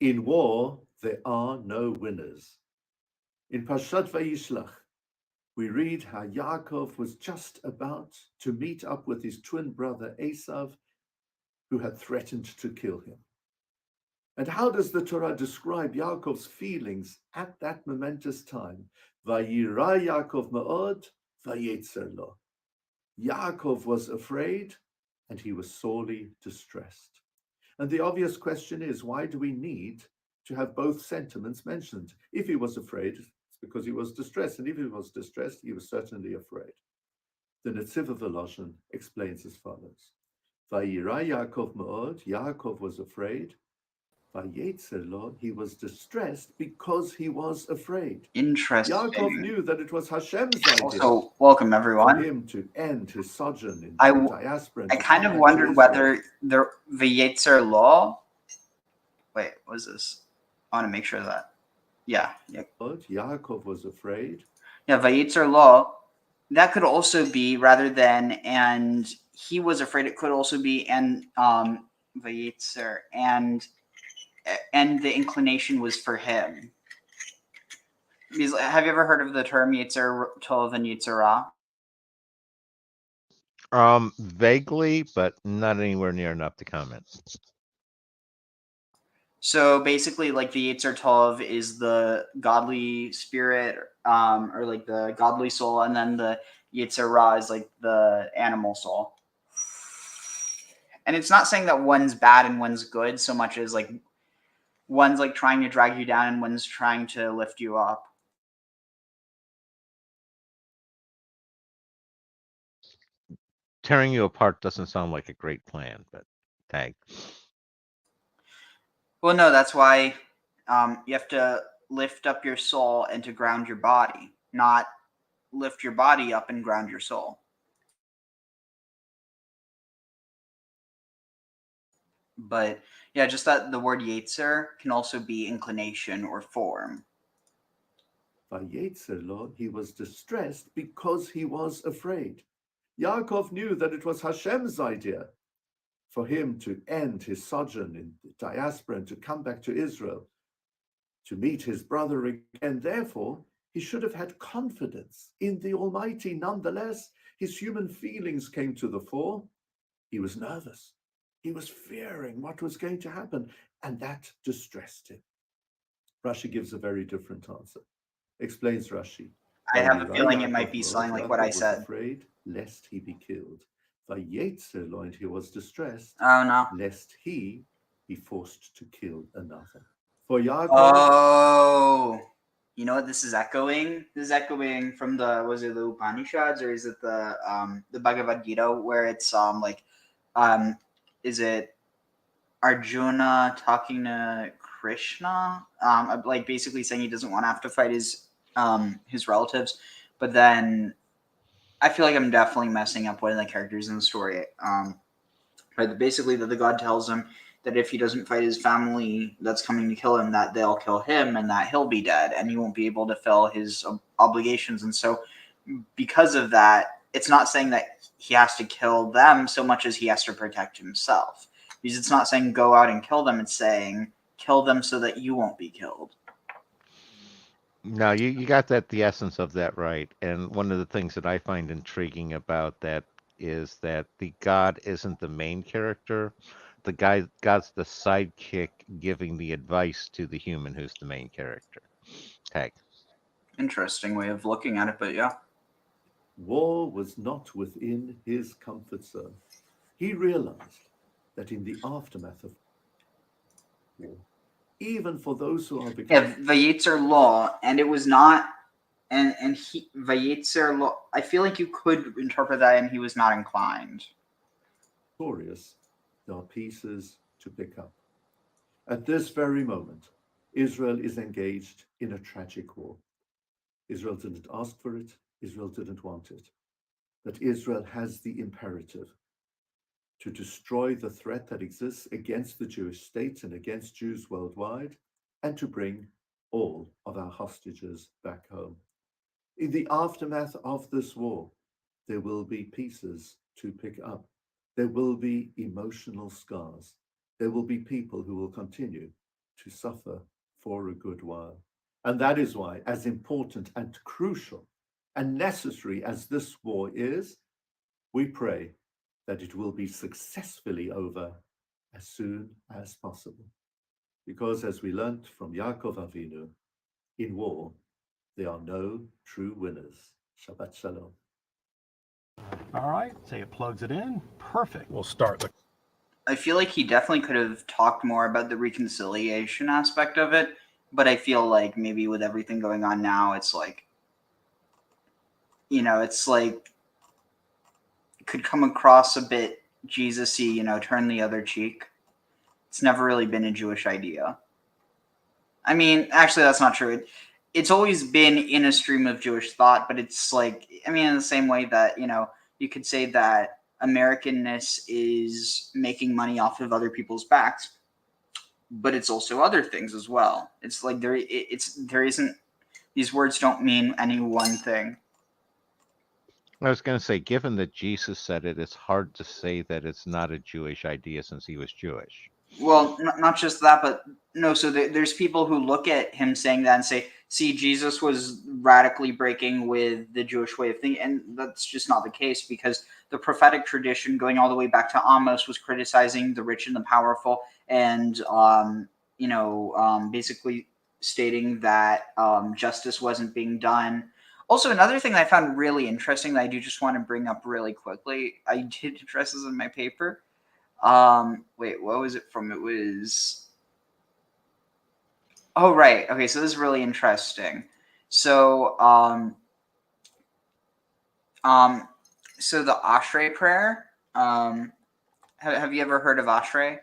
In war, there are no winners. In Parashat Vayishlach, we read how Yaakov was just about to meet up with his twin brother Esau, who had threatened to kill him. And how does the Torah describe Yaakov's feelings at that momentous time? Vayira Yaakov ma'od, vayetzer lo. Yaakov was afraid, and he was sorely distressed. And the obvious question is, why do we need to have both sentiments mentioned? If he was afraid, it's because he was distressed. And if he was distressed, he was certainly afraid. The Netziv of Voloshin explains as follows. Vayira Yaakov ma'od, Yaakov was afraid. Vayetzer lo, he was distressed because he was afraid. Interesting. Yaakov knew that it was Hashem's idea. Also, welcome everyone. For him to end his sojourn in the diaspora. I kind of wondered whether the Vayetzer lo. Wait, what is this? I want to make sure that. Yeah. Yaakov was afraid. Yeah, Vayetzer lo. That could also be, rather than and he was afraid, it could also be and Vayetzer and the inclination was for him. Because, have you ever heard of the term Yetzer Tov and Yetzer Ra? Vaguely, but not anywhere near enough to comment. So basically, like the Yetzer Tov is the godly spirit, or like the godly soul, and then the Yetzer Ra is like the animal soul. And it's not saying that one's bad and one's good so much as like one's like trying to drag you down and one's trying to lift you up. Tearing you apart doesn't sound like a great plan, but tag. Well, no, that's why you have to lift up your soul and to ground your body, not lift your body up and ground your soul. But yeah, just that the word Yetzer can also be inclination or form. Vayetzer lo, he was distressed because he was afraid. Yaakov knew that it was Hashem's idea for him to end his sojourn in the diaspora and to come back to Israel, to meet his brother again. Therefore, he should have had confidence in the Almighty. Nonetheless, his human feelings came to the fore. He was nervous. He was fearing what was going to happen, and that distressed him. Rashi gives a very different answer. Explains Rashi. I have a feeling it might be something like what I said. Afraid lest he be killed. Vayetzer lo, and he was distressed. Oh no. Lest he be forced to kill another. For Yaakov. Oh. You know what this is echoing? This is echoing from the Upanishads, or is it the Bhagavad Gita, where it's is it Arjuna talking to Krishna, like basically saying he doesn't want to have to fight his relatives, but then I feel like I'm definitely messing up one of the characters in the story. But basically, that the god tells him that if he doesn't fight his family that's coming to kill him, that they'll kill him and that he'll be dead and he won't be able to fill his obligations. And so, because of that, it's not saying that he has to kill them so much as he has to protect himself. Because it's not saying go out and kill them, it's saying kill them so that you won't be killed. No, you got the essence of that right. And one of the things that I find intriguing about that is that the god isn't the main character. God's the sidekick giving the advice to the human who's the main character. Tag. Interesting way of looking at it, but yeah. War was not within his comfort zone. He realized that in the aftermath of war, even for those who are Yeah, Vayetzer law, and it was not, and he Vayetzer law. I feel like you could interpret that, and he was not inclined. victorious, there are pieces to pick up. At this very moment, Israel is engaged in a tragic war. Israel didn't ask for it, Israel didn't want it. But Israel has the imperative to destroy the threat that exists against the Jewish state and against Jews worldwide, and to bring all of our hostages back home. In the aftermath of this war, there will be pieces to pick up. There will be emotional scars. There will be people who will continue to suffer for a good while. And that is why, as important and crucial and necessary as this war is, we pray that it will be successfully over as soon as possible. Because as we learnt from Yaakov Avinu, in war, there are no true winners. Shabbat Shalom. All right, say it plugs it in. Perfect. We'll start the. I feel like he definitely could have talked more about the reconciliation aspect of it, but I feel like maybe with everything going on now, it's like, it's like it could come across a bit Jesus-y, turn the other cheek. It's never really been a Jewish idea. I mean, actually, that's not true. It's always been in a stream of Jewish thought, but it's like, in the same way that, you could say that Americanness is making money off of other people's backs, but it's also other things as well. It's like there isn't, these words don't mean any one thing. I was going to say, given that Jesus said it, it's hard to say that it's not a Jewish idea since he was Jewish. Well, not just that, but no. So there's people who look at him saying that and say, "See, Jesus was radically breaking with the Jewish way of thinking," and that's just not the case, because the prophetic tradition, going all the way back to Amos, was criticizing the rich and the powerful, and basically stating that justice wasn't being done. Also, another thing that I found really interesting that I do just want to bring up really quickly, I did address this in my paper. Wait, what was it from? It was, oh, right. Okay, so this is really interesting. So, so the Ashrei prayer, have you ever heard of Ashrei?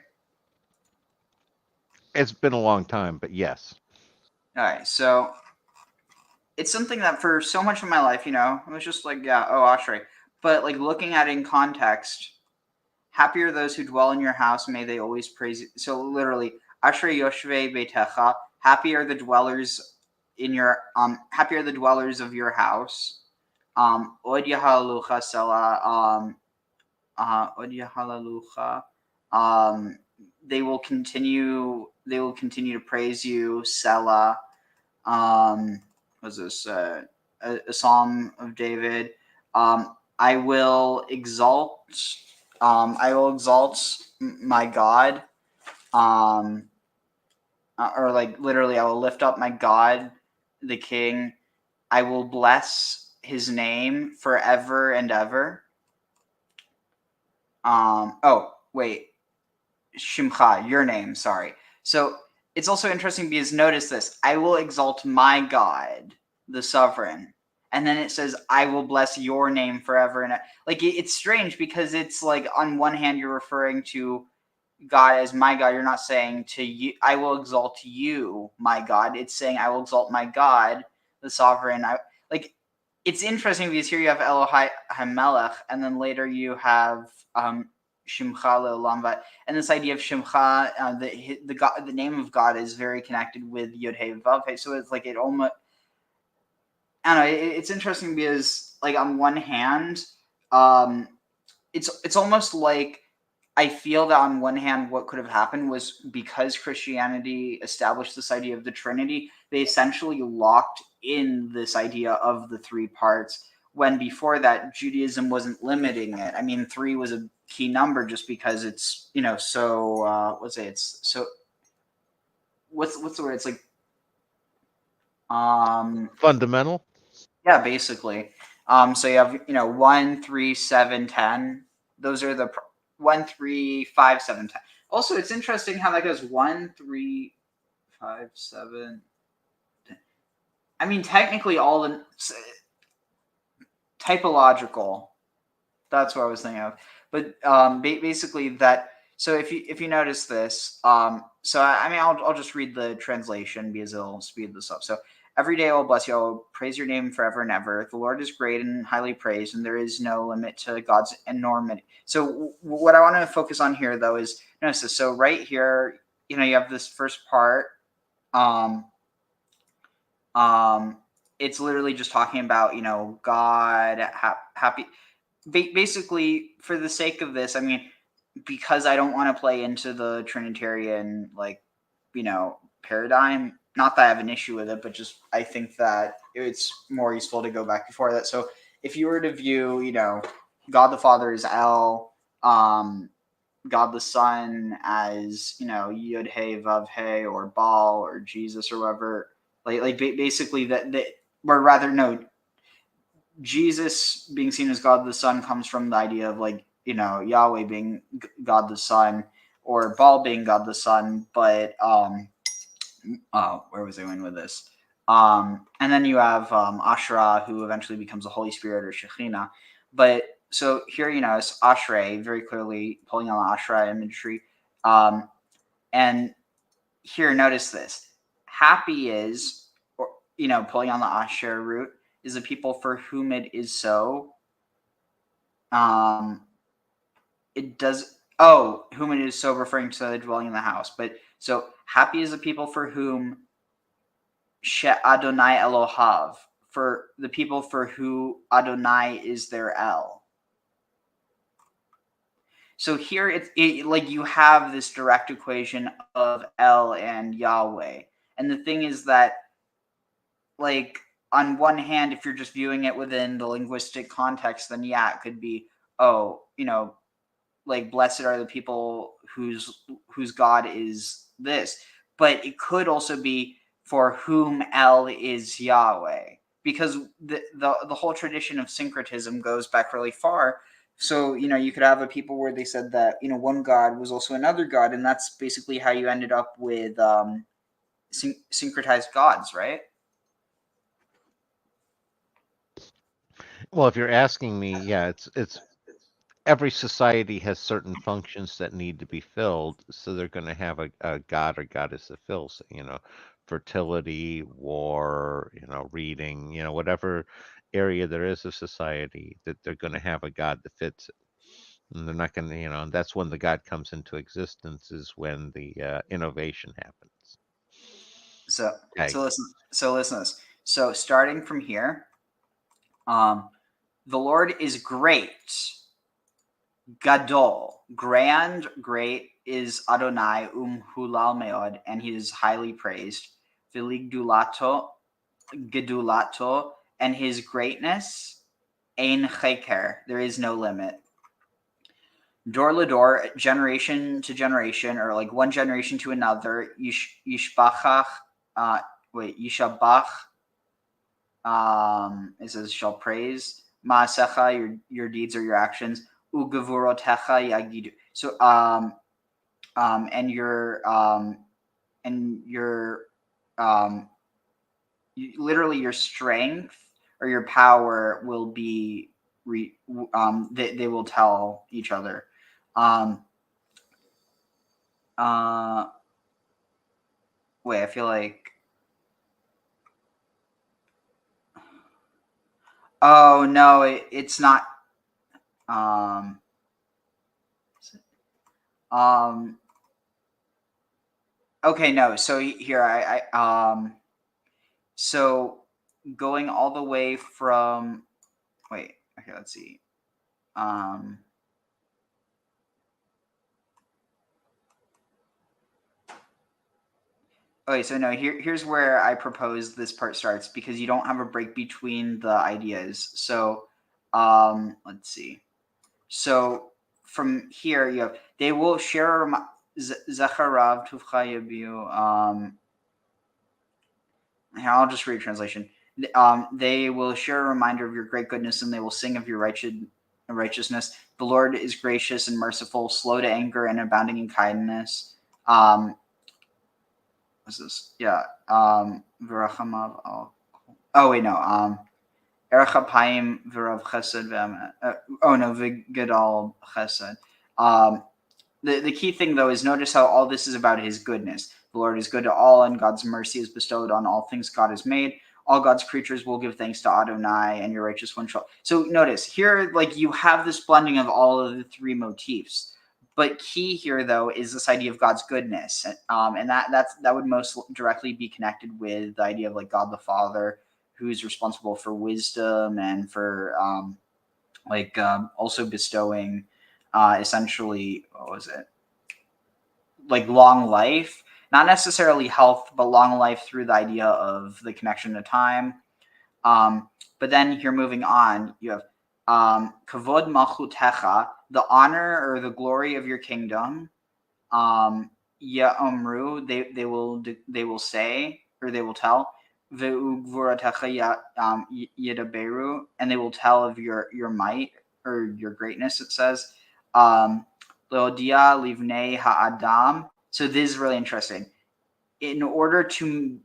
It's been a long time, but yes. All right, so it's something that for so much of my life, I was just like, yeah, oh, Ashrei. But like looking at it in context, happy are those who dwell in your house, may they always praise you. So literally, Ashrei Yoshvei Beitecha, happy are the dwellers in your happy are the dwellers of your house. Od Yahalalucha Selah, Od Yahalalucha. They will continue to praise you, Selah. Was this a Psalm of David? I will exalt my God, or like literally, I will lift up my God, the King. I will bless his name forever and ever. Oh, wait. Shimcha, your name, sorry. So it's also interesting because notice this: I will exalt my God, the sovereign, and then it says, "I will bless your name forever." And like it's strange because it's like on one hand you're referring to God as my God. You're not saying to you, "I will exalt you, my God." It's saying, "I will exalt my God, the sovereign." Like it's interesting because here you have Elohai Hamelech, and then later you have Shimcha Le'olam Va, and this idea of Shimcha, the God, the name of God is very connected with Yod Hey Vav Hey. So it's like it almost, I don't know. It's interesting because like on one hand, it's almost like I feel that on one hand, what could have happened was because Christianity established this idea of the Trinity, they essentially locked in this idea of the three parts. When before that, Judaism wasn't limiting it. I mean, three was a key number just because it's so let's say it's so. What's the word? It's like Fundamental. yeah, basically. So you have 1, 3, 7, 10. Those are the 1, 3, 5, 7, 10. Also, it's interesting how that goes 1, 3, 5, 7. 10. I mean, technically, all the typological. That's what I was thinking of. But basically, that. So if you notice this, so I mean, I'll just read the translation because it'll speed this up. So every day I will bless you. I will praise your name forever and ever. The Lord is great and highly praised, and there is no limit to God's enormity. So what I want to focus on here, though, is notice this. So right here, you have this first part. It's literally just talking about God happy. Basically, for the sake of this, I mean, because I don't want to play into the Trinitarian paradigm. Not that I have an issue with it, but just I think that it's more useful to go back before that. So if you were to view, God the Father as El, God the Son as Yod Hey Vav Hey or Baal or Jesus or whatever, basically that or rather no. Jesus being seen as God the Son comes from the idea of Yahweh being God the Son or Baal being God the Son, but where was I going with this? And then you have Asherah, who eventually becomes the Holy Spirit or Shekhinah. But so here, it's Ashrei, very clearly pulling on the Asherah imagery. And here, notice this. Happy is, or pulling on the Asher root, is the people for whom it is so. It does. Oh, whom it is so, referring to the dwelling in the house. But so happy is the people for whom She Adonai Elohav, for the people for who Adonai is their El. So here it's like you have this direct equation of El and Yahweh. And the thing is that, like, on one hand, if you're just viewing it within the linguistic context, then yeah, it could be, like, blessed are the people whose God is this. But it could also be for whom El is Yahweh, because the whole tradition of syncretism goes back really far. So you could have a people where they said that one God was also another God, and that's basically how you ended up with syncretized gods, right? Well, if you're asking me, yeah, it's every society has certain functions that need to be filled, so they're going to have a god or goddess that fills, fertility, war, reading, whatever area there is of society, that they're going to have a god that fits it. And they're not going to, and that's when the god comes into existence, is when the innovation happens. So Okay. listen to this. So starting from here, the Lord is great. Gadol, grand, great is Adonai hulal meod, and he is highly praised. Viligdulato, gedulato, and his greatness, ein cheker, there is no limit. Dor lador, generation to generation, or like one generation to another. Yishbachach, Yishabach. It says shall praise Maasecha, your deeds or your actions. Ugavurotecha yagidu. So and your your literally your strength or your power will be they will tell each other. Wait, I feel like, oh no, it's not. Okay, no. So here so going all the way from, wait, okay, let's see. Okay, so no, here's where I propose this part starts, because you don't have a break between the ideas. So let's see. So from here you have, they will share Zecharav Tuvcha Yabiu. I'll just read translation. They will share a reminder of your great goodness, and they will sing of your righteousness. The Lord is gracious and merciful, slow to anger, and abounding in kindness. What's this? Yeah. V'rachamav. Oh wait, no. Erechapayim v'rav chesed. Oh no, v'gedal chesed. The key thing though is notice how all this is about his goodness. The Lord is good to all, and God's mercy is bestowed on all things God has made. All God's creatures will give thanks to Adonai, and your righteous one shall. So notice here, like, you have this blending of all of the three motifs. But key here, though, is this idea of God's goodness, and that would most directly be connected with the idea of like God the Father, who's responsible for wisdom and for also bestowing essentially, what was it? Like long life, not necessarily health, but long life through the idea of the connection to time. But then here, moving on, you have kavod malchutecha, the honor or the glory of your kingdom. Ya'amru, they will say, or they will tell. Ve'ugvuratecha yadaberu, and they will tell of your might or your greatness. It says. Leodia livnei ha'adam. So this is really interesting. In order to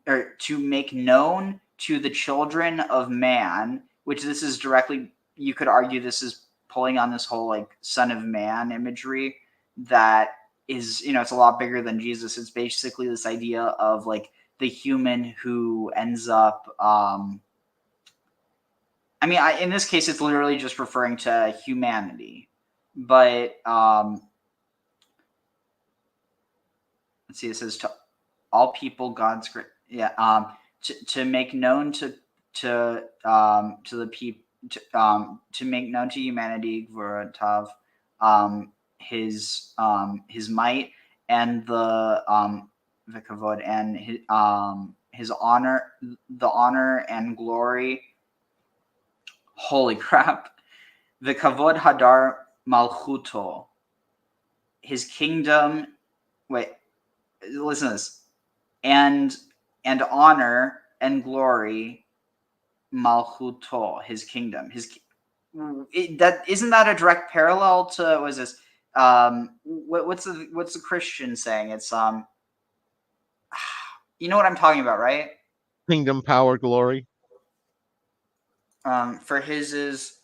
make known to the children of man, which this is directly, you could argue this is pulling on this whole like son of man imagery that is, it's a lot bigger than Jesus. It's basically this idea of like the human who ends up, in this case, it's literally just referring to humanity, but let's see, it says to all people God's great, to make known to the people, to make known to humanity Gvuratav, his might and the kavod and his honor, the honor and glory. Holy crap! The kavod hadar malchuto, his kingdom. Wait. Listen to this, and honor and glory, malchuto, his kingdom, that isn't that a direct parallel to, what is this? What's the Christian saying? It's you know what I'm talking about, right? Kingdom, power, glory. For his is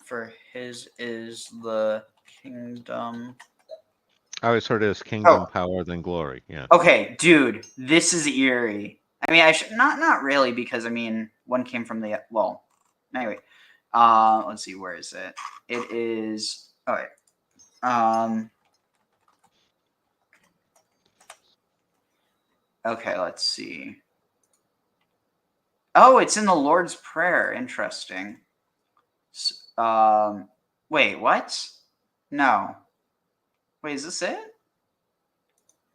the kingdom. I always heard it as kingdom, power, then glory. Yeah. Okay, dude, this is eerie. I should not really, because one came from the Anyway, let's see, where is it? It is okay. Okay, let's see. Oh, it's in the Lord's Prayer. Interesting. Wait, what? No. Wait, is this it?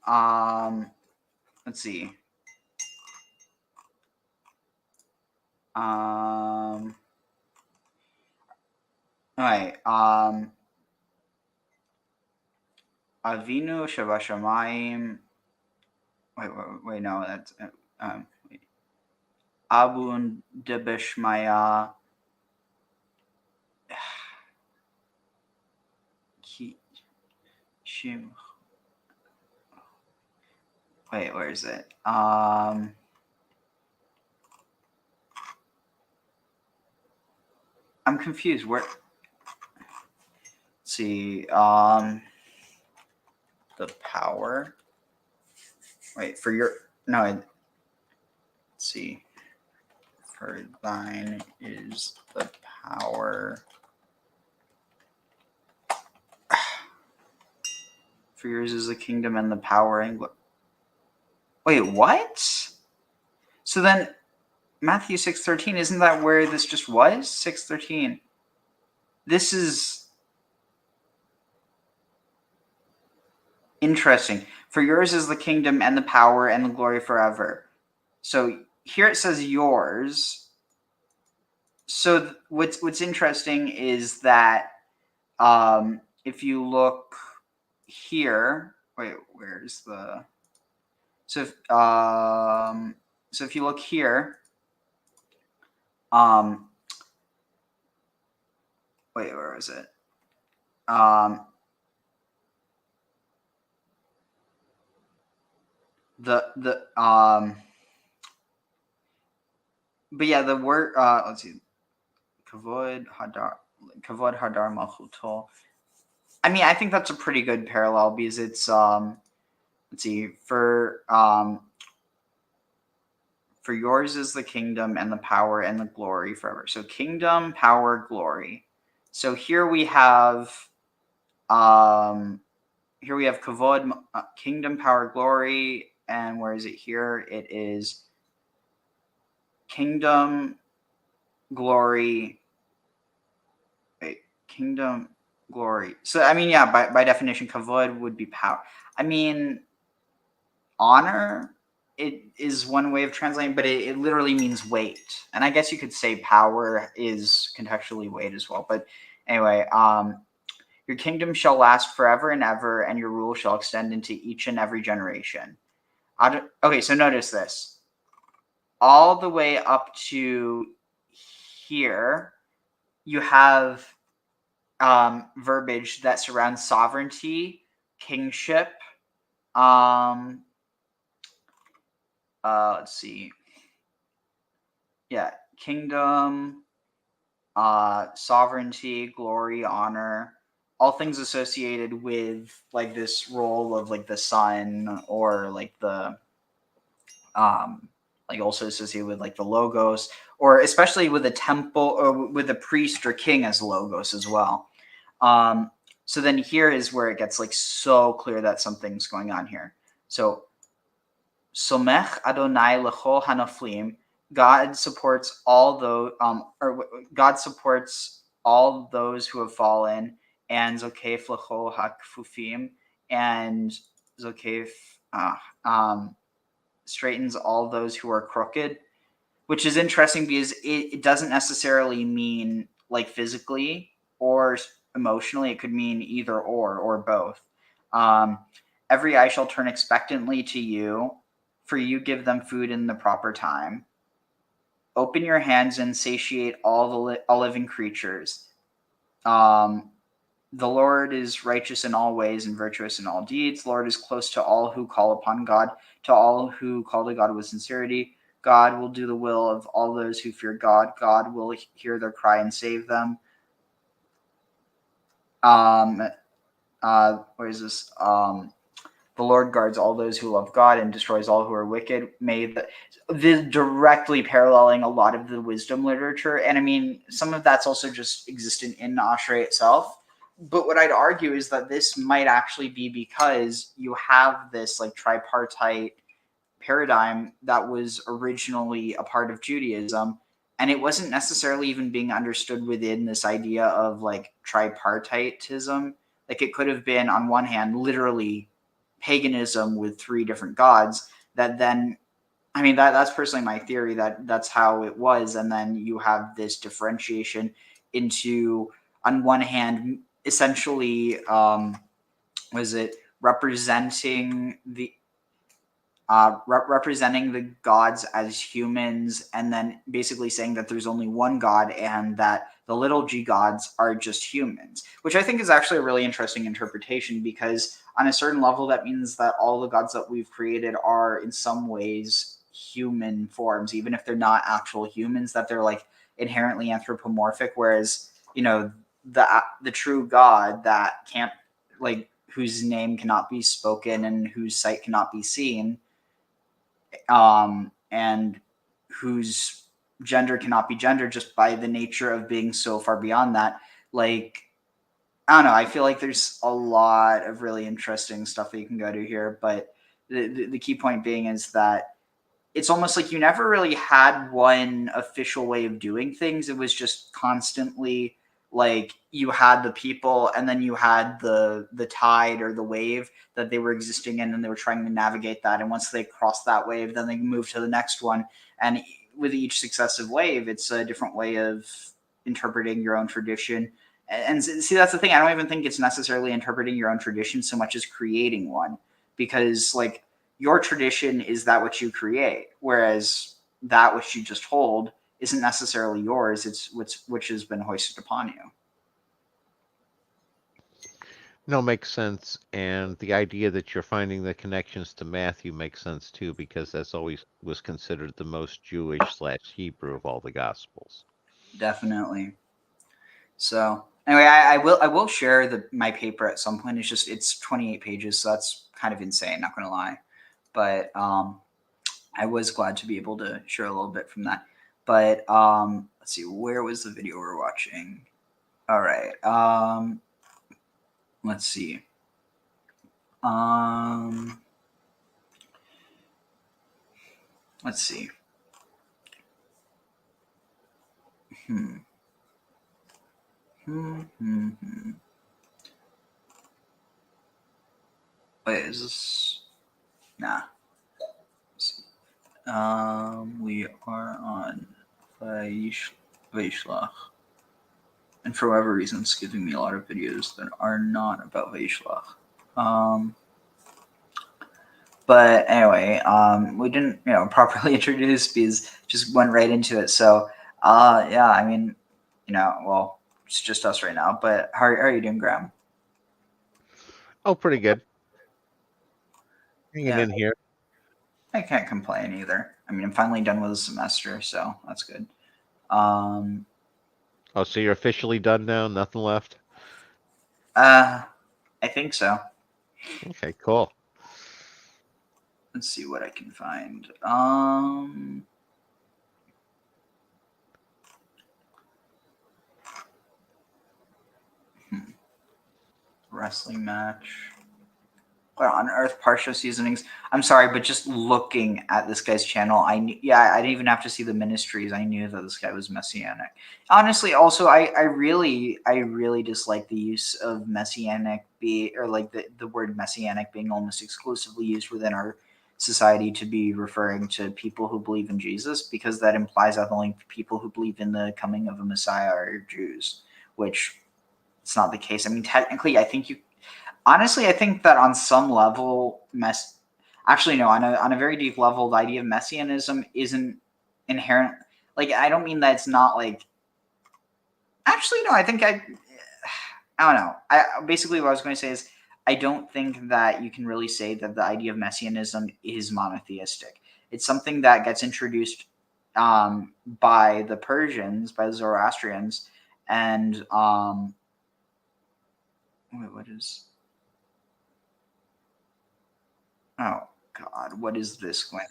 Let's see. All right. Avinu Shabashamayim. Wait, no, that's Abun Debeshmaya. Shim. Wait, where is it? I'm confused. Where? Let's see. The power. Wait, for your no. Let's see. For thine is the power. For yours is the kingdom and the power and wait, what? So then Matthew 6:13, isn't that where this just was? 6:13. This is interesting. For yours is the kingdom and the power and the glory forever. So here it says yours. So what's interesting is that if you look here, wait, where's the so if you look here, wait, where is it? But yeah, the word let's see, kavod hadar malchuto. I mean, I think that's a pretty good parallel because it's let's see, for yours is the kingdom and the power and the glory forever. So kingdom, power, glory. So here we have kavod, kingdom, power, glory, and where is it here? It is kingdom, glory. Wait, kingdom, glory. So I mean, yeah, by definition, kavod would be power. I mean, honor, it is one way of translating, but it literally means weight. And I guess you could say power is contextually weight as well. But anyway, your kingdom shall last forever and ever, and your rule shall extend into each and every generation. Okay, so notice this. All the way up to here, you have verbiage that surrounds sovereignty, kingship, let's see. Yeah, kingdom, sovereignty, glory, honor, all things associated with like this role of like the sun, or like the like also associated with like the logos, or especially with the temple or with the priest or king as logos as well. So then here is where it gets like so clear that something's going on here. So Somech Adonai lechol hanoflim. God supports all those, God supports all those who have fallen, and Zokef lechol hakfufim, and Zokef straightens all those who are crooked, which is interesting because it doesn't necessarily mean like physically or emotionally. It could mean either or both. Every eye shall turn expectantly to you, for you give them food in the proper time. Open your hands and satiate all living creatures. The Lord is righteous in all ways and virtuous in all deeds. The Lord is close to all who call upon God, to all who call to God with sincerity. God will do the will of all those who fear God. God will hear their cry and save them. Where is this? The Lord guards all those who love God and destroys all who are wicked. This directly paralleling a lot of the wisdom literature. And I mean, some of that's also just existent in Ashrei itself. But what I'd argue is that this might actually be because you have this like tripartite paradigm that was originally a part of Judaism, and it wasn't necessarily even being understood within this idea of like tripartitism. Like it could have been, on one hand, literally paganism with three different gods that then, I mean, that's personally my theory, that that's how it was. And then you have this differentiation into, on one hand, essentially, was it representing the representing the gods as humans, and then basically saying that there's only one God and that the little g gods are just humans, which I think is actually a really interesting interpretation, because on a certain level, that means that all the gods that we've created are in some ways human forms, even if they're not actual humans, that they're like inherently anthropomorphic, whereas, you know, the true God that can't, like, whose name cannot be spoken and whose sight cannot be seen, and whose gender cannot be gendered just by the nature of being so far beyond that. Like, I don't know, I feel like there's a lot of really interesting stuff that you can go to here, but the key point being is that it's almost like you never really had one official way of doing things. It was just constantly like you had the people, and then you had the tide or the wave that they were existing in, and they were trying to navigate that. And once they crossed that wave, then they moved to the next one. And with each successive wave, it's a different way of interpreting your own tradition. And see, that's the thing. I don't even think it's necessarily interpreting your own tradition so much as creating one, because like your tradition is that which you create, whereas that which you just hold isn't necessarily yours. It's which has been hoisted upon you. No, makes sense. And the idea that you're finding the connections to Matthew makes sense too, because that's always was considered the most Jewish/Hebrew of all the Gospels. Definitely. So anyway, I will share my paper at some point. It's 28 pages, so that's kind of insane, not gonna lie. But I was glad to be able to share a little bit from that. But let's see, where was the video we're watching? All right. Let's see. Let's see. Wait, is this? Nah. Let's see. We are on Vayishlach. And for whatever reason, it's giving me a lot of videos that are not about Veishloch. But anyway, we didn't, properly introduce because just went right into it. So, yeah, I mean, well, it's just us right now. But how are you doing, Graham? Oh, pretty good. Hanging in here. I can't complain either. I mean, I'm finally done with the semester, so that's good. Oh, so you're officially done now? Nothing left? I think so. Okay, cool. Let's see what I can find. Wrestling match. What on earth? Parshah seasonings. I'm sorry, but just looking at this guy's channel, I didn't even have to see the ministries. I knew that this guy was messianic. Honestly, also, I really dislike the use of messianic like the word messianic being almost exclusively used within our society to be referring to people who believe in Jesus, because that implies that only people who believe in the coming of a Messiah are Jews, which it's not the case. I mean, technically, honestly, I think that on some level, actually, no, on a very deep level, the idea of messianism isn't inherent. Like, I don't mean that it's not like. Actually, no, I think I don't know. Basically what I was going to say is I don't think that you can really say that the idea of messianism is monotheistic. It's something that gets introduced by the Persians, by the Zoroastrians, and wait, what is? Oh God, what is this going?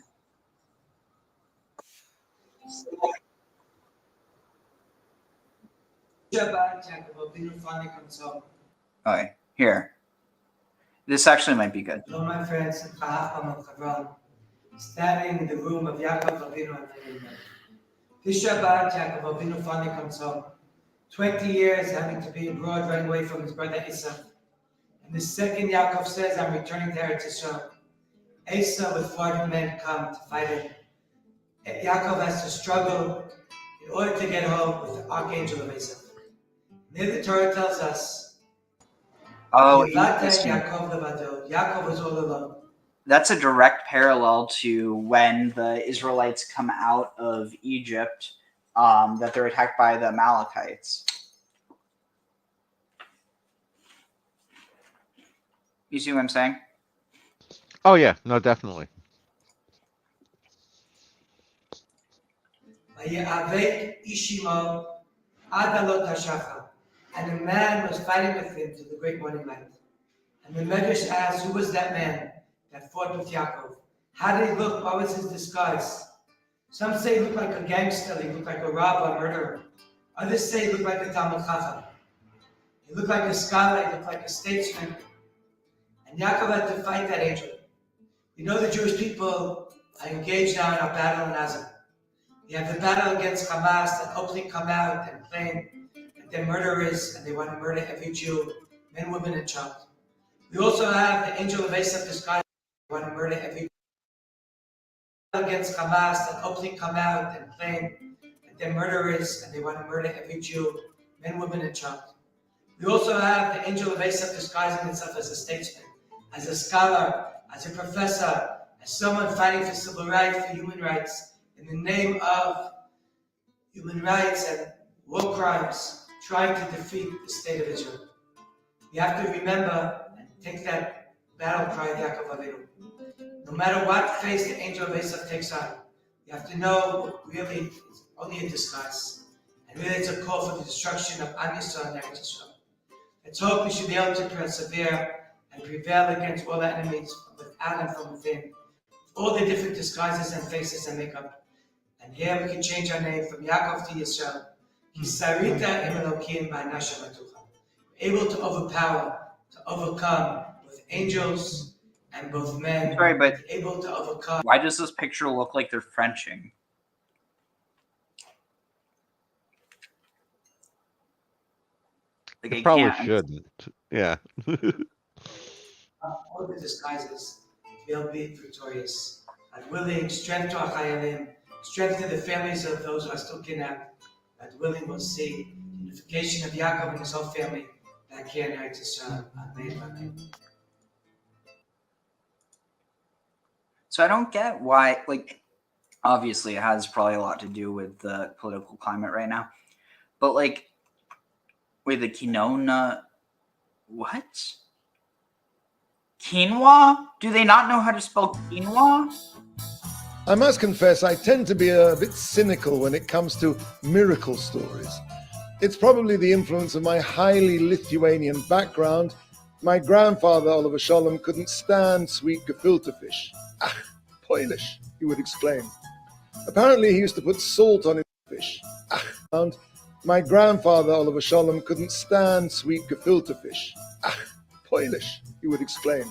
Okay, here. This actually might be good. Hello, my friends. Charan, standing in the room of Jabbok River. This Shabbat, Jacob Avinu finally comes home. 20 years having to be abroad, running away from his brother Esau. And the second Yaakov says, I'm returning to Eretz Yisrael. Esau with 400 men come to fight him. Yaakov has to struggle in order to get home with the archangel of Esau. Here the Torah tells us, Interesting. Yaakov was all alone. That's a direct parallel to when the Israelites come out of Egypt that they're attacked by the Amalekites. You see what I'm saying? Oh yeah, no, definitely. And a man was fighting with him to the great morning light. And the Medrash asked, who was that man that fought with Yaakov? How did he look? What was his disguise? Some say he looked like a gangster, he looked like a robber, a murderer. Others say he looked like a Talmud Chacham. He looked like a scholar, he looked like a statesman. And Yaakov had to fight that angel. You know the Jewish people are engaged now in a battle in Gaza. You have the battle against Hamas that openly come out and claim that they're murderers and they want to murder every Jew, men, women, and child. We also have the angel of Esau disguised. They want to murder every against Hamas that openly come out and claim that they're murderers and they want to murder every Jew, men, women, and child. We also have the angel of Esau disguising himself as a statesman, as a scholar, as a professor, as someone fighting for civil rights, for human rights, in the name of human rights and war crimes, trying to defeat the state of Israel. We have to remember and take that battle cry of Yaakov Avinu. No matter what face the angel of Esau takes on, you have to know really it's only a disguise. And really it's a call for the destruction of Am Yisrael and Eretz Yisrael. Let's hope we should be able to persevere and prevail against all the enemies from without and from within. All the different disguises and faces and makeup. And here we can change our name from Yaakov to Yisrael. Able to overpower, to overcome with angels and both men. Sorry, but able to overcome. why does this picture look like they're Frenching? Like It I probably can't. shouldn't. Yeah. All the disguises, they'll be victorious. God willing, strength to our Chayalim, strength to the families of those who are still kidnapped. God willing, we'll see the unification of Yaakov and his whole family back here in Eretz Yisrael. Amen. Amen. So I don't get why, like, obviously it has probably a lot to do with the political climate right now. But, like, with the quinoa, what? Quinoa? Do they not know how to spell quinoa? I must confess, I tend to be a bit cynical when it comes to miracle stories. It's probably the influence of my highly Lithuanian background. My grandfather, Oliver Sholem, couldn't stand sweet gefilte fish. Ach, Polish, he would exclaim. Apparently he used to put salt on his fish. Ach, and my grandfather, Oliver Sholem, couldn't stand sweet gefilte fish. Ach, Polish, he would exclaim.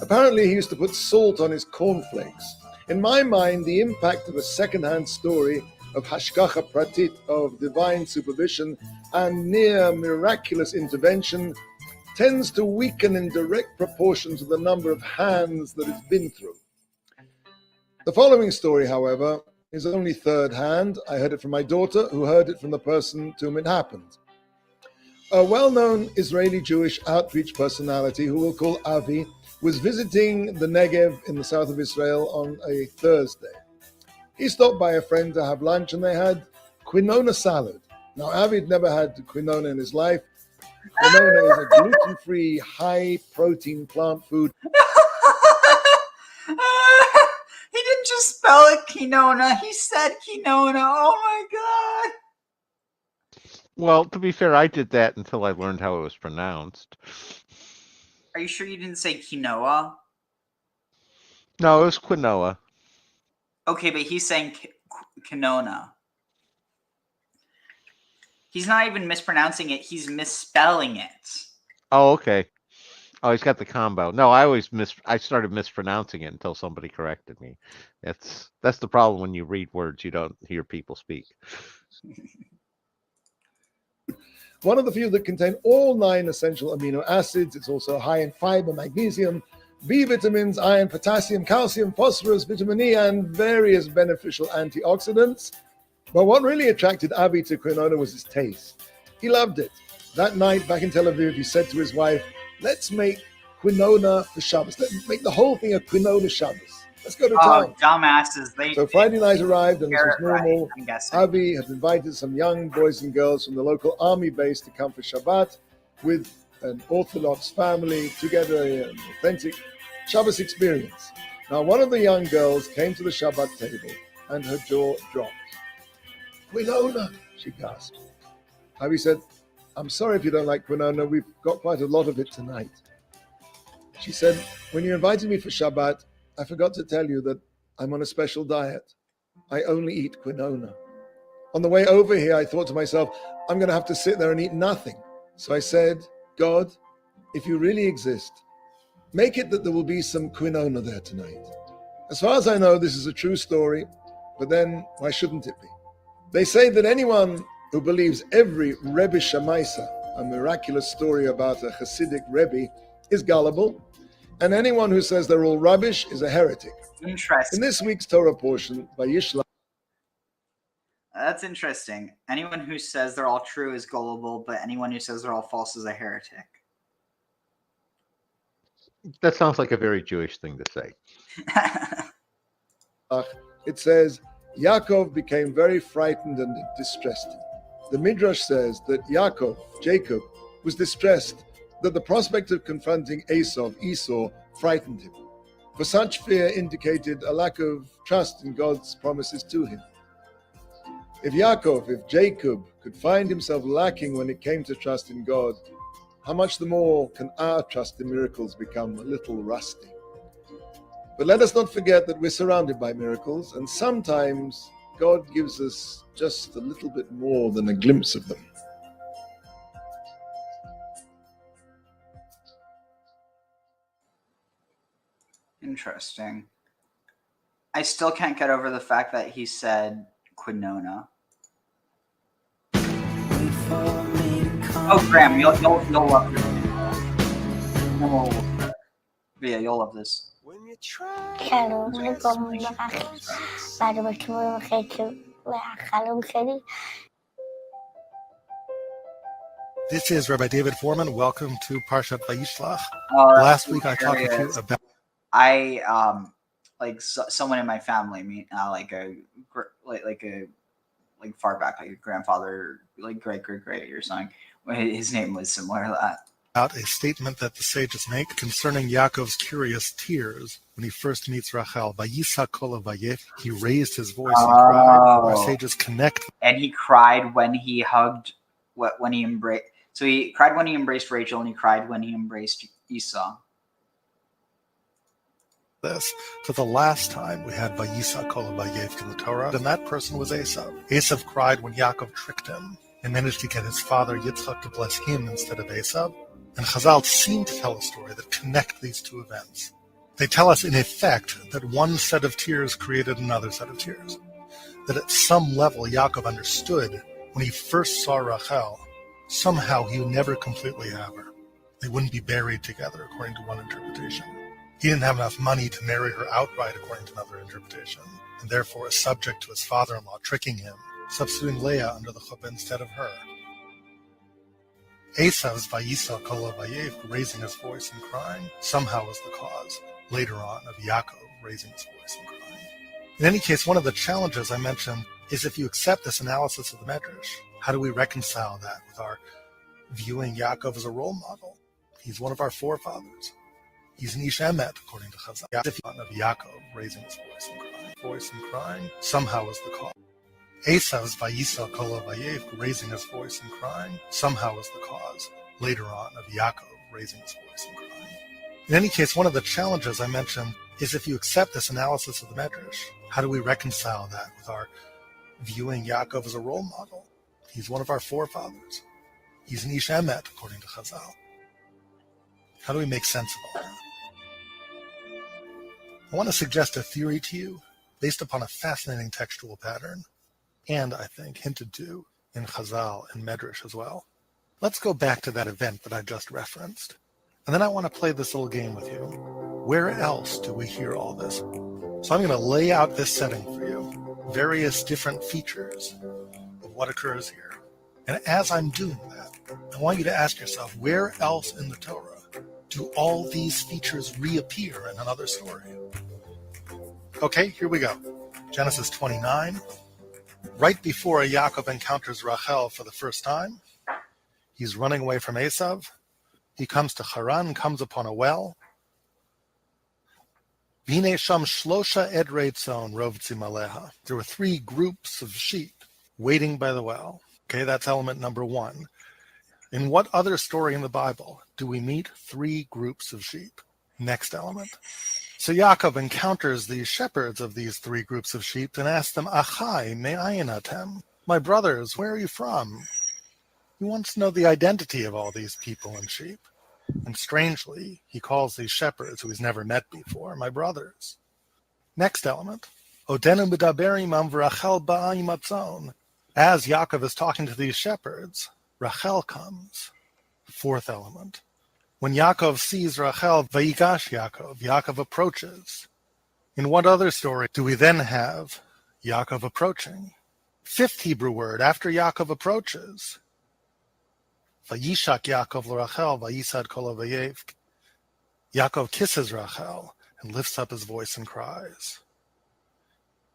Apparently he used to put salt on his cornflakes. In my mind, the impact of a second-hand story of hashgacha pratit, of divine supervision and near miraculous intervention, tends to weaken in direct proportion to the number of hands that it's been through. The following story, however, is only third hand. I heard it from my daughter, who heard it from the person to whom it happened. A well-known Israeli Jewish outreach personality, who we'll call Avi, was visiting the Negev in the south of Israel on a Thursday. He stopped by a friend to have lunch, and they had quinoa salad. Now, Avi had never had quinoa in his life. Quinoa is a gluten-free, high-protein plant food. He didn't just spell it quinoa. He said quinoa. Oh my god. Well, to be fair, I did that until I learned how it was pronounced. Are you sure you didn't say quinoa? No, it was quinoa. Okay, but he's saying quinoa. He's not even mispronouncing it. He's misspelling it. Oh, okay. Oh, he's got the combo. No, I started mispronouncing it until somebody corrected me. That's the problem when you read words you don't hear people speak. One of the few that contain all 9 essential amino acids. It's also high in fiber, magnesium, B vitamins, iron, potassium, calcium, phosphorus, vitamin E, and various beneficial antioxidants. But what really attracted Avi to quinoa was its taste. He loved it. That night, back in Tel Aviv, he said to his wife, let's make quinoa for Shabbos. Let's make the whole thing a quinoa Shabbos. Let's go to Oh, town. dumbasses. They So Friday night arrived, and as was Garrett, right, normal, I'm guessing. Avi had invited some young boys and girls from the local army base to come for Shabbat with an Orthodox family to get an authentic Shabbos experience. Now, one of the young girls came to the Shabbat table, and her jaw dropped. "Quinona," she gasped. Avi said, "I'm sorry if you don't like quinona. We've got quite a lot of it tonight." She said, "When you invited me for Shabbat, I forgot to tell you that I'm on a special diet. I only eat quinona. On the way over here, I thought to myself, I'm going to have to sit there and eat nothing. So I said, God, if you really exist, make it that there will be some quinona there tonight. As far as I know, this is a true story, but then why shouldn't it be? They say that anyone who believes every Rebbe Shemaisa, a miraculous story about a Hasidic Rebbe, is gullible, and anyone who says they're all rubbish is a heretic. Interesting. In this week's Torah portion, Vayishlach, That's interesting. Anyone who says they're all true is gullible, but anyone who says they're all false is a heretic. That sounds like a very Jewish thing to say. it says, Yaakov became very frightened and distressed. The Midrash says that Yaakov, Jacob, was distressed that the prospect of confronting Esau, frightened him. For such fear indicated a lack of trust in God's promises to him. If Jacob could find himself lacking when it came to trust in God, how much the more can our trust in miracles become a little rusty? But let us not forget that we're surrounded by miracles, and sometimes God gives us just a little bit more than a glimpse of them. Interesting. I still can't get over the fact that he said quinona. Oh, Graham, you'll love this. Yeah, you'll love this. سلام علیکم برنامه که مورد خیلی خلوم خیلی This is Rabbi David Foreman. Welcome to Parashat Vayishlach. That's Last week I talked with you about someone in my family, like far back, like a grandfather, like great or something. His name was similar to that. a statement that the sages make concerning Yaakov's curious tears when he first meets Rachel. Vayisa kol vayef. He raised his voice and cried. Our sages connect. And he cried when he hugged, when he embraced. So he cried when he embraced Rachel, and he cried when he embraced Esau. This to the last time we had Vayisa kol vayef in the Torah, and that person was Esau. Esau cried when Yaakov tricked him and managed to get his father Yitzchak to bless him instead of Esau. And Chazal seem to tell a story that connect these two events. They tell us, in effect, that one set of tears created another set of tears. That at some level, Yaakov understood when he first saw Rachel, somehow he would never completely have her. They wouldn't be buried together, according to one interpretation. He didn't have enough money to marry her outright, according to another interpretation, and therefore is subject to his father-in-law tricking him, substituting Leah under the chuppah instead of her. Esau's Vayisa kol vayef, raising his voice and crying, somehow was the cause, later on, of Yaakov raising his voice and crying. In any case, one of the challenges I mentioned is if you accept this analysis of the Medrash, how do we reconcile that with our viewing Yaakov as a role model? He's one of our forefathers. He's an ish emet, according to Chazal. Of Yaakov raising his voice and crying, somehow was the cause. Esau's Vayisa kol vayef, raising his voice and crying, somehow was the cause, later on, of Yaakov raising his voice and crying. In any case, one of the challenges I mentioned is if you accept this analysis of the Medrash, how do we reconcile that with our viewing Yaakov as a role model? He's one of our forefathers. He's an ish emet, according to Chazal. How do we make sense of all that? I want to suggest a theory to you based upon a fascinating textual pattern, and I think hinted to in Chazal and Medrash as well. Let's go back to that event that I just referenced, and then I want to play this little game with you. Where else do we hear all this? So I'm going to lay out this setting for you, various different features of what occurs here. And as I'm doing that, I want you to ask yourself, where else in the Torah do all these features reappear in another story? Okay, here we go. Genesis 29. Right before Yaakov encounters Rachel for the first time, he's running away from Esau. He comes to Charan, comes upon a well. V'hinei sham shlosha edrei tzon rovtzim aleha. There were 3 groups of sheep waiting by the well. Okay, that's element number 1. In what other story in the Bible do we meet 3 groups of sheep? Next element. So Yaakov encounters the shepherds of these 3 groups of sheep and asks them, Achai, me'ayin atem? My brothers, where are you from? He wants to know the identity of all these people and sheep. And strangely, he calls these shepherds, who he's never met before, my brothers. Next element. Odenu medaber imam v'Rachel ba'a im atzon. As Yaakov is talking to these shepherds, Rachel comes. 4th element. When Yaakov sees Rachel, vayigash Yaakov, Yaakov approaches. In what other story do we then have Yaakov approaching? 5th Hebrew word after Yaakov approaches. Vayishak Yaakov l'Rachel, vayisad kol ha'vayev. Yaakov kisses Rachel and lifts up his voice and cries.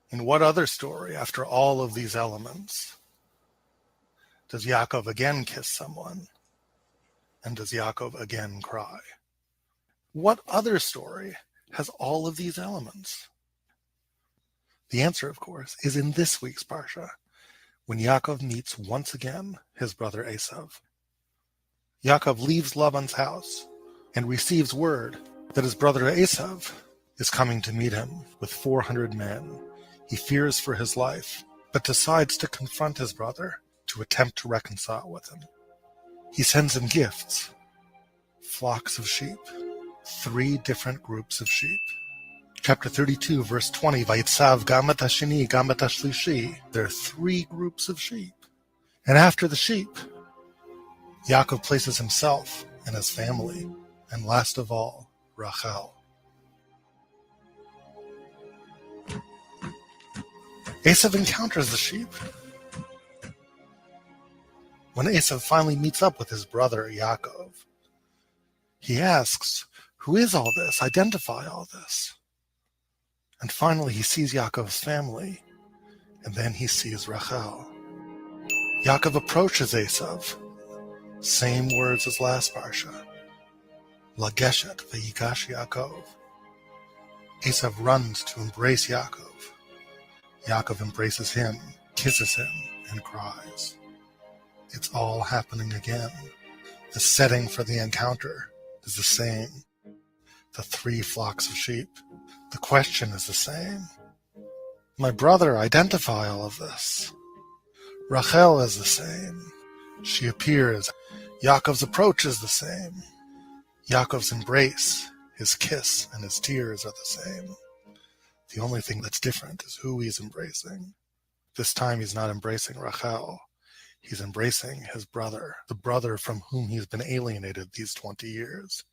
In what other story, after all of these elements, does Yaakov again kiss someone? And does Yaakov again cry? What other story has all of these elements? The answer, of course, is in this week's Parsha, when Yaakov meets once again his brother Esau. Yaakov leaves Laban's house and receives word that his brother Esau is coming to meet him with 400 men. He fears for his life, but decides to confront his brother to attempt to reconcile with him. He sends him gifts, flocks of sheep, 3 different groups of sheep. Chapter 32, verse 20, Vayitzav gam et hasheni, gam et hashlishi. There are 3 groups of sheep. And after the sheep, Yaakov places himself and his family, and last of all, Rachel. Esau encounters the sheep. When Esau finally meets up with his brother Yaakov, he asks, who is all this? Identify all this. And finally he sees Yaakov's family, and then he sees Rachel. Yaakov approaches Esau. Same words as last Parsha. Lageshet vayigash Yaakov. Esau runs to embrace Yaakov. Yaakov embraces him, kisses him, and cries. It's all happening again. The setting for the encounter is the same. The 3 flocks of sheep. The question is the same. My brother, identify all of this. Rachel is the same. She appears. Yaakov's approach is the same. Yaakov's embrace, his kiss, and his tears are the same. The only thing that's different is who he's embracing. This time he's not embracing Rachel. He's embracing his brother, the brother from whom he's been alienated these 20 years.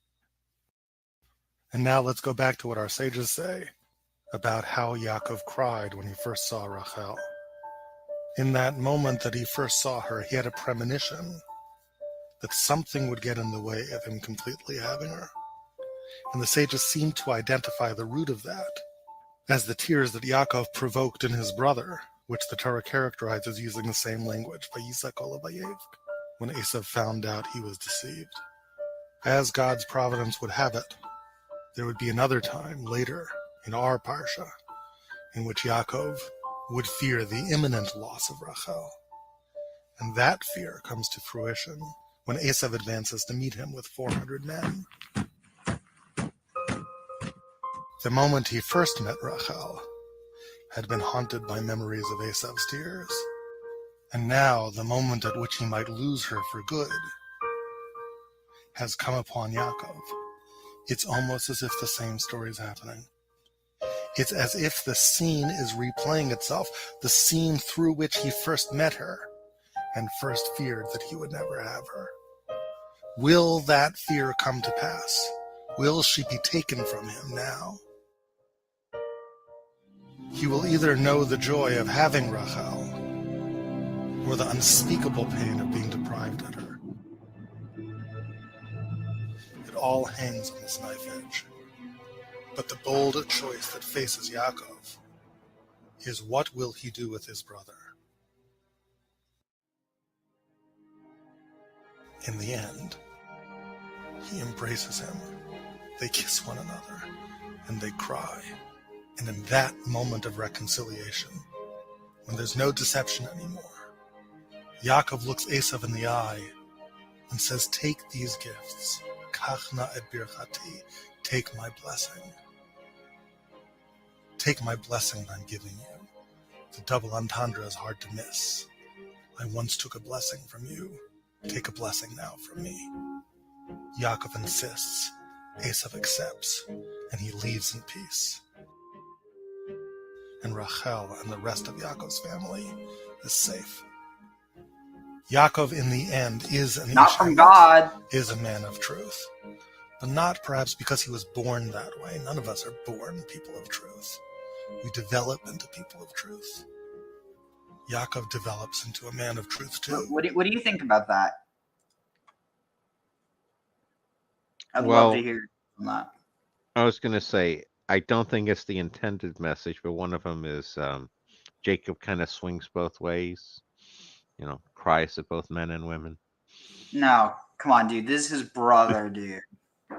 And now let's go back to what our sages say about how Yaakov cried when he first saw Rachel. In that moment that he first saw her, he had a premonition that something would get in the way of him completely having her. And the sages seem to identify the root of that as the tears that Yaakov provoked in his brother, which the Torah characterizes using the same language, vayisad kol ha'vayev, when Esau found out he was deceived. As God's providence would have it, there would be another time later in our Parsha in which Yaakov would fear the imminent loss of Rachel. And that fear comes to fruition when Esau advances to meet him with 400 men. The moment he first met Rachel had been haunted by memories of Esau's tears, and now the moment at which he might lose her for good has come upon Yaakov. It's almost as if the same story is happening. It's as if the scene is replaying itself, the scene through which he first met her and first feared that he would never have her. Will that fear come to pass? Will she be taken from him now? He will either know the joy of having Rachel or the unspeakable pain of being deprived of her. It all hangs on this knife edge. But the bold choice that faces Yaakov is, what will he do with his brother? In the end, he embraces him. They kiss one another, and they cry. And in that moment of reconciliation, when there's no deception anymore, Yaakov looks Esau in the eye and says, take these gifts. Kachna et birchati. Take my blessing. Take my blessing I'm giving you. The double entendre is hard to miss. I once took a blessing from you. Take a blessing now from me. Yaakov insists. Esau accepts, and he leaves in peace. And Rachel and the rest of Yaakov's family is safe. Yaakov, in the end, is an Not from God. is a man of truth, but not perhaps because he was born that way. None of us are born people of truth. We develop into people of truth. Yaakov develops into a man of truth too. What do you think about that? I'd Well, love to hear on that. I was going to say, I don't think it's the intended message, but one of them is Jacob kind of swings both ways, cries at both men and women. No, come on, dude. This is his brother, dude.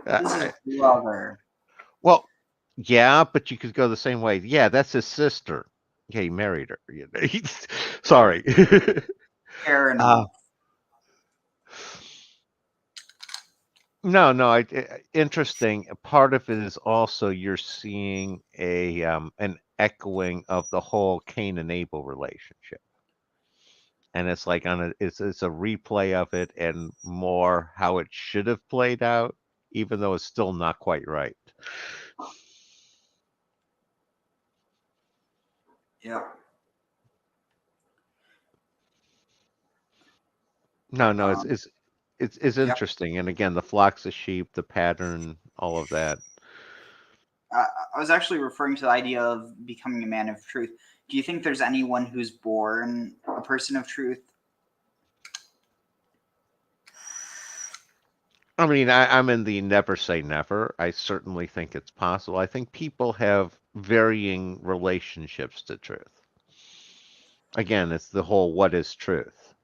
This is his brother. Well, yeah, but you could go the same way. Yeah, that's his sister. Yeah, he married her. Sorry. Fair enough. No. Interesting. Part of it is also you're seeing an echoing of the whole Cain and Abel relationship, and it's like it's a replay of it and more how it should have played out, even though it's still not quite right. Yeah. No, it's Yep. interesting, and again, the flocks of sheep, the pattern, all of that. I was actually referring to the idea of becoming a man of truth. Do you think there's anyone who's born a person of truth? I mean, I'm in the never say never. I certainly think it's possible. I think people have varying relationships to truth. Again, it's the whole what is truth?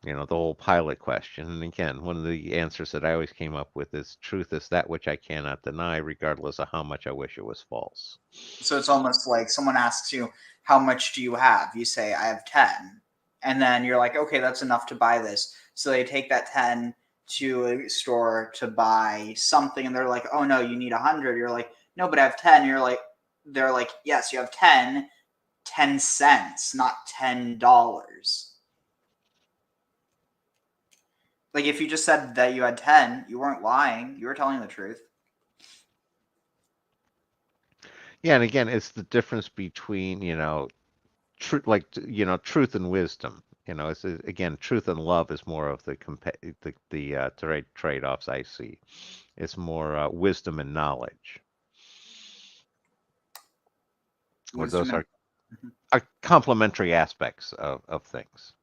The whole pilot question. And again, one of the answers that I always came up with is truth is that which I cannot deny, regardless of how much I wish it was false. So it's almost like someone asks you, how much do you have? You say, I have 10. And then you're like, okay, that's enough to buy this. So they take that 10 to a store to buy something, and they're like, oh no, you need 100. You're like, no, but I have 10. They're like, yes, you have 10 cents, not $10. Like, if you just said that you had 10, you weren't lying. You were telling the truth. Yeah, and again, it's the difference between, truth, truth and wisdom. It's again, truth and love is more of the trade-offs I see. It's more wisdom and knowledge. Or those are complementary aspects of things.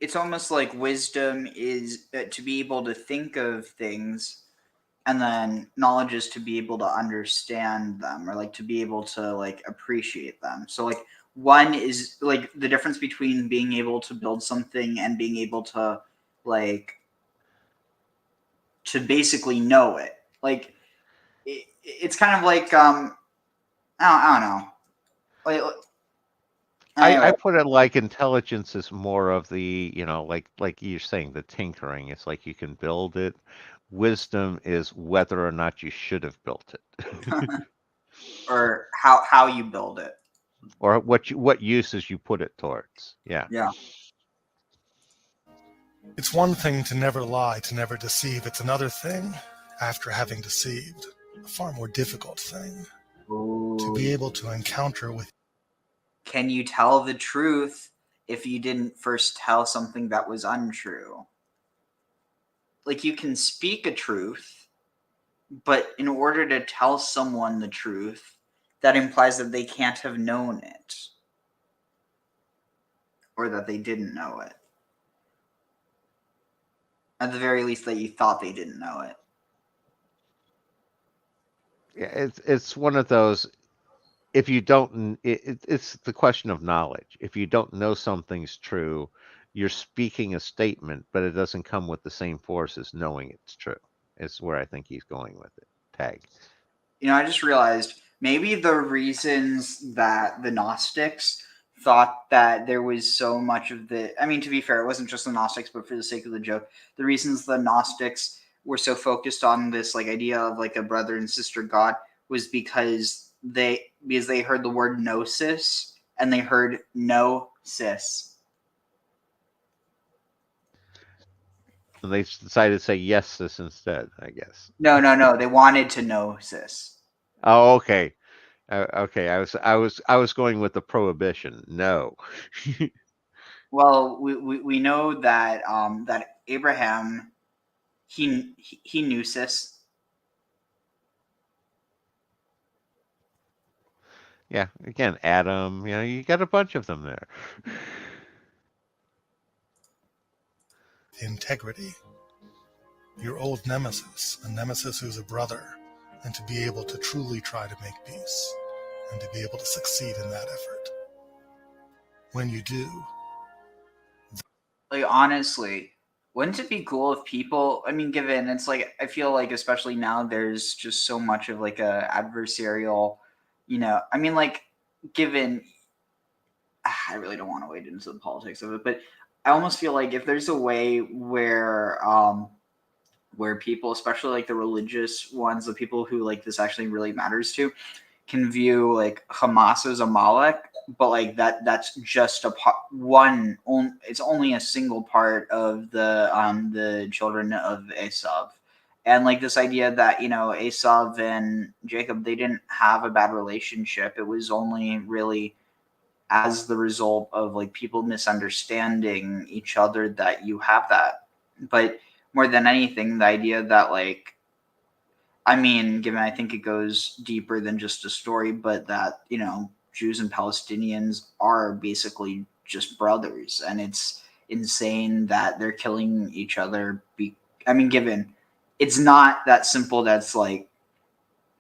It's almost like wisdom is to be able to think of things, and then knowledge is to be able to understand them, or like to be able to like appreciate them. So like one is like the difference between being able to build something and being able to like to basically know it. Like it's kind of like I don't know. Anyway. I put it like intelligence is more of the, like you're saying, the tinkering. It's like you can build it. Wisdom is whether or not you should have built it. Or how you build it. Or what uses you put it towards. Yeah. Yeah. It's one thing to never lie, to never deceive. It's another thing, after having deceived, a far more difficult thing, to be able to encounter with. Can you tell the truth if you didn't first tell something that was untrue? Like, you can speak a truth, but in order to tell someone the truth, that implies that they can't have known it, or that they didn't know it. At the very least, that you thought they didn't know it. Yeah, it's one of those. If you don't, it's the question of knowledge. If you don't know something's true, you're speaking a statement, but it doesn't come with the same force as knowing it's true. It's where I think he's going with it. Tag. I just realized maybe the reasons that the Gnostics thought that there was so much of the, I mean, to be fair, it wasn't just the Gnostics, but for the sake of the joke, the reasons the Gnostics were so focused on this like idea of like a brother and sister God was because they heard the word gnosis and they heard no sis. And they decided to say yes, sis instead, I guess. No. They wanted to know sis. Oh, okay. Okay, I was going with the prohibition. No. Well, we know that that Abraham he knew sis. Yeah, again, Adam, you got a bunch of them there. Integrity. Your old nemesis, a nemesis who's a brother, and to be able to truly try to make peace, and to be able to succeed in that effort. When you do, Like honestly, wouldn't it be cool if people, I mean, given it's like, I feel like especially now there's just so much of like a adversarial, I mean, like given, I really don't want to wade into the politics of it, but I almost feel like if there's a way where people, especially like the religious ones, the people who like this actually really matters to, can view like Hamas as a Amalek, but like that's just it's only a single part of the children of Esau. And like this idea that Esau and Jacob, they didn't have a bad relationship. It was only really as the result of like people misunderstanding each other that you have that. But more than anything, the idea that like, I mean, given I think it goes deeper than just a story, but that, Jews and Palestinians are basically just brothers, and it's insane that they're killing each other. I mean, given it's not that simple, that's like,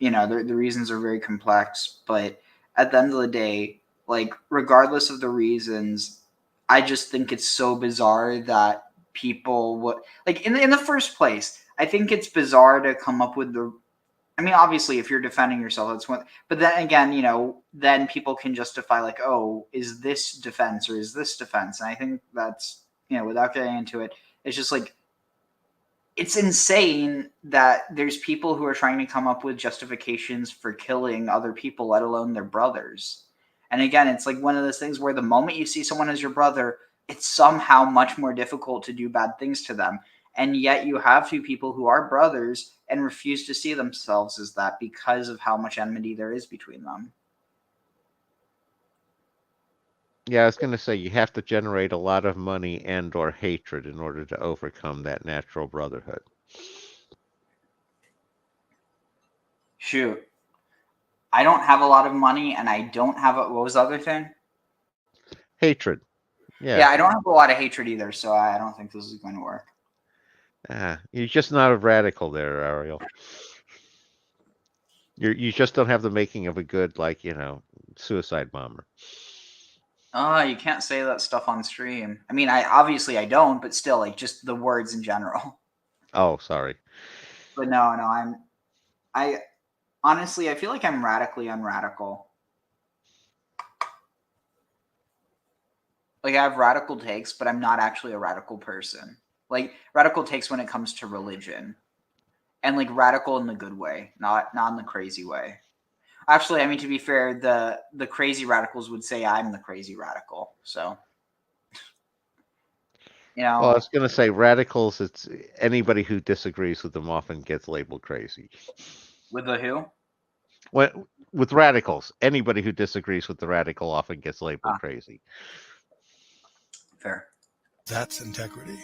the reasons are very complex, but at the end of the day, like, regardless of the reasons, I just think it's so bizarre that people would, like, in the first place, I think it's bizarre to come up with I mean, obviously, if you're defending yourself, that's one. But then again, then people can justify like, oh, is this defense or is this defense? And I think that's, without getting into it, it's just like, it's insane that there's people who are trying to come up with justifications for killing other people, let alone their brothers. And again, it's like one of those things where the moment you see someone as your brother, it's somehow much more difficult to do bad things to them. And yet you have two people who are brothers and refuse to see themselves as that because of how much enmity there is between them. Yeah, I was going to say you have to generate a lot of money and or hatred in order to overcome that natural brotherhood. Shoot. I don't have a lot of money and I don't have what was the other thing? Hatred. Yeah, I don't have a lot of hatred either, so I don't think this is going to work. You're just not a radical there, Ariel. You just don't have the making of a good, like, suicide bomber. You can't say that stuff on stream. I mean, I don't, but still, like, just the words in general. Oh, sorry. But no, I honestly, I feel like I'm radically unradical. Like, I have radical takes, but I'm not actually a radical person. Like, radical takes when it comes to religion. And, like, radical in the good way, not in the crazy way. Actually, I mean, to be fair, the crazy radicals would say I'm the crazy radical. So, Well, I was going to say radicals, it's anybody who disagrees with them often gets labeled crazy. With the who? With radicals, anybody who disagrees with the radical often gets labeled crazy. Fair. That's integrity.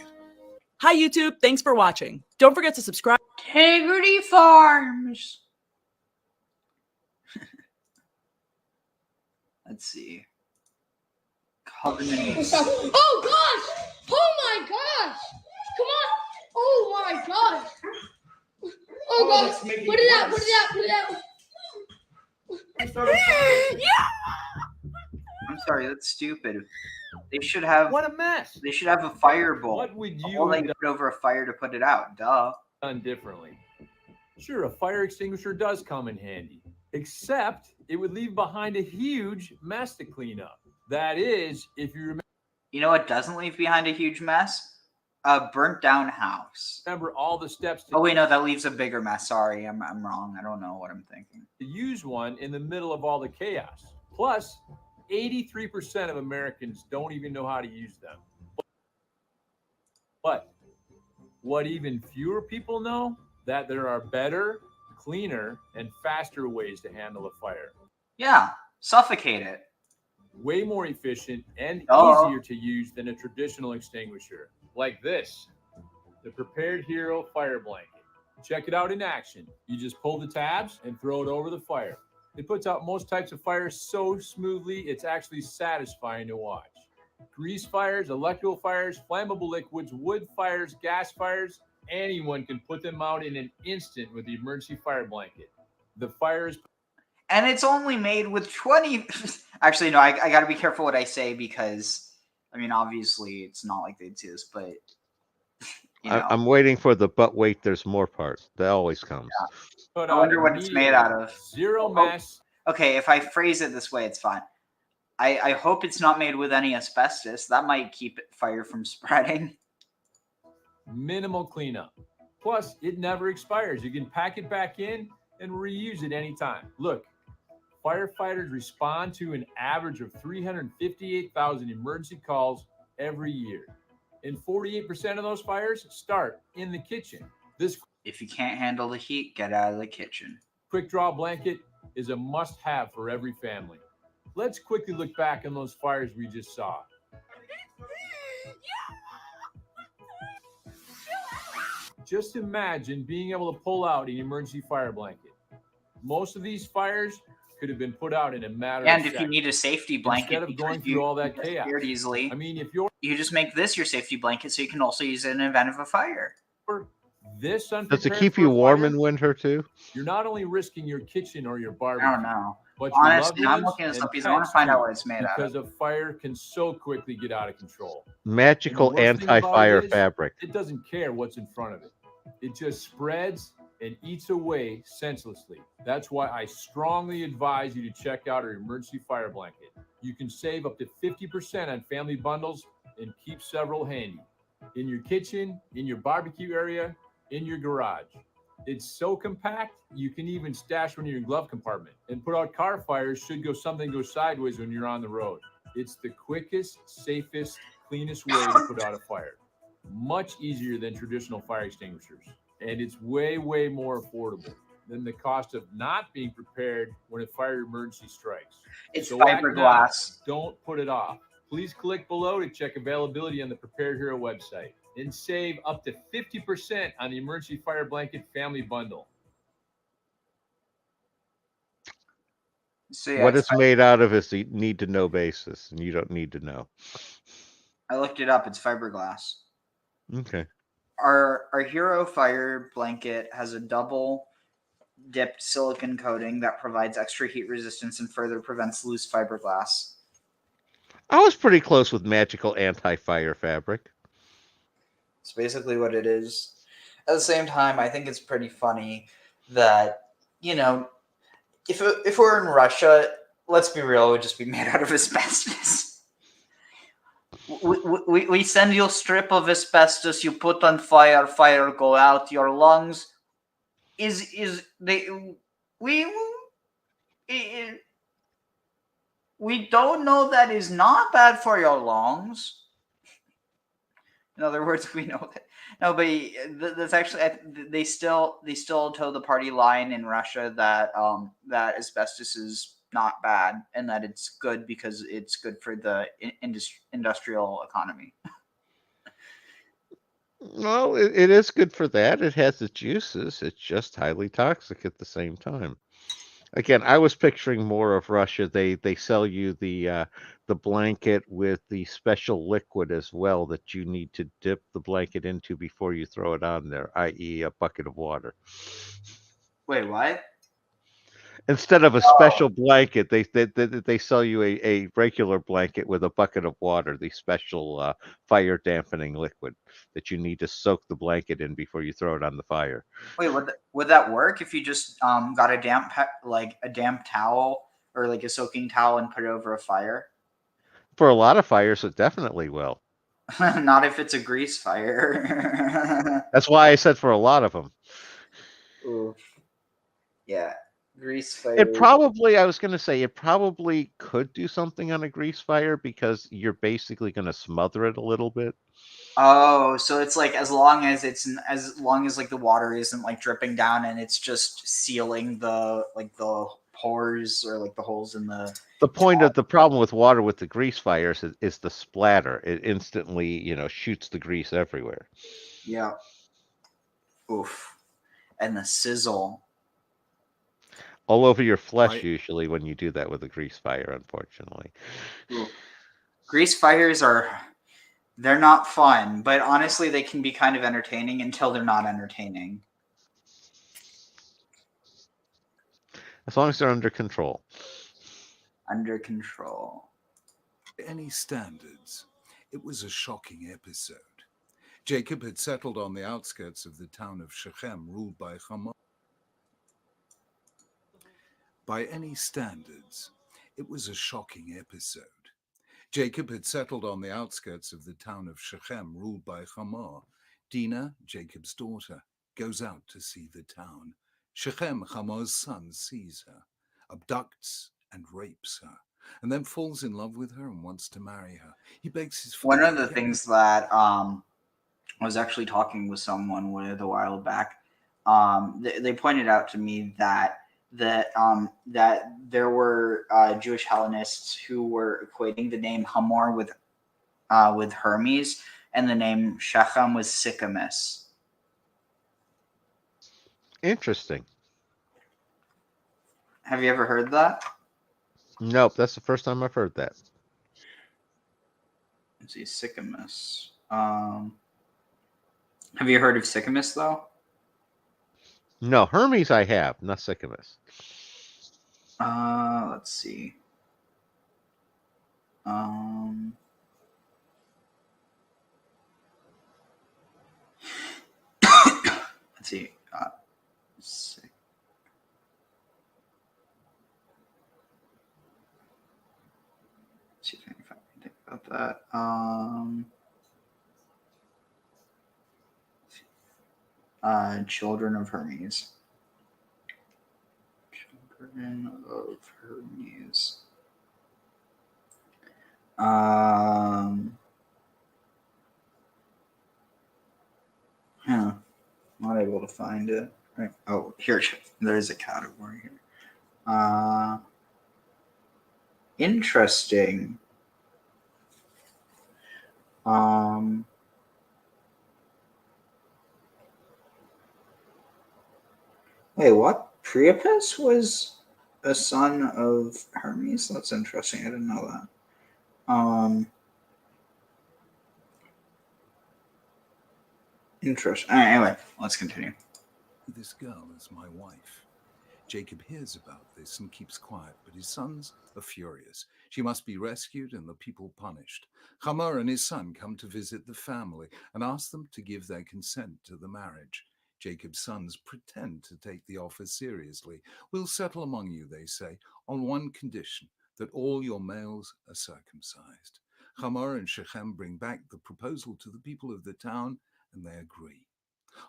Hi, YouTube. Thanks for watching. Don't forget to subscribe. Integrity Farms. Let's see. Covenant. Oh gosh! Oh my gosh! Come on! Oh my gosh! Oh gosh! Put it out! Put it out! Put it out! I'm sorry, that's stupid. They should have. What a mess! They should have a firebolt. What would you Or they have put over a fire to put it out. Duh. done differently? Sure, a fire extinguisher does come in handy, except it would leave behind a huge mess to clean up. That is, if you remember. You know what doesn't leave behind a huge mess? A burnt down house. Remember all the steps to Oh wait, no, that leaves a bigger mess. Sorry, I'm wrong. I don't know what I'm thinking. use one in the middle of all the chaos. Plus, 83% of Americans don't even know how to use them. But what even fewer people know, that there are better, cleaner, and faster ways to handle a fire. Yeah, suffocate it. Way more efficient and Oh. easier to use than a traditional extinguisher. Like this, the Prepared Hero Fire Blanket. Check it out in action. You just pull the tabs and throw it over the fire. It puts out most types of fires so smoothly, it's actually satisfying to watch. Grease fires, electrical fires, flammable liquids, wood fires, gas fires, anyone can put them out in an instant with the emergency fire blanket. The fire is... And it's only made with 20. Actually, no, I got to be careful what I say because, I mean, obviously it's not like they'd see this, but. You know. I'm waiting for the but wait, there's more part. That always comes. Yeah. I wonder what it's made out of. Zero mess. Okay, if I phrase it this way, it's fine. I hope it's not made with any asbestos. That might keep fire from spreading. Minimal cleanup. Plus, it never expires. You can pack it back in and reuse it anytime. Look, firefighters respond to an average of 358,000 emergency calls every year. And 48% of those fires start in the kitchen. This, if you can't handle the heat, get out of the kitchen. Quick draw blanket is a must-have for every family. Let's quickly look back on those fires we just saw. Just imagine being able to pull out an emergency fire blanket. Most of these fires could have been put out in a matter of seconds. seconds. And if you need a safety blanket, instead of going through all that chaos, easily. I mean, if you just make this your safety blanket, so you can also use it in the event of a fire. This does it keep you warm in winter too? You're not only risking your kitchen or your barbecue. I don't know. But honestly, I'm looking this up because I want to find out what it's made out of. Because a fire can so quickly get out of control. Magical anti-fire fabric. It doesn't care what's in front of it. It just spreads and eats away senselessly. That's why I strongly advise you to check out our emergency fire blanket. You can save up to 50% on family bundles and keep several handy. In your kitchen, in your barbecue area, in your garage. It's so compact, you can even stash one in your glove compartment. And put out car fires should something go sideways when you're on the road. It's the quickest, safest, cleanest way to put out a fire. Much easier than traditional fire extinguishers. And it's way, way more affordable than the cost of not being prepared when a fire emergency strikes. It's so fiberglass. Don't put it off. Please click below to check availability on the Prepared Hero website and save up to 50% on the emergency fire blanket family bundle. So, yeah, what it's made out of is the need to know basis, and you don't need to know. I looked it up. It's fiberglass. Okay. Our Hero Fire Blanket has a double dipped silicone coating that provides extra heat resistance and further prevents loose fiberglass. I was pretty close with magical anti-fire fabric. It's basically what it is. At the same time, I think it's pretty funny that, you know, if we're in Russia, let's be real, it would just be made out of asbestos. We send you a strip of asbestos, you put on fire, fire go out, your lungs we don't know that is not bad for your lungs. In other words, we know that. No, but that's actually they still toe the party line in Russia that that asbestos is not bad and that it's good because it's good for the industrial economy. Well, it is good for that. It has its uses. It's just highly toxic at the same time. Again, I was picturing more of Russia. They sell you the blanket with the special liquid as well that you need to dip the blanket into before you throw it on there, i.e. a bucket of water. Wait, what? Instead of a special blanket, they sell you a regular blanket with a bucket of water, the special fire dampening liquid that you need to soak the blanket in before you throw it on the fire. Wait, would that work if you just got a damp towel or like a soaking towel and put it over a fire? For a lot of fires, it definitely will. Not if it's a grease fire. That's why I said for a lot of them. Ooh. Yeah, grease fire. I was going to say, it probably could do something on a grease fire because you're basically going to smother it a little bit. Oh, so it's like as long as like the water isn't like dripping down and it's just sealing the pores or like the holes in the. The point of the problem with water with the grease fires is the splatter. It instantly, shoots the grease everywhere. Yeah. Oof. And the sizzle. All over your flesh, usually, when you do that with a grease fire, unfortunately. Ooh. Grease fires they're not fun, but honestly, they can be kind of entertaining until they're not entertaining. As long as they're under control. Under control. Any standards, it was a shocking episode. Jacob had settled on the outskirts of the town of Shechem, ruled by Hamor. By any standards, it was a shocking episode. Jacob had settled on the outskirts of the town of Shechem, ruled by Hamor. Dinah, Jacob's daughter, goes out to see the town. Shechem, Hamor's son, sees her, abducts and rapes her, and then falls in love with her and wants to marry her. He begs his father. One of the things that I was actually talking with someone with a while back, they pointed out to me that there were Jewish Hellenists who were equating the name Hamor with Hermes, and the name Shechem was Sycamus. Interesting. Have you ever heard that? Nope, that's the first time I've heard that. Let's see, Sycamus. Have you heard of Sycamus though? No, Hermes I have, not Sycamus. Let's see. Let's see. See if I can think about that. Children of Hermes. Children of Hermes. Not able to find it. Right. Oh, here. There is a category here. Interesting. Wait, what? Priapus was a son of Hermes? That's interesting. I didn't know that. Interesting. Anyway, let's continue. This girl is my wife. Jacob hears about this and keeps quiet, but his sons are furious. She must be rescued and the people punished. Hamor and his son come to visit the family and ask them to give their consent to the marriage. Jacob's sons pretend to take the offer seriously. We'll settle among you, they say, on one condition, that all your males are circumcised. Hamor and Shechem bring back the proposal to the people of the town, and they agree.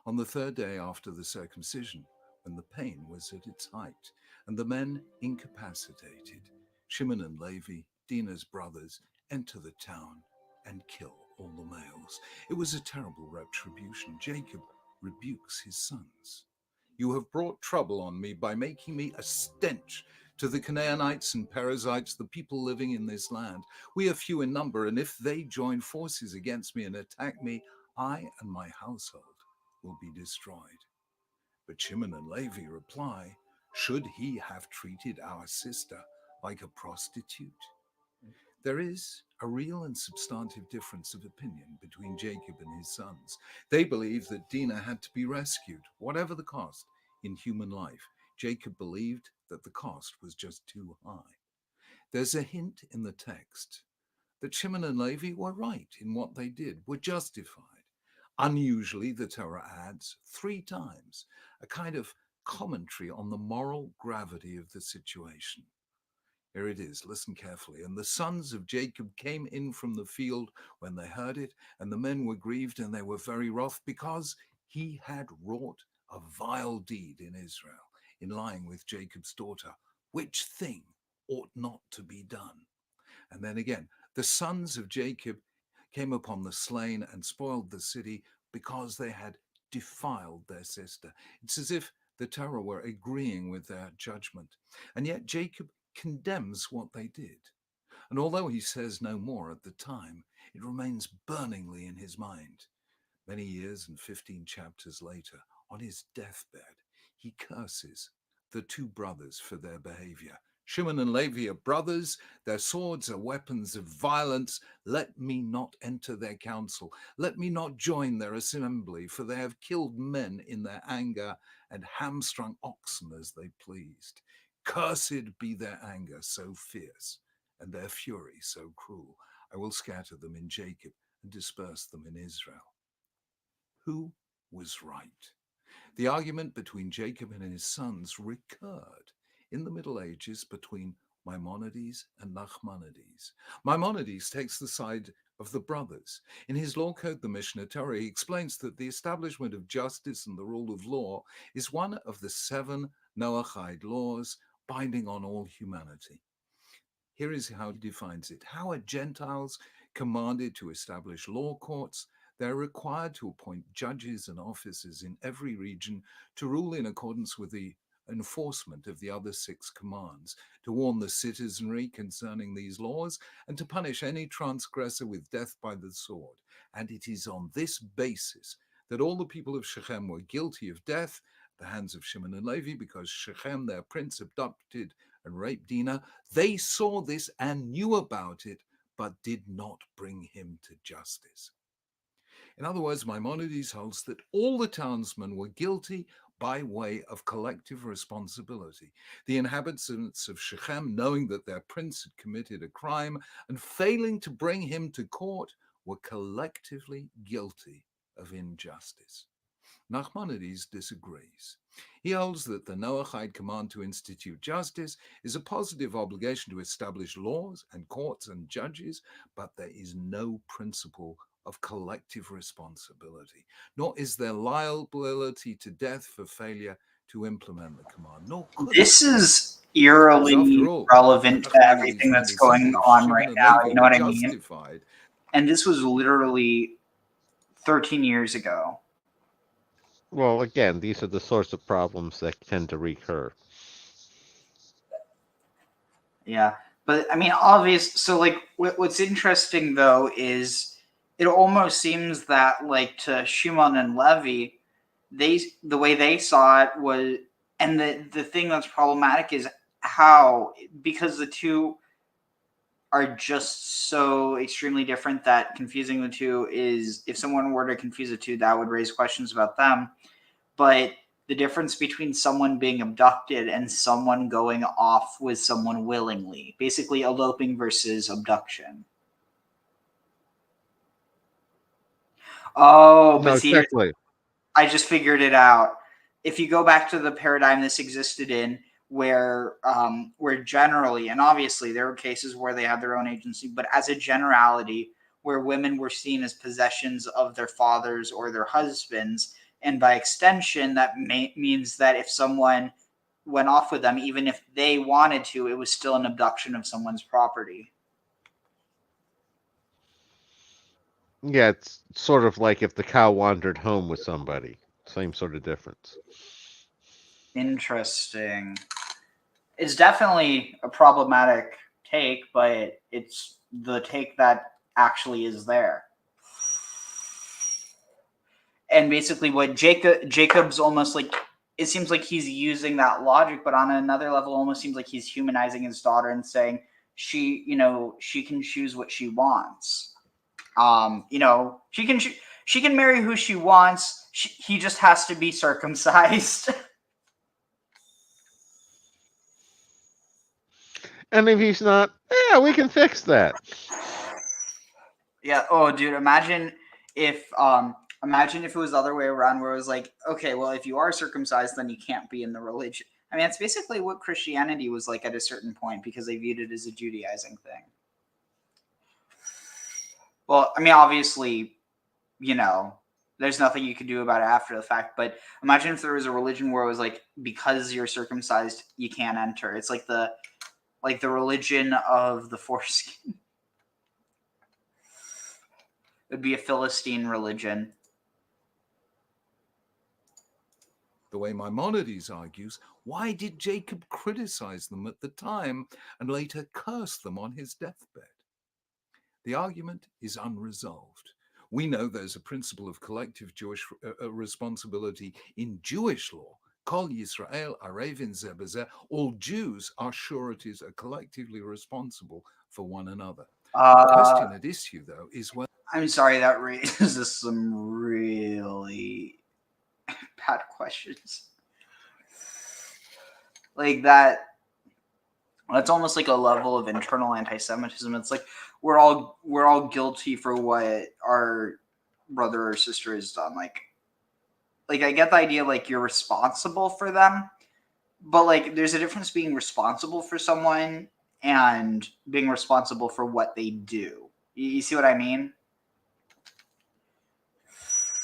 On the third day after the circumcision, when the pain was at its height, and the men incapacitated, Simeon and Levi, Dinah's brothers, enter the town and kill all the males. It was a terrible retribution. Jacob rebukes his sons. You have brought trouble on me by making me a stench to the Canaanites and Perizzites, the people living in this land. We are few in number, and if they join forces against me and attack me, I and my household will be destroyed. But Simeon and Levi reply, should he have treated our sister like a prostitute? There is a real and substantive difference of opinion between Jacob and his sons. They believe that Dinah had to be rescued, whatever the cost, in human life. Jacob believed that the cost was just too high. There's a hint in the text that Simeon and Levi were right in what they did, were justified. Unusually, the Torah adds 3 times a kind of commentary on the moral gravity of the situation. Here it is, listen carefully. And the sons of Jacob came in from the field when they heard it, and the men were grieved, and they were very wroth, because he had wrought a vile deed in Israel, in lying with Jacob's daughter, which thing ought not to be done. And then again, the sons of Jacob came upon the slain and spoiled the city, because they had defiled their sister. It's as if the Torah were agreeing with their judgment. And yet Jacob condemns what they did. And although he says no more at the time, it remains burningly in his mind. Many years and 15 chapters later, on his deathbed, he curses the 2 brothers for their behavior. Simeon and Levi are brothers, their swords are weapons of violence. Let me not enter their council. Let me not join their assembly, for they have killed men in their anger and hamstrung oxen as they pleased. Cursed be their anger so fierce, and their fury so cruel. I will scatter them in Jacob and disperse them in Israel. Who was right? The argument between Jacob and his sons recurred in the Middle Ages between Maimonides and Nachmanides. Maimonides takes the side of the brothers. In his law code, the Mishnah Torah, he explains that the establishment of justice and the rule of law is one of the 7 Noahide laws binding on all humanity. Here is how he defines it. How are Gentiles commanded to establish law courts? They're required to appoint judges and officers in every region to rule in accordance with the enforcement of the other 6 commands, to warn the citizenry concerning these laws, and to punish any transgressor with death by the sword. And it is on this basis that all the people of Shechem were guilty of death at the hands of Simeon and Levi, because Shechem, their prince, abducted and raped Dinah. They saw this and knew about it, but did not bring him to justice. In other words, Maimonides holds that all the townsmen were guilty by way of collective responsibility. The inhabitants of Shechem, knowing that their prince had committed a crime and failing to bring him to court, were collectively guilty of injustice. Nachmanides disagrees. He holds that the Noahide command to institute justice is a positive obligation to establish laws and courts and judges, but there is no principle of collective responsibility, nor is there liability to death for failure to implement the command. Nor could this is eerily relevant to everything that's going on right now. You know what I mean? And this was literally 13 years ago. Well, again, these are the sorts of problems that tend to recur. Yeah, but I mean, obvious. So, like, what's interesting though is it almost seems that, like, to Simeon and Levi, the way they saw it was, and the thing that's problematic is how, because the 2 are just so extremely different that confusing the 2 is, if someone were to confuse the 2, that would raise questions about them. But the difference between someone being abducted and someone going off with someone willingly, basically eloping versus abduction. Oh, but see, exactly. I just figured it out. If you go back to the paradigm this existed in, where generally, and obviously there were cases where they had their own agency, but as a generality, where women were seen as possessions of their fathers or their husbands, and by extension, that means that if someone went off with them, even if they wanted to, it was still an abduction of someone's property. Yeah, it's sort of like if the cow wandered home with somebody. Same sort of difference. Interesting. It's definitely a problematic take, but it's the take that actually is there. And basically what Jacob's almost like, it seems like he's using that logic, but on another level, almost seems like he's humanizing his daughter and saying she can choose what she wants. She can marry who she wants. He just has to be circumcised. And if he's not, yeah, we can fix that. Yeah. Oh, dude, imagine if it was the other way around, where it was like, okay, well, if you are circumcised, then you can't be in the religion. I mean, it's basically what Christianity was like at a certain point, because they viewed it as a Judaizing thing. Well, I mean, obviously, you know, there's nothing you could do about it after the fact, but imagine if there was a religion where it was like, because you're circumcised, you can't enter. It's like the religion of the foreskin. It'd be a Philistine religion. The way Maimonides argues, why did Jacob criticize them at the time and later curse them on his deathbed? The argument is unresolved. We know there's a principle of collective Jewish responsibility in Jewish law. Kol Yisrael arevin ze b'zeh. All Jews are sureties, are collectively responsible for one another. The question at issue, though, is whether... I'm sorry, that raises some really bad questions. Like that's almost like a level of internal anti-Semitism. It's like we're all guilty for what our brother or sister has done. Like I get the idea, like you're responsible for them, but like there's a difference being responsible for someone and being responsible for what they do. You see what I mean?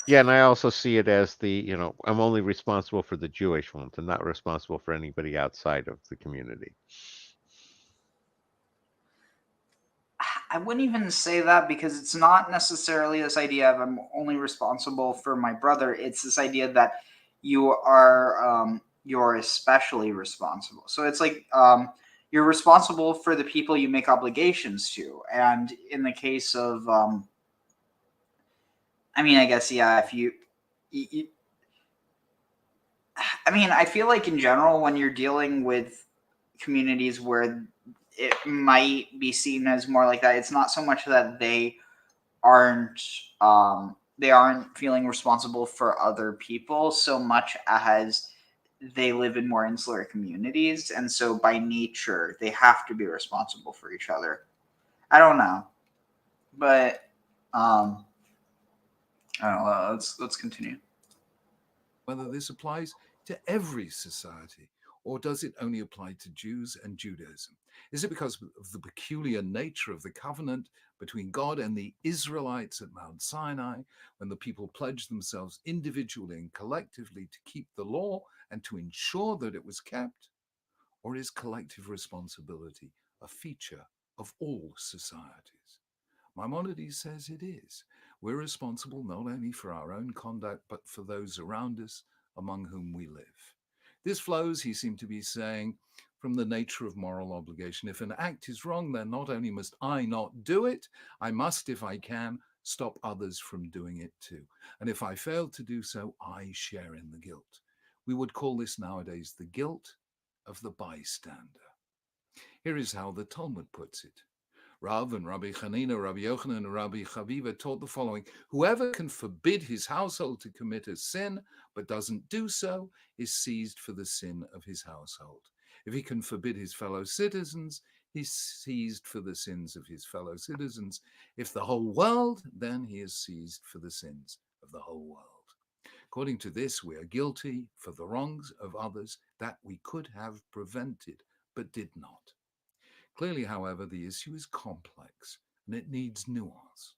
Yeah, and I also see it as I'm only responsible for the Jewish ones. I'm not responsible for anybody outside of the community. I wouldn't even say that, because it's not necessarily this idea of I'm only responsible for my brother. It's this idea that you're especially responsible. So it's like you're responsible for the people you make obligations to. And in the case of, I mean, I guess, yeah, if you I mean, I feel like in general, when you're dealing with communities where it might be seen as more like that, it's not so much that they aren't feeling responsible for other people so much as they live in more insular communities, and so by nature they have to be responsible for each other. I don't know, but I don't know. Let's continue. Whether this applies to every society, or does it only apply to Jews and Judaism? Is it because of the peculiar nature of the covenant between God and the Israelites at Mount Sinai, when the people pledged themselves individually and collectively to keep the law and to ensure that it was kept? Or is collective responsibility a feature of all societies? Maimonides says it is. We're responsible not only for our own conduct, but for those around us, among whom we live. This flows, he seemed to be saying, from the nature of moral obligation. If an act is wrong, then not only must I not do it, I must, if I can, stop others from doing it too. And if I fail to do so, I share in the guilt. We would call this nowadays the guilt of the bystander. Here is how the Talmud puts it. Rav and Rabbi Chanina, Rabbi Yochanan, and Rabbi Chaviva taught the following: whoever can forbid his household to commit a sin, but doesn't do so, is seized for the sin of his household. If he can forbid his fellow citizens, he's seized for the sins of his fellow citizens. If the whole world, then he is seized for the sins of the whole world. According to this, we are guilty for the wrongs of others that we could have prevented, but did not. Clearly, however, the issue is complex and it needs nuance.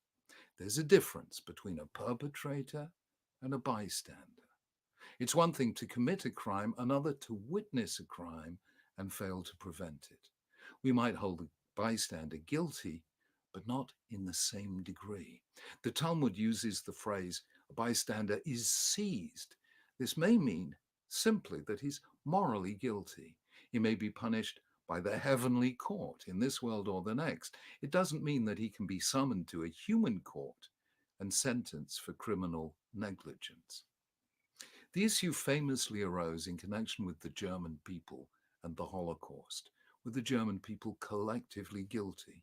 There's a difference between a perpetrator and a bystander. It's one thing to commit a crime, another to witness a crime and fail to prevent it. We might hold a bystander guilty, but not in the same degree. The Talmud uses the phrase, a bystander is seized. This may mean simply that he's morally guilty. He may be punished by the heavenly court in this world or the next. It doesn't mean that he can be summoned to a human court and sentenced for criminal negligence. The issue famously arose in connection with the German people and the Holocaust, with the German people collectively guilty.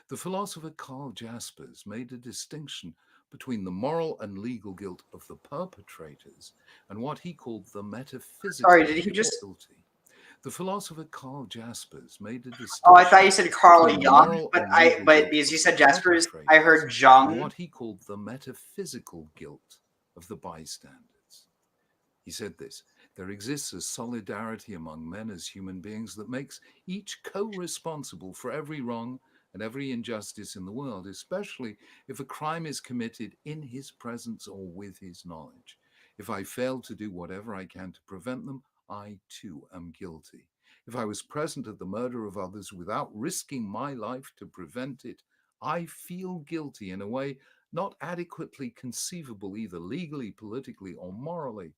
The philosopher Karl Jaspers made a distinction between the moral and legal guilt of the perpetrators and what he called the metaphysical Sorry, did he just guilty. The philosopher Karl Jaspers made a distinction. Oh, I thought you said Carl between Jung, moral but and legal guilt because you of said the Jaspers, perpetrators I heard and Jung. what he called the metaphysical guilt of the bystanders. He said this: there exists a solidarity among men as human beings that makes each co-responsible for every wrong and every injustice in the world, especially if a crime is committed in his presence or with his knowledge. If I fail to do whatever I can to prevent them, I too am guilty. If I was present at the murder of others without risking my life to prevent it, I feel guilty in a way not adequately conceivable either legally, politically, or morally.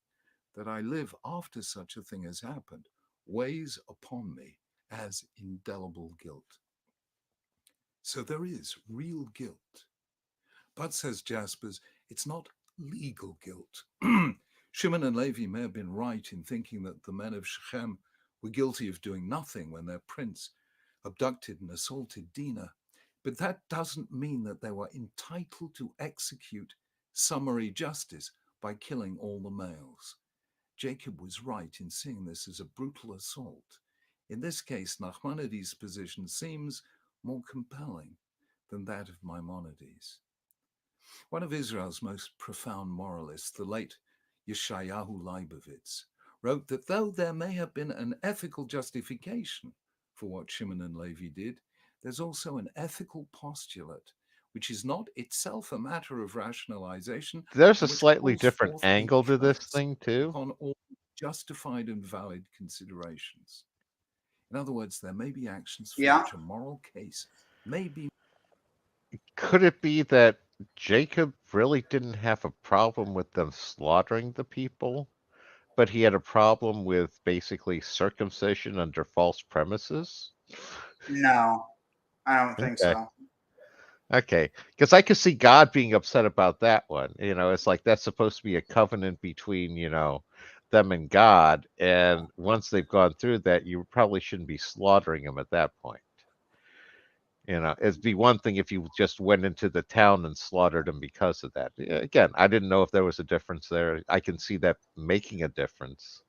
That I live after such a thing has happened weighs upon me as indelible guilt. So there is real guilt. But, says Jaspers, it's not legal guilt. Shimon and Levi may have been right in thinking that the men of Shechem were guilty of doing nothing when their prince abducted and assaulted Dinah, but that doesn't mean that they were entitled to execute summary justice by killing all the males. Jacob was right in seeing this as a brutal assault. In this case, Nachmanides' position seems more compelling than that of Maimonides. One of Israel's most profound moralists, the late Yeshayahu Leibovitz, wrote that though there may have been an ethical justification for what Shimon and Levi did, there's also an ethical postulate which is not itself a matter of rationalization. There's a and which slightly calls different forth a angle to this trust thing too. upon all justified and valid considerations. In other words, there may be actions for Yeah. which a moral case may be. Could it be that Jacob really didn't have a problem with them slaughtering the people, but he had a problem with basically circumcision under false premises? No, I don't think Okay. so. Okay, because I could see God being upset about that one. You know, it's like that's supposed to be a covenant between, them and God. And once they've gone through that, you probably shouldn't be slaughtering them at that point. It'd be one thing if you just went into the town and slaughtered them because of that. Yeah, again, I didn't know if there was a difference there. I can see that making a difference,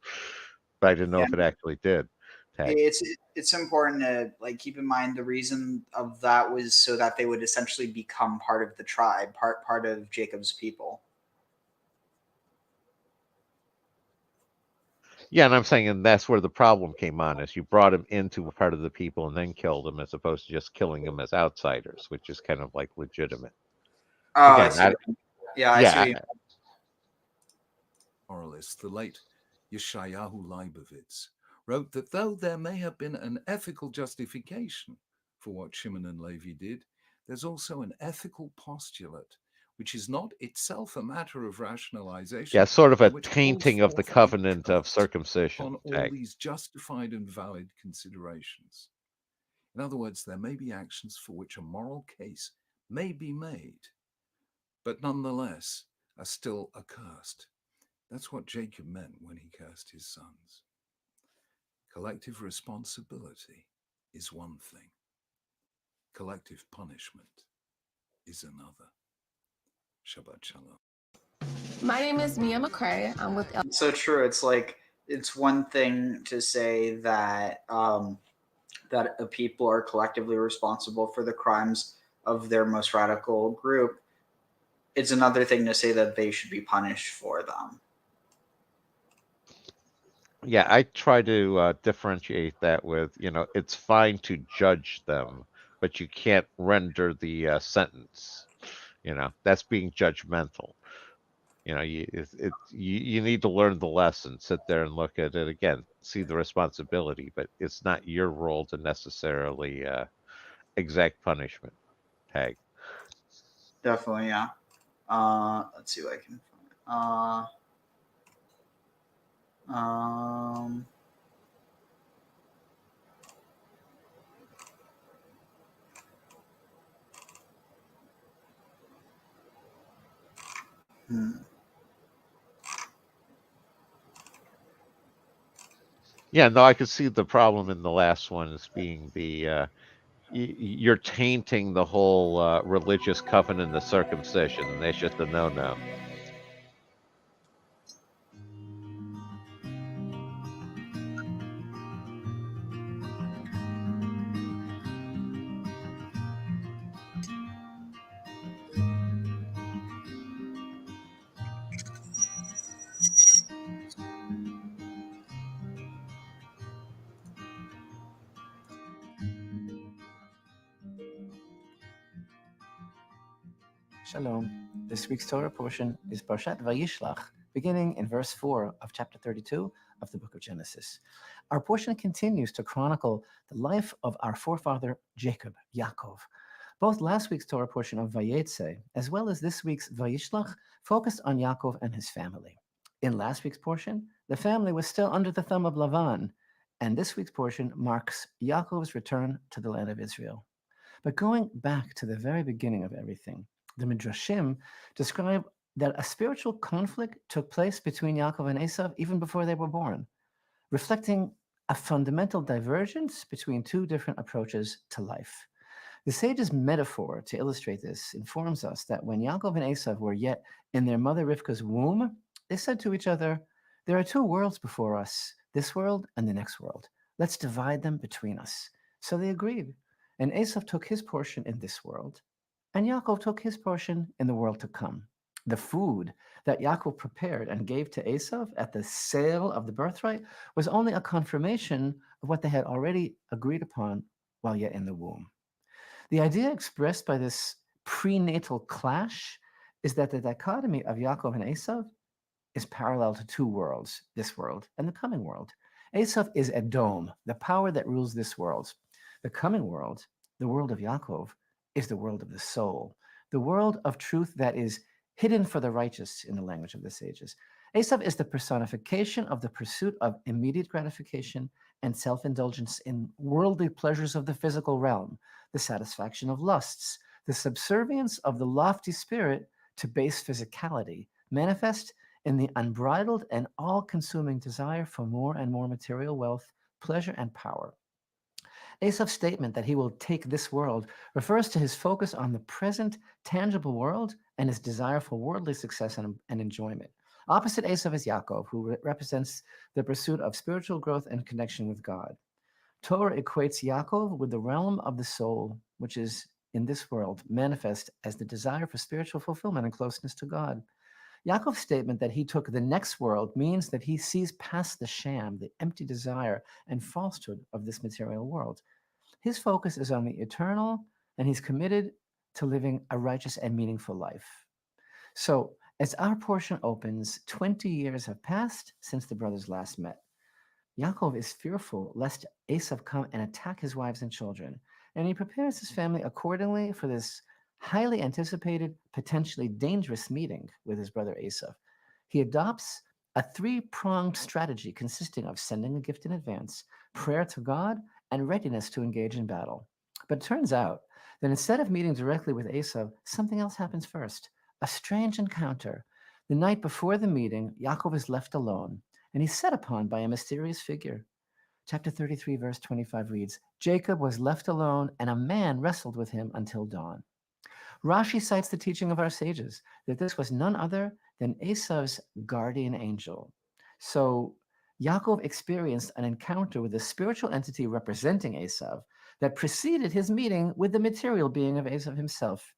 but I didn't know Yeah. if it actually did. Tag. It's important to keep in mind the reason of that was so that they would essentially become part of the tribe, part of Jacob's people. Yeah, and I'm saying, and that's where the problem came on, is you brought him into a part of the people and then killed them, as opposed to just killing them as outsiders, which is kind of like legitimate. Oh, Again, I see. I see. What you Moralist, the late Yeshayahu Leibovitz, wrote that though there may have been an ethical justification for what Shimon and Levi did, there's also an ethical postulate which is not itself a matter of rationalization. Yeah, sort of a which calls tainting of the forth a covenant of trust circumcision. upon all these justified and valid considerations. In other words, there may be actions for which a moral case may be made, but nonetheless are still accursed. That's what Jacob meant when he cursed his sons. Collective responsibility is one thing. Collective punishment is another. Shabbat Shalom. My name is Mia McCrae. I'm with so true. It's one thing to say that that a people are collectively responsible for the crimes of their most radical group. It's another thing to say that they should be punished for them. Yeah, I try to differentiate that with, it's fine to judge them, but you can't render the sentence. That's being judgmental. You need to learn the lesson, sit there and look at it again, see the responsibility, but it's not your role to necessarily exact punishment. Tag. Definitely, yeah. Let's see what I can find. Yeah, no, I could see the problem in the last one as being the you're tainting the whole religious covenant of circumcision, and that's just a no-no. Shalom. This week's Torah portion is Parashat Vayishlach, beginning in verse 4 of chapter 32 of the book of Genesis. Our portion continues to chronicle the life of our forefather Jacob, Yaakov. Both last week's Torah portion of Vayetze, as well as this week's Vayishlach, focused on Yaakov and his family. In last week's portion, the family was still under the thumb of Lavan, and this week's portion marks Yaakov's return to the land of Israel. But going back to the very beginning of everything, the Midrashim describe that a spiritual conflict took place between Yaakov and Esau even before they were born, reflecting a fundamental divergence between two different approaches to life. The sage's metaphor to illustrate this informs us that when Yaakov and Esau were yet in their mother Rivka's womb, they said to each other, "There are two worlds before us, this world and the next world. Let's divide them between us." So they agreed, and Esau took his portion in this world, and Yaakov took his portion in the world to come. The food that Yaakov prepared and gave to Esau at the sale of the birthright was only a confirmation of what they had already agreed upon while yet in the womb. The idea expressed by this prenatal clash is that the dichotomy of Yaakov and Esau is parallel to two worlds, this world and the coming world. Esau is Edom, the power that rules this world. The coming world, the world of Yaakov, is the world of the soul, the world of truth that is hidden for the righteous in the language of the sages. Esau is the personification of the pursuit of immediate gratification and self-indulgence in worldly pleasures of the physical realm, the satisfaction of lusts, the subservience of the lofty spirit to base physicality, manifest in the unbridled and all-consuming desire for more and more material wealth, pleasure, and power. Esau's statement that he will take this world refers to his focus on the present tangible world and his desire for worldly success and enjoyment. Opposite Esau is Yaakov, who represents the pursuit of spiritual growth and connection with God. Torah equates Yaakov with the realm of the soul, which is in this world manifest as the desire for spiritual fulfillment and closeness to God. Yaakov's statement that he took the next world means that he sees past the sham, the empty desire and falsehood of this material world. His focus is on the eternal, and he's committed to living a righteous and meaningful life. So, as our portion opens, 20 years have passed since the brothers last met. Yaakov is fearful lest Esau come and attack his wives and children, and he prepares his family accordingly for this highly anticipated, potentially dangerous meeting with his brother Esau. He adopts a three-pronged strategy consisting of sending a gift in advance, prayer to God, and readiness to engage in battle. But it turns out that instead of meeting directly with Esau, something else happens first, a strange encounter. The night before the meeting, Yaakov is left alone, and he's set upon by a mysterious figure. Chapter 33, verse 25 reads, "Jacob was left alone, and a man wrestled with him until dawn." Rashi cites the teaching of our sages that this was none other than Esau's guardian angel. So Yaakov experienced an encounter with a spiritual entity representing Esau that preceded his meeting with the material being of Esau himself.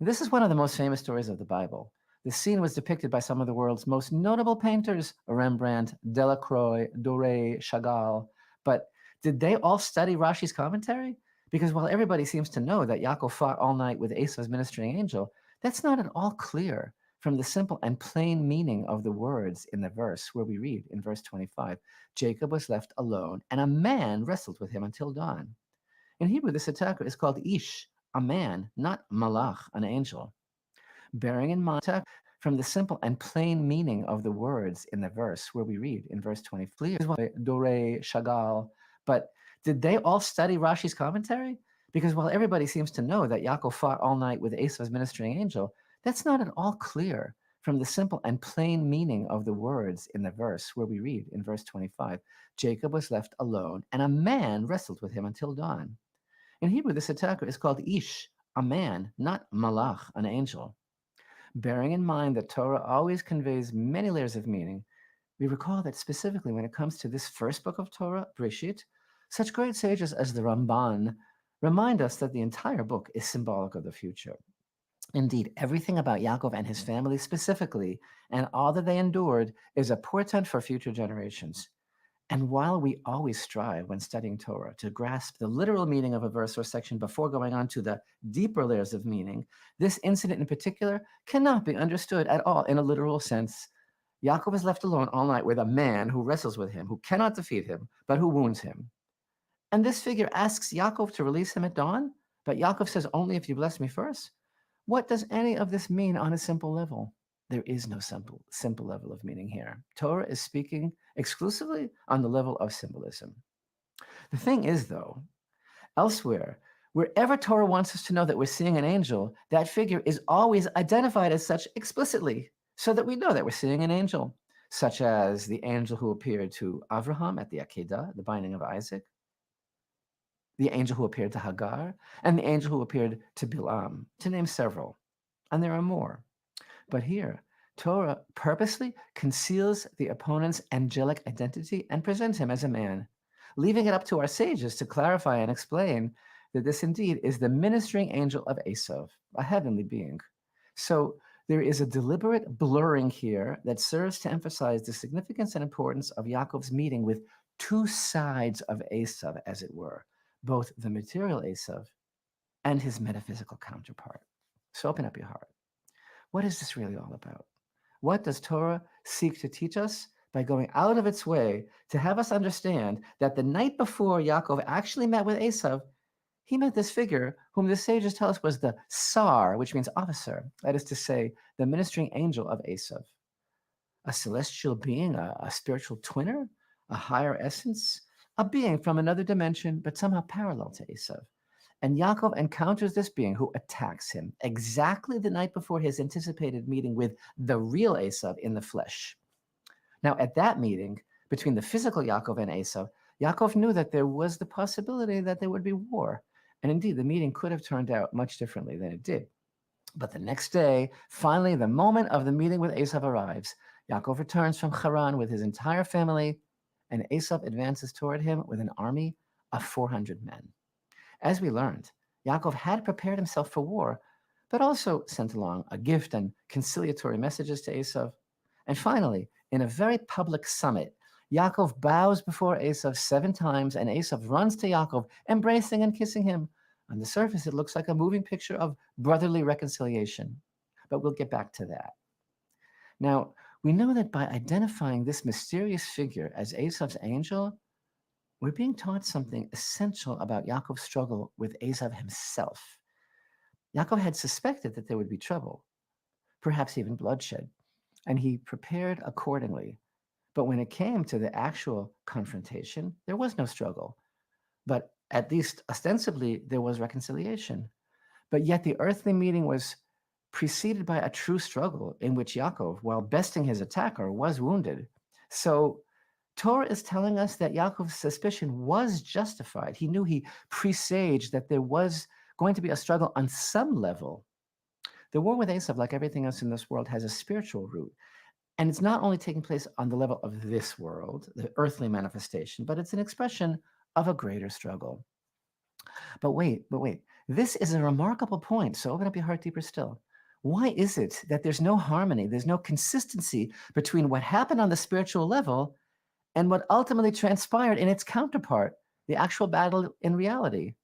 This is one of the most famous stories of the Bible. The scene was depicted by some of the world's most notable painters, Rembrandt, Delacroix, Doré, Chagall. But did they all study Rashi's commentary? Because while everybody seems to know that Yaakov fought all night with Esau's ministering angel, that's not at all clear from the simple and plain meaning of the words in the verse where we read in verse 25, "Jacob was left alone, and a man wrestled with him until dawn." In Hebrew, this attacker is called Ish, a man, not Malach, an angel. Bearing in mind from the simple and plain meaning of the words in the verse where we read in verse 20, Doré, Chagall. But did they all study Rashi's commentary? Because while everybody seems to know that Yaakov fought all night with Esau's ministering angel, that's not at all clear from the simple and plain meaning of the words in the verse where we read in verse 25, "Jacob was left alone, and a man wrestled with him until dawn." In Hebrew, this attacker is called Ish, a man, not Malach, an angel. Bearing in mind that Torah always conveys many layers of meaning, we recall that specifically when it comes to this first book of Torah, Breshit, such great sages as the Ramban remind us that the entire book is symbolic of the future. Indeed, everything about Yaakov and his family specifically, and all that they endured, is a portent for future generations. And while we always strive when studying Torah to grasp the literal meaning of a verse or section before going on to the deeper layers of meaning, this incident in particular cannot be understood at all in a literal sense. Yaakov is left alone all night with a man who wrestles with him, who cannot defeat him, but who wounds him. And this figure asks Yaakov to release him at dawn, but Yaakov says, only if you bless me first. What does any of this mean on a simple level? There is no simple level of meaning here. Torah is speaking exclusively on the level of symbolism. The thing is, though, elsewhere, wherever Torah wants us to know that we're seeing an angel, that figure is always identified as such explicitly, so that we know that we're seeing an angel, such as the angel who appeared to Abraham at the Akedah, the binding of Isaac, the angel who appeared to Hagar, and the angel who appeared to Bilam, to name several. And there are more. But here, Torah purposely conceals the opponent's angelic identity and presents him as a man, leaving it up to our sages to clarify and explain that this indeed is the ministering angel of Esau, a heavenly being. So there is a deliberate blurring here that serves to emphasize the significance and importance of Yaakov's meeting with two sides of Esau, as it were, both the material Esau and his metaphysical counterpart. So open up your heart. What is this really all about? What does Torah seek to teach us by going out of its way to have us understand that the night before Yaakov actually met with Esau, he met this figure whom the sages tell us was the Sar, which means officer, that is to say, the ministering angel of Esau, a celestial being, a spiritual twinner, a higher essence, a being from another dimension, but somehow parallel to Esau. And Yaakov encounters this being who attacks him exactly the night before his anticipated meeting with the real Esau in the flesh. Now, at that meeting between the physical Yaakov and Esau, Yaakov knew that there was the possibility that there would be war. And indeed, the meeting could have turned out much differently than it did. But the next day, finally, the moment of the meeting with Esau arrives. Yaakov returns from Charan with his entire family, and Esau advances toward him with an army of 400 men. As we learned, Yaakov had prepared himself for war, but also sent along a gift and conciliatory messages to Esau. And finally, in a very public summit, Yaakov bows before Esau 7 times, and Esau runs to Yaakov, embracing and kissing him. On the surface, it looks like a moving picture of brotherly reconciliation, but we'll get back to that. Now, we know that by identifying this mysterious figure as Esau's angel, we're being taught something essential about Yaakov's struggle with Esau himself. Yaakov had suspected that there would be trouble, perhaps even bloodshed, and he prepared accordingly. But when it came to the actual confrontation, there was no struggle. But at least ostensibly, there was reconciliation. But yet the earthly meeting was preceded by a true struggle in which Yaakov, while besting his attacker, was wounded. So Torah is telling us that Yaakov's suspicion was justified. He knew, he presaged that there was going to be a struggle on some level. The war with Esau, like everything else in this world, has a spiritual root. And it's not only taking place on the level of this world, the earthly manifestation, but it's an expression of a greater struggle. But wait, this is a remarkable point. So open up your heart deeper still. Why is it that there's no harmony, there's no consistency between what happened on the spiritual level and what ultimately transpired in its counterpart, the actual battle in reality?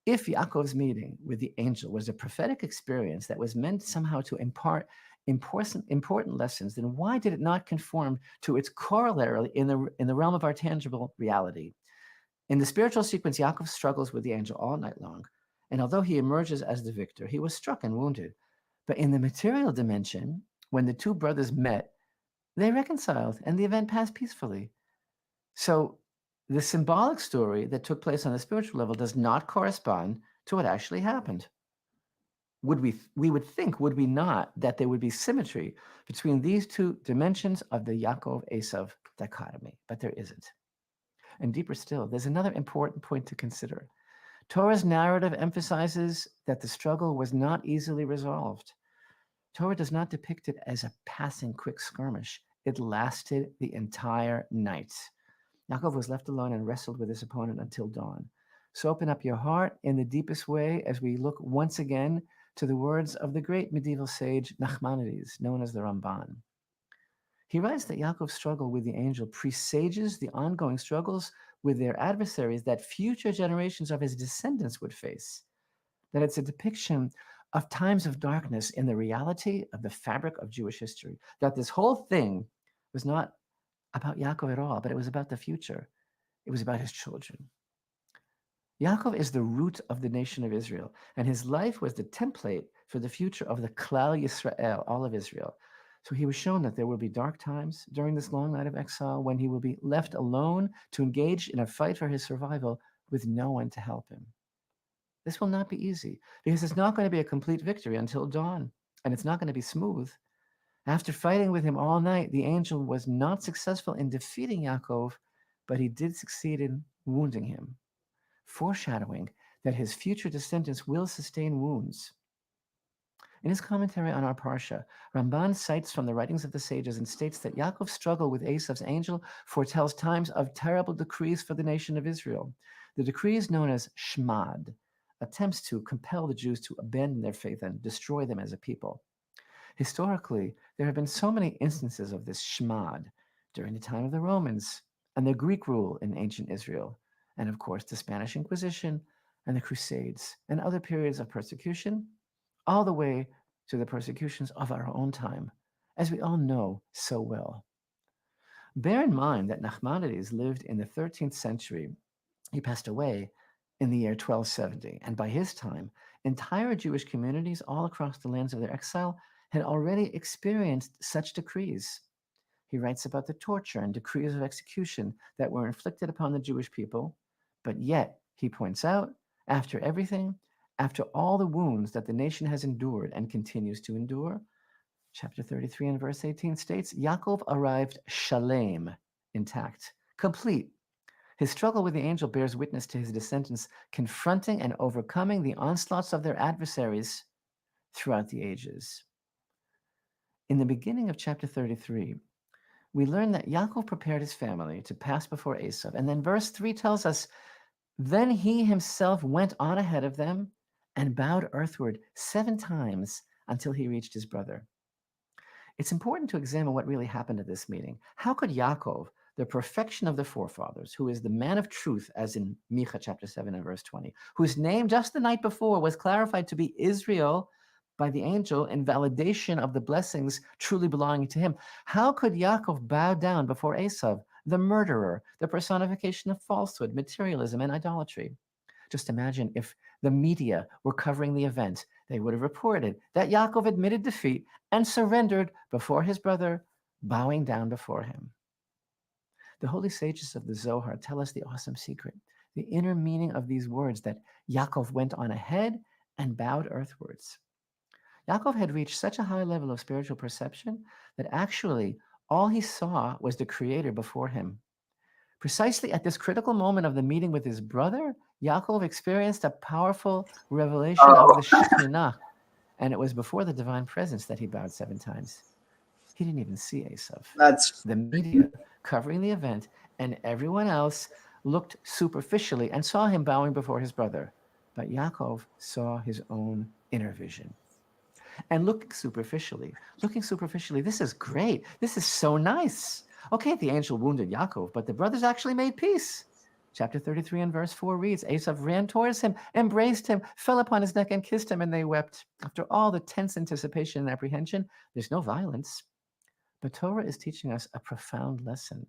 If Yaakov's meeting with the angel was a prophetic experience that was meant somehow to impart important lessons, then why did it not conform to its corollary in the realm of our tangible reality? In the spiritual sequence, Yaakov struggles with the angel all night long, and although he emerges as the victor, he was struck and wounded. But in the material dimension, when the two brothers met, they reconciled, and the event passed peacefully. So the symbolic story that took place on the spiritual level does not correspond to what actually happened. We would think, would we not, that there would be symmetry between these two dimensions of the Yaakov-Esau dichotomy, but there isn't. And deeper still, there's another important point to consider. Torah's narrative emphasizes that the struggle was not easily resolved. Torah does not depict it as a passing quick skirmish. It lasted the entire night. Yaakov was left alone and wrestled with his opponent until dawn. So open up your heart in the deepest way as we look once again to the words of the great medieval sage Nachmanides, known as the Ramban. He writes that Yaakov's struggle with the angel presages the ongoing struggles with their adversaries that future generations of his descendants would face, that it's a depiction of times of darkness in the reality of the fabric of Jewish history, that this whole thing was not about Yaakov at all, but it was about the future. It was about his children. Yaakov is the root of the nation of Israel, and his life was the template for the future of the Klal Yisrael, all of Israel. So he was shown that there will be dark times during this long night of exile when he will be left alone to engage in a fight for his survival with no one to help him. This will not be easy because it's not going to be a complete victory until dawn, and it's not going to be smooth. After fighting with him all night, the angel was not successful in defeating Yaakov, but he did succeed in wounding him, foreshadowing that his future descendants will sustain wounds. In his commentary on our Parshah, Ramban cites from the writings of the sages and states that Yaakov's struggle with Esau's angel foretells times of terrible decrees for the nation of Israel. The decrees known as Shmad, attempts to compel the Jews to abandon their faith and destroy them as a people. Historically, there have been so many instances of this Shmad during the time of the Romans and the Greek rule in ancient Israel, and of course the Spanish Inquisition and the Crusades and other periods of persecution, all the way to the persecutions of our own time, as we all know so well. Bear in mind that Nachmanides lived in the 13th century. He passed away in the year 1270, and by his time, entire Jewish communities all across the lands of their exile had already experienced such decrees. He writes about the torture and decrees of execution that were inflicted upon the Jewish people, but yet, he points out, after everything, after all the wounds that the nation has endured and continues to endure, chapter 33 and verse 18 states, Yaakov arrived shalem, intact, complete. His struggle with the angel bears witness to his descendants confronting and overcoming the onslaughts of their adversaries throughout the ages. In the beginning of chapter 33, we learn that Yaakov prepared his family to pass before Esau. And then verse 3 tells us, then he himself went on ahead of them and bowed earthward 7 times until he reached his brother. It's important to examine what really happened at this meeting. How could Yaakov, the perfection of the forefathers, who is the man of truth, as in Micha chapter 7 and verse 20, whose name just the night before was clarified to be Israel by the angel in validation of the blessings truly belonging to him, how could Yaakov bow down before Esau, the murderer, the personification of falsehood, materialism, and idolatry? Just imagine if the media were covering the event, they would have reported that Yaakov admitted defeat and surrendered before his brother, bowing down before him. The holy sages of the Zohar tell us the awesome secret, the inner meaning of these words, that Yaakov went on ahead and bowed earthwards. Yaakov had reached such a high level of spiritual perception that actually all he saw was the Creator before him. Precisely at this critical moment of the meeting with his brother, Yaakov experienced a powerful revelation of the Shekhinah, and it was before the divine presence that he bowed 7 times. He didn't even see Esau. That's the media covering the event, and everyone else looked superficially and saw him bowing before his brother. But Yaakov saw his own inner vision. And looking superficially, this is great. This is so nice. Okay, the angel wounded Yaakov, but the brothers actually made peace. Chapter 33 and verse 4 reads, Esau ran towards him, embraced him, fell upon his neck and kissed him, and they wept. After all the tense anticipation and apprehension, there's no violence. But Torah is teaching us a profound lesson.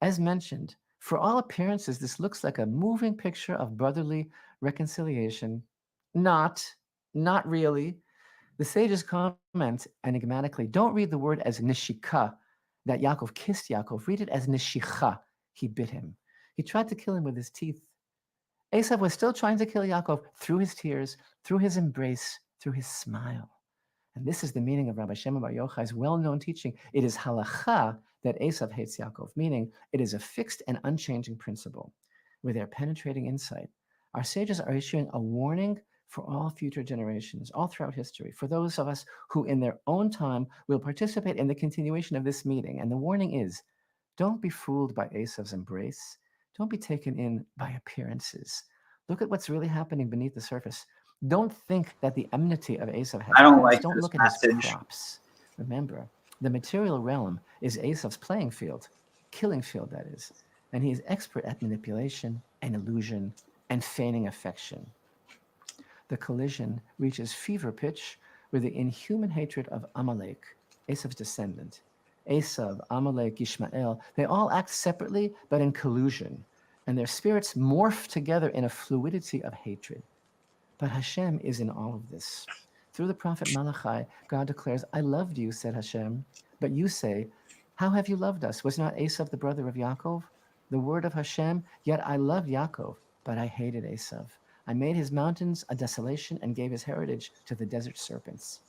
As mentioned, for all appearances, this looks like a moving picture of brotherly reconciliation. Not really. The sages comment enigmatically, don't read the word as nishika, that Yaakov kissed Yaakov. Read it as nishicha, he bit him. He tried to kill him with his teeth. Esau was still trying to kill Yaakov through his tears, through his embrace, through his smile. And this is the meaning of Rabbi Shimon Bar Yochai's well-known teaching. It is halacha that Esau hates Yaakov, meaning it is a fixed and unchanging principle. With their penetrating insight, our sages are issuing a warning for all future generations, all throughout history, for those of us who in their own time will participate in the continuation of this meeting. And the warning is, don't be fooled by Esau's embrace. Don't be taken in by appearances. Look at what's really happening beneath the surface. Don't think that the enmity of Esau has I don't ends. like Don't this look at passage. his crops. Remember, The material realm is Esau's playing field, killing field, that is, and he is expert at manipulation and illusion and feigning affection. The collision reaches fever pitch with the inhuman hatred of Amalek, Esau's descendant. Esau, Amalek, Ishmael, they all act separately but in collusion, and their spirits morph together in a fluidity of hatred. But Hashem is in all of this. Through the prophet Malachi, God declares, I loved you, said Hashem, but you say, how have you loved us? Was not Esau the brother of Yaakov? The word of Hashem, yet I loved Yaakov, but I hated Esau. I made his mountains a desolation and gave his heritage to the desert serpents.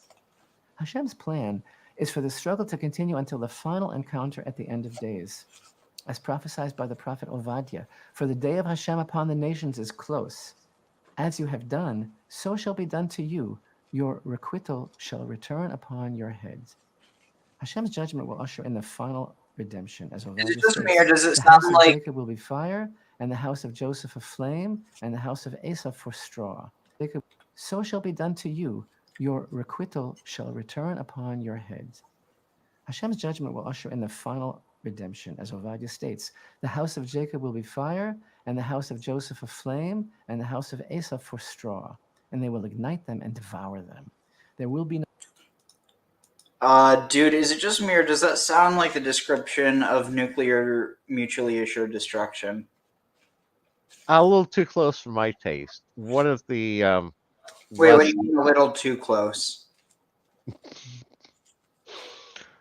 Hashem's plan is for the struggle to continue until the final encounter at the end of days. As prophesied by the prophet Obadiah, for the day of Hashem upon the nations is close. As you have done, so shall be done to you. Your requital shall return upon your heads. Hashem's judgment will usher in the final redemption. As Is it just me, or does it the house sound of like Jacob will be fire, and the house of Joseph a flame, and the house of Esau for straw. Jacob, so shall be done to you. Your requital shall return upon your heads. Hashem's judgment will usher in the final redemption. As Obadiah states, the house of Jacob will be fire, and the house of Joseph a flame, and the house of Esau for straw, and they will ignite them and devour them. There will be no... Dude, is it just me, or does that sound like the description of nuclear mutually assured destruction? A little too close for my taste. One of the Wait, what do you mean a little too close?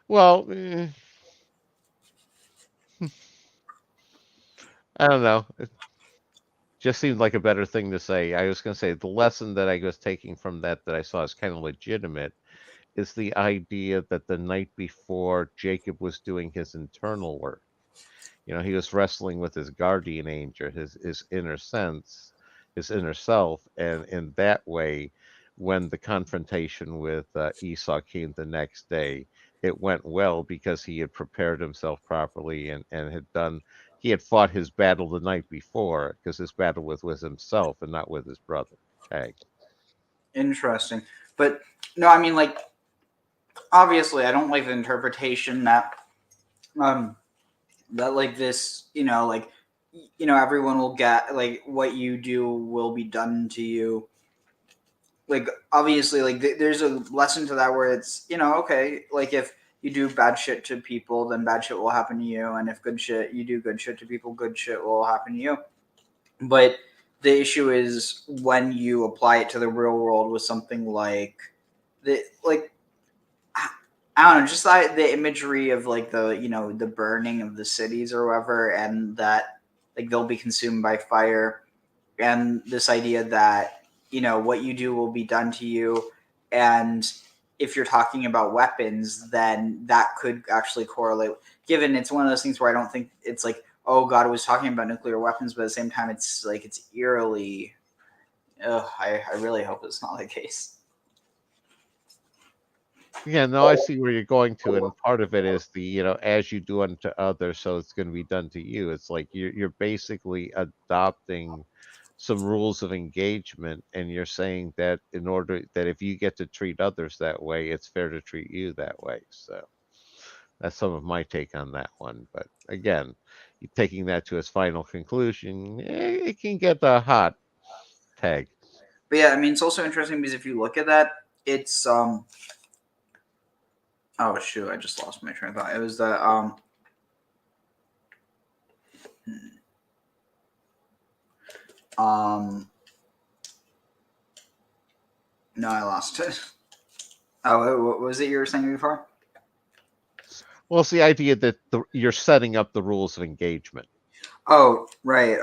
Well, I don't know. It just seemed like a better thing to say. I was going to say the lesson that I was taking from that I saw is kind of legitimate is the idea that the night before Jacob was doing his internal work. You know, he was wrestling with his guardian angel, his inner sense, his inner self, and in that way, when the confrontation with Esau came the next day, it went well because he had prepared himself properly and he had fought his battle the night before, because his battle was with himself and not with his brother. Tag. Interesting. But no, I mean, like, obviously I don't like the interpretation that like this, everyone will get, like, what you do will be done to you. Like, obviously, like, there's a lesson to that where it's, okay, like, if you do bad shit to people, then bad shit will happen to you, and if you do good shit to people, good shit will happen to you. But the issue is when you apply it to the real world with something like I don't know, just the imagery of, like, the burning of the cities or whatever, and that, like, they'll be consumed by fire, and this idea that, what you do will be done to you. And if you're talking about weapons, then that could actually correlate, given it's one of those things where I don't think it's like, oh, God was talking about nuclear weapons, but at the same time, it's like, it's eerily, I really hope it's not the case. Yeah, no, I see where you're going to, and part of it is the, as you do unto others, so it's going to be done to you. It's like you're basically adopting some rules of engagement, and you're saying that in order that if you get to treat others that way, it's fair to treat you that way. So that's some of my take on that one. But again, taking that to its final conclusion, it can get hot. Tag. But yeah, I mean, it's also interesting because if you look at that, it's oh shoot, I just lost my train of thought. It was the no, I lost it. Oh, what was it you were saying before? Well, it's the idea that you're setting up the rules of engagement. Oh, right.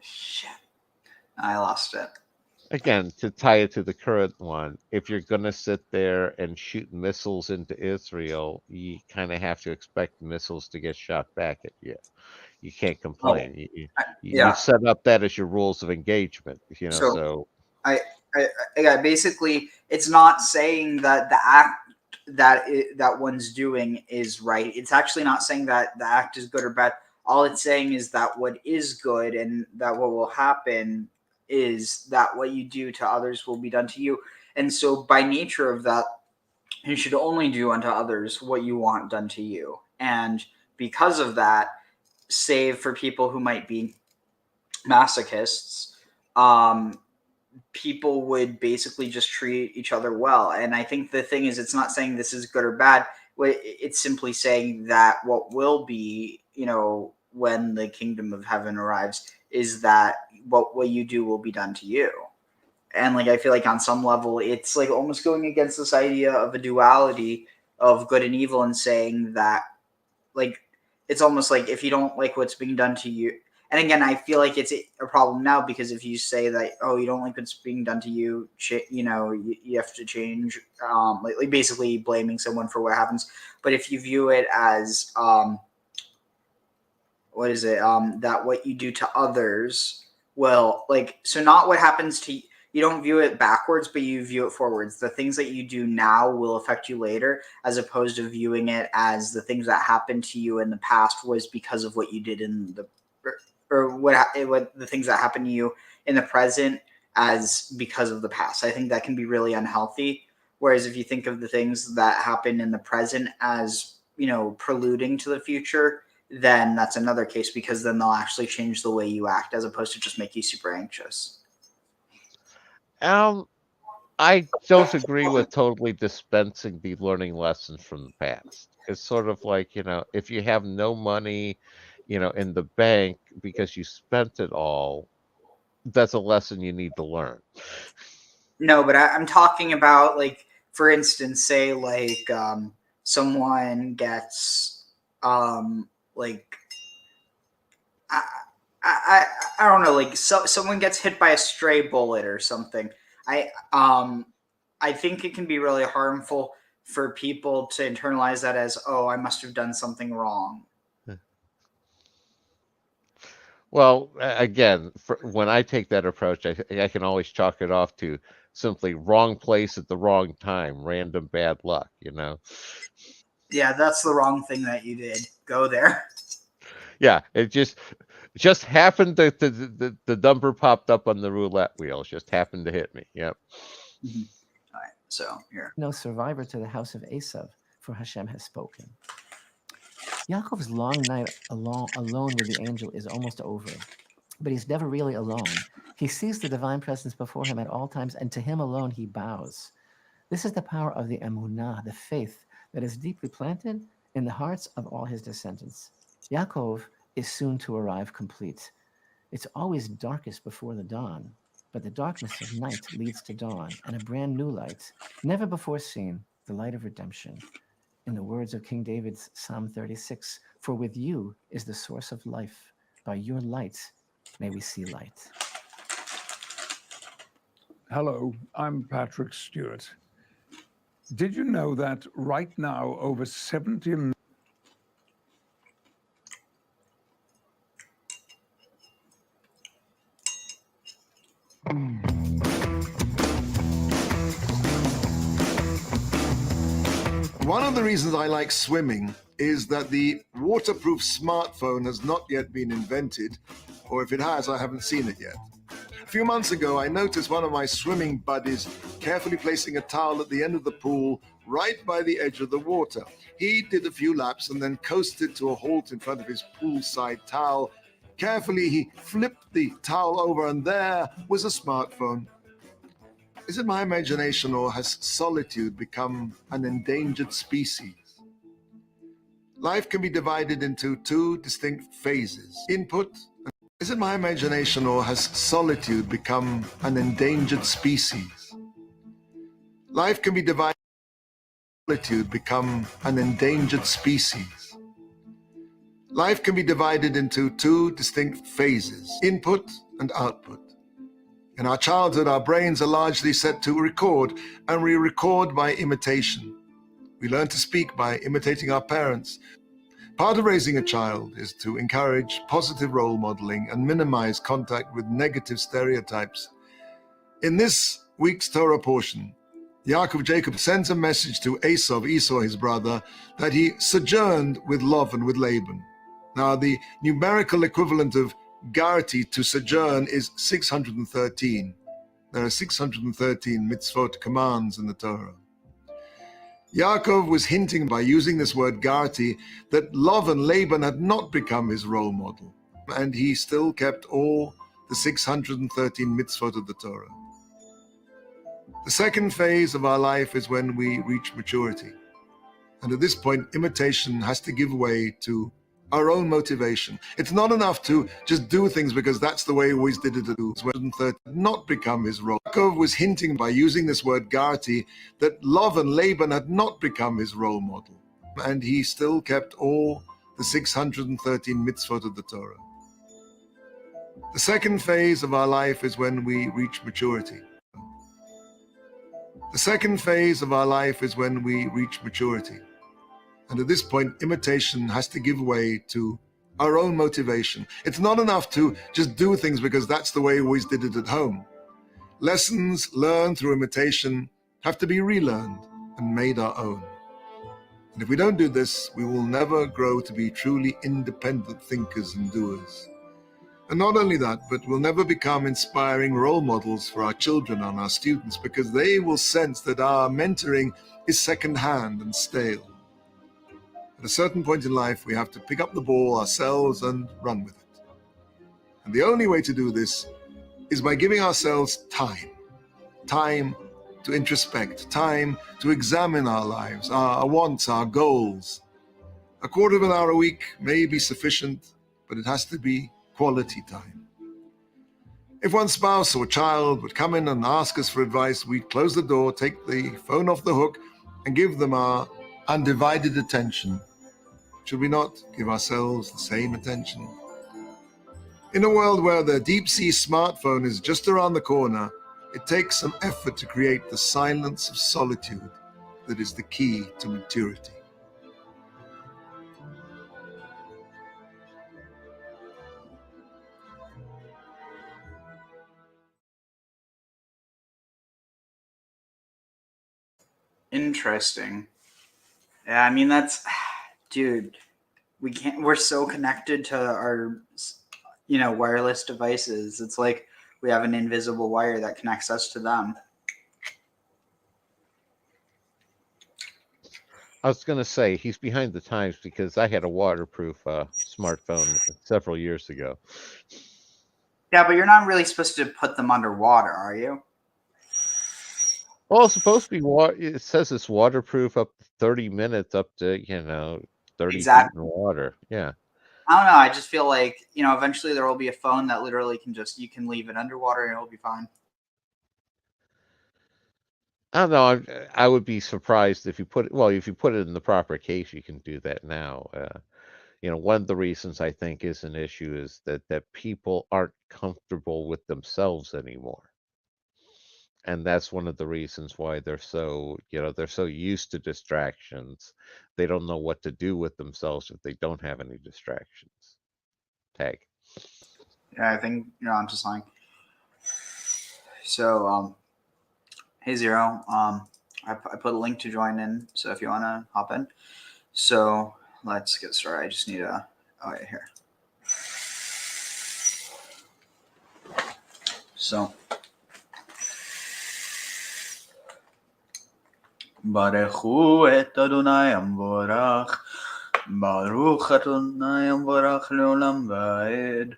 Shit, I lost it. Again, to tie it to the current one, if you're going to sit there and shoot missiles into Israel, you kind of have to expect missiles to get shot back at you. You can't complain. You've set up that as your rules of engagement. So I basically, it's not saying that the act that one's doing is right. It's actually not saying that the act is good or bad. All it's saying is that what is good and that what will happen is that what you do to others will be done to you. And so by nature of that, you should only do unto others what you want done to you. And because of that, save for people who might be masochists, people would basically just treat each other well. And I think the thing is, it's not saying this is good or bad. It's simply saying that what will be, when the kingdom of heaven arrives, is that what you do will be done to you. And I feel like on some level, it's almost going against this idea of a duality of good and evil, and saying that it's almost like if you don't like what's being done to you. And again, I feel like it's a problem now, because if you say that, you don't like what's being done to you, you have to change, basically blaming someone for what happens. But if you view it as, that what you do to others will, so not what happens to you. You don't view it backwards, but you view it forwards. The things that you do now will affect you later, as opposed to viewing it as the things that happened to you in the past was because of what you did in the, or what the things that happen to you in the present as because of the past. I think that can be really unhealthy. Whereas if you think of the things that happen in the present as, preluding to the future, then that's another case, because then they'll actually change the way you act, as opposed to just make you super anxious. I don't agree with totally dispensing the learning lessons from the past. It's sort of like, if you have no money, in the bank because you spent it all, that's a lesson you need to learn. No, but I'm talking about, for instance, say someone gets I don't know, someone gets hit by a stray bullet or something. I think it can be really harmful for people to internalize that as, I must have done something wrong. Well, again, when I take that approach, I can always chalk it off to simply wrong place at the wrong time, random bad luck, Yeah, that's the wrong thing that you did. Go there. Yeah, it just happened to the number popped up on the roulette wheel. Just happened to hit me. Yep. Mm-hmm. All right, so here. No survivor to the house of Esau, for Hashem has spoken. Yaakov's long night alone with the angel is almost over, but he's never really alone. He sees the divine presence before him at all times, and to him alone he bows. This is the power of the emunah, the faith that is deeply planted in the hearts of all his descendants. Yaakov is soon to arrive complete. It's always darkest before the dawn, but the darkness of night leads to dawn and a brand new light, never before seen, the light of redemption. In the words of King David's Psalm 36, for with you is the source of life. By your light may we see light. Hello, I'm Patrick Stewart. Did you know that right now over 70... One of the reasons I like swimming is that the waterproof smartphone has not yet been invented, or if it has, I haven't seen it yet. A few months ago, I noticed one of my swimming buddies carefully placing a towel at the end of the pool right by the edge of the water. He did a few laps and then coasted to a halt in front of his poolside towel. Carefully, he flipped the towel over, and there was a smartphone. Is it my imagination, or has solitude become an endangered species? Life can be divided into two distinct phases. Input. Is it my imagination, or has solitude become an endangered species? Life can be divided. Solitude become an endangered species. Life can be divided into two distinct phases, input and output. In our childhood, our brains are largely set to record, and we record by imitation. We learn to speak by imitating our parents. Part of raising a child is to encourage positive role modeling and minimize contact with negative stereotypes. In this week's Torah portion, Jacob sends a message to Esau his brother, that he sojourned with Love and with Laban. Now, the numerical equivalent of 𐤅𤇉, to sojourn, is 613. There are 613 mitzvot, commands in the Torah. Yaakov was hinting by using this word 𐤅𝇉 that Lov and Laban had not become his role model, and he still kept all the 613 mitzvot of the Torah. The second phase of our life is when we reach maturity. And at this point, imitation has to give way to our own motivation. It's not enough to just do things because that's the way he always did it. Not become his role. Yaakov was hinting by using this word 𐤅𝇉 that Lov and Laban had not become his role model, and he still kept all the 613 mitzvot of the Torah. The second phase of our life is when we reach maturity. The second phase of our life is when we reach maturity. And at this point, imitation has to give way to our own motivation. It's not enough to just do things because that's the way we always did it at home. Lessons learned through imitation have to be relearned and made our own. And if we don't do this, we will never grow to be truly independent thinkers and doers. And not only that, but we'll never become inspiring role models for our children and our students, because they will sense that our mentoring is second-hand and stale. At a certain point in life, we have to pick up the ball ourselves and run with it. And the only way to do this is by giving ourselves time. Time to introspect, time to examine our lives, our wants, our goals. A quarter of an hour a week may be sufficient, but it has to be quality time. If one spouse or child would come in and ask us for advice, we'd close the door, take the phone off the hook, and give them our undivided attention. Should we not give ourselves the same attention? In a world where the deep-sea smartphone is just around the corner, it takes some effort to create the silence of solitude that is the key to maturity. Interesting. Yeah, I mean, that's, dude, we're so connected to our, wireless devices. It's like we have an invisible wire that connects us to them. I was going to say he's behind the times because I had a waterproof smartphone several years ago. Yeah, but you're not really supposed to put them underwater, are you? Well, it's supposed to be it says it's waterproof up to 30 minutes, up to 30 feet in water. Yeah. I don't know. I just feel like eventually there will be a phone that literally you can leave it underwater and it'll be fine. I don't know. I would be surprised if you put it in the proper case, you can do that now. One of the reasons I think is an issue is that people aren't comfortable with themselves anymore. And that's one of the reasons why they're so used to distractions. They don't know what to do with themselves if they don't have any distractions. Tag. Yeah, I think you're onto something. So, hey Zero, I put a link to join in, so if you want to hop in. So let's get started. I just need here. So, Baruchu et Adonai Amvorach, Baruch Adonai Amvorach leolam vaed.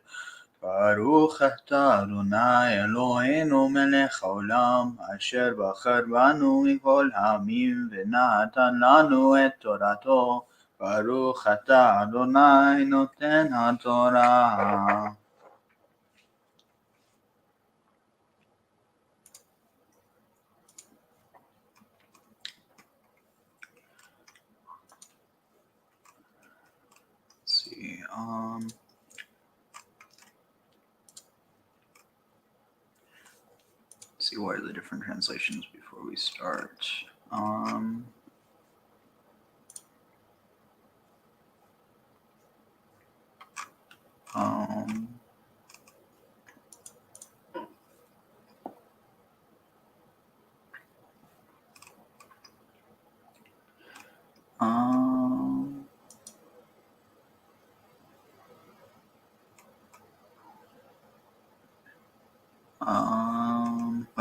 ברוך אתה אדוני אלוהינו מלך העולם אשר בחר בנו מכל העמים ונתן לנו את תורתו ברוך אתה אדוני נותן התורה. Let's see, see what are the different translations before we start.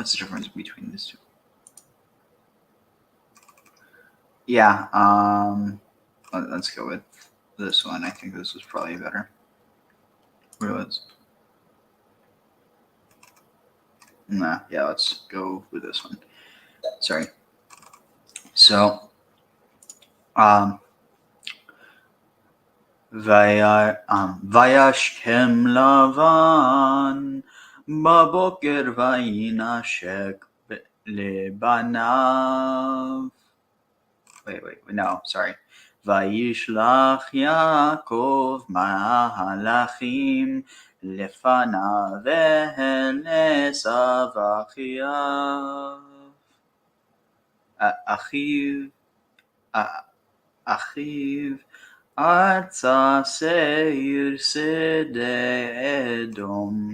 What's the difference between these two? Yeah, let's go with this one. I think this was probably better. What was? Nah, yeah, let's go with this one. Sorry. So, וישכם לבן בבוקר וינשק לבניו. Wait, no, sorry. וישלח יעקב מלאכים לפניו ואל עשיו אחיו ארצה שעיר שדה אדום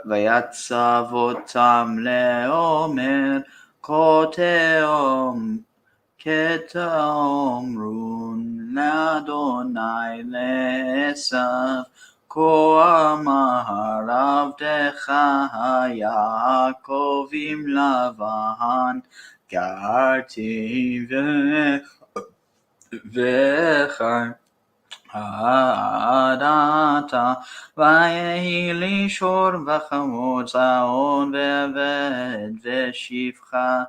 ויצב אותם לאומר כתאמרון לאדוני לעשיו כה אמר עבדך יעקב עם לבן גרתי עתה ויהי לי שור וחמור צאן ועבד ושפחה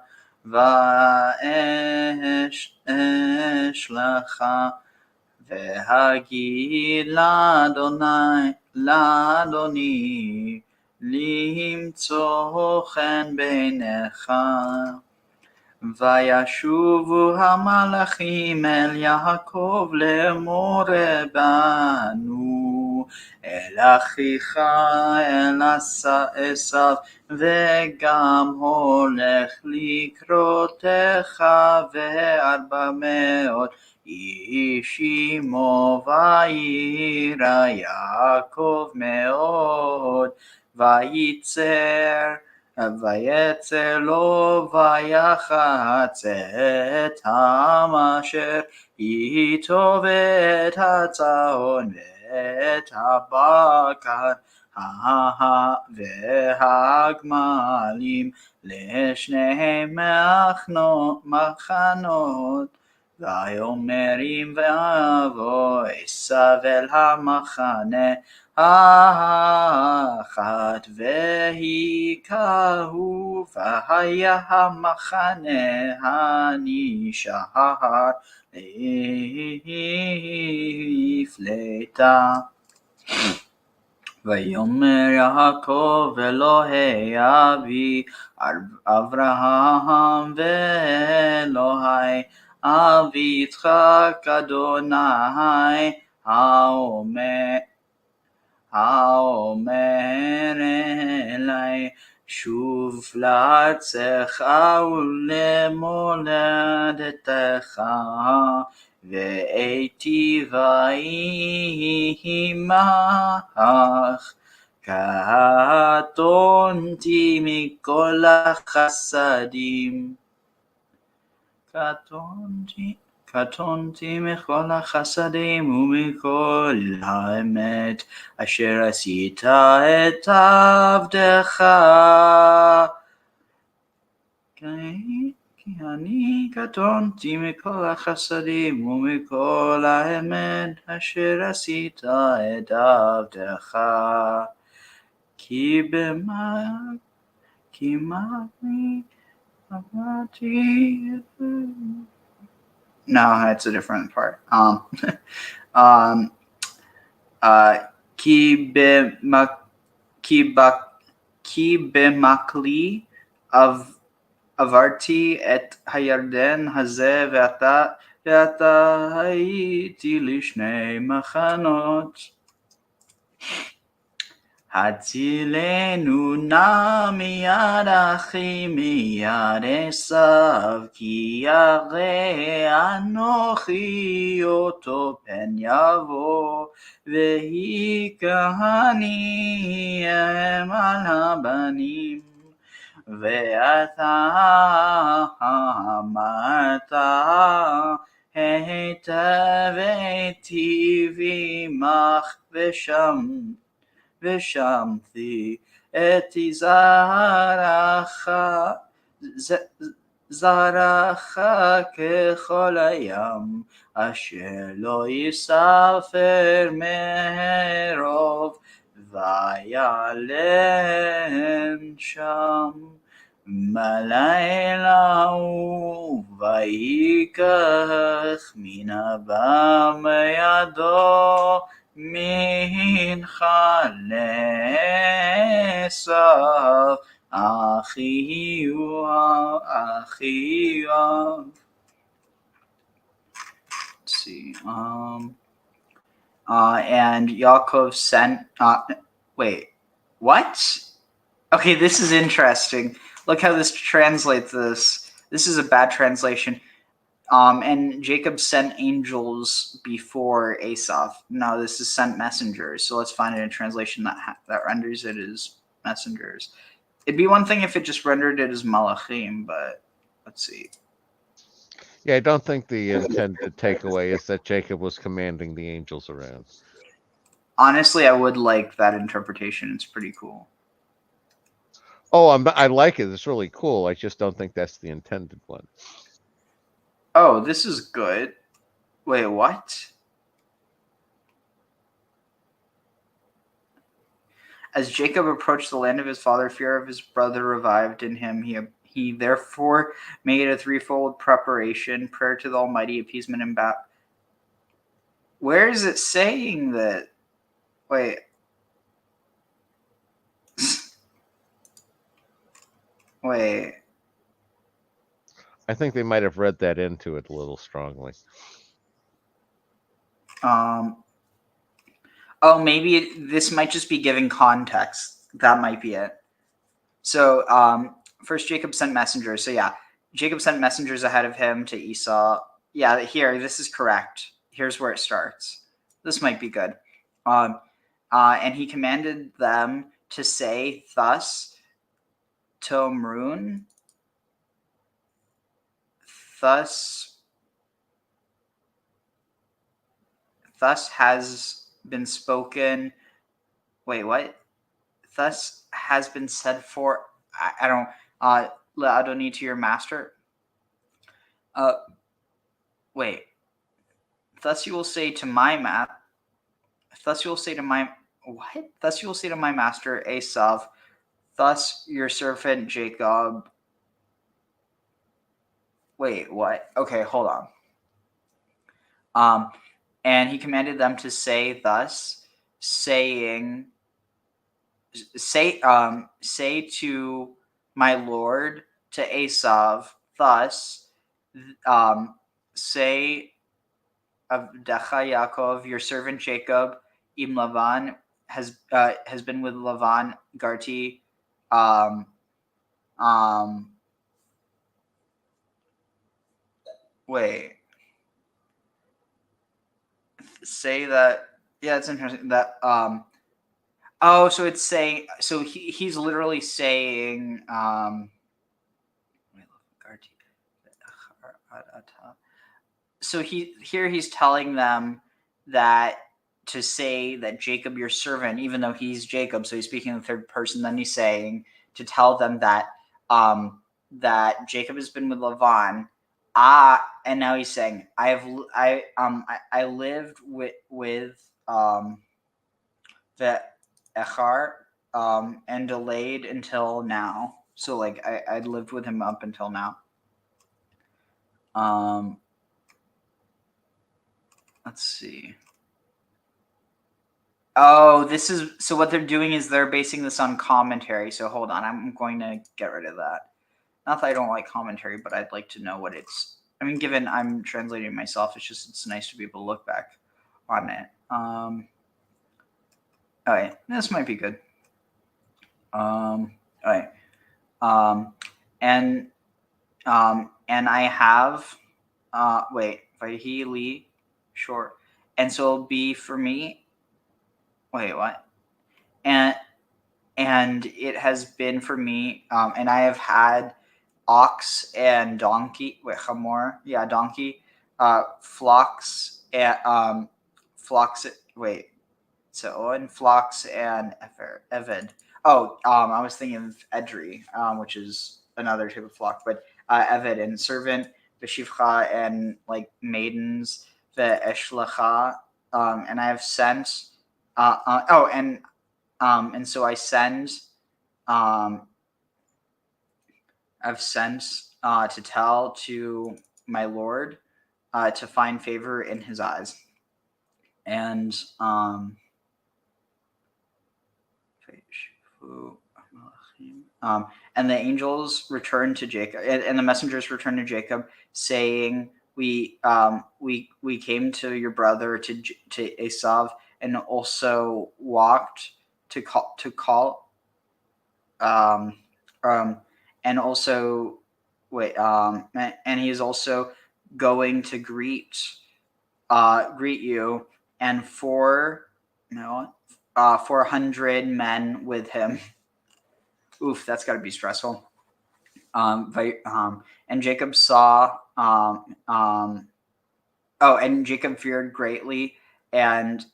ואשלח והגיד לאדוני למצוא חן בעיניך וישובו המלאכים אל יעקב לאמור באנו אל אחיך אל עשיו וגם הולך לקראתך 400 איש עמו וירא יעקב מאוד ויצר לו ויחץ את העם אשר איתו ואת הצאן ואת הבקר והגמלים לשניהם מחנות ויאמר אם ואבוא עשיו אל המחנה האחת והיכהו והיה המחנה הנשאר לפלטה. ויאמר יעקב אלוהי אבי אברהם ואלוהי אבי יצחק אדוני האומר אלי שוב לארצך ולמולדתך ואיטיב עמך קטונתי מכל החסדים קטונתי מכל החסדים ומכל האמת אשר עשית את עבדך כי אני קטונתי מכל החסדים ומכל האמת אשר עשית את עבדך כי No, that's a different part. כי במקלי עברתי את הירדן הזה ועתה הייתי לשני מחנות. הצילנו נא מיד אחי מיד עשיו כי ירא אנוכי אותו פן יבוא והיכני הם על הבנים ואתה אמרת היטב היטיבי עמך ושמתי את זרעך ככל הים, אשר לא יספר מרוב, וילן שם בלילה ההוא, ויקח מן הבא מידו מנחה לעשו אחיו. Let's see. And Yaakov sent. Wait, what? Okay, this is interesting. Look how this translates this. This is a bad translation. And Jacob sent angels before Esau. No, this is sent messengers. So let's find it in a translation that renders it as messengers. It'd be one thing if it just rendered it as malachim, but let's see. Yeah, I don't think the intended takeaway is that Jacob was commanding the angels around. Honestly, I would like that interpretation. It's pretty cool. Oh, I like it. It's really cool. I just don't think that's the intended one. Oh, this is good. Wait, what? As Jacob approached the land of his father, fear of his brother revived in him. He therefore made a threefold preparation: prayer to the Almighty, appeasement, and battle. Where is it saying that? Wait. Wait. I think they might have read that into it a little strongly. Oh, maybe this might just be giving context. That might be it. So, first Jacob sent messengers. So yeah, Jacob sent messengers ahead of him to Esau. Yeah, here, this is correct. Here's where it starts. This might be good. And he commanded them to say thus, Tomrun, thus has been spoken. Wait, what? Thus has been said for, I don't, Adoni to your master. Wait. Thus you will say to my Thus you will say to my, what? Thus you will say to my master Esau, thus your servant Jacob. Wait, what? Okay, hold on. And he commanded them to say thus, saying, say to my lord, to Esau, thus, say of Decha Yaakov, your servant Jacob, Im Lavan has been with Lavan Garti, wait. Say that, yeah, it's interesting that oh, so it's saying, so he's literally saying so he's telling them that to say that Jacob your servant, even though he's Jacob, so he's speaking in the third person, then he's saying to tell them that that Jacob has been with Lavan. And now he's saying, I lived with the Echar and delayed until now. So like I lived with him up until now. Let's see. Oh, this is, so what they're doing is they're basing this on commentary. So hold on, I'm going to get rid of that. Not that I don't like commentary, but I'd like to know what it's, I mean, given I'm translating myself, it's nice to be able to look back on it. All right, this might be good. All right. And I have, wait, Vayhi short. And so it'll be for me, wait, what? And it has been for me, and I have had ox and donkey, wait, chamor, yeah, donkey, flocks and flocks. Wait, so Owen, flocks and Eved. Oh, I was thinking of Edri, which is another type of flock, but Eved and servant, Veshivcha and like maidens, Ve'eshlacha, and I have sent. And so I send. I've sent to tell to my Lord to find favor in his eyes. And and the angels returned to Jacob, and the messengers returned to Jacob, saying, we came to your brother to Esau, and also walked to call and also and he is also going to greet you, and 400 men with him. Oof, that's got to be stressful. And Jacob saw and Jacob feared greatly, and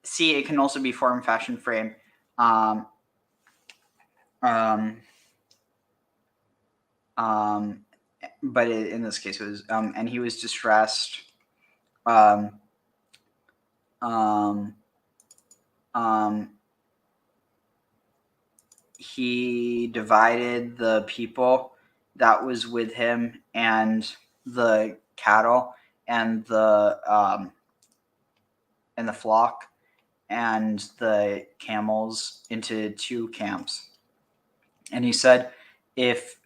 see, it can also be form, fashion, frame. But in this case, it was and he was distressed. He divided the people that was with him and the cattle and the flock and the camels into 2 camps. And he said, if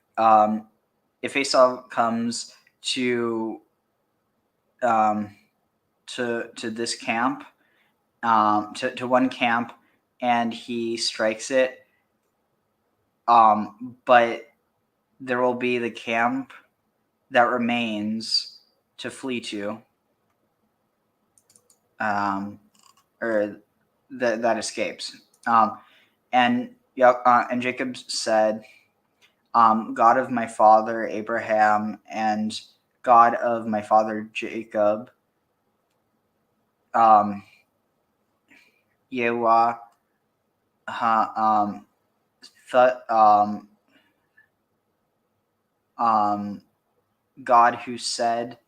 Esau comes to this camp, to one camp, and he strikes it, but there will be the camp that remains to flee to, or that escapes. And Jacob said, God of my father Abraham and God of my father Jacob, Yehovah, God who said,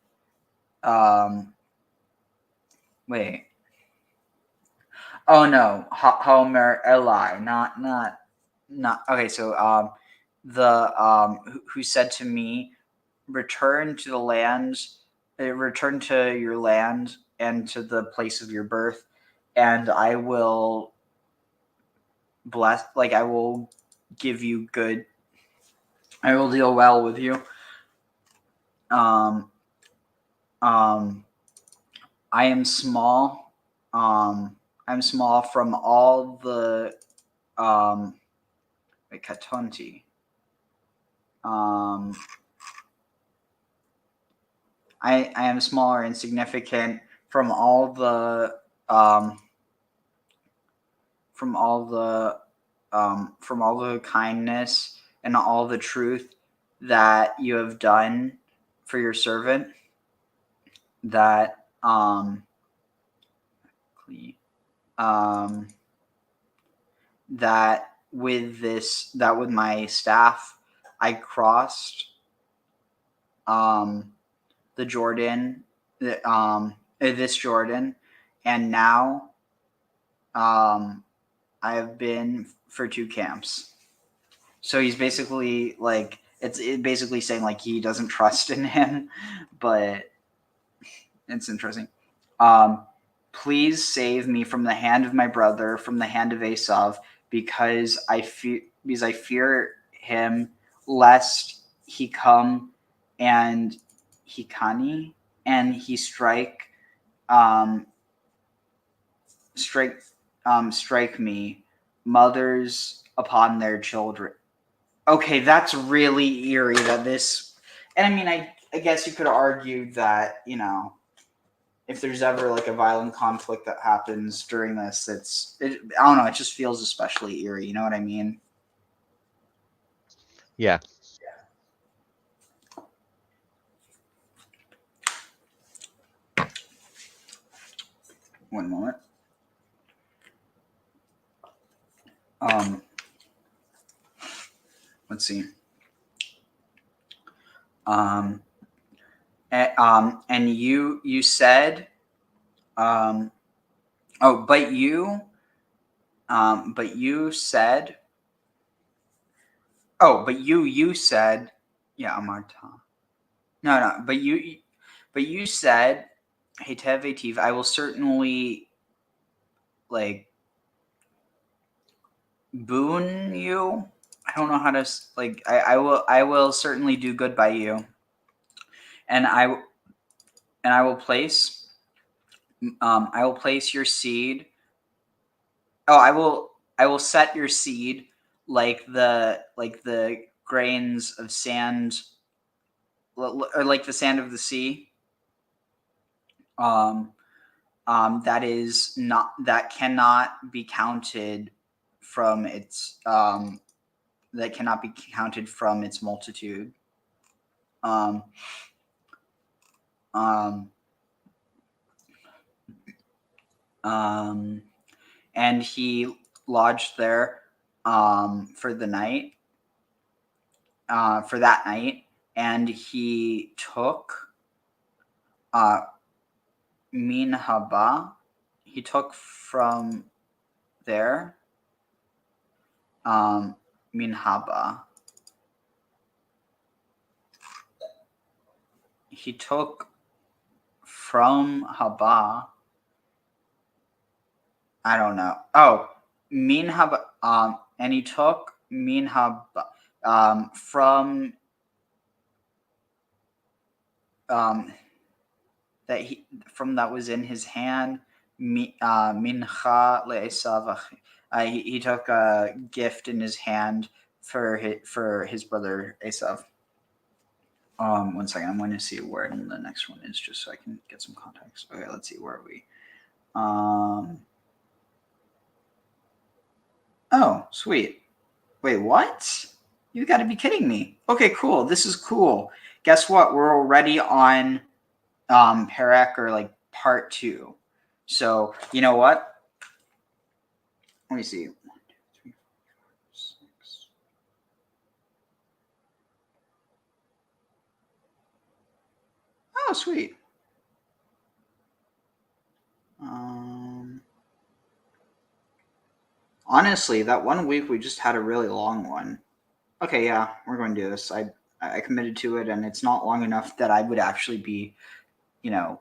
Homer Eli, not. Okay, so who said to me, return to the land, return to your land and to the place of your birth, and I will bless, I will give you good, I will deal well with you. I am small. I'm small from all the katonti. I am small or insignificant from all the kindness and all the truth that you have done for your servant. That that with my staff I crossed the Jordan, this Jordan, and now I have been for 2 camps. So he's basically it's basically saying he doesn't trust in him, but it's interesting. Please save me from the hand of my brother, from the hand of Esau, because I fear him, lest he come and he strike me, mothers upon their children. Okay, that's really eerie that this, and I mean, I guess you could argue that, if there's ever a violent conflict that happens during this, I don't know, it just feels especially eerie. You know what I mean? Yeah. One moment. Let's see. And you said, but you said, you said, yeah, Amarta. No, but you said, Hetev Etiv, I will certainly like boon you. I don't know how to like. I will certainly do good by you, and I will place your seed. Oh, I will set your seed like the grains of sand, or like the sand of the sea. That cannot be counted from its multitude. And he lodged there for the night, for that night, and he took min haba. He took from there min haba. He took from haba. I don't know. Oh, min haba. And he took min haba from that was in his hand. Mincha le'esav. He took a gift in his hand for his brother Esau. 1 second. I'm going to see where the next one is, just so I can get some context. Okay, let's see, where are we? Oh, sweet. Wait, what? You got to be kidding me. Okay, cool. This is cool. Guess what? We're already on Perek, or like part 2. So you know what? Let me see. 1, 2, 3, 4, 6. Oh, sweet. Honestly, that 1 week we just had a really long one. Okay, yeah, we're going to do this. I committed to it, and it's not long enough that I would actually be,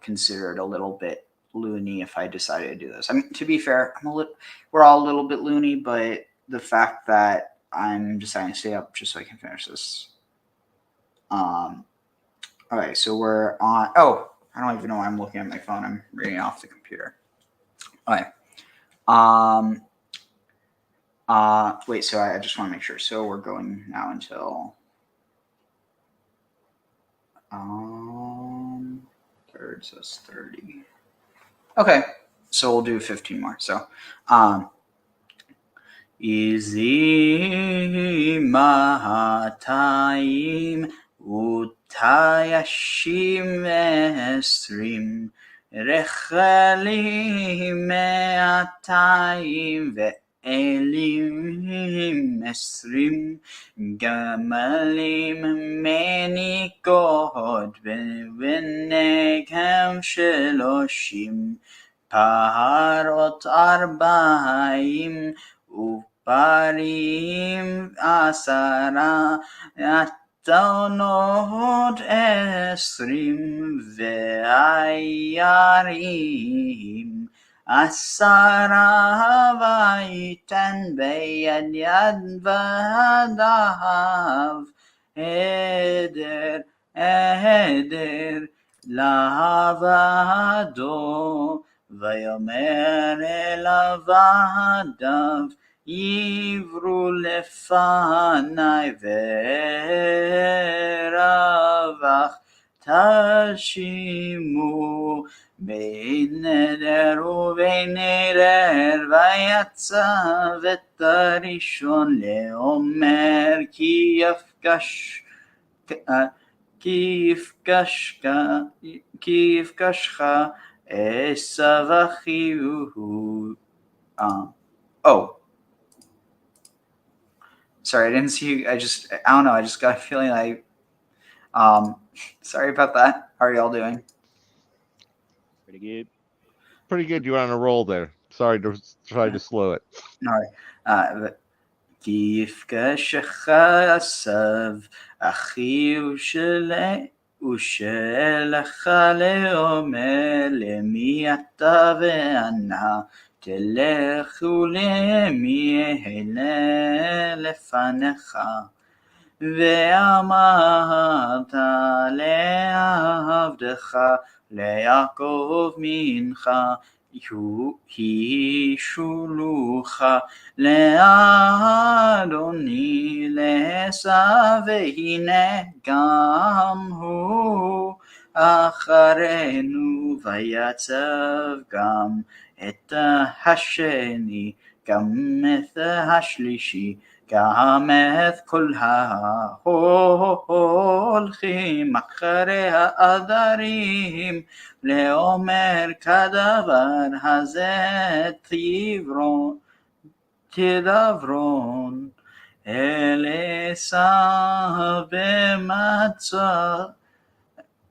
considered a little bit loony if I decided to do this. I mean, to be fair, we're all a little bit loony, but the fact that I'm deciding to stay up just so I can finish this. Okay, so we're on. Oh, I don't even know why I'm looking at my phone. I'm reading off the computer. Okay. Wait, so I just want to make sure. So we're going now until third, so it's 30. Okay, so we'll do 15 more. So Izi Mahatayim Utayashim Esrim Rechalim Me'atayim Elim Esrim Gamalim Menikot Benegam Sheloshim Paharot Arbaim Uparim Asara Atonot Esrim Ve'ayarim Asara Vaitan Beyad Yad Vadav Eder Lavado Vayomer Elavadav Yivru Lefanai Veravach Tashimu Bein Neder uvein Neder Vayatzav et harishon leomer ki yifkashcha Esau achihu. Oh. Sorry, I didn't see you. I don't know. I just got a feeling sorry about that. How are y'all doing? Pretty good. Pretty good. You're on a roll there. Sorry to try to slow it. All right. ויפגשך עשיו אחיו ושלך לאומר למי אתה ואנה תלך ולמי אהנה לפניך ואמרת לעבדך ליעקב ממך היא שולוחה לאדוני לעשו והנה גם הוא אחרינו ויצב גם את השני גם את השלישי גם את כל ההולכים אחרי העדרים לאומר כדבר הזה תדברון אל עשיו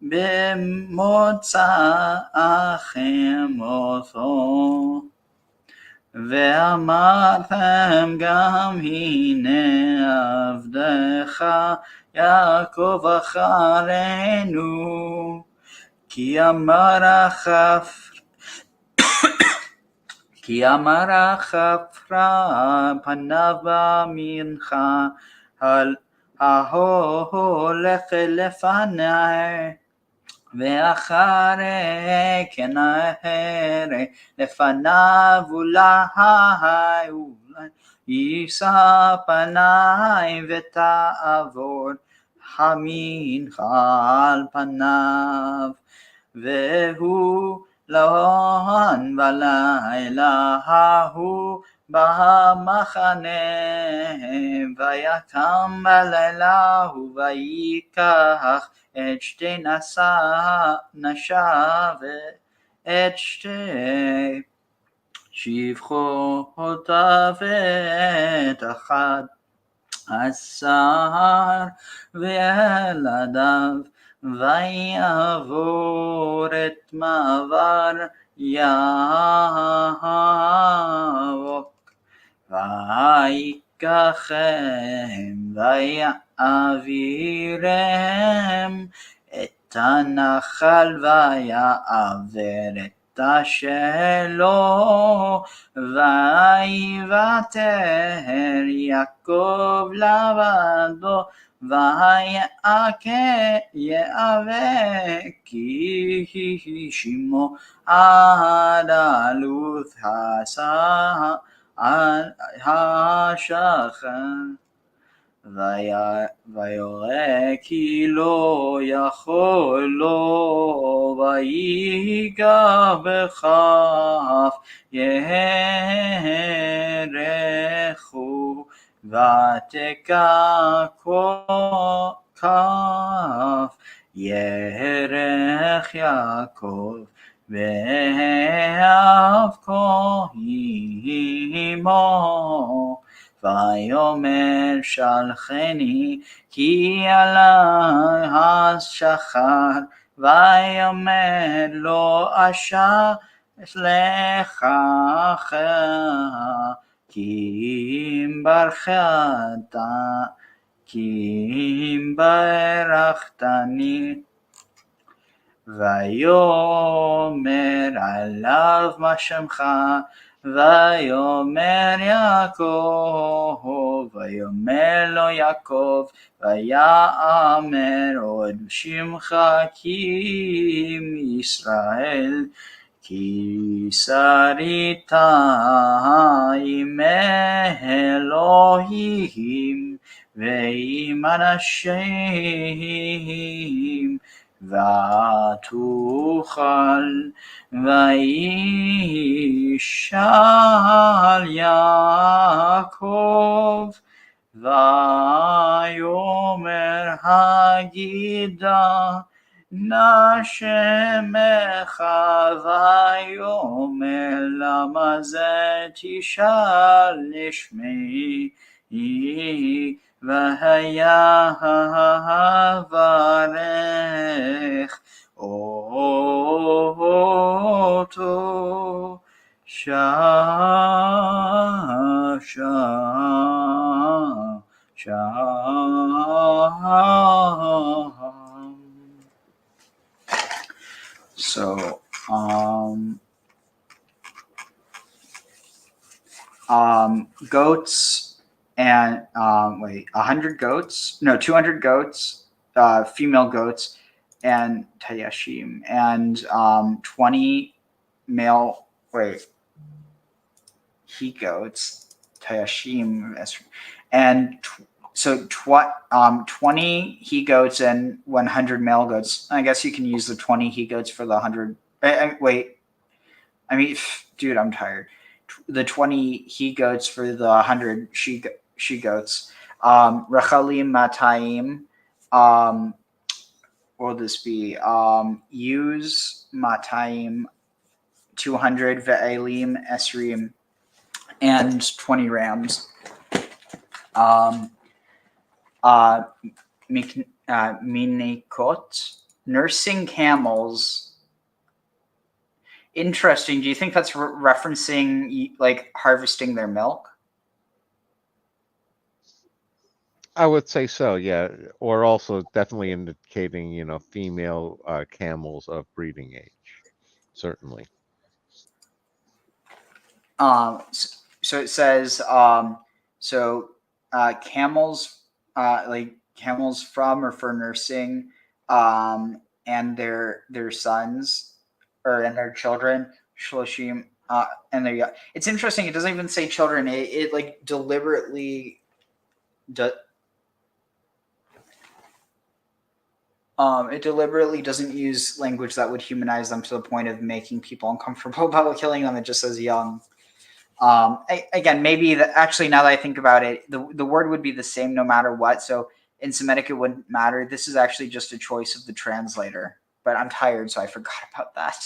במוצא חמותו ואמרתם גם הנה עבדך יעקב אחרינו כי אמר החפרה פניו במנחה ההולך לפני ואחרי כן ההרה לפניו אולי יישא פניים ותעבור המנחה על פניו והוא לבן בלילה ההוא במחנה ויקם בלילה ההוא ויקח את שתי נשיו ואת שתי שפחותיו ואת 11 וילדיו ויעבור את מעבר יבוק ויקחם ויעבירם את הנחל ויעבר את השלו ויוותר יעקב לבדו ויאבק כי שמו עד עלות השחר ויורא כי לא יכול לו ויגע בכף ירחו ותקע כף ירח יעקב ואבקו עמו ויאמר שלחני כי עלי השחר ויאמר לו אשלח כי אם ברכתני ויאמר עליו מה שמך ויאמר יעקב ויאמר לו יעקב ויאמר עוד שמך כי ישראל כי שרית עם אלוהים ועם אנשים ותוכל וישאל יעקב ויאמר הגידה נשמך ויאמר למה זה תשאל לשמי והיה ברך אותו So, goats and 100 goats, no, 200 goats, female goats, and tayashim, and 20 male he goats, tayashim, and 20 he goats and 100 male goats. I guess you can use the 20 he goats for the 100. Dude, I'm tired. The 20 he goats for the 100 she goats. Rechalim matayim. What will this be? Use matayim 200 ve'elim esrim and 20 rams. Minikot, nursing camels. Interesting. Do you think that's referencing like harvesting their milk? I would say so, yeah. Or also definitely indicating, female camels of breeding age. Certainly. So it says, camels, like camels from or for nursing, and their sons, and their children, shloshim, and their young. It's interesting. It doesn't even say children. It like deliberately it deliberately doesn't use language that would humanize them to the point of making people uncomfortable about killing them. It just says young. Again, maybe actually, now that I think about it, the word would be the same no matter what. So in Semitic, it wouldn't matter. This is actually just a choice of the translator. But I'm tired, so I forgot about that.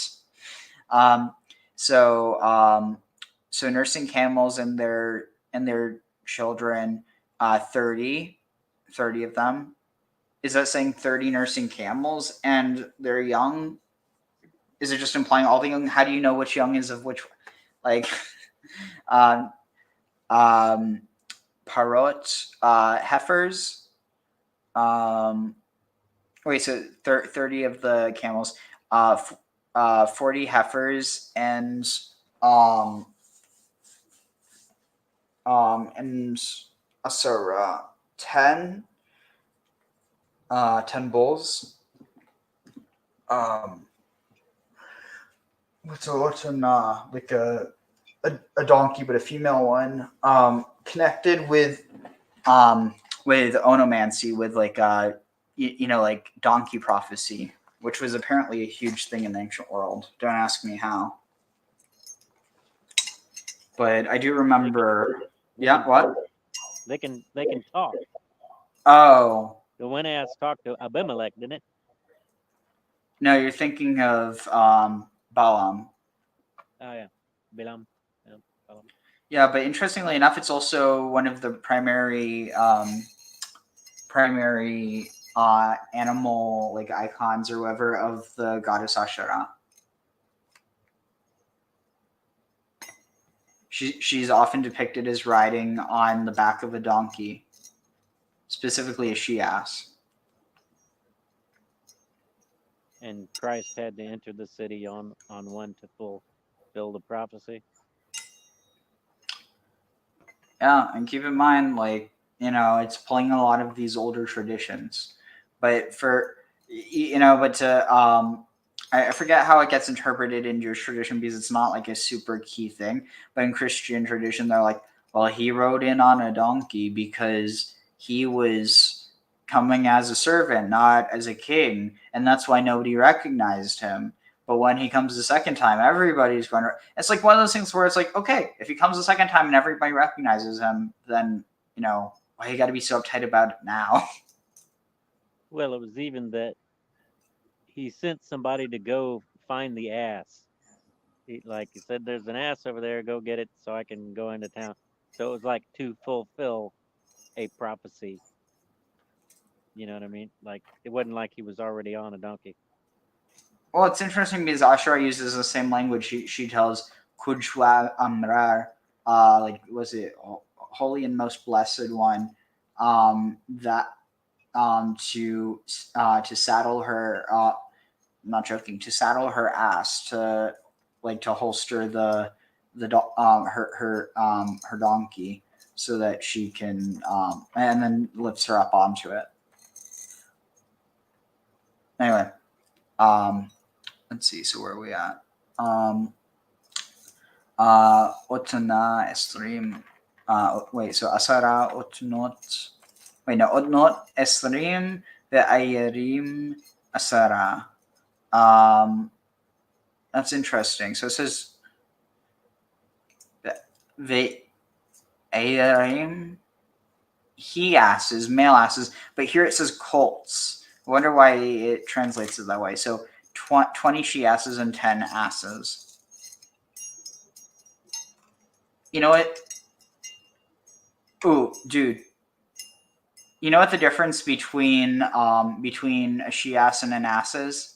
So nursing camels and their children, 30 of them. Is that saying 30 nursing camels and they're young? Is it just implying all the young? How do you know which young is of which? Like, parot, heifers. So 30 of the camels, 40 heifers, and asura, 10 bulls. What's like a donkey, but a female one, connected with onomancy, with like like donkey prophecy, which was apparently a huge thing in the ancient world. Don't ask me how, but I do remember. Yeah, what? They can talk. Oh, The one ass talked to Abimelech, didn't it? No, you're thinking of Balaam. Oh yeah, Balaam. Yeah, Balaam. Yeah, but interestingly enough, it's also one of the primary animal like icons or whatever of the goddess Asherah. She's often depicted as riding on the back of a donkey, specifically a she-ass. And Christ had to enter the city on one to fulfill the prophecy. Yeah, and keep in mind, like, it's pulling a lot of these older traditions, but I forget how it gets interpreted in Jewish tradition, because it's not like a super key thing. But in Christian tradition, they're like, well, he rode in on a donkey because he was coming as a servant, not as a king, and that's why nobody recognized him. But when he comes the second time, everybody's going to... It's like one of those things where it's like, okay, if he comes the second time and everybody recognizes him, then, why you got to be so uptight about it now? Well, it was even that he sent somebody to go find the ass. He said, "There's an ass over there. Go get it, so I can go into town." So it was like to fulfill a prophecy. You know what I mean? Like it wasn't like he was already on a donkey. Well, it's interesting because Ashura uses the same language. She tells Kudshwa Amrar, was it holy and most blessed one, that to saddle her. I'm not joking. To saddle her ass to holster her donkey so that she can and then lifts her up onto it. Anyway, let's see. So where are we at? Otna Esrim. Wait. So Asara Otnot. Wait, no. Otnot Esrim ve'ayerim Asara. That's interesting. So it says ve'ayerim he asses, male asses, but here it says colts. I wonder why it translates it that way. So 20 she asses and 10 asses. You know what? Ooh, dude. You know what the difference between a she ass and an ass is?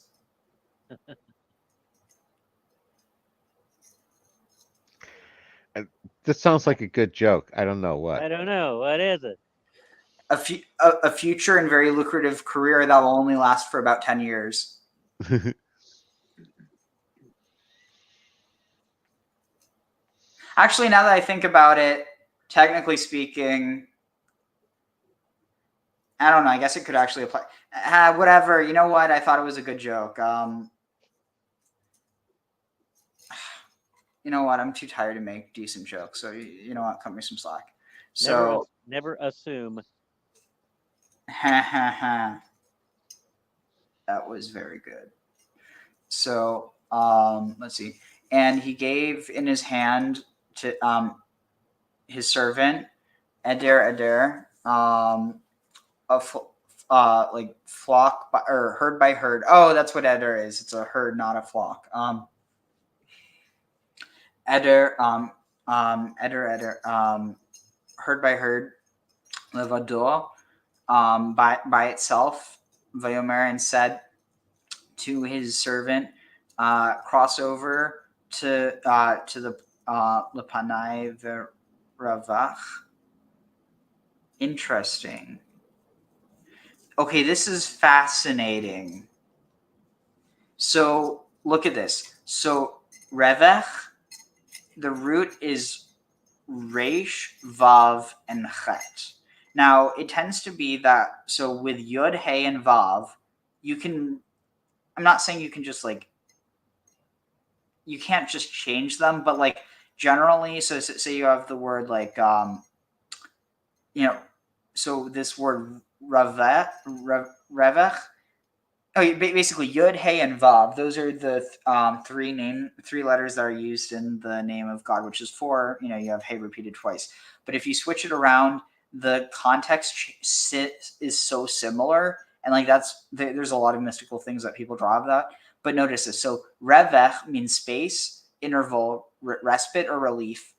This sounds like a good joke. I don't know what. I don't know. What is it? A future and very lucrative career that will only last for about 10 years. Actually, now that I think about it, technically speaking, I don't know. I guess it could actually apply. Whatever. You know what? I thought it was a good joke. You know what? I'm too tired to make decent jokes. So you know what? Cut me some slack. So never assume. That was very good. So let's see. And he gave in his hand to his servant Eder flock or herd by herd. Oh, that's what Eder is. It's a herd, not a flock. Eder herd by herd, levado, by itself. Vayomer, and said to his servant, cross over to the Lepanai Veravach. Interesting. Okay, this is fascinating. So look at this. So Revech, the root is Resh, Vav, and Chet. Now, it tends to be that, so with Yud, Hey, and Vav, you can, I'm not saying you can just you can't just change them, but generally, so say you have the word so this word Revech, basically Yud, Hey, and Vav. Those are the three letters that are used in the name of God, which is 4. You have Hey repeated twice. But if you switch it around, the context is so similar, and there's a lot of mystical things that people draw of that. But notice this. So Revech means space, interval, respite, or relief.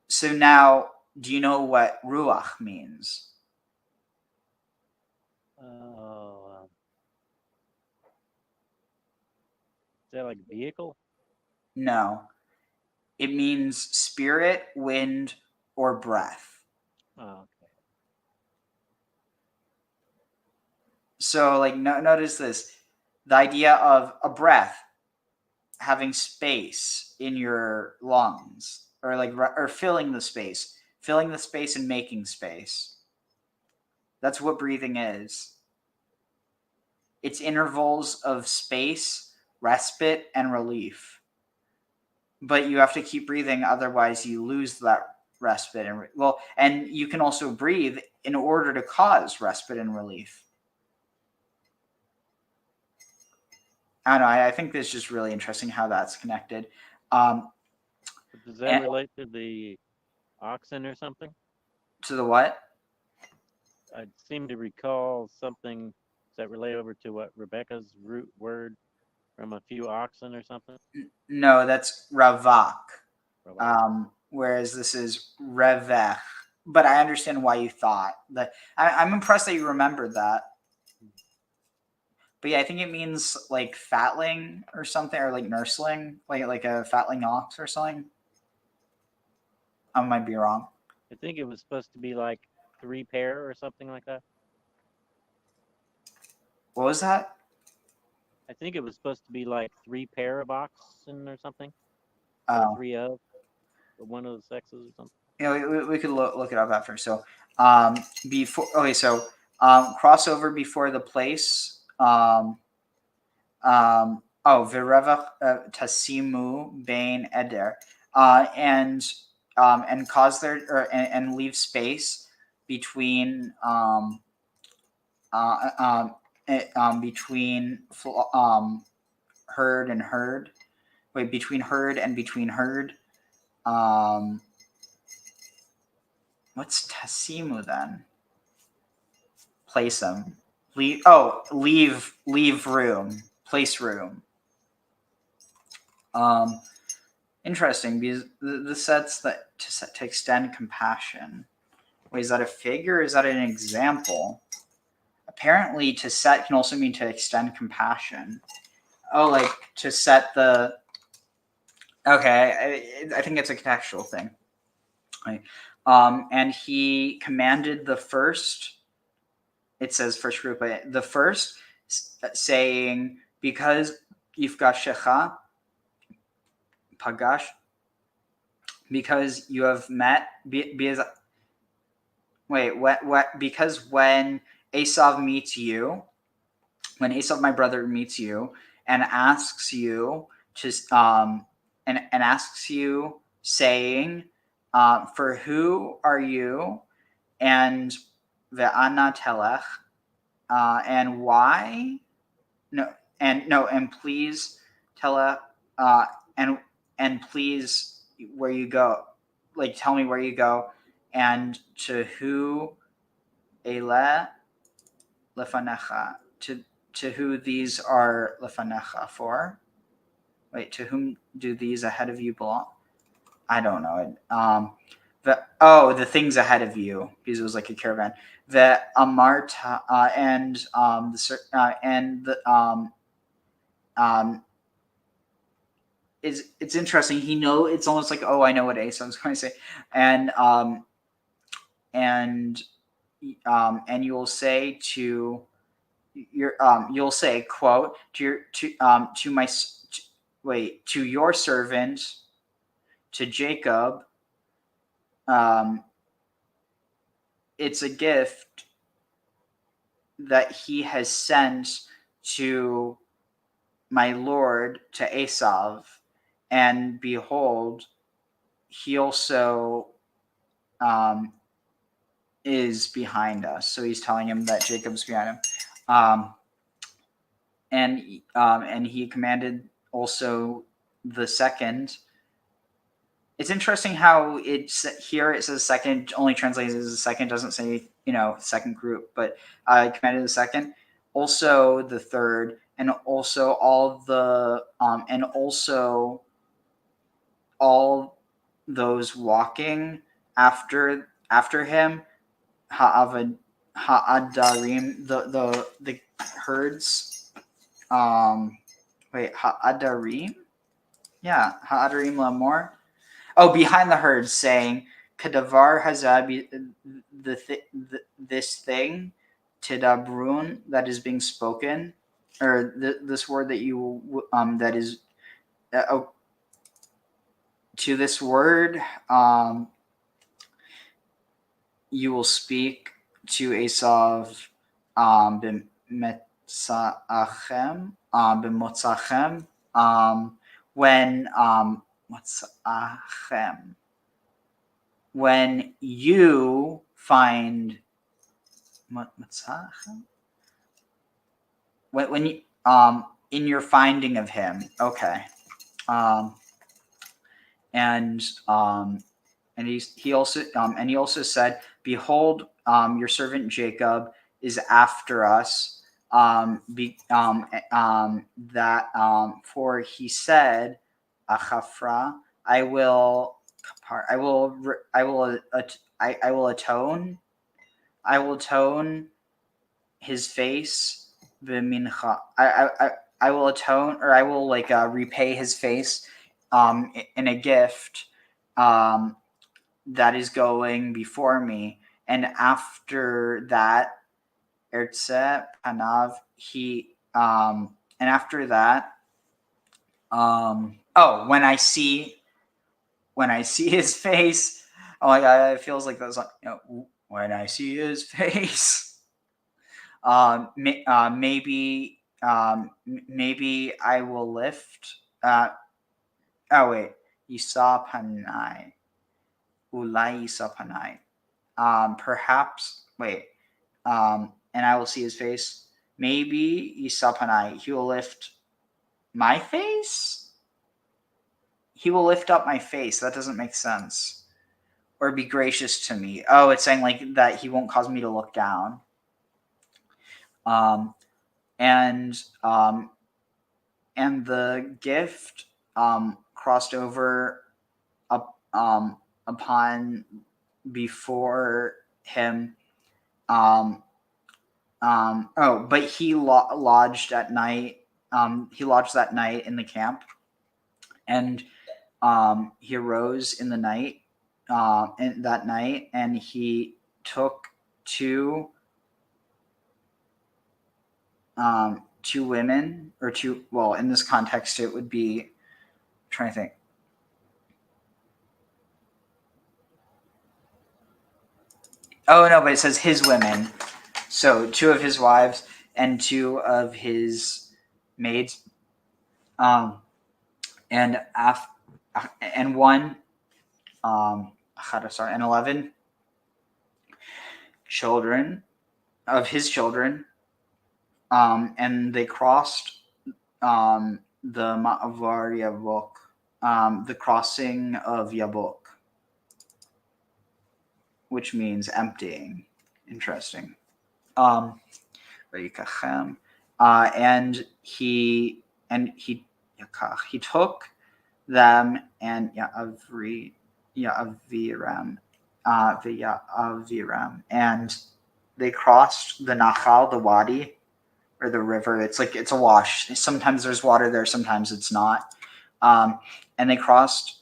So now, do you know what Ruach means? Is that like vehicle? No. It means spirit, wind, or breath. Oh, okay. So, notice this. The idea of a breath, having space in your lungs, or filling the space and making space. That's what breathing is. It's intervals of space, respite, and relief. But you have to keep breathing, otherwise you lose that respite and you can also breathe in order to cause respite and relief. I don't know. I think this is just really interesting how that's connected. Does that relate to the oxen or something? To the what? I seem to recall something that relate over to what Rebecca's root word from a few oxen or something? No, that's ravak. Whereas this is revech. But I understand why you thought that. I'm impressed that you remembered that. But yeah, I think it means like fatling or something, or like nursling, like a fatling ox or something. I might be wrong. I think it was supposed to be like 3 pair or something like that. What was that? I think it was supposed to be like 3 pair of oxen or something. Oh. Or 3 of one of the sexes or something. Yeah, we could look it up after. So, before crossover before the place. Virevach tasimu bain eder, and cause there and leave space between between herd and herd. Wait, between herd and between herd. What's tasimu then? Place them. Leave room. Place room. Interesting, because this sets that to extend compassion. Wait, is that a figure or is that an example? Apparently, to set can also mean to extend compassion. Oh, like to set the. Okay, I think it's a contextual thing. Right. And he commanded the first. It says first group, but the first saying, because you've got Shechem, Pagash, because you have met, because when Esau meets you, when Esau, my brother, meets you and asks you to, and asks you, saying, for who are you? And ve'ana telech, and why? And please tell and please where you go, like tell me where you go, and to who ele lefanecha, to who these are lefanecha for. Wait, to whom do these ahead of you belong? I don't know. The things ahead of you, because it was like a caravan. The amarta it's interesting. It's almost like, oh, I know what Esau was going to say, and you'll say to your you'll say, quote, to your servant, to Jacob, it's a gift that he has sent to my lord, to Esau, and behold, he also is behind us. So he's telling him that Jacob's behind him, and he commanded also the second. It's interesting how here it says second, only translates as a second, doesn't say, second group, but commanded the second, also the third, and also all those walking after him, ha'adarim, the herds, ha'adarim, yeah, ha'adarim lamor. Oh, behind the herd, saying, Kadavar Hazab, this thing, Tidabrun, that is being spoken, or this word that you, that is, to this word, you will speak to Esau, b'metzachem, when, when you find when you in your finding of him, okay, and he also said, behold, your servant Jacob is after us, For he said, Achafra, I will atone his face. V'mincha, I will atone, or I will repay his face in a gift that is going before me. And after that, Ertze Panav, and after that, when I see his face, oh my god, it feels like that's when I see his face. Maybe I will lift. Yisapanai, Ulai Yisapanai. Perhaps and I will see his face. Maybe Yisapanai, he will lift my face? He will lift up my face. That doesn't make sense. Or be gracious to me. Oh, it's saying that he won't cause me to look down. And the gift crossed over upon before him. But he lodged at night. He lodged that night in the camp, and he arose in the night, and he took two women, or two. Well, in this context, it would be. I'm trying to think. Oh no, but it says his women. So 2 of his wives and 2 of his maids, and one, and 11 children of his children, and they crossed the Ma'avar Jabbok, the crossing of Jabbok, which means emptying. Interesting. And he took them and and they crossed the Nachal, the wadi, or the river. It's a wash. Sometimes there's water there, sometimes it's not. And they crossed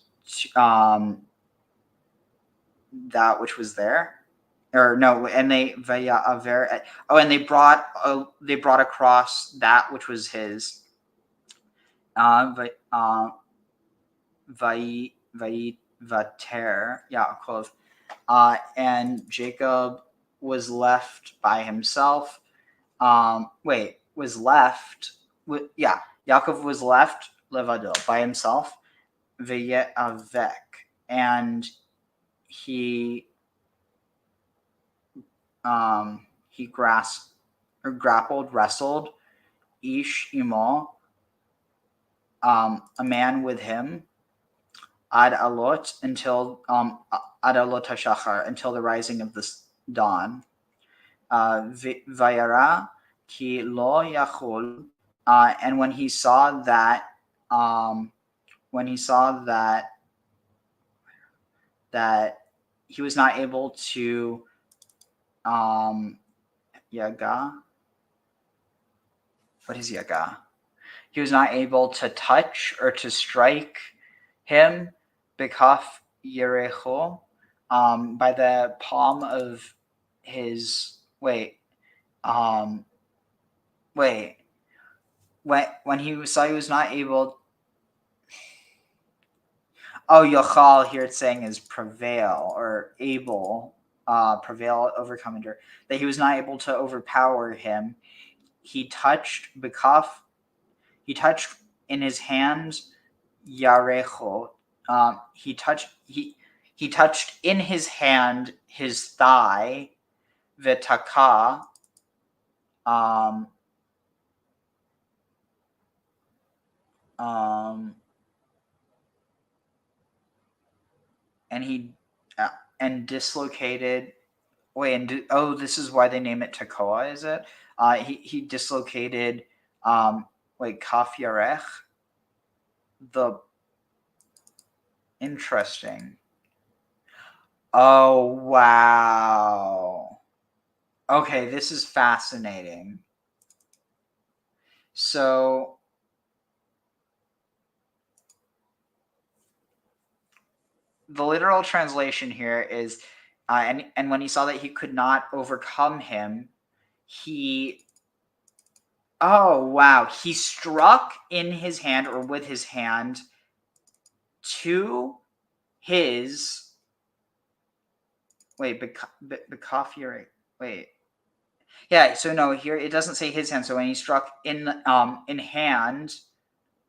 that which was there. Or no, and they and they brought across that which was his. Vater Yaakov, and Jacob was left by himself. Yaakov was left levado, by himself. Ve'avek, and he wrestled, ish imo, a man with him, ad alot, until ad alot hashachar, until the rising of the dawn. Vayara ki lo yachol, and when he saw that he was not able to yaga. What is yaga? He was not able to touch or to strike him, bekaf yerecho, by the palm of his. When he saw he was not able. Oh, yochal, here it's saying is prevail, or able, prevail, overcome, endure. That he was not able to overpower him. He touched bekaf. He touched in his hands yarecho. He touched in his hand his thigh, vetaka. And he and dislocated. This is why they name it Tekoa, is it? He dislocated like kaf yarech. The interesting. Oh wow. Okay, this is fascinating. So the literal translation here is, and when he saw that he could not overcome him, oh wow, he struck in his hand or with his hand to his, wait, wait. Yeah, so no, here it doesn't say his hand. So when he struck in hand,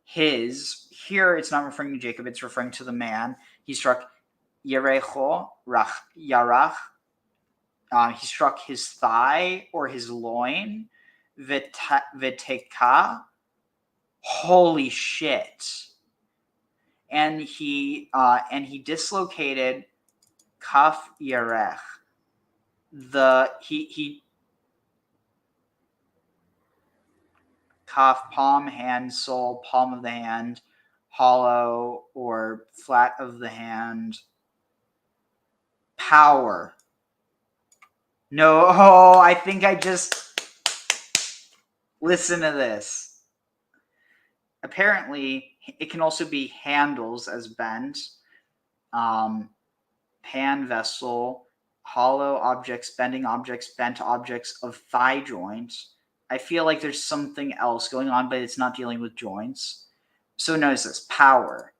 his, here it's not referring to Jacob, it's referring to the man. He struck Yerecho Yarach. He struck his thigh or his loin. Viteka. Holy shit. And he dislocated kaf yarech. He kaf, palm, hand, sole, palm of the hand, hollow or flat of the hand. Power. No, I think I just listen to this. Apparently, it can also be handles as bent, pan vessel, hollow objects, bending objects, bent objects of thigh joints. I feel like there's something else going on, but it's not dealing with joints. So notice this, power.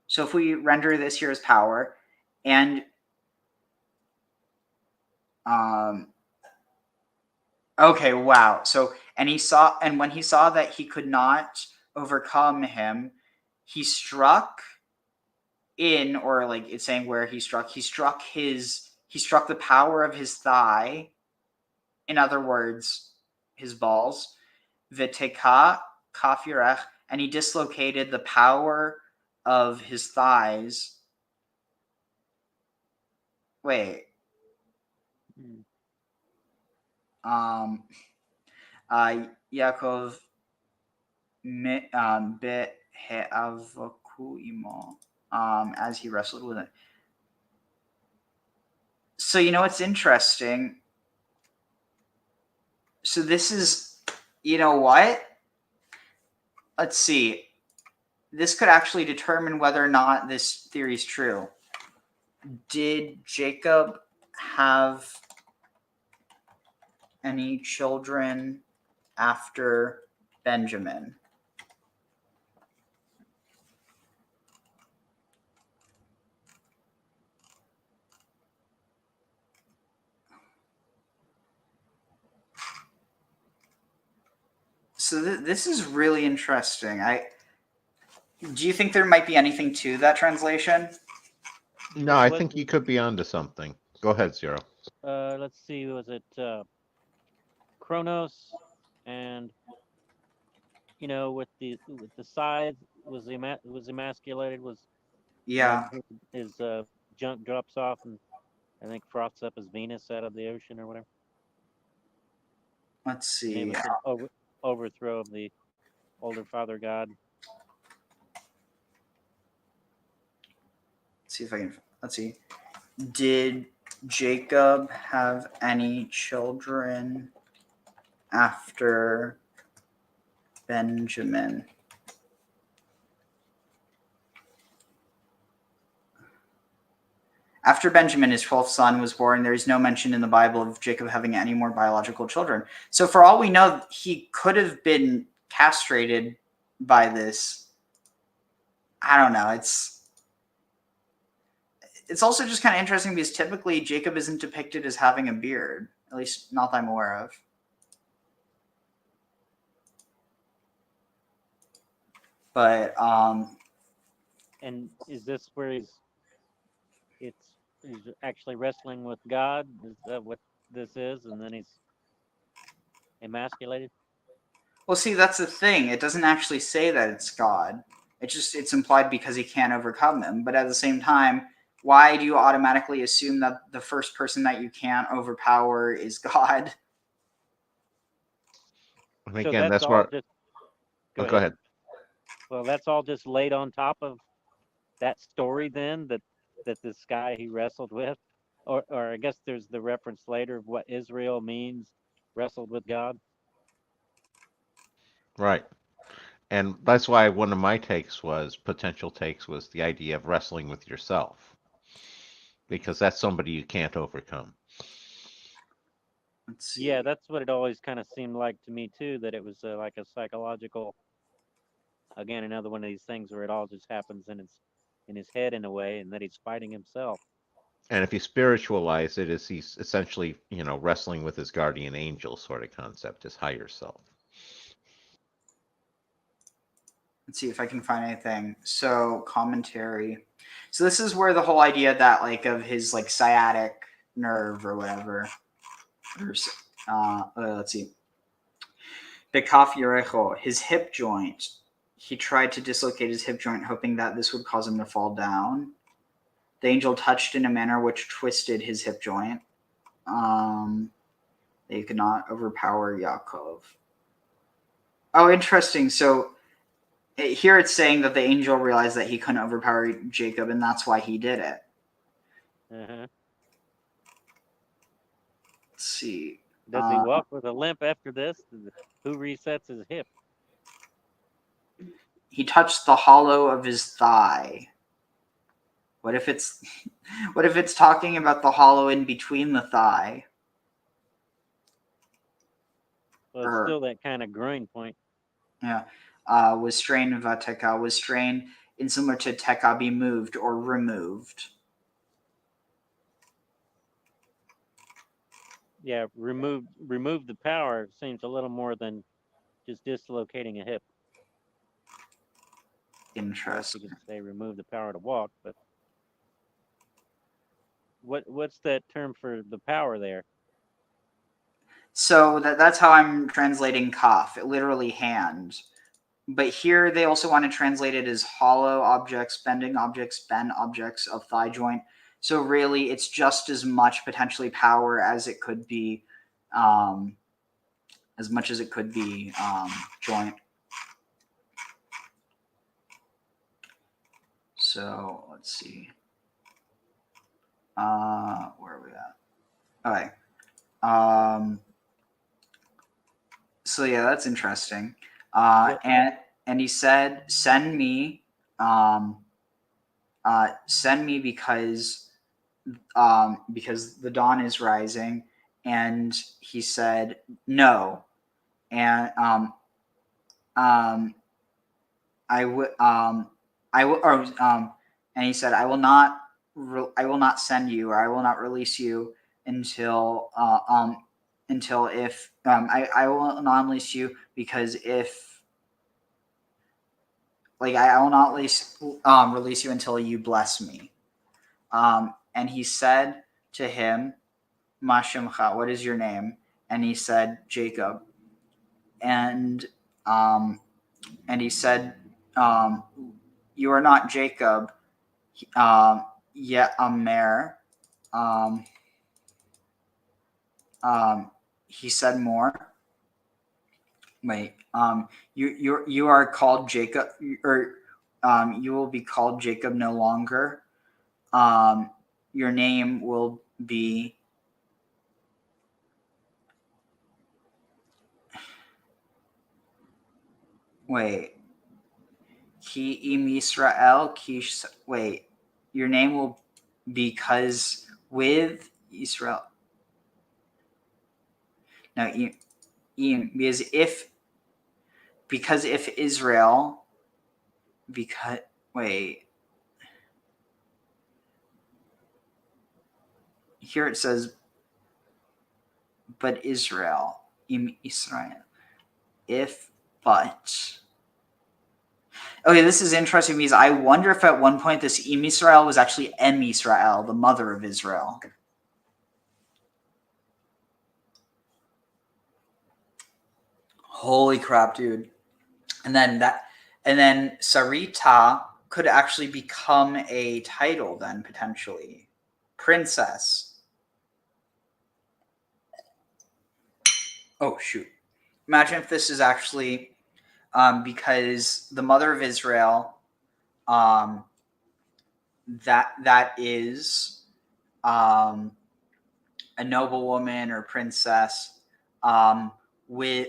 So if we render this here as power, and okay, wow. So and when he saw that he could not overcome him, he struck in, or like it's saying where he struck the power of his thigh, in other words, his balls, viteka kaf yarech, and he dislocated the power of his thighs. Wait. Yaakov bit he'avaku imo, as he wrestled with it. So you know what's interesting? So this is, you know what? Let's see. This could actually determine whether or not this theory is true. Did Jacob have any children after Benjamin? So this is really interesting. Do you think there might be anything to that translation? No, I think you could be onto something. Go ahead, Zero. Let's see. Was it Kronos, and with the size was emasculated, was yeah, his junk drops off and I think froths up his Venus out of the ocean or whatever. Let's see. It was an overthrow of the older father god. Let's see if I can. Let's see. Did Jacob have any children after Benjamin? After Benjamin, his 12th son, was born, there is no mention in the Bible of Jacob having any more biological children. So for all we know, he could have been castrated by this. I don't know. It's also just kind of interesting because typically Jacob isn't depicted as having a beard, at least not that I'm aware of. But and is this where he's actually wrestling with God? Is that what this is? And then he's emasculated? Well, see, that's the thing. It doesn't actually say that it's God. It's implied because he can't overcome him. But at the same time, why do you automatically assume that the first person that you can't overpower is God? And So again, that's that's all where. just Oh, go ahead. Well, that's all just laid on top of that story then that this guy he wrestled with, or I guess there's the reference later of what Israel means, wrestled with God. Right. And that's why one of my potential takes was the idea of wrestling with yourself, because that's somebody you can't overcome. Let's see. Yeah, that's what it always kind of seemed like to me too, that it was like a psychological, again, another one of these things where it all just happens in his head in a way, and that he's fighting himself. And if you spiritualize it, is he's essentially, wrestling with his guardian angel sort of concept, his higher self. Let's see if I can find anything. So commentary. So this is where the whole idea that like of his like sciatic nerve or whatever. Let's see. Bekaf Yerecho, his hip joint. He tried to dislocate his hip joint, hoping that this would cause him to fall down. The angel touched in a manner which twisted his hip joint. They could not overpower Yaakov. Oh, interesting. So here it's saying that the angel realized that he couldn't overpower Jacob, and that's why he did it. Uh-huh. Let's see. Does he walk with a limp after this? Who resets his hip? He touched the hollow of his thigh. What if it's talking about the hollow in between the thigh? Well, it's still that kind of groin point. Yeah. Was strained vateka, was strained in similar to teka, be moved or removed. Yeah, remove the power seems a little more than just dislocating a hip. Interesting. You could say remove the power to walk, but what's that term for the power there? So that's how I'm translating kaf, literally hand. But here they also want to translate it as hollow objects, bending objects, bend objects of thigh joint. So really, it's just as much potentially power as it could be, as much as it could be joint. So let's see. Where are we at? Okay. So yeah, that's interesting. And he said, "Send me because the dawn is rising." And he said, "No," and I would and he said, "I will not send you, or I will not release you until if I will not release you, because if I will not release you until you bless me." And he said to him, "Ma shemcha, what is your name?" And he said, "Jacob." And he said, "You are not Jacob, yet Amer." He said more. Wait, you are called Jacob, or you will be called Jacob no longer. Your name will be Ki im Israel, wait, your name will, because with Israel. No, because if Israel, because wait, here it says, but Israel, im Israel, but. Okay, this is interesting because I wonder if at one point this im Israel was actually em Israel, the mother of Israel. Holy crap, dude. And then Sarita could actually become a title then, potentially. Princess. Oh, shoot. Imagine if this is actually because the mother of Israel, that is a noblewoman or princess with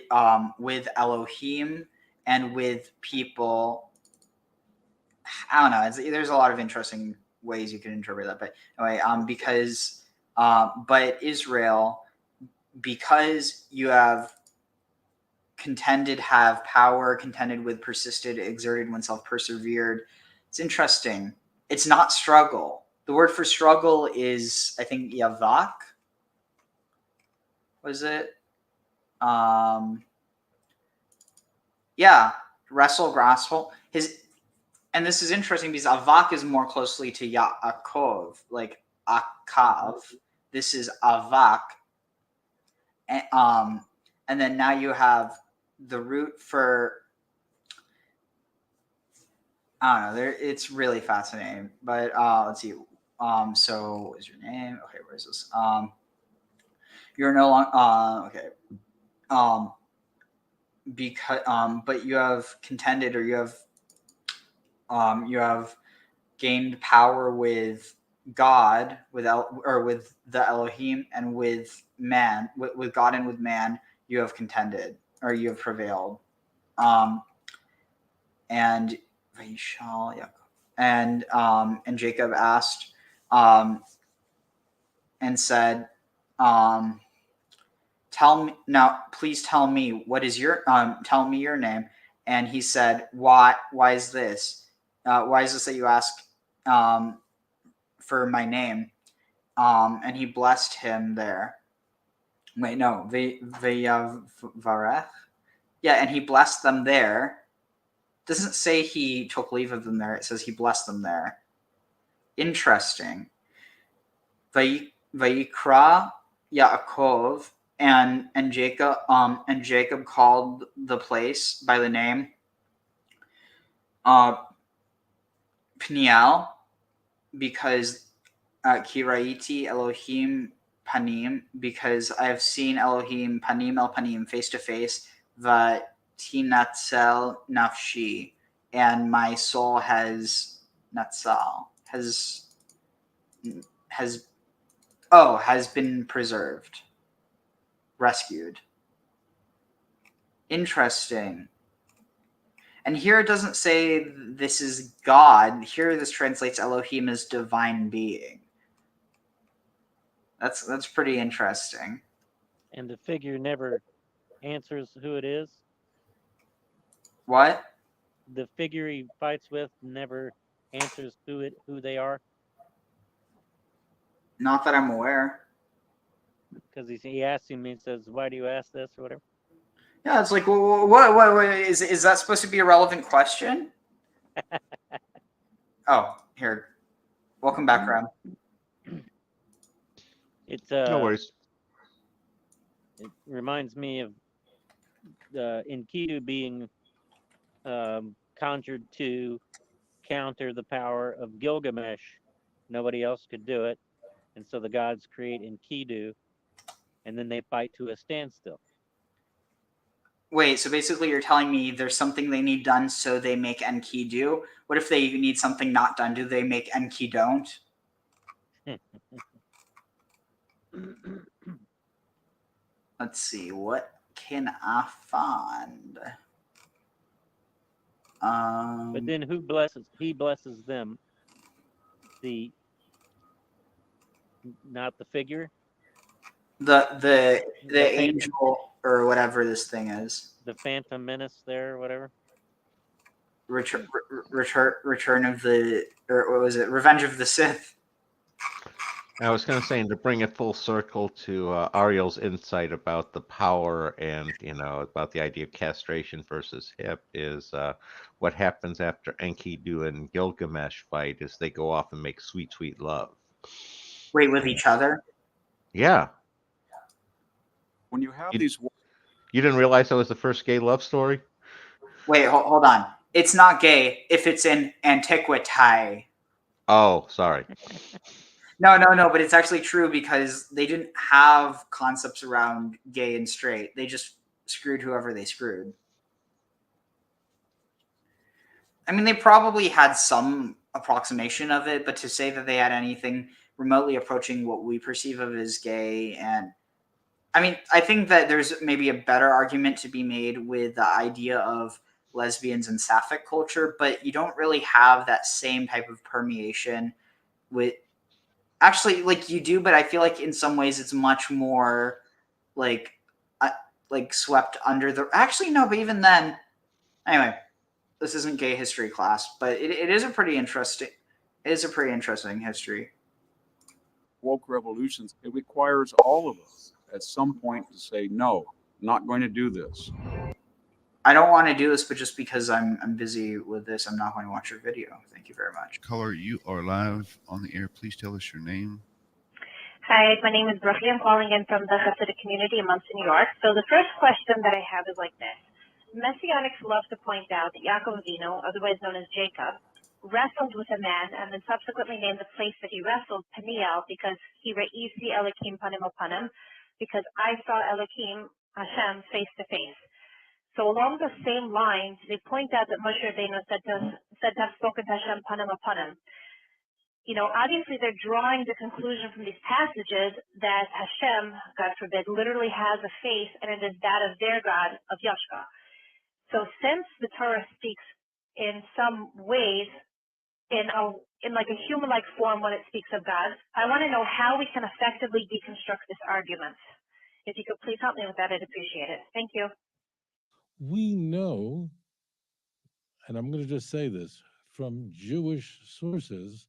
Elohim and with people. I don't know. There's a lot of interesting ways you can interpret that, but anyway, but Israel, because you have contended, have power, contended with, persisted, exerted oneself, persevered. It's interesting. It's not struggle. The word for struggle is, I think, yavak. Was it? Yeah, wrestle, grasp. And this is interesting because avak is more closely to Yaakov, like akav. This is avak. And then now you have the root for, I don't know. It's really fascinating. But let's see. So what is your name? Okay, where is this? You're no longer okay. Because but you have contended, or you have gained power with God, with the Elohim, and with man, with God and with man. You have contended, or you have prevailed. And and Jacob asked and said, please tell me what is your tell me your name. And he said, why is this? Why is this that you ask for my name? And he blessed him there. Wait, no, varech. Yeah, and he blessed them there. Doesn't say he took leave of them there. It says he blessed them there. Interesting. Vayikra Yaakov and Jacob called the place by the name Peniel, because Kiraiti Elohim Panim, because I have seen Elohim Panim el Panim, face to face, Vatinatzel Nafshi, and my soul has been preserved, rescued. Interesting. And here it doesn't say this is God. Here this translates Elohim as divine being. That's pretty interesting. And the figure never answers who it is. What? The figure he fights with never answers who they are. Not that I'm aware. Because he asks him, he says, "Why do you ask this?" or whatever. Yeah, it's like, what is that supposed to be a relevant question? Oh, here. Welcome back, Ram. It's No worries. It reminds me of Enkidu being conjured to counter the power of Gilgamesh. Nobody else could do it, and so the gods create Enkidu, and then they fight to a standstill. Wait, so basically you're telling me there's something they need done, so they make Enki do? What if they need something not done? Do they make Enki don't? Let's see, what can I find? But then who blesses? He blesses them. Not the figure. The angel, or whatever this thing is. The Phantom Menace there, or whatever. Return of the, or what was it? Revenge of the Sith. I was going to say, and to bring it full circle to Ariel's insight about the power and, about the idea of castration versus hip, is what happens after Enkidu and Gilgamesh fight is they go off and make sweet, sweet love. Wait, with each other? Yeah. When you have You you didn't realize that was the first gay love story? Wait, hold on. It's not gay if it's in antiquity. Oh, sorry. No, but it's actually true because they didn't have concepts around gay and straight. They just screwed whoever they screwed. I mean, they probably had some approximation of it, but to say that they had anything remotely approaching what we perceive of as gay, and I mean, I think that there's maybe a better argument to be made with the idea of lesbians in sapphic culture, but you don't really have that same type of permeation with, actually, like you do, but I feel like in some ways it's much more like swept under the, actually no, but even then, anyway, this isn't gay history class, but it is a pretty interesting, history. Woke revolutions, it requires all of us at some point to say, no, I'm not going to do this. I don't want to do this, but just because I'm busy with this, I'm not going to watch your video. Thank you very much. Caller, you are live on the air. Please tell us your name. Hi, my name is Brooklyn. I'm calling in from the Hasidic community in Muncie, New York. So the first question that I have is like this. Messianics love to point out that Yaakov Avinu, otherwise known as Jacob, wrestled with a man and then subsequently named the place that he wrestled Peniel because he re'isi Elokim panim panim, because I saw Elokim, Hashem, face to face. So along the same lines, they point out that Moshe Rabbeinu said to have spoken to Hashem panim panim. You know, obviously they're drawing the conclusion from these passages that Hashem, God forbid, literally has a face, and it is that of their God, of Yashka. So since the Torah speaks in some ways in like a human-like form when it speaks of God, I want to know how we can effectively deconstruct this argument. If you could please help me with that, I'd appreciate it. Thank you. We know, and I'm going to just say this, from Jewish sources,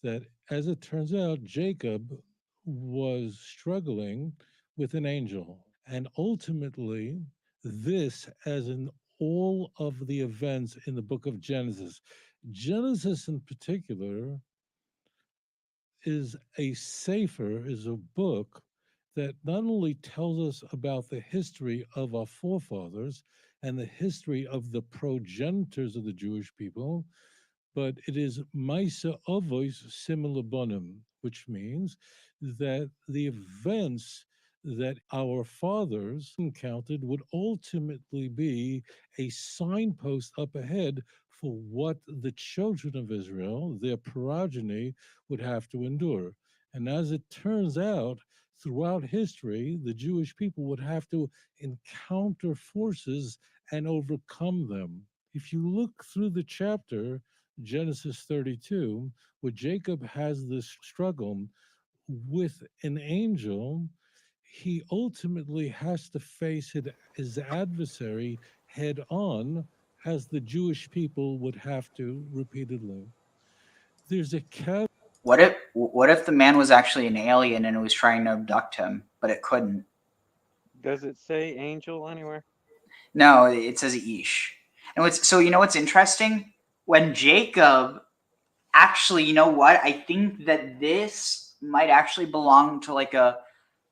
that as it turns out, Jacob was struggling with an angel. And ultimately, this, as in all of the events in the book of Genesis in particular, is a book that not only tells us about the history of our forefathers and the history of the progenitors of the Jewish people, but it is Maisa Avos Simila Bonim, which means that the events that our fathers encountered would ultimately be a signpost up ahead for what the children of Israel, their progeny, would have to endure. And as it turns out, throughout history, the Jewish people would have to encounter forces and overcome them. If you look through the chapter, Genesis 32, where Jacob has this struggle with an angel, he ultimately has to face his adversary head on, as the Jewish people would have to repeatedly. There's a caveat. What if the man was actually an alien and it was trying to abduct him, but it couldn't? Does it say angel anywhere? No, it says Ish. And so you know what's interesting? When Jacob, actually, you know what? I think that this might actually belong to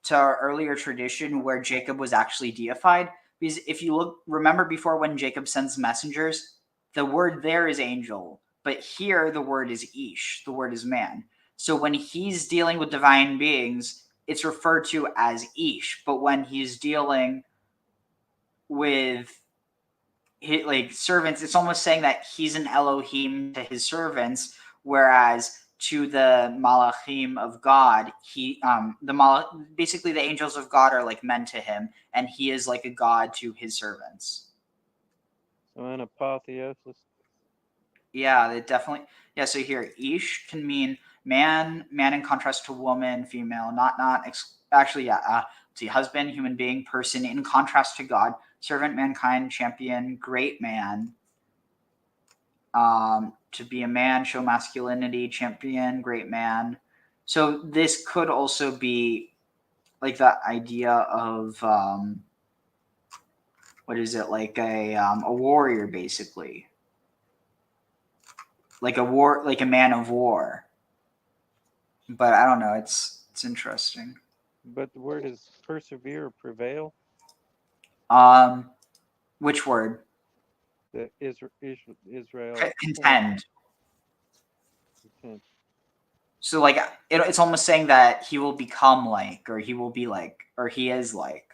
to our earlier tradition where Jacob was actually deified. Because if you remember before when Jacob sends messengers, the word there is angel, but here the word is Ish, the word is man. So when he's dealing with divine beings, it's referred to as Ish, but when he's dealing with servants, it's almost saying that he's an Elohim to his servants, whereas to the Malachim of God, basically the angels of God are like men to him, and he is like a god to his servants. So an apotheosis. Yeah, it definitely. Yeah, so here Ish can mean man in contrast to woman, female, see, husband, human being, person in contrast to God, servant, mankind, champion, great man. To be a man, show masculinity, champion, great man. So this could also be like the idea of what is it, like a warrior, basically, like a man of war. But I don't know. It's interesting. But the word is persevere or prevail. Which word? The Israel. Contend. So like it's almost saying that he will become like, or he will be like, or he is like.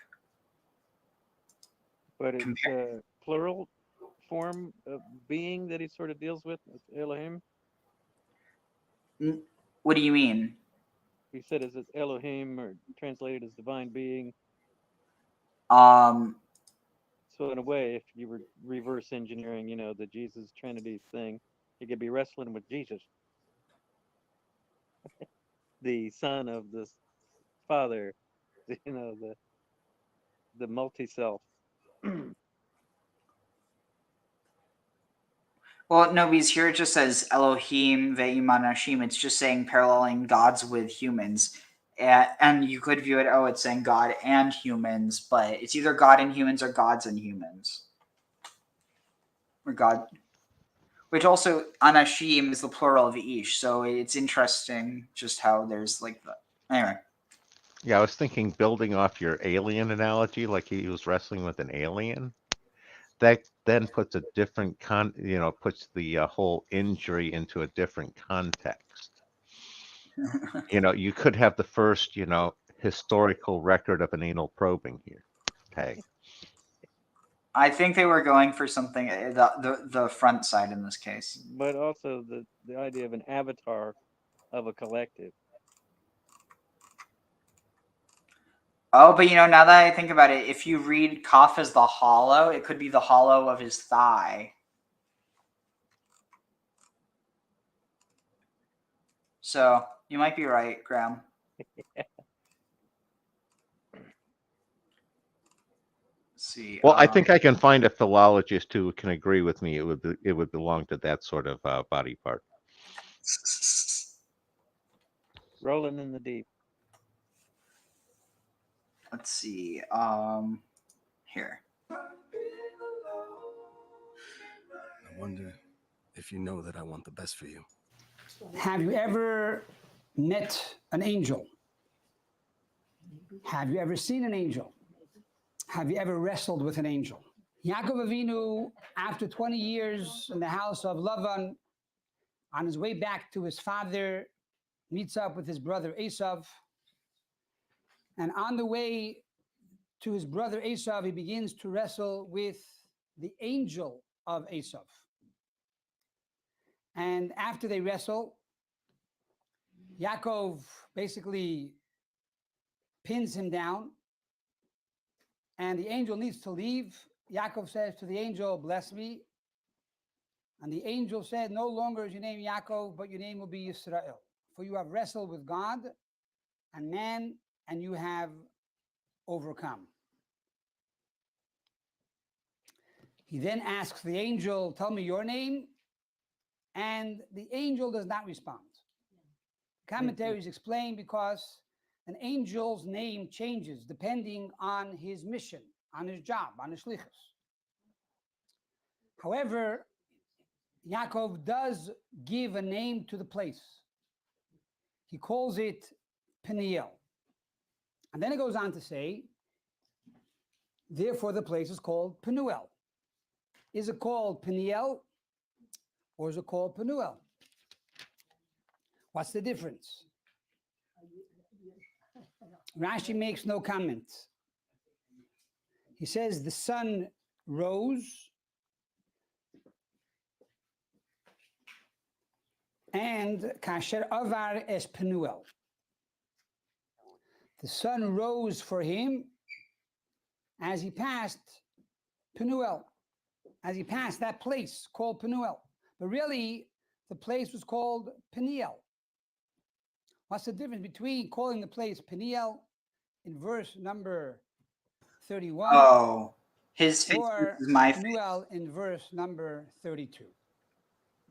But it's a plural form of being that he sort of deals with. It's Elohim. What do you mean? He said it's Elohim, or translated as divine being. Um, So in a way, if you were reverse engineering, the Jesus Trinity thing, you could be wrestling with Jesus, the son of the Father, the multi-self. well, no, because here it just says Elohim ve'imanashim. It's just saying paralleling gods with humans. And you could view it, it's saying God and humans, but it's either God and humans or gods and humans. Or God. Which also, anashim is the plural of ish. So it's interesting just how there's like the. Anyway. Yeah, I was thinking building off your alien analogy, like he was wrestling with an alien. That then puts a different puts the whole injury into a different context. You could have the first, historical record of an anal probing here. Okay. I think they were going for something the front side in this case. But also the idea of an avatar of a collective. Oh, but now that I think about it, if you read Kaf as the hollow, it could be the hollow of his thigh. So you might be right, Graham. See. Well, I think I can find a philologist who can agree with me. It would belong to that sort of body part. Rolling in the deep. Let's see. Here. I wonder if you know that I want the best for you. Have you ever met an angel? Have you ever seen an angel? Have you ever wrestled with an angel? Yaakov Avinu, after 20 years in the house of Lavan, on his way back to his father, meets up with his brother Esau. And on the way to his brother Esau, he begins to wrestle with the angel of Esau. And after they wrestle, Yaakov basically pins him down, and the angel needs to leave. Yaakov says to the angel, "Bless me." And the angel said, "No longer is your name Yaakov, but your name will be Yisrael. For you have wrestled with God and man, and you have overcome." He then asks the angel, "Tell me your name." And the angel does not respond. Commentaries explain because an angel's name changes depending on his mission, on his job, on his shlichus. However, Yaakov does give a name to the place. He calls it Peniel. And then it goes on to say, therefore the place is called Penuel. Is it called Peniel or is it called Penuel? What's the difference? Rashi makes no comment. He says the sun rose and kasher avar es Penuel. The sun rose for him as he passed Penuel, as he passed that place called Penuel. But really, the place was called Peniel. What's the difference between calling the place Peniel in verse number 31 his face or is my face. Penuel in verse number 32?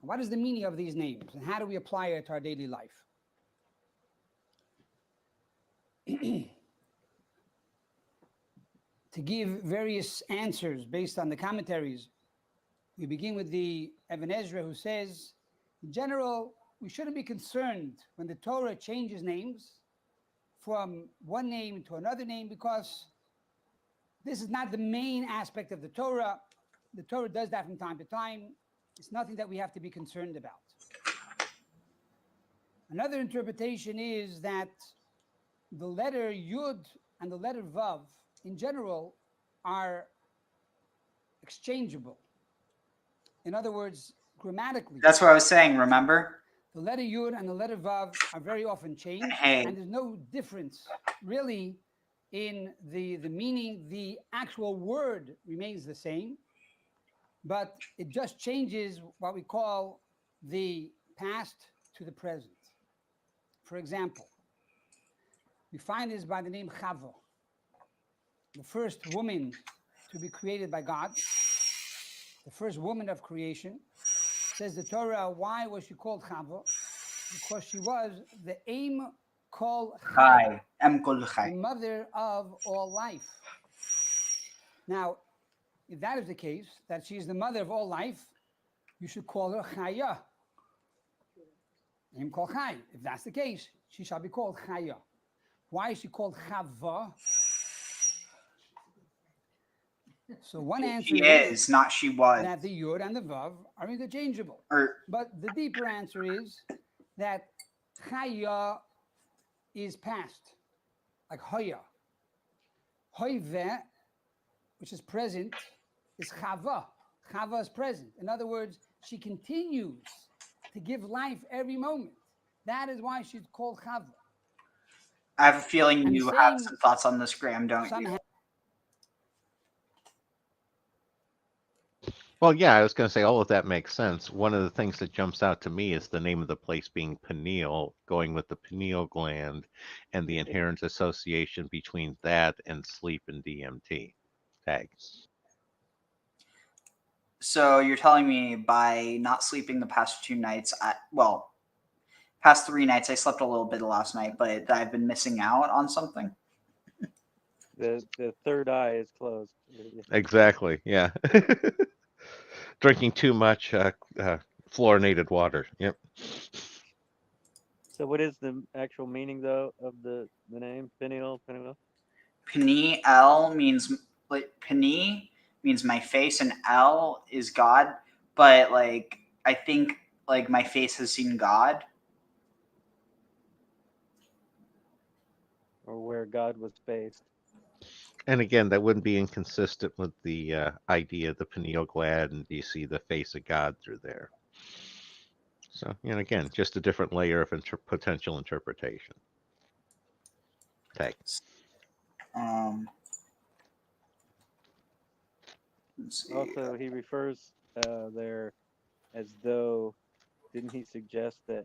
What is the meaning of these names and how do we apply it to our daily life? To give various answers based on the commentaries, we begin with the Ibn Ezra, who says, in general, we shouldn't be concerned when the Torah changes names from one name to another name, because this is not the main aspect of the Torah. The Torah does that from time to time. It's nothing that we have to be concerned about. Another interpretation is that the letter Yud and the letter Vav, in general, are exchangeable. In other words, grammatically. That's what I was saying, remember? The letter Yud and the letter Vav are very often changed, Hey. and there's no difference really in the meaning. The actual word remains the same, but it just changes what we call the past to the present. For example, we find this by the name Chava, the first woman to be created by God, the first woman of creation. Says the Torah, why was she called Chava? Because she was the Em Kol Chai, the mother of all life. Now, if that is the case, that she is the mother of all life, you should call her Chaya. Em Kol Chai. If that's the case, she shall be called Chaya. Why is she called Chava? So one answer She is, not she was. that the Yud and the Vav are interchangeable. Or, But the deeper answer is that Chaya is past, like Hoya. Hoyve, which is present, is Chava. Chava is present. In other words, she continues to give life every moment. That is why she's called Chava. I have a feeling And you the have same- some thoughts on this, Graham, don't you? Somehow, Well, yeah, I was going to say all of that makes sense. One of the things that jumps out to me is the name of the place being pineal, going with the pineal gland and the inherent association between that and sleep and DMT. Tag. So you're telling me by not sleeping the past 2 nights, past 3 nights, I slept a little bit last night, but I've been missing out on something? The third eye is closed. Exactly. Yeah. Drinking too much fluorinated water. Yep. So what is the actual meaning though of the name Peniel? Peniel means like Peni means my face, and El is God. But like I think like my face has seen God. Or where God was based. And again, that wouldn't be inconsistent with the idea of the pineal gland, and you see the face of God through there. So, again, just a different layer of potential interpretation. Tag. Let's see. Also, he refers there as though, didn't he suggest that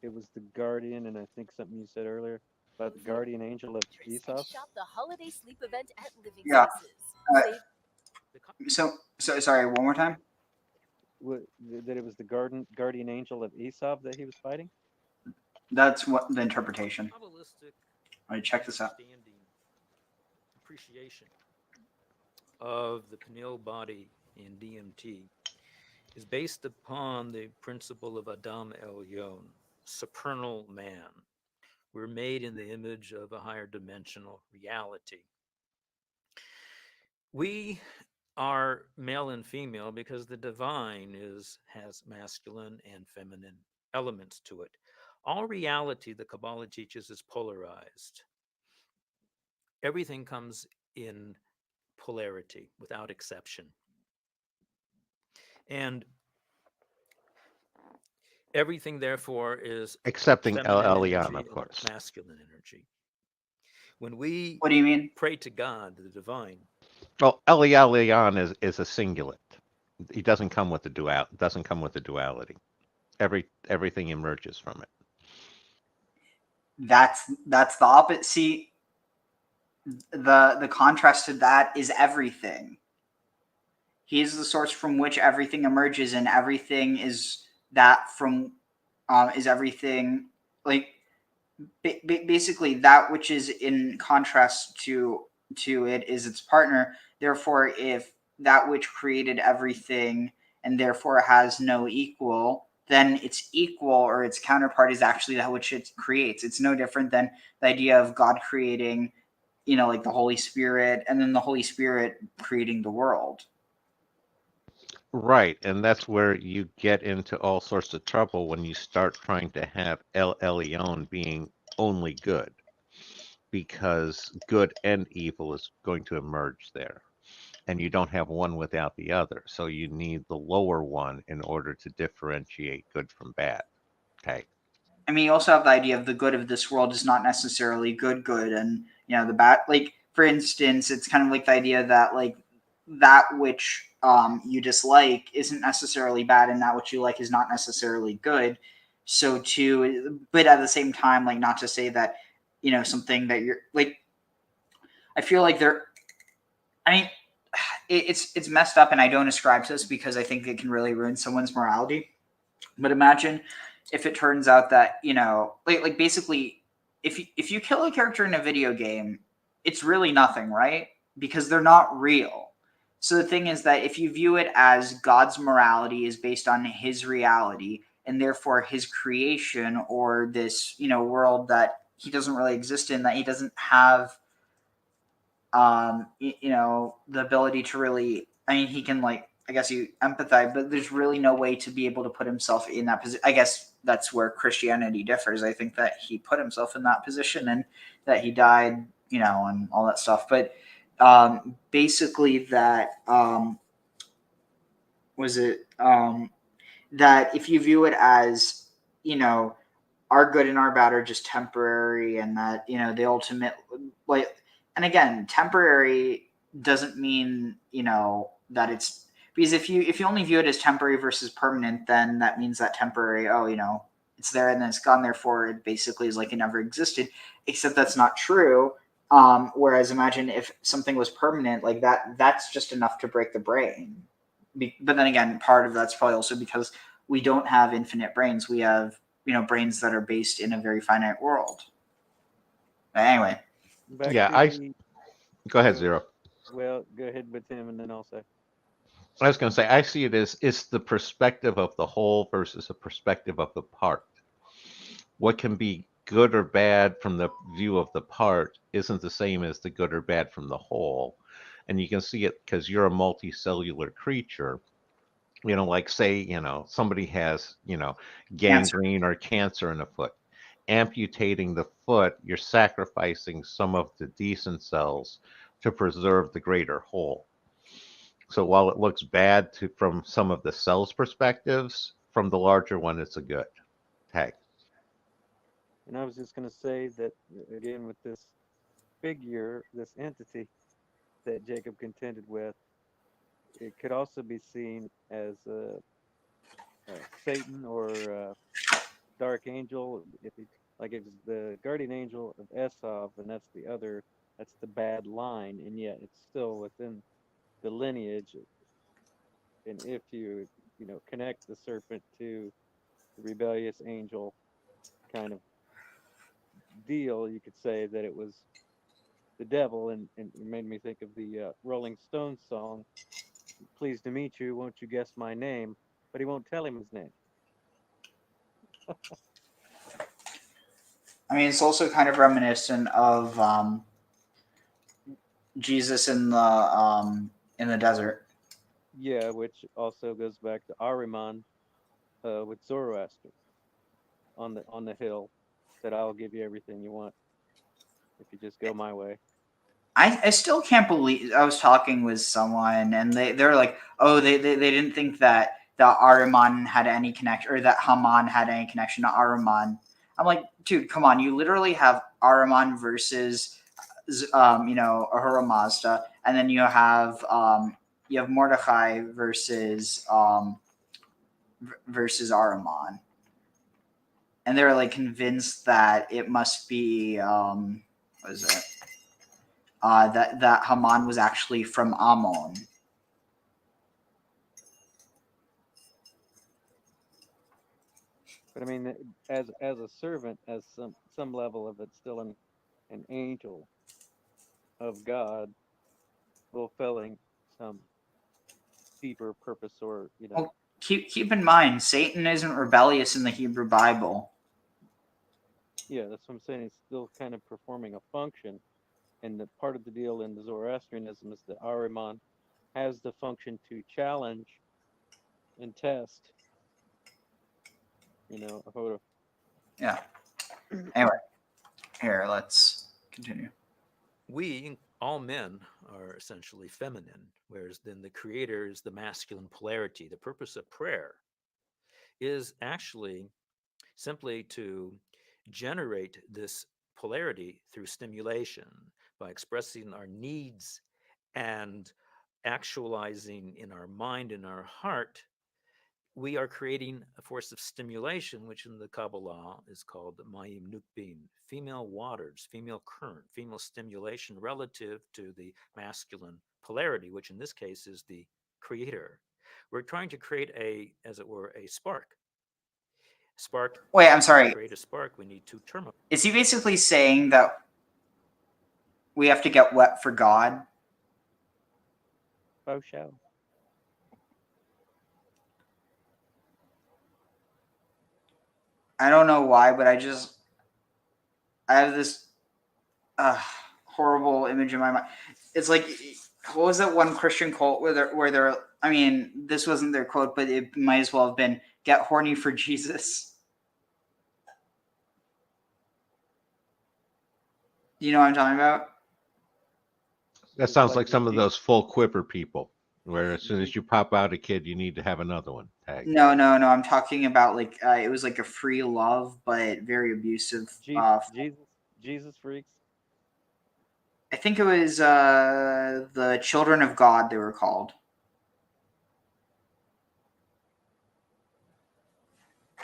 it was the guardian, and I think something you said earlier about the guardian angel of Esau? Shop the holiday sleep event at Living Yeah. Spaces. So sorry. One more time. That it was the guardian angel of Esau that he was fighting? That's what the interpretation. Probabilistic All right, check this out. Appreciation of the pineal body in DMT is based upon the principle of Adam Elyon, supernal man. We're made in the image of a higher dimensional reality. We are male and female because the divine has masculine and feminine elements to it. All reality, the Kabbalah teaches, is polarized. Everything comes in polarity without exception. And everything, therefore, is Excepting El feminine Elyon, energy of or course. masculine energy. When we What do you mean? pray to God, the divine, Well, El Elyon is a singlet. He doesn't come with the duality. Everything emerges from it. That's the opposite. See, the contrast to that is everything. He is the source from which everything emerges, and everything is that from is everything like basically that which is in contrast to it is its partner. Therefore, if that which created everything and therefore has no equal, then its equal or its counterpart is actually that which it creates. It's no different than the idea of God creating, like the Holy Spirit, and then the Holy Spirit creating the world. Right, and that's where you get into all sorts of trouble when you start trying to have El Elyon being only good, because good and evil is going to emerge there. and you don't have one without the other. So you need the lower one in order to differentiate good from bad. Okay. I mean, you also have the idea of the good of this world is not necessarily good, and the bad. Like, for instance, it's kind of like the idea that like that which you dislike isn't necessarily bad, and that which you like is not necessarily good. So too, but at the same time, like, not to say that something that you're like. I feel like I mean, it's messed up, and I don't ascribe to this because I think it can really ruin someone's morality. But imagine if it turns out that like basically, if you kill a character in a video game, it's really nothing, right? Because they're not real. So the thing is that if you view it as God's morality is based on His reality, and therefore His creation or this world that He doesn't really exist in, that He doesn't have the ability to really, I mean, he can, like, I guess you empathize, but there's really no way to be able to put himself in that position. I guess that's where Christianity differs. I think that he put himself in that position and that he died, and all that stuff. But basically that that if you view it as, our good and our bad are just temporary, and that, the ultimate, like, and again, temporary doesn't mean, that it's, because if you only view it as temporary versus permanent, then that means that temporary, it's there and then it's gone, therefore it basically is like it never existed, except that's not true. Whereas imagine if something was permanent, like that's just enough to break the brain. But then again, part of that's probably also because we don't have infinite brains. We have, brains that are based in a very finite world. But anyway. Go ahead, Zero. Well, go ahead with him, and then I'll say. I was going to say, I see it as it's the perspective of the whole versus the perspective of the part. What can be good or bad from the view of the part isn't the same as the good or bad from the whole. And you can see it because you're a multicellular creature. Like say, somebody has, gangrene or cancer in a foot. Amputating the foot, you're sacrificing some of the decent cells to preserve the greater whole. So while it looks bad from some of the cells' perspectives, from the larger one, it's a good tag. And I was just going to say that, again, with this figure, this entity that Jacob contended with, it could also be seen as Satan or dark angel. If it's the guardian angel of Esau, and that's the bad line, and yet it's still within the lineage. And if you connect the serpent to the rebellious angel kind of deal, you could say that it was the devil, and it made me think of the Rolling Stones song, "Pleased to meet you, won't you guess my name?" But he won't tell him his name. I mean, it's also kind of reminiscent of Jesus in the desert. Yeah, which also goes back to Ahriman with Zoroaster on the hill, said, "I'll give you everything you want if you just go my way." I still can't believe, I was talking with someone and they're like, oh, they didn't think that Ahriman had any connection, or that Haman had any connection to Ahriman. I'm like, dude, come on, you literally have Ahriman versus Ahura Mazda, and then you have Mordecai versus Ahriman, and they're like convinced that it must be what is it? That Haman was actually from Ammon. But I mean, as a servant, as some level of it, still an angel of God, fulfilling some deeper purpose, or Well, keep in mind, Satan isn't rebellious in the Hebrew Bible. Yeah, that's what I'm saying. It's still kind of performing a function, and the part of the deal in the Zoroastrianism is that Ahriman has the function to challenge and test. Ahura. Yeah. Anyway, here, let's continue. We, all men are essentially feminine, whereas then the creator is the masculine polarity. The purpose of prayer is actually simply to generate this polarity through stimulation by expressing our needs and actualizing in our mind and our heart. We are creating a force of stimulation, which in the Kabbalah is called Mayim Nukbin, female waters, female current, female stimulation relative to the masculine polarity, which in this case is the creator. We're trying to create a, as it were, a spark. Spark. Wait, I'm sorry. To create a spark, we need two terminals. Is he basically saying that we have to get wet for God? Oh, show. I don't know why, but I have this horrible image in my mind. It's like, what was that one Christian quote where they're, I mean, this wasn't their quote, but it might as well have been, "Get horny for Jesus." Do you know what I'm talking about? That sounds like some of those full quiver people, where as soon as you pop out a kid, you need to have another one. Tag. No. I'm talking about like it was like a free love, but very abusive. Jesus freaks. I think it was the Children of God. They were called.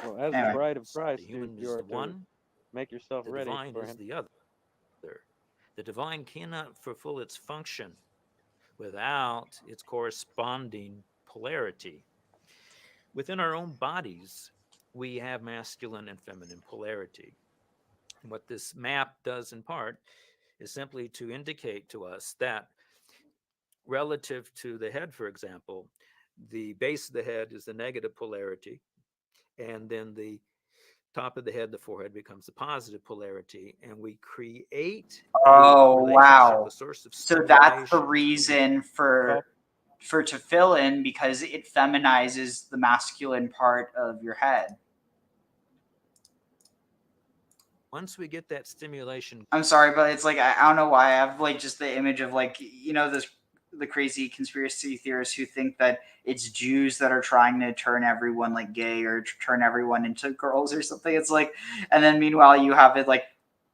Well, as Anyway. the bride of Christ, The human you is are the to one, make yourself the ready divine for is him. the other. The divine cannot fulfill its function without its corresponding polarity. Within our own bodies, we have masculine and feminine polarity. What this map does in part is simply to indicate to us that relative to the head, for example, the base of the head is the negative polarity, and then the top of the head, the forehead, becomes the positive polarity, and we create Oh, a relationship, wow. a source of So that's the stimulation. reason for to fill in, because it feminizes the masculine part of your head. Once we get that stimulation, I'm sorry, but it's like I don't know why I have like just the image of like, you know, the crazy conspiracy theorists who think that it's Jews that are trying to turn everyone like gay or turn everyone into girls or something. It's like, and then meanwhile you have it like,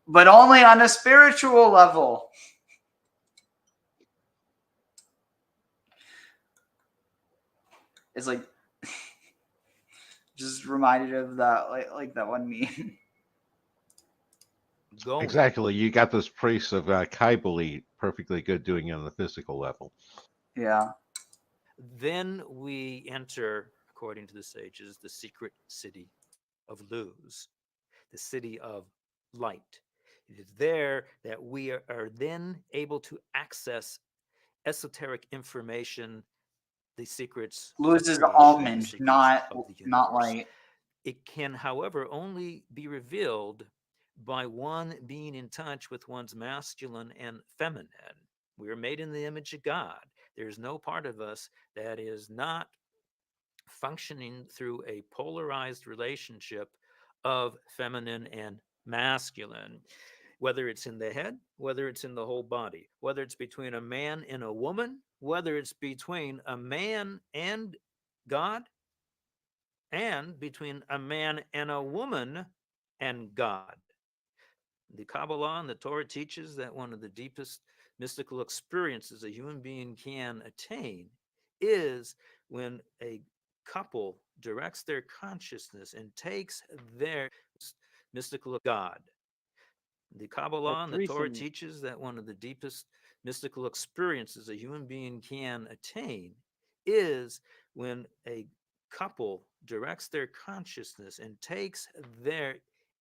but only on a spiritual level. It's like just reminded of that like that one meme. Exactly. You got those priests of Kaibali perfectly good doing it on the physical level. Yeah. then we enter, according to the sages, the secret city of Luz, the city of light. It is there that we are then able to access esoteric information, the secrets Luz of is creation, almond, the secrets not of the not universe. light. It can, however, only be revealed by one being in touch with one's masculine and feminine. We are made in the image of God. There's no part of us that is not functioning through a polarized relationship of feminine and masculine, whether it's in the head, whether it's in the whole body, whether it's between a man and a woman, whether it's between a man and God, and between a man and a woman and God. The Kabbalah and the Torah teaches that one of the deepest mystical experiences a human being can attain is when a couple directs their consciousness and takes their mystical God. The Kabbalah and the Torah teaches that one of the deepest mystical experiences a human being can attain is when a couple directs their consciousness and takes their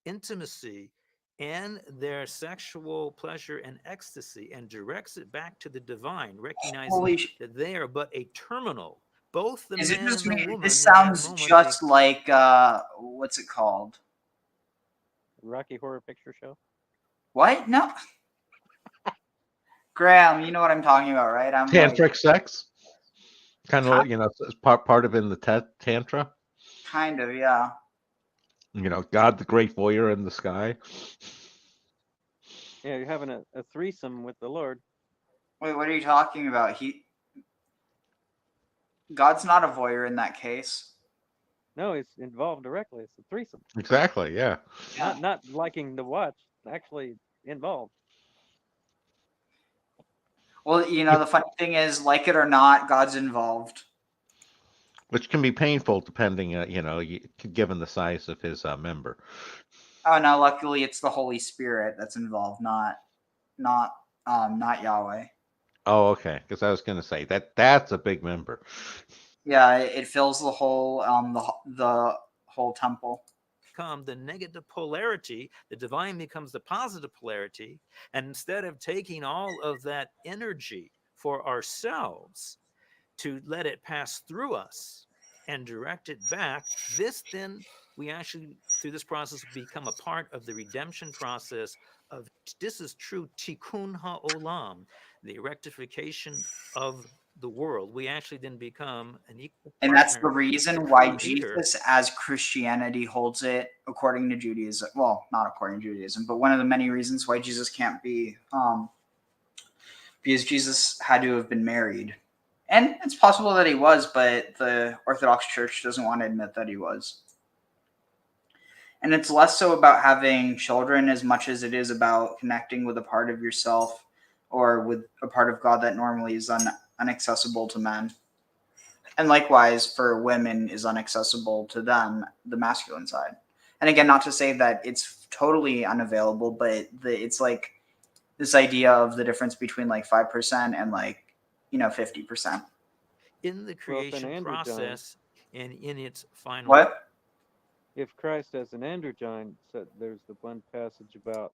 intimacy and their sexual pleasure and ecstasy and directs it back to the divine, recognizing that they are but a terminal. Both the Is it man just and the me? woman This in that sounds moment, just like what's it called? Rocky Horror Picture Show. What? No. Graham, you know what I'm talking about, right? I'm Tantric like, sex, kind of like, you know, it's part of in the tantra. kind of, yeah. You know, God the great voyeur in the sky. Yeah, you're having a threesome with the Lord. Wait, what are you talking about? God's not a voyeur in that case. No, it's involved directly. It's a threesome. Exactly. Yeah. Not liking to watch. Actually involved. Well, the funny thing is, like it or not, God's involved. Which can be painful depending, given the size of his member. Oh no, luckily it's the Holy Spirit that's involved, not Yahweh. Oh, okay. Because I was going to say that's a big member. Yeah, it fills the whole the whole temple. Become the negative polarity, the divine becomes the positive polarity, and instead of taking all of that energy for ourselves to let it pass through us and direct it back, then we actually through this process become a part of the redemption process of this is true tikkun ha'olam, the rectification of the world. We actually then become an equal partner. And that's the reason why Jesus, as Christianity holds it, according to Judaism, well, not according to Judaism, but one of the many reasons why Jesus can't be, because Jesus had to have been married. And it's possible that he was, but the Orthodox Church doesn't want to admit that he was. And it's less so about having children as much as it is about connecting with a part of yourself or with a part of God that normally is inaccessible to men. And likewise, for women, is inaccessible to them, the masculine side. And again, not to say that it's totally unavailable, but it's like this idea of the difference between like 5% and 50%. In the creation process and in its final. What? If Christ as an androgyne, there's the one passage about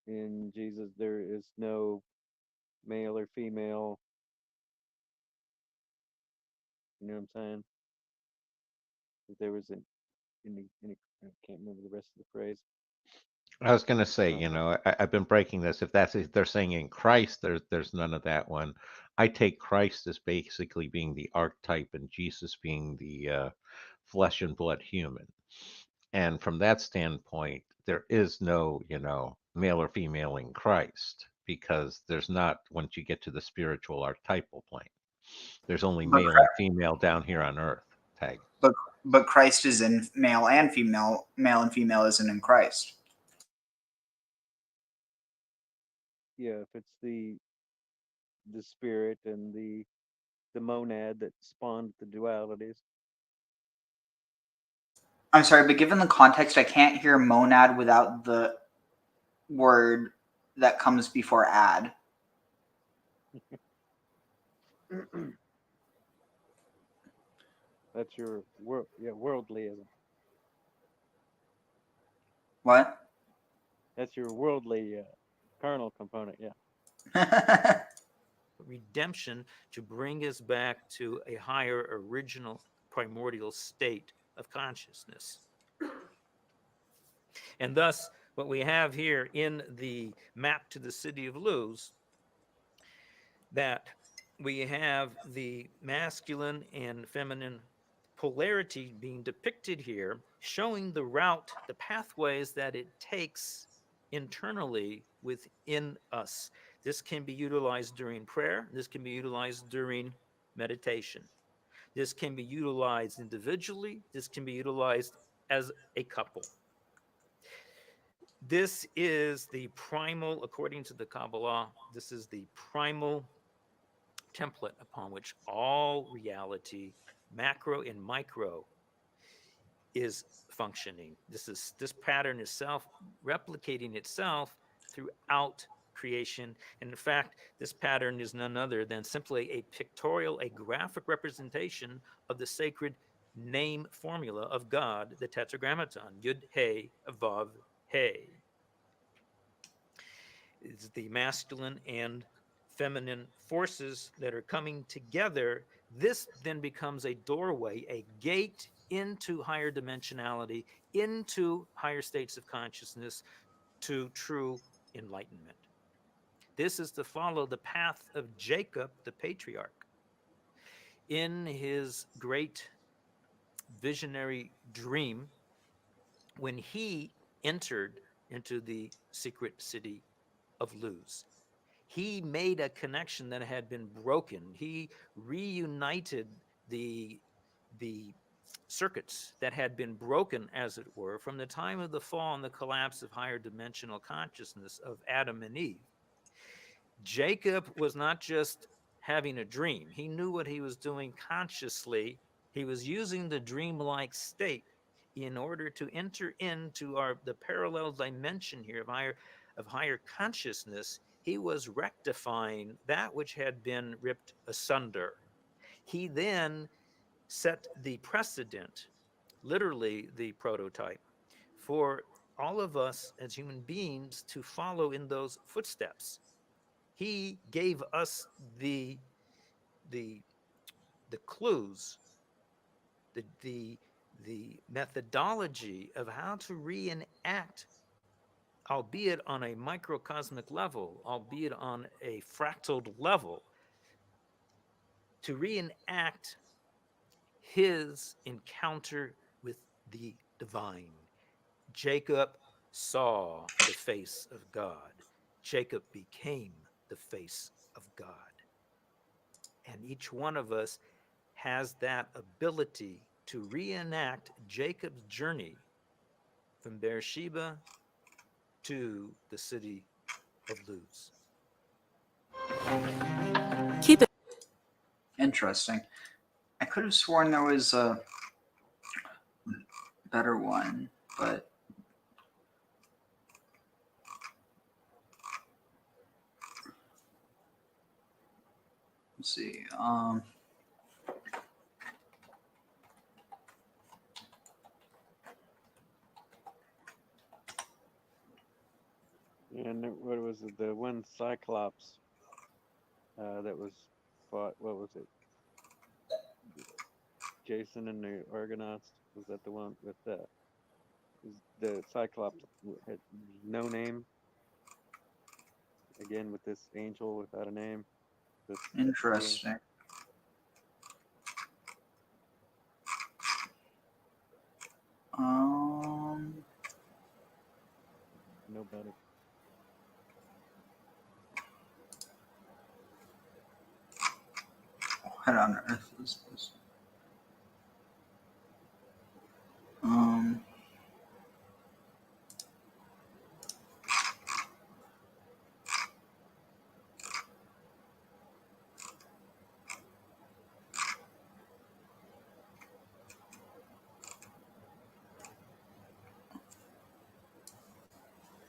in Jesus there is no male or female. You know what I'm saying? There was I can't remember the rest of the phrase. I was going to say, I've been breaking this. If they're saying in Christ, there's none of that one. I take Christ as basically being the archetype and Jesus being the flesh and blood human. And from that standpoint, there is no, male or female in Christ because there's not once you get to the spiritual archetypal plane. There's only male and female down here on earth. Tag. But Christ is in male and female. Male and female isn't in Christ. Yeah, if it's the spirit and the monad that spawned the dualities. I'm sorry, but given the context, I can't hear monad without the word that comes before ad. That's your worldlyism. What? That's your worldly carnal component, yeah. Redemption to bring us back to a higher original primordial state of consciousness. And thus, what we have here in the map to the city of Luz, that we have the masculine and feminine polarity being depicted here, showing the route, the pathways that it takes internally within us. This can be utilized during prayer. This can be utilized during meditation. This can be utilized individually. This can be utilized as a couple. This is the primal, according to the Kabbalah, this is the primal template upon which all reality, macro and micro, is functioning. This pattern is replicating itself throughout creation. And in fact, this pattern is none other than simply a pictorial, a graphic representation of the sacred name formula of God, the Tetragrammaton, Yud He Vav He. It's the masculine and feminine forces that are coming together. This then becomes a doorway, a gate into higher dimensionality, into higher states of consciousness, to true enlightenment. This is to follow the path of Jacob, the patriarch. In his great visionary dream, when he entered into the secret city of Luz, He made a connection that had been broken. He reunited the circuits that had been broken, as it were, from the time of the fall and the collapse of higher dimensional consciousness of Adam and Eve. Jacob was not just having a dream. He knew what he was doing consciously. He was using the dreamlike state in order to enter into the parallel dimension here of higher consciousness. He was rectifying that which had been ripped asunder. He then set the precedent, literally the prototype, for all of us as human beings to follow in those footsteps. He gave us the clues, the methodology of how to reenact, albeit on a microcosmic level, albeit on a fractaled level, to reenact his encounter with the divine. Jacob saw the face of God. Jacob became the face of God. And each one of us has that ability to reenact Jacob's journey from Beersheba to the city of Luz. Keep it. Interesting. I could have sworn there was a better one, but let's see. And what was it? The one Cyclops that was fought. What was it? Jason and the Argonauts. Was that the one with the Cyclops had no name? Again with this angel without a name. Interesting. Nobody. What on earth is this?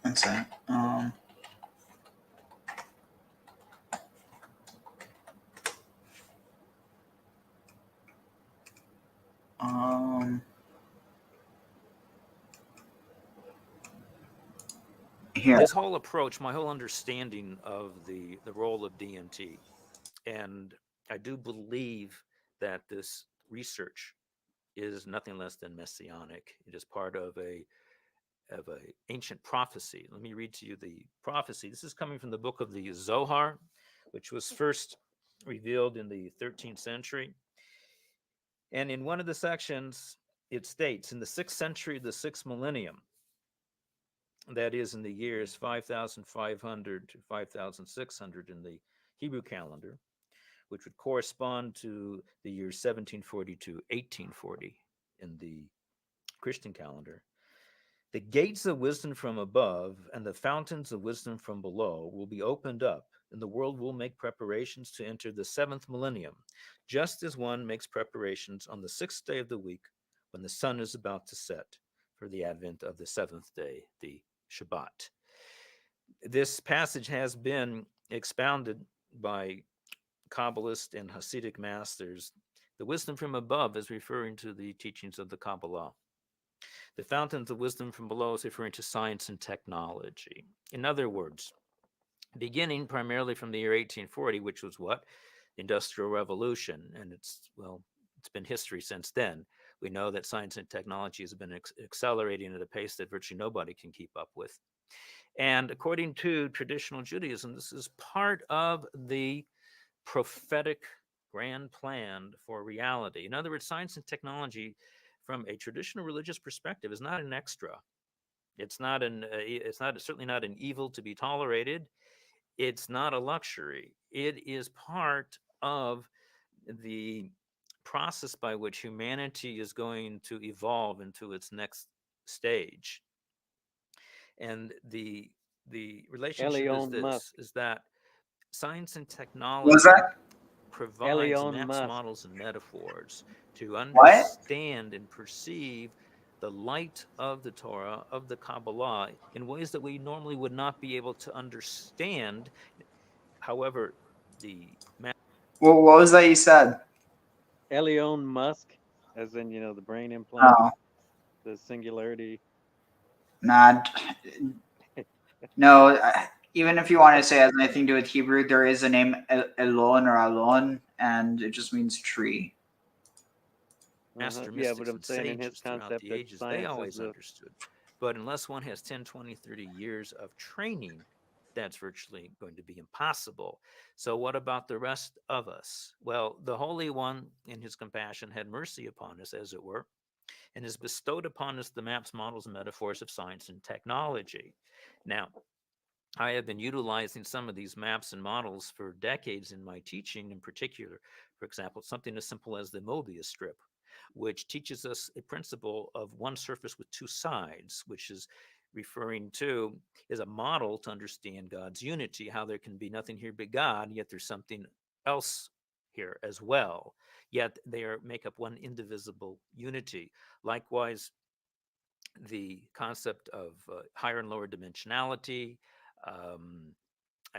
One second. Here. This whole approach, my whole understanding of the role of DMT, and I do believe that this research is nothing less than messianic. It is part of a ancient prophecy. Let me read to you the prophecy. This is coming from the book of the Zohar, which was first revealed in the 13th century. And in one of the sections, it states, in the 6th century, the 6th millennium, that is in the years 5,500 to 5,600 in the Hebrew calendar, which would correspond to the years 1740 to 1840 in the Christian calendar. The gates of wisdom from above and the fountains of wisdom from below will be opened up, and the world will make preparations to enter the 7th millennium, just as one makes preparations on the 6th day of the week when the sun is about to set for the advent of the 7th day, the Shabbat. This passage has been expounded by Kabbalist and Hasidic masters. The wisdom from above is referring to the teachings of the Kabbalah. The fountains of wisdom from below is referring to science and technology. In other words, beginning primarily from the year 1840, which was what? The Industrial Revolution. And it's been history since then. We know that science and technology has been accelerating at a pace that virtually nobody can keep up with. And according to traditional Judaism, this is part of the prophetic grand plan for reality. In other words, science and technology from a traditional religious perspective is not an extra. It's certainly not an evil to be tolerated. It's not a luxury. It is part of the process by which humanity is going to evolve into its next stage. And the relationship is Elon Musk. this: is that science and What was technology that? provides Elon maps, Musk. models, and metaphors to What? understand and perceive the light of the Torah, of the Kabbalah, in ways that we normally would not be able to understand. However, the Well, what was that you said? Elon Musk, as in, the brain implant, Oh, the singularity. nah. No, even if you want to say it has anything to do with Hebrew, there is a name Elon or Alon, and it just means tree. master Yeah, mystics but I'm and saying in his sages throughout concept the that ages, they science is always the understood. But unless one has 10, 20, 30 years of training, that's virtually going to be impossible. So what about the rest of us? Well, the Holy One, in his compassion, had mercy upon us, as it were, and has bestowed upon us the maps, models, and metaphors of science and technology. Now, I have been utilizing some of these maps and models for decades in my teaching, in particular, for example, something as simple as the Mobius strip, which teaches us a principle of one surface with two sides, which is referring to is a model to understand God's unity, how there can be nothing here but God, yet there's something else here as well. Yet they make up one indivisible unity. Likewise, the concept of higher and lower dimensionality,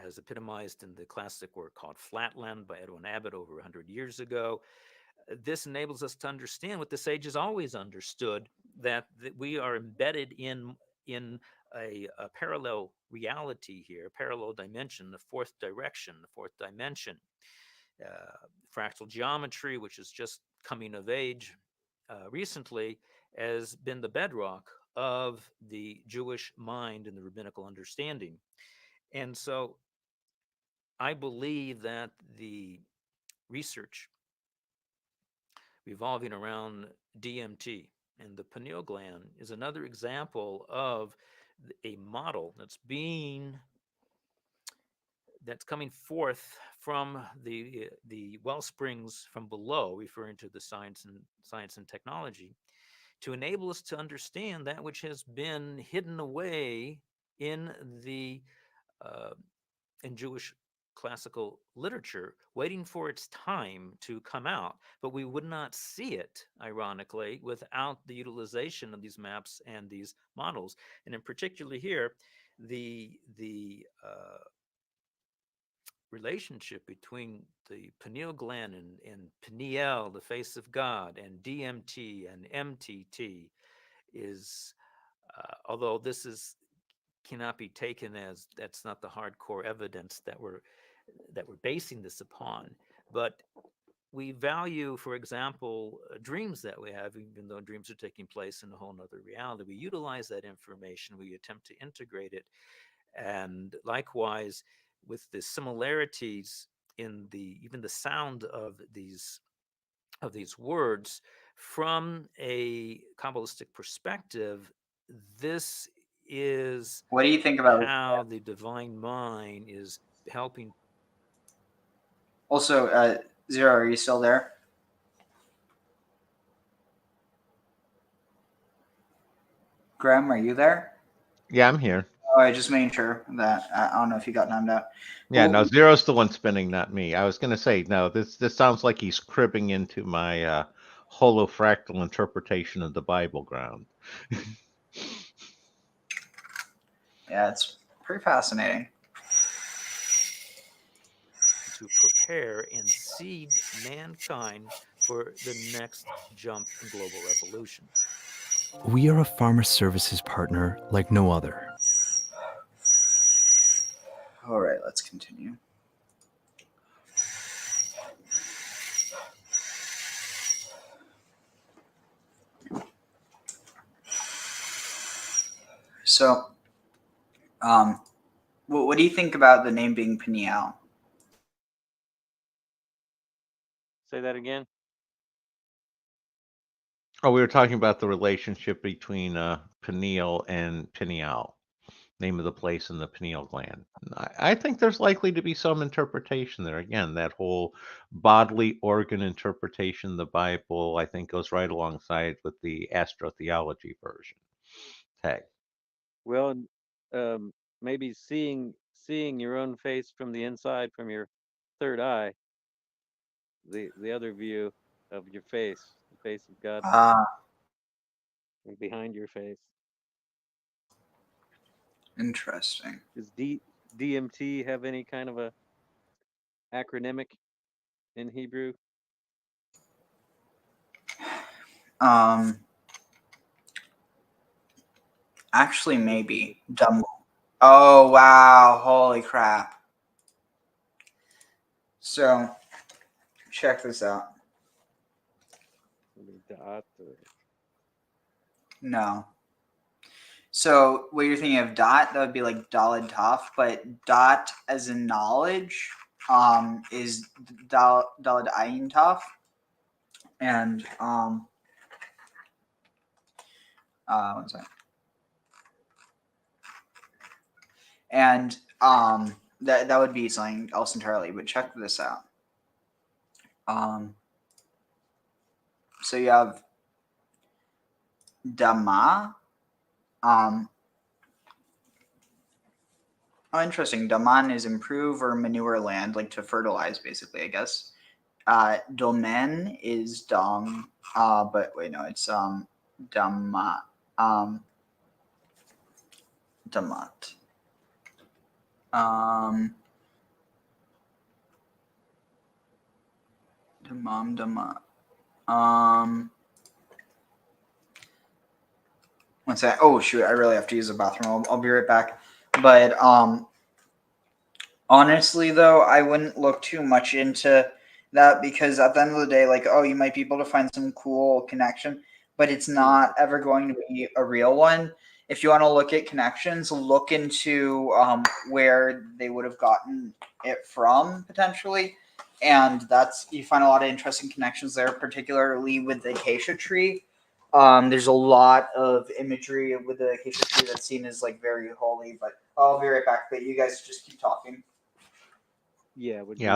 as epitomized in the classic work called Flatland by Edwin Abbott over 100 years ago. This enables us to understand what the sages always understood, that we are embedded in a parallel reality here, a parallel dimension, the fourth direction, the fourth dimension. Fractal geometry, which is just coming of age recently, has been the bedrock of the Jewish mind and the rabbinical understanding. And so I believe that the research revolving around DMT and the pineal gland is another example of a model that's coming forth from the well springs from below, referring to the science and technology, to enable us to understand that which has been hidden away in the in Jewish classical literature, waiting for its time to come out. But we would not see it, ironically, without the utilization of these maps and these models. And in particular here, the relationship between the pineal gland and pineal, the face of God, and DMT and MTT is, although this cannot be taken as that's not the hardcore evidence that we're basing this upon, but we value, for example, dreams that we have, even though dreams are taking place in a whole nother reality. We utilize that information, we attempt to integrate it, and likewise with the similarities in even the sound of these words from a Kabbalistic perspective. This is What do you think about it? how the divine mind is helping. Also, Zero, are you still there? Graham, are you there? Yeah, I'm here. Oh, I just made sure that I don't know if you got timed out. Yeah, Well, no, Zero's the one spinning, not me. I was gonna say, no, this sounds like he's cribbing into my holofractal interpretation of the Bible ground. yeah, it's pretty fascinating. To prepare and seed mankind for the next jump in global evolution. We are a farmer services partner like no other. All right, let's continue. So, what do you think about the name being Peniel? Say that again. Oh, we were talking about the relationship between pineal and pineal. name of the place in the pineal gland. I think there's likely to be some interpretation there. Again, that whole bodily organ interpretation of the Bible, I think, goes right alongside with the astrotheology version. Tag. Well, and, maybe seeing your own face from the inside, from your third eye, the other view of your face, the face of God behind your face. Interesting. Does DMT have any kind of a acronymic in Hebrew? Actually, maybe. Dumb. Oh, wow. Holy crap. So, check this out. Dot or... No. So, what you're thinking of dot, that would be like Daled Taf, but dot as in knowledge is Daled Ayin Taf. And, one second. And that would be something else entirely, but check this out. So you have Dama. Oh, interesting. Daman is improve or manure land, like to fertilize, basically, I guess. Domen is dung. But wait, no, it's Dama. Damat. Dama. One sec. Oh shoot! I really have to use the bathroom. I'll be right back. But honestly, though, I wouldn't look too much into that because at the end of the day, like, oh, you might be able to find some cool connection, but it's not ever going to be a real one. If you want to look at connections, look into where they would have gotten it from potentially, and you find a lot of interesting connections there, particularly with the acacia tree. There's a lot of imagery with the acacia tree that's seen as like very holy, but I'll be right back. But you guys just keep talking. Yeah. I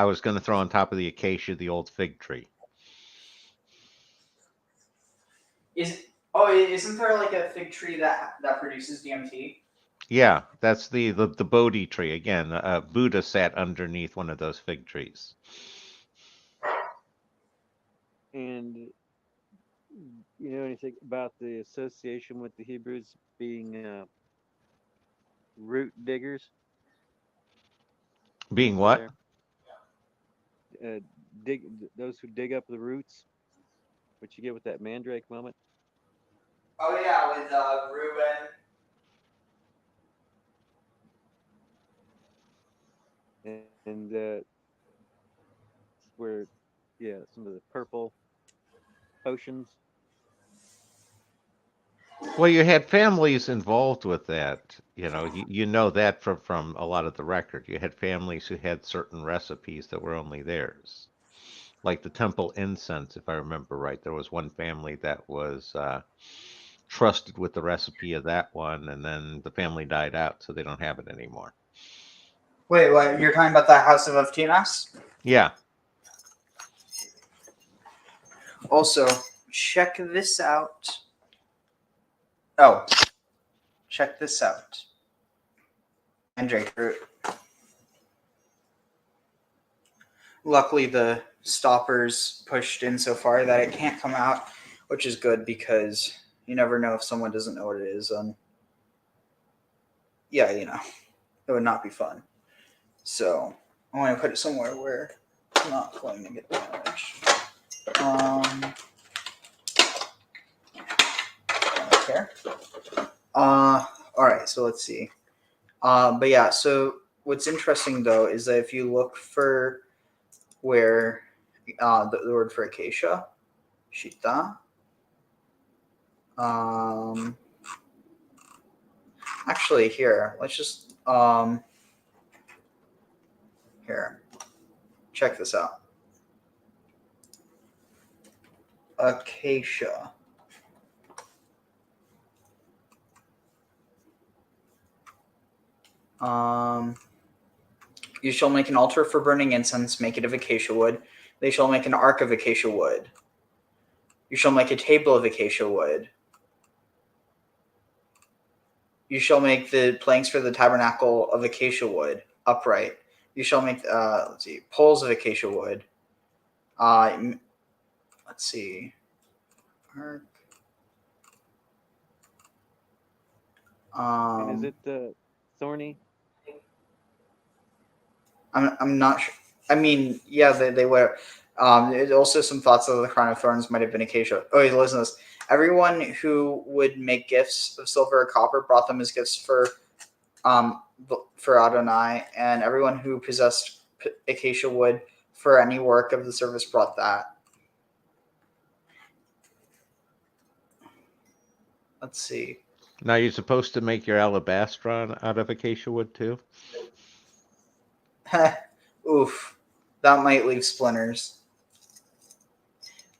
was going to throw on top of the acacia the old fig tree. Isn't there like a fig tree that produces DMT? Yeah, that's the Bodhi tree. Again, Buddha sat underneath one of those fig trees. And you know anything about the association with the Hebrews being root diggers? Being what? Those who dig up the roots, what you get with that mandrake moment. Oh yeah, with Reuben. And where, yeah, some of the purple potions. Well, you had families involved with that. You know that from a lot of the record. You had families who had certain recipes that were only theirs. Like the temple incense, if I remember right, there was one family that was trusted with the recipe of that one, and then the family died out, so they don't have it anymore. Wait, what? You're talking about the House of Avtinas? Yeah. Also, check this out. Oh, check this out. Mandrake root. Luckily, the stoppers pushed in so far that it can't come out, which is good because you never know if someone doesn't know what it is. Yeah, it would not be fun. So I want to put it somewhere where it's not going to get damaged. Here. All right, so let's see. But yeah, so what's interesting though is that if you look for where the word for acacia, shita. Actually, here, let's just here. Check this out. Acacia. You shall make an altar for burning incense, make it of acacia wood. They shall make an ark of acacia wood. You shall make a table of acacia wood. You shall make the planks for the tabernacle of acacia wood, upright. You shall make, poles of acacia wood. Let's see. Ark. And is it thorny? I'm not sure. I mean, yeah, they were. Also, some thoughts of the crown of thorns might have been acacia. Oh, listen to this. Everyone who would make gifts of silver or copper brought them as gifts for Adonai, and everyone who possessed acacia wood for any work of the service brought that. Let's see. Now, you're supposed to make your alabastron out of acacia wood too? Oof. That might leave splinters.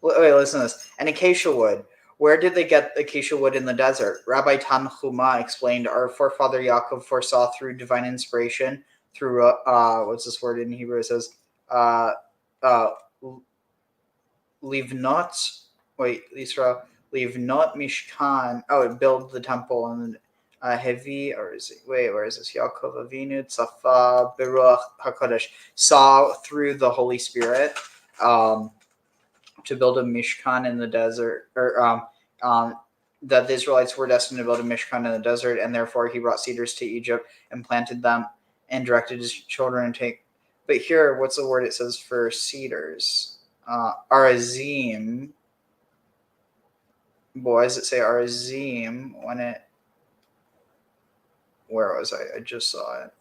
Wait, listen to this. And acacia wood. Where did they get acacia wood in the desert? Rabbi Tanhuma explained, our forefather Yaakov foresaw through divine inspiration, through, what's this word in Hebrew? It says, livnot, Israel, livnot mishkan, build the temple, and heavy, or is it, where is this? Yaakov Avinu, Tzafa, Beruach HaKodesh, saw through the Holy Spirit, to build a mishkan in the desert, or that the Israelites were destined to build a mishkan in the desert, and therefore he brought cedars to Egypt and planted them and directed his children to take. But here, what's the word it says for cedars? Arazim. Boy, does it say Arazim when it? Where was I? I just saw it.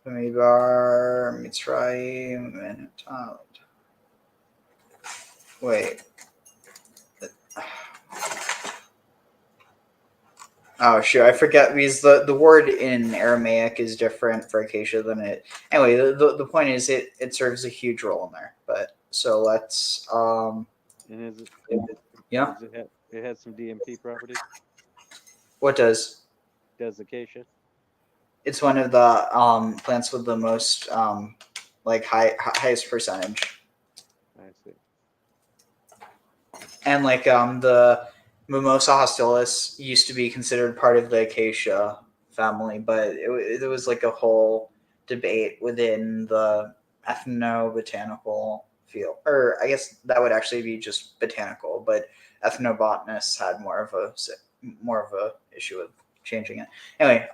Bamidbar, Mitzrayim, and wait. Oh shoot, I forget because the word in Aramaic is different for acacia than it. Anyway, the point is it serves a huge role in there. But so let's And is it, yeah. it has some DMT properties. What does? Does acacia? It's one of the plants with the most highest percentage. I see. And the Mimosa hostilis used to be considered part of the acacia family, but it was like a whole debate within the ethnobotanical field. Or I guess that would actually be just botanical, but ethnobotanists had more of a issue with changing it. Anyway,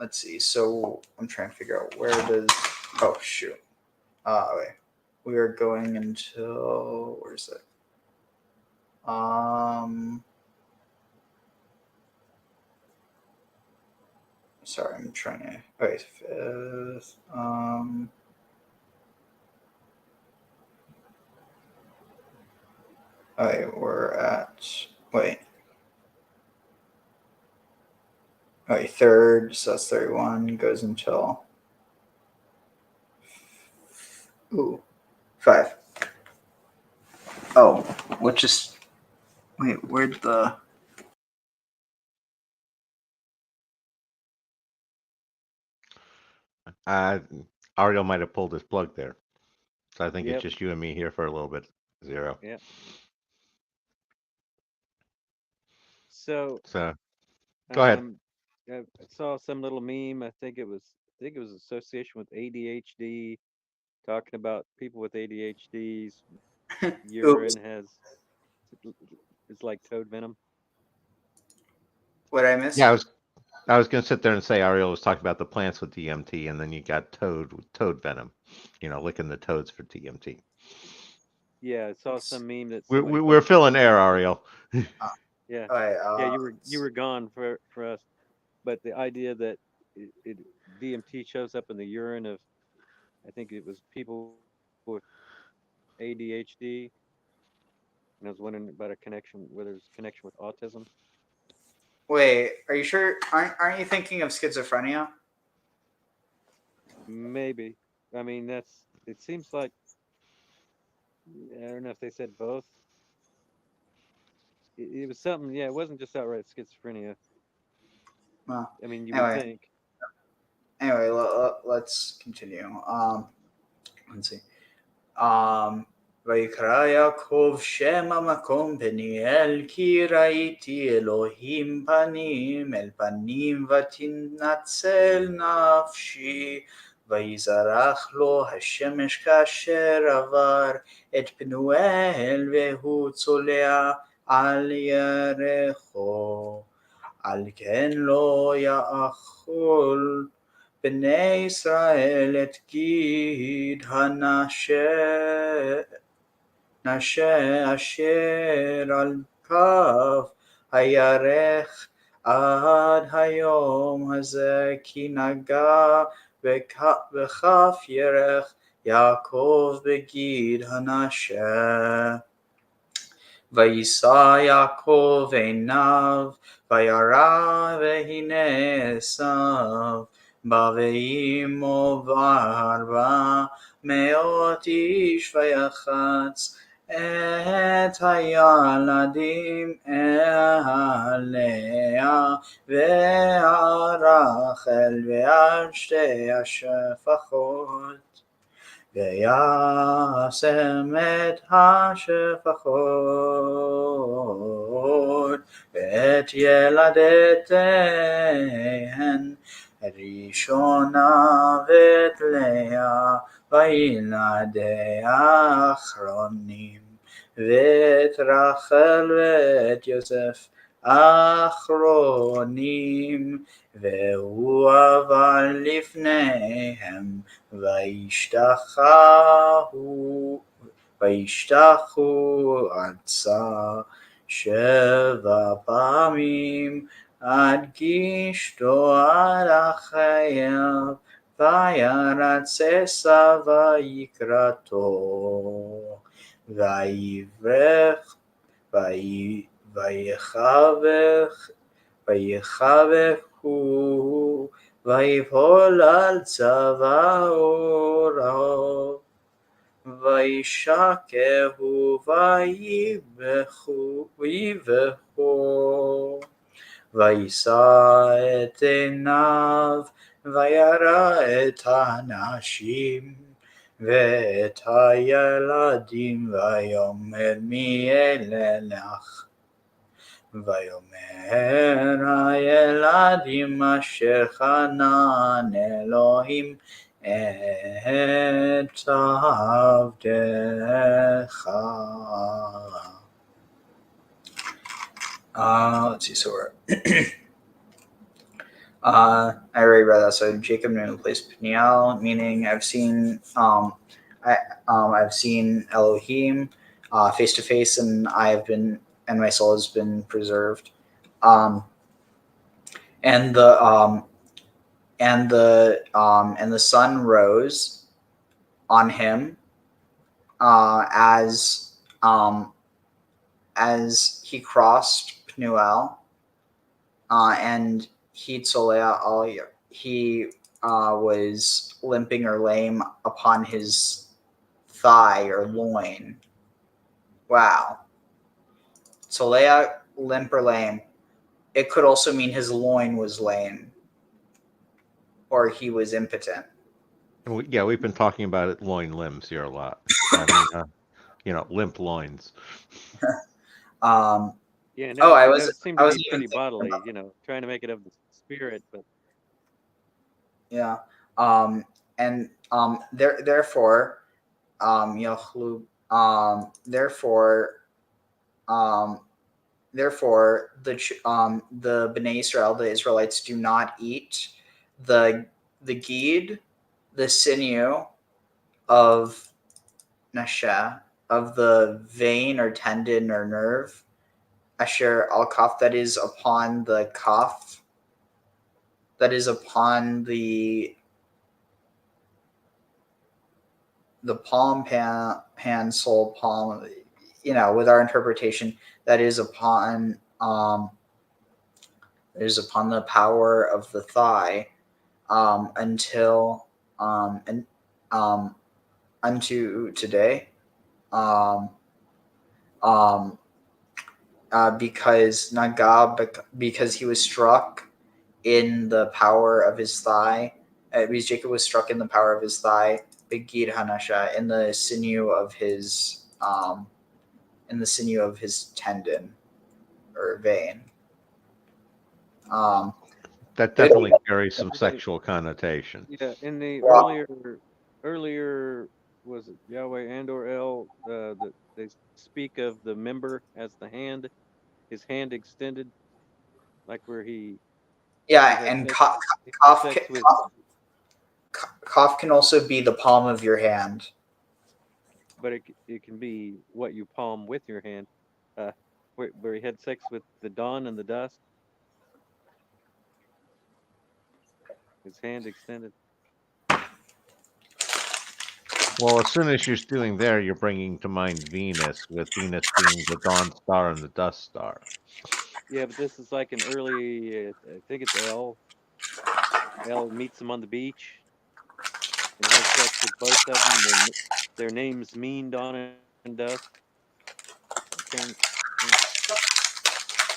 let's see. So I'm trying to figure out where does. Oh shoot. Wait. We are going until where's it? Sorry, I'm trying to. Wait, fifth. Okay, we're at. Wait. Okay, third. So that's 31. Goes until. Ooh. 5. Oh, what just? Wait, where'd the? Ariel might have pulled his plug there. So I think Yep. it's just you and me here for a little bit. Zero. Yeah. So go ahead. I saw some little meme. I think it was association with ADHD, talking about people with ADHD's urine it's like toad venom. What did I miss? Yeah, I was going to sit there and say Ariel was talking about the plants with DMT, and then you got toad with toad venom, licking the toads for DMT. Yeah, I saw some meme that We're filling air, Ariel. Yeah, right, you were gone for us, but the idea that DMT shows up in the urine of, I think it was people with ADHD, and I was wondering about whether there's a connection with autism. Wait, are you sure? Aren't you thinking of schizophrenia? Maybe. I mean, it seems like, I don't know if they said both. It was something. Yeah, it wasn't just outright schizophrenia. Well, I mean, you would think. Anyway, let's continue. Let's see. ויקרא יעקב שם המקום פניאל כי ראיתי אלוהים פנים אל פנים ותנצל נפשי ויזרח לו השמש כאשר עבר את פנואל והוא צולע על ירחו על כן לא יאכול בני ישראל את גיד הנשה אשר על כף הירך עד היום הזה כי נגע בכף ירך יעקב בגיד הנשה וישא יעקב עיניו וירא והנה עשיו בא ועמו 400 איש ויחץ את הילדים עליה והרחל ועל שתי השפחות וישם את השפחות ואת ילדתיהן ראשונה ואת לאה וילדיה האחרונים ואת רחל ואת יוסף האחרונים והוא עבר לפניהם וישתחו עצה 7 פעמים עד גישתו על החייו וירץ עשיו ויקראתו ויברך ויחבקו ויפול על צווארו וישקהו ויבכו וישא את עיניו וירא את הנשים ואת הילדים ויאמר מי אלה לך ויאמר הילדים אשר חנן אלוהים את עבדך. Let's see, so we're I already read that. So Jacob knew the place Peniel, meaning I've seen Elohim face to face, and my soul has been preserved. And the sun rose on him as he crossed Peniel, and he was limping or lame upon his thigh or loin. Wow. Tolea, limp or lame. It could also mean his loin was lame or he was impotent. Yeah, we've been talking about it, loin limbs here a lot. I mean, limp loins. Yeah, no, I was seemed to be pretty bodily, trying to make it of the spirit, but yeah. Therefore, the Bnei Israel, the Israelites, do not eat the gid, the sinew of Nasheh, of the vein or tendon or nerve, Asher al kaf, that is upon the kaf, that is upon the palm, hand, sole, palm, with our interpretation, that is upon the power of the thigh, until unto today. because because he was struck in the power of his thigh. Because Jacob was struck in the power of his thigh, begid hanasha, in the sinew of his tendon or vein. That definitely carries some sexual connotation. Yeah, in the earlier was it Yahweh and or El? They speak of the member as the hand, his hand extended, like where he. Yeah, had and sex- sex with. Kaf can also be the palm of your hand. But it can be what you palm with your hand, where he had sex with the dawn and the dusk. His hand extended. Well, as soon as you're doing there, you're bringing to mind Venus, with Venus being the dawn star and the dusk star. Yeah, but this is like an early. I think it's El. El meets him on the beach and has sex with both of them. Their names mean dawn and dusk.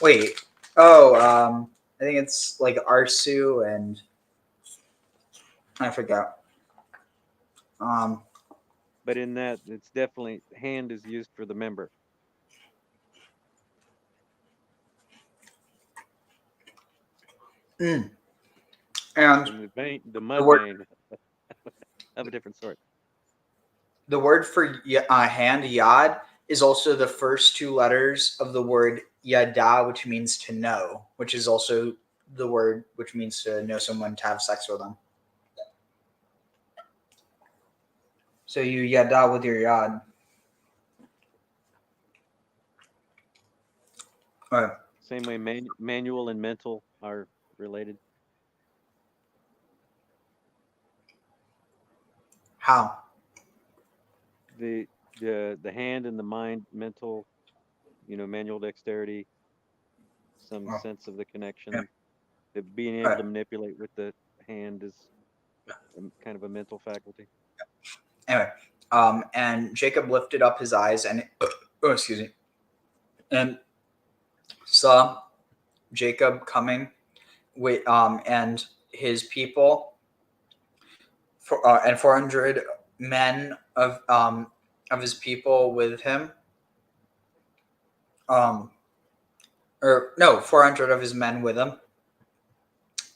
Wait. Oh, I think it's like Arsu and I forgot. But in that, it's definitely hand is used for the member. And the mud vein of a different sort. The word for hand, yad, is also the first two letters of the word yada, which means to know, which is also the word which means to know someone, to have sex with them. So you yada with your yad. Right. Same way manual and mental are related. How? The hand and the mind, mental, manual dexterity, some sense of the connection. Yeah. The being able to manipulate with the hand is kind of a mental faculty. Anyway, and Jacob lifted up his eyes and and saw Jacob coming with and his people and 400 men of his people with him. 400 of his men with him.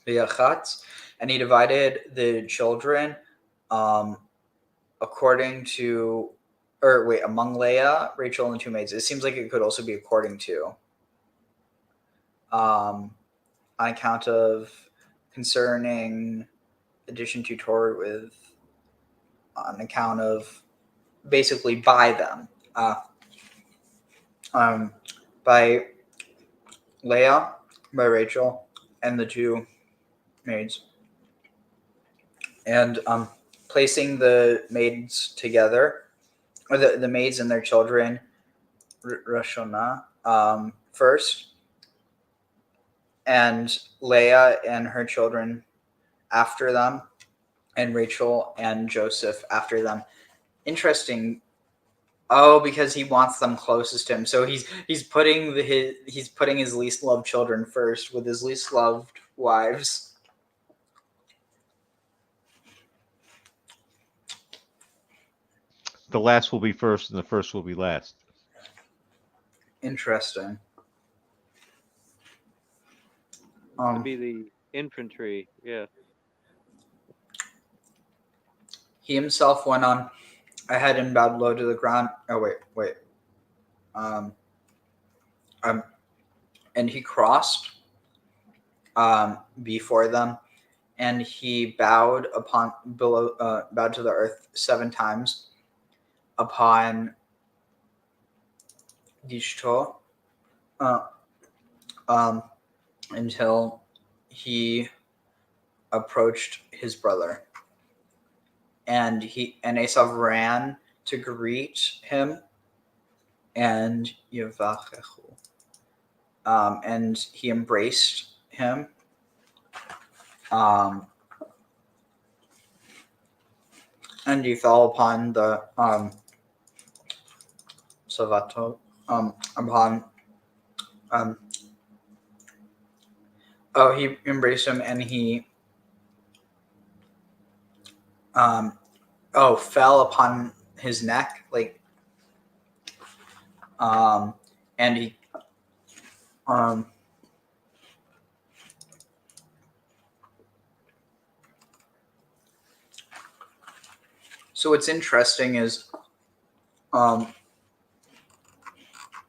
And he divided the children among Leah, Rachel, and the two maids. It seems like it could also be according to. On account of concerning addition to Torah on account of basically by them. By Leah, by Rachel, and the two maids. And placing the maids together, or the maids and their children, Rashona, first, and Leah and her children after them, and Rachel and Joseph after them. Interesting. Oh, because he wants them closest to him. So he's putting his least loved children first with his least loved wives. The last will be first, and the first will be last. Interesting. To be the infantry, yeah. He himself went on ahead and bowed low to the ground. Oh, wait. And he crossed before them, and he bowed to the earth 7 times upon Gishto, until he approached his brother. And Esau ran to greet him, and and he embraced him. And he fell upon the Savato, upon Oh, he embraced him and he fell upon his neck, like, and he so what's interesting is Got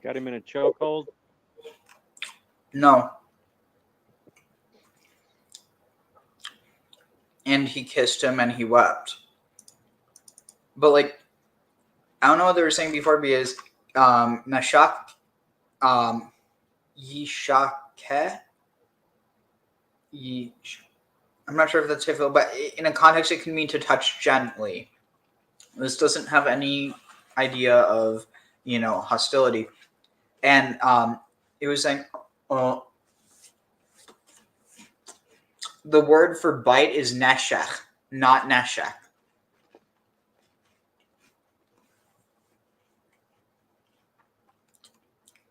him in a chokehold. no, and he kissed him and he wept. But like, I don't know what they were saying before, because Nashak 𤅅𤤉𤔋𤇇. I'm not sure if that's typical, but in a context it can mean to touch gently. This doesn't have any idea of, hostility. And it was saying, the word for bite is neshech, not neshek.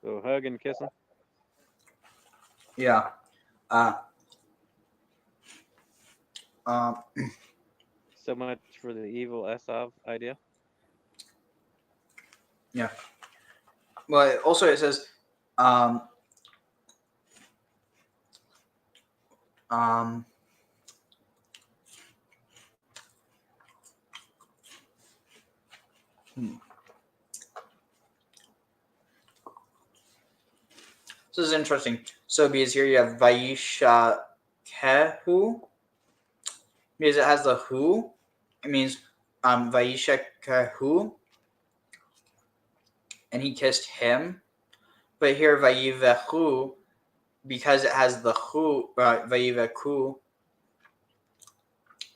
So hug and kiss him. Yeah. So much for the evil Esau idea. Yeah. Well, also it says, This is interesting. So because here you have Vayishlach, because it has the who, it means Vayishlach, and he kissed him. But here Vayivechu, because it has the who, Vayivechu,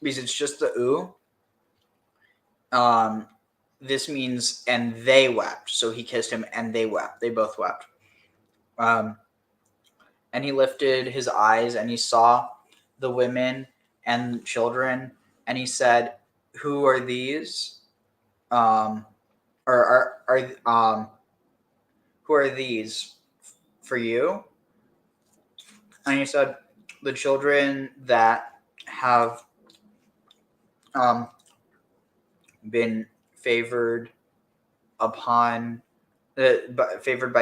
because it's just the u. This means and they wept. So he kissed him and they wept. They both wept. And he lifted his eyes and he saw the women and children, and he said, "Who are these? Who are these for you?" And he said, "The children that have been favored by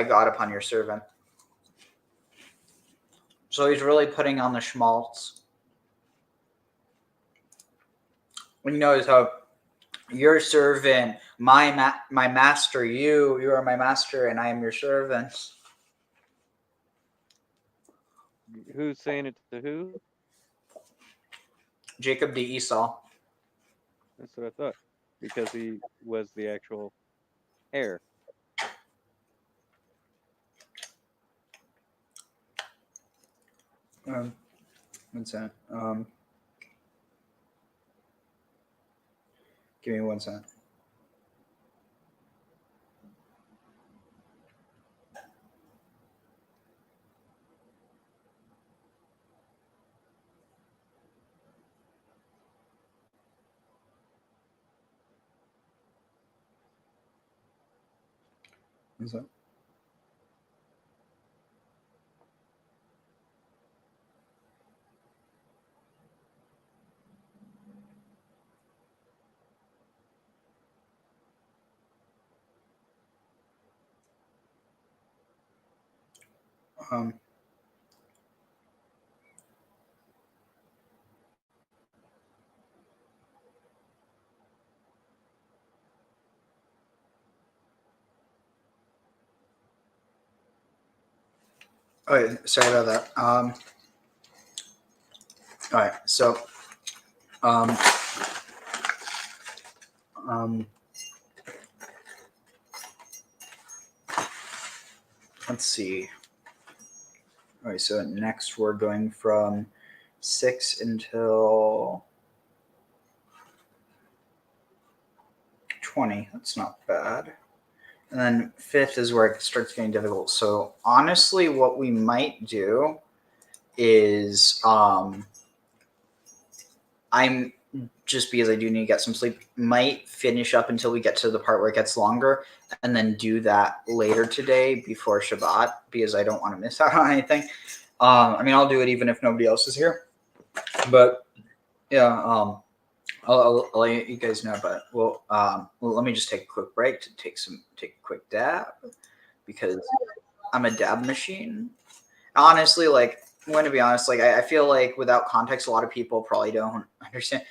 God upon your servant." So he's really putting on the schmaltz. When you notice how your servant, my master, you are my master, and I am your servant. Who's saying it to who? Jacob to Esau. That's what I thought. Because he was the actual heir. One second. Give me 1 second. One second. Oh, sorry about that. All right, so let's see. All right, so next we're going from 6 until 20. That's not bad. And then 5th is where it starts getting difficult. So honestly, what we might do is I'm just because I do need to get some sleep, might finish up until we get to the part where it gets longer, and then do that later today before Shabbat, because I don't want to miss out on anything. I mean, I'll do it even if nobody else is here. But yeah, I'll let you guys know. But well, let me just take a quick break to take a quick dab, because I'm a dab machine. Honestly, like, I'm going to be honest, like, I feel like without context, a lot of people probably don't understand.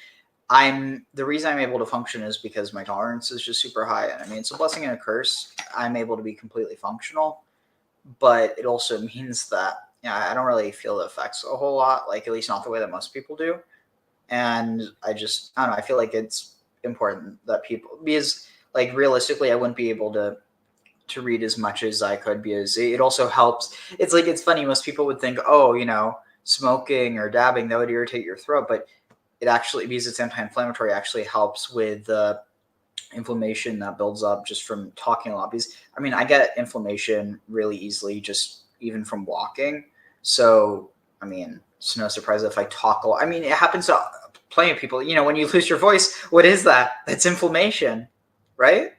The reason I'm able to function is because my tolerance is just super high. And I mean, it's a blessing and a curse. I'm able to be completely functional, but it also means that, I don't really feel the effects a whole lot, like, at least not the way that most people do. And I don't know, I feel like it's important that people, because, like, realistically, I wouldn't be able to read as much as I could, because it also helps. It's like, it's funny, most people would think, oh, smoking or dabbing, that would irritate your throat, but it actually, because it's anti-inflammatory, actually helps with the inflammation that builds up just from talking a lot. Because, I mean, I get inflammation really easily just even from walking. So, I mean, it's no surprise if I talk a lot. I mean, it happens to plenty of people. When you lose your voice, what is that? That's inflammation, right?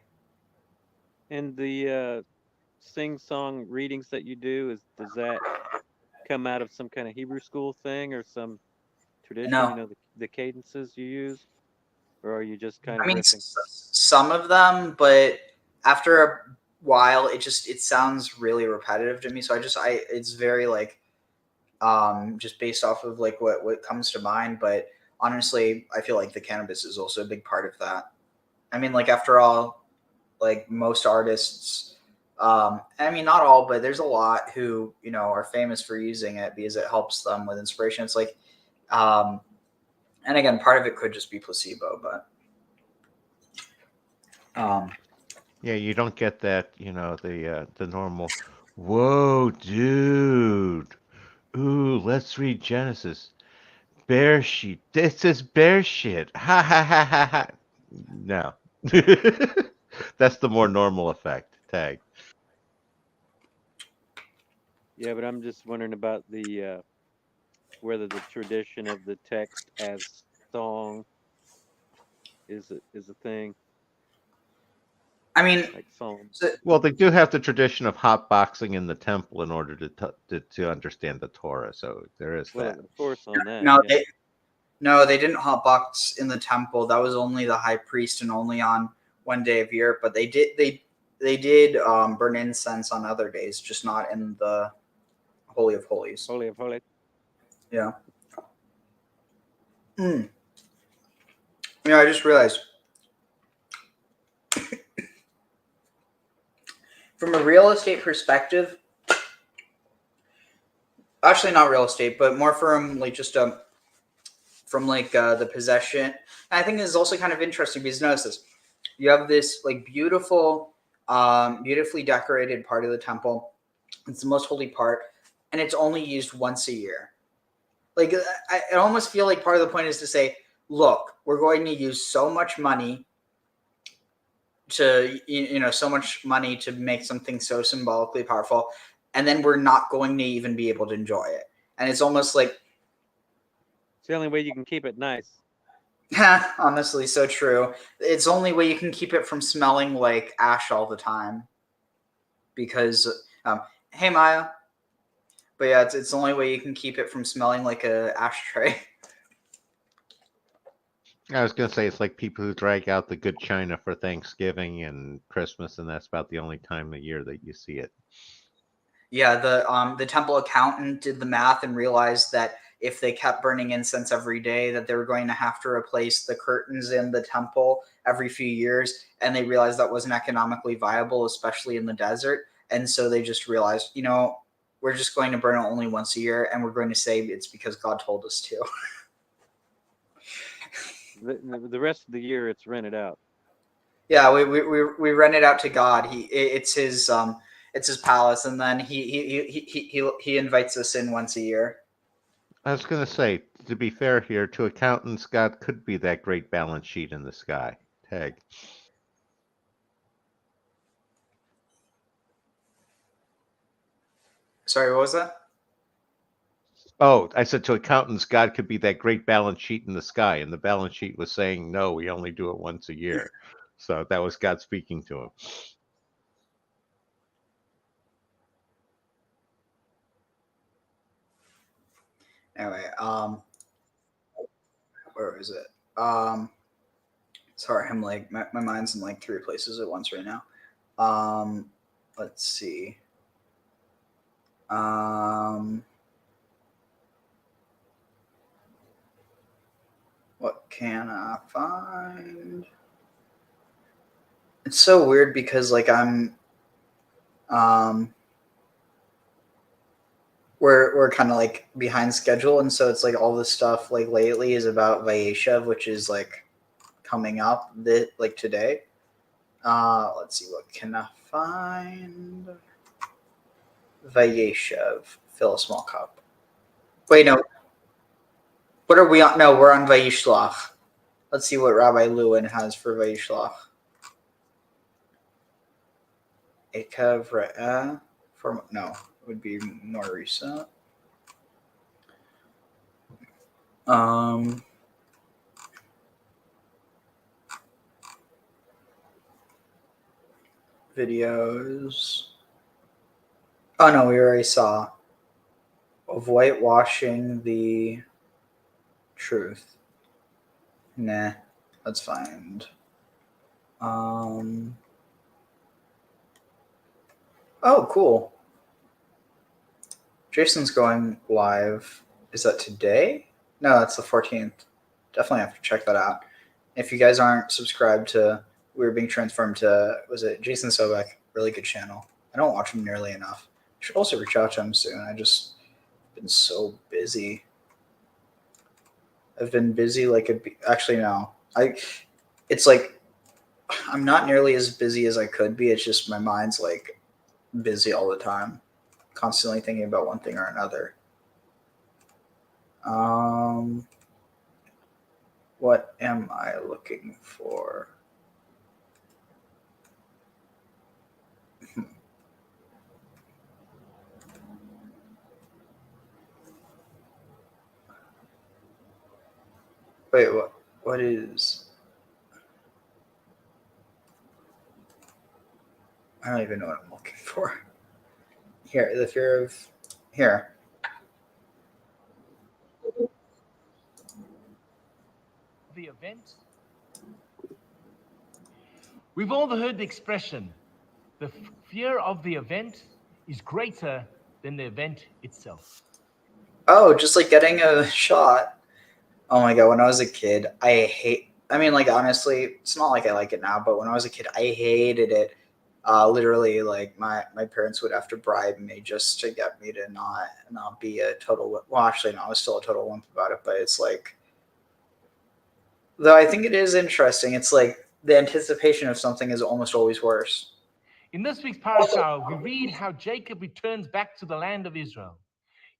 And the sing-song readings that you do, does that come out of some kind of Hebrew school thing or some tradition? No. The cadences you use, or are you just kind of I mean, riffing? some of them, but after a while, it sounds really repetitive to me. So it's very like, just based off of like what comes to mind. But honestly, I feel like the cannabis is also a big part of that. I mean, like, after all, like, most artists, I mean, not all, but there's a lot who, are famous for using it because it helps them with inspiration. It's like, and again, part of it could just be placebo, but yeah, you don't get that, the normal, whoa, dude, ooh, let's read Genesis. Bear sheet. This is bear shit. Ha ha ha ha ha. No. That's the more normal effect. Tag. Yeah, but I'm just wondering about the whether the tradition of the text as song is a thing. I mean, like Psalms. Well, they do have the tradition of hot boxing in the temple in order to understand the Torah. So there is Well, that. of course, on that. No, yeah. they didn't hotbox in the temple. That was only the high priest and only on one day of year. But they did burn incense on other days, just not in the Holy of Holies. Holy of Holies. Yeah. I just realized from a real estate perspective, actually not real estate, but more from like just from like the possession. And I think this is also kind of interesting because notice this. You have this like beautiful, beautifully decorated part of the temple. It's the most holy part, and it's only used once a year. Like, I almost feel like part of the point is to say, look, we're going to use so much money to, so much money to make something so symbolically powerful, and then we're not going to even be able to enjoy it. And it's almost like, it's the only way you can keep it nice. Honestly, so true. It's the only way you can keep it from smelling like ash all the time. Because, hey Maya. But yeah, it's the only way you can keep it from smelling like a ashtray. I was gonna say it's like people who drag out the good china for Thanksgiving and Christmas, and that's about the only time of year that you see it. Yeah, the temple accountant did the math and realized that if they kept burning incense every day, that they were going to have to replace the curtains in the temple every few years, and they realized that wasn't economically viable, especially in the desert. And so they just realized, we're just going to burn it only once a year, and we're going to say it's because God told us to. The rest of the year, it's rented out. Yeah, we rent it out to God. It's his palace, and then he invites us in once a year. I was gonna say, to be fair here, to accountants, God could be that great balance sheet in the sky. Tag. Sorry, what was that? Oh, I said to accountants, God could be that great balance sheet in the sky, and the balance sheet was saying, no, we only do it once a year. So that was God speaking to him. Anyway, where is it? Sorry, I'm like my mind's in like 3 places at once right now. Let's see. What can I find? It's so weird because like we're kind of like behind schedule, and so it's like all this stuff like lately is about Vayishlach, which is like coming up like today. Let's see, what can I find? Vayishlach, fill a small cup. Wait, no. What are we on? No, we're on Vayishlach. Let's see what Rabbi Lewin has for Vayishlach. 𐤅𤐉𝐿 for no, it would be more recent. Videos. Oh no, we already saw of whitewashing the truth. Nah, let's find. Oh, cool. Jason's going live. Is that today? No, that's the 14th. Definitely have to check that out. If you guys aren't subscribed to We're Being Transformed to, was it Jason Sobek? Really good channel. I don't watch him nearly enough. I should also reach out to him soon. I just been so busy. I've been busy like actually no. It's like I'm not nearly as busy as I could be. It's just my mind's like busy all the time, constantly thinking about one thing or another. What am I looking for? Wait, what is? I don't even know what I'm looking for. Here, the fear of here. The event. We've all heard the expression, the fear of the event is greater than the event itself. Oh, just like getting a shot. Oh my god, when I was a kid, I mean, like, honestly, it's not like I like it now, but when I was a kid, I hated it. Literally, like, my parents would have to bribe me just to get me to not be a total, well, actually, no, I was still a total wimp about it, but it's like, though I think it is interesting, it's like the anticipation of something is almost always worse. In this week's Parashah, we read how Jacob returns back to the land of Israel.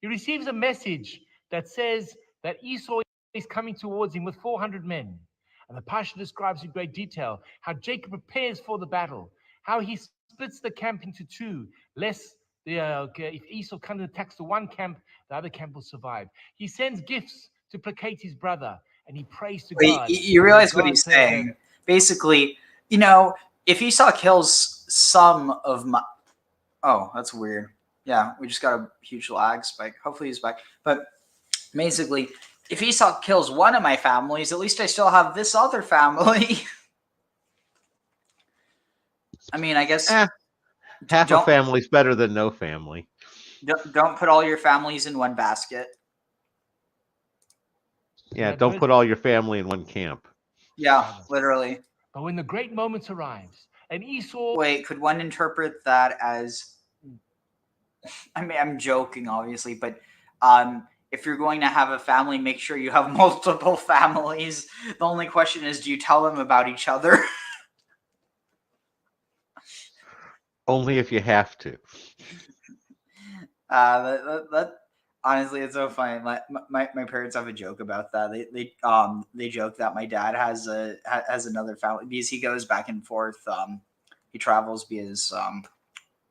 He receives a message that says that Esau is coming towards him with 400 men. And the Parshah describes in great detail how Jacob prepares for the battle, how he splits the camp into two, lest if Esau comes and attacks the one camp, the other camp will survive. He sends gifts to placate his brother, and he prays to God. You realize what he's saying? Basically, you know, if Esau kills some of my... Oh, that's weird. Yeah, we just got a huge lag spike. Hopefully he's back. But basically, if Esau kills one of my families, at least I still have this other family. I mean, I guess... half a family's better than no family. Don't put all your families in one basket. Yeah, don't put all your family in one camp. Yeah, literally. But when the great moment arrives, and Esau... Wait, could one interpret that as... I mean, I'm joking, obviously, but if you're going to have a family, make sure you have multiple families. The only question is, do you tell them about each other? Only if you have to. That honestly, it's so funny. My parents have a joke about that. They joke that my dad has another family because he goes back and forth. He travels because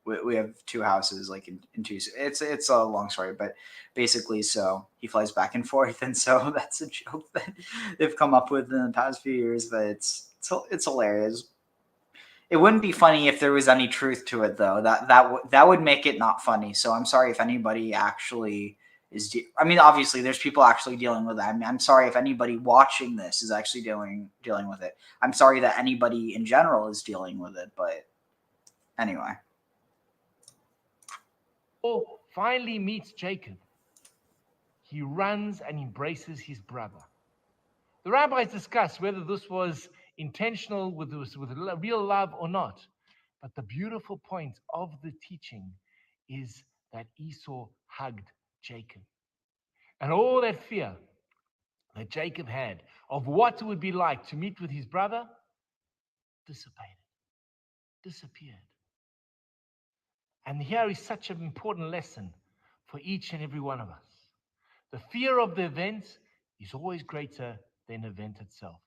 we have 2 houses like in 2. It's a long story, but basically, so he flies back and forth, and so that's a joke that they've come up with in the past few years. But it's hilarious. It wouldn't be funny if there was any truth to it, though. That would make it not funny. So I'm sorry if anybody actually is. I mean, obviously, there's people actually dealing with that. I'm sorry if anybody watching this is actually dealing with it. I'm sorry that anybody in general is dealing with it. But anyway. Finally meets Jacob. He runs and embraces his brother. The rabbis discuss whether this was intentional with real love or not. But the beautiful point of the teaching is that Esau hugged Jacob. And all that fear that Jacob had of what it would be like to meet with his brother dissipated, disappeared. And here is such an important lesson for each and every one of us. The fear of the event is always greater than the event itself.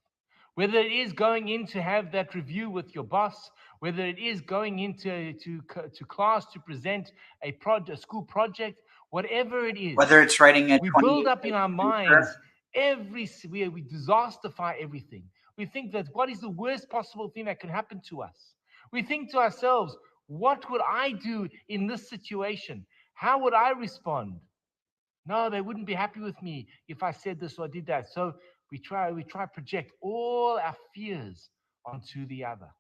Whether it is going in to have that review with your boss, whether it is going into to class to present a school project, whatever it is, Whether it's writing a we build up in our minds we disasterify everything. We think that what is the worst possible thing that can happen to us? We think to ourselves, what would I do in this situation? How would I respond? No, they wouldn't be happy with me if I said this or did that. So we try to project all our fears onto the other.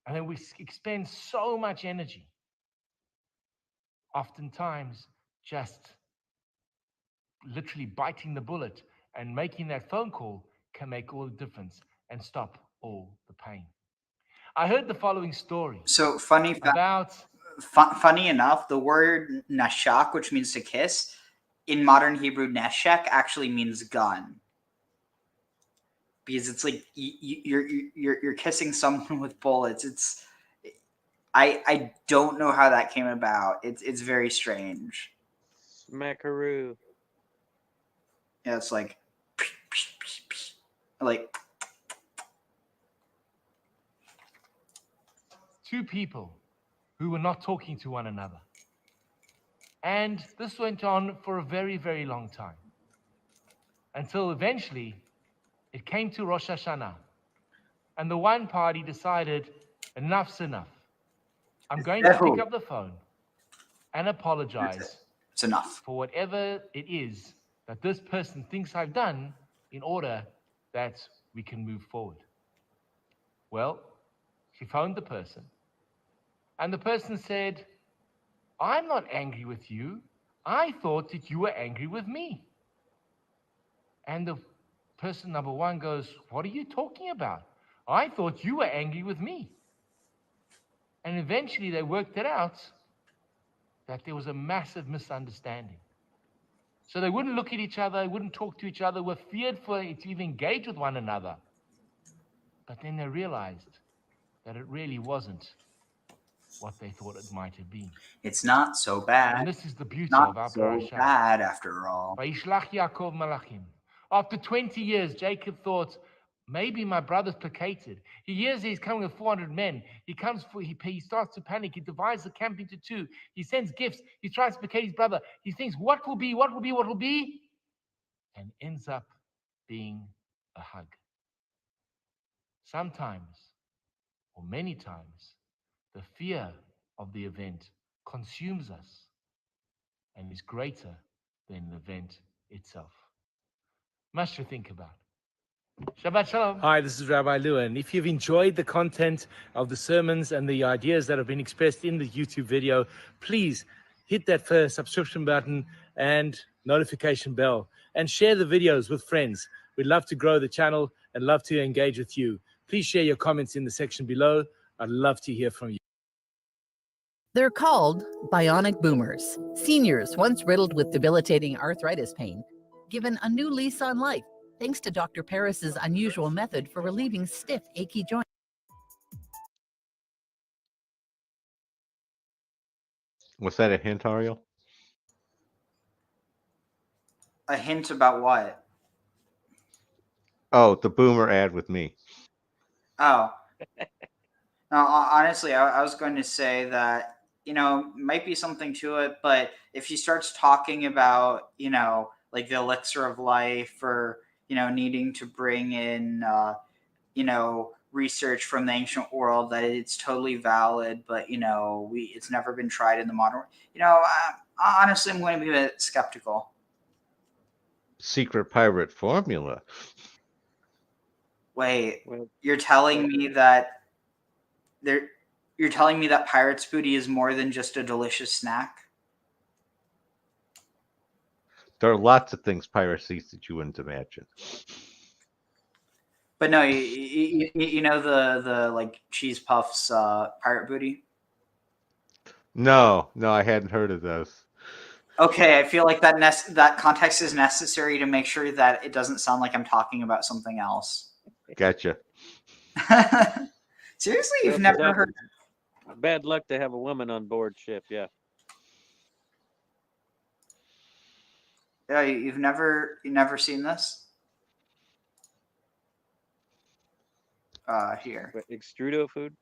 And then we expend so much energy, oftentimes just literally biting the bullet and making that phone call can make all the difference and stop all the pain. I heard the following story. So funny enough, the word nashak, which means to kiss, in modern Hebrew, neshek actually means gun. Because it's like you're kissing someone with bullets. I don't know how that came about. It's very strange. Smackaroo. Yeah, it's like two people who were not talking to one another. And this went on for a very, very long time. Until eventually it came to Rosh Hashanah. And the one party decided, enough's enough. I'm going to pick up the phone and apologize. It's enough for whatever it is that this person thinks I've done in order that we can move forward. Well, she phoned the person, and the person said, I'm not angry with you. I thought that you were angry with me. And the person number one goes, what are you talking about? I thought you were angry with me. And eventually they worked it out that there was a massive misunderstanding. So they wouldn't look at each other, wouldn't talk to each other, were feared to even engage with one another. But then they realized that it really wasn't what they thought it might have been. It's not so bad. And this is the beauty not of our so Parashah. bad after all. וישלח יעקב מלאכים. After 20 years, Jacob thought, maybe my brother's placated. He hears he's coming with 400 men. He starts to panic. He divides the camp into 2. He sends gifts. He tries to placate his brother. He thinks, what will be? And ends up being a hug. Sometimes, or many times, the fear of the event consumes us and is greater than the event itself. Much to think about. Shabbat Shalom. Hi, this is Rabbi Lou, and if you've enjoyed the content of the sermons and the ideas that have been expressed in the YouTube video, please hit that first subscription button and notification bell, and share the videos with friends. We'd love to grow the channel and love to engage with you. Please share your comments in the section below. I'd love to hear from you. They're called bionic boomers, seniors once riddled with debilitating arthritis pain, given a new lease on life thanks to Dr. Paris's unusual method for relieving stiff, achy joints. Was that a hint, Ariel? A hint about what? Oh, the boomer ad with me. Oh. No, honestly, I was going to say that might be something to it, but if he starts talking about, like the elixir of life, or, needing to bring in, research from the ancient world, that it's totally valid, but, it's never been tried in the modern world, honestly, I'm going to be a bit skeptical. Secret pirate formula. Wait, you're telling me that you're telling me that pirate's booty is more than just a delicious snack? There are lots of things pirates eat that you wouldn't imagine. But no, you know the like cheese puffs pirate booty? No, I hadn't heard of those. Okay, I feel like that context is necessary to make sure that it doesn't sound like I'm talking about something else. Gotcha. Seriously, you've never heard? Bad luck to have a woman on board ship. Yeah. Yeah, you've never seen this? Here. What, extrudo food?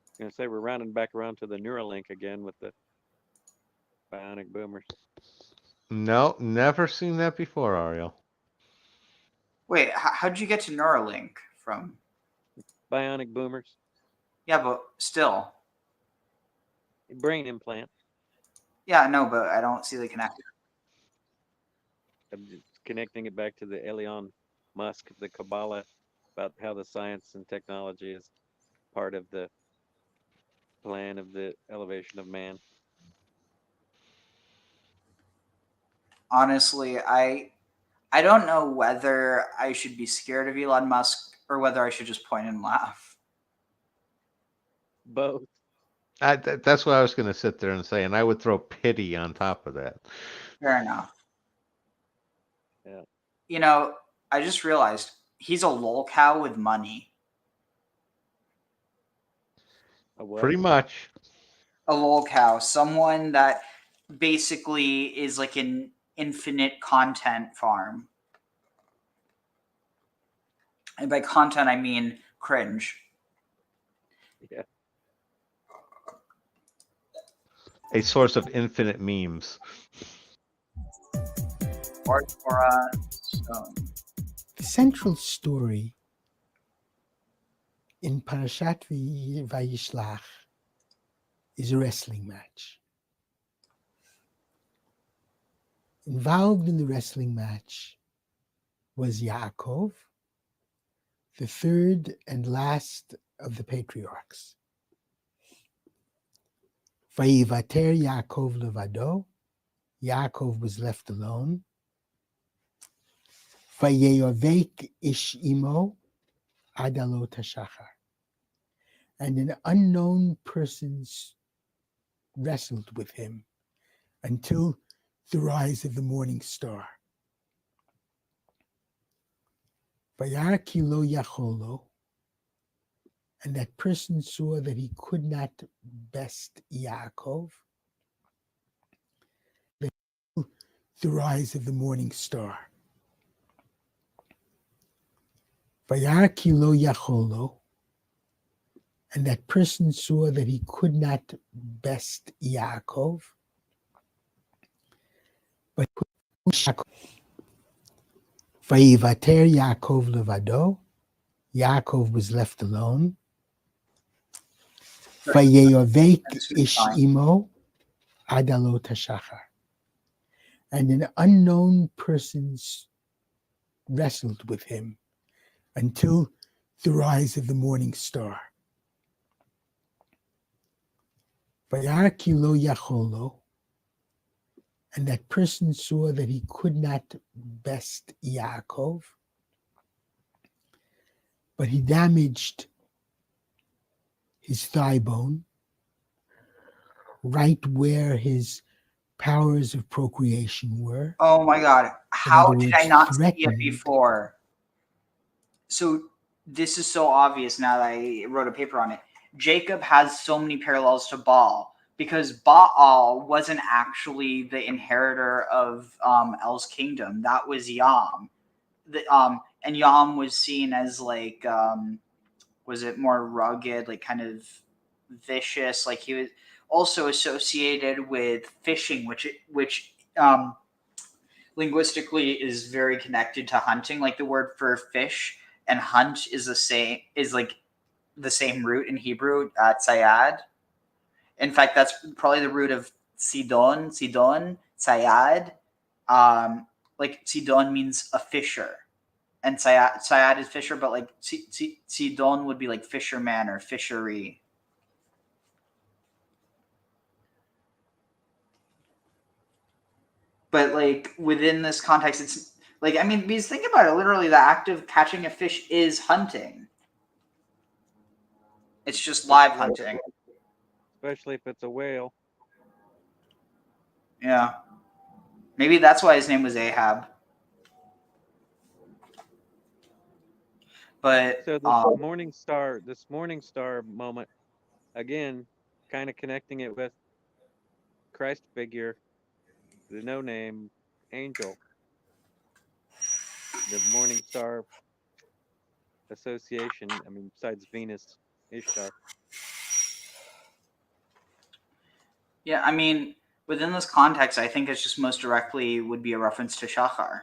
I was gonna say we're rounding back around to the Neuralink again with the bionic boomers. No, never seen that before, Ariel. Wait, how'd you get to Neuralink from? Bionic boomers. Yeah, but still. Brain implant. Yeah, no, but I don't see the connection. I'm just connecting it back to the Elon Musk, the Kabbalah, about how the science and technology is part of the plan of the elevation of man. Honestly, I don't know whether I should be scared of Elon Musk or whether I should just point and laugh. Both. That's what I was going to sit there and say, and I would throw pity on top of that. Fair enough. Yeah. I just realized he's a lol cow with money. A what? Pretty much. A lol cow, someone that basically is like an infinite content farm. And by content, I mean cringe. Yeah. A source of infinite memes. Torah, The central story in Parashat Vayishlach is a wrestling match. Involved in the wrestling match was Yaakov, the third and last of the patriarchs. Vayivater Yaakov levado, Yaakov was left alone. Vayeyovek ish imo adalot hashachar, and an unknown person wrestled with him until the rise of the morning star. Vayar ki lo yacholo, and that person saw that he could not best Yaakov, the rise of the morning star. Vayar ki lo yacholo, and that person saw that he could not best Yaakov, but Vayivater Yaakov levado, Yaakov was left alone. Vayeyovek ish imo adalot hashachar, and an unknown person wrestled with him until the rise of the morning star. Vayar ki lo yacholo, and that person saw that he could not best Yaakov, but he damaged his thigh bone, right where his powers of procreation were. Oh my God. How did I not see it threatened. before? So this is so obvious now that I wrote a paper on it. Jacob has so many parallels to Baal. because Baal wasn't actually the inheritor of El's kingdom. That was Yam. And Yam was seen as like, was it more rugged, like kind of vicious? Like he was also associated with fishing, which linguistically is very connected to hunting. Like the word for fish and hunt is like the same root in Hebrew, tzayad. In fact, that's probably the root of Sidon, tzayad. Like Sidon means a fisher, and tzayad is fisher, but like Sidon would be like fisherman or fishery. But like within this context, it's like, I mean, because think about it, literally the act of catching a fish is hunting. It's just live hunting. Especially if it's a whale. Yeah. Maybe that's why his name was Ahab. But so this morning star moment, again, kind of connecting it with Christ figure, the no name angel, the morning star association. I mean, besides Venus, Ishtar. Yeah, I mean, within this context, I think it's just most directly would be a reference to Shachar,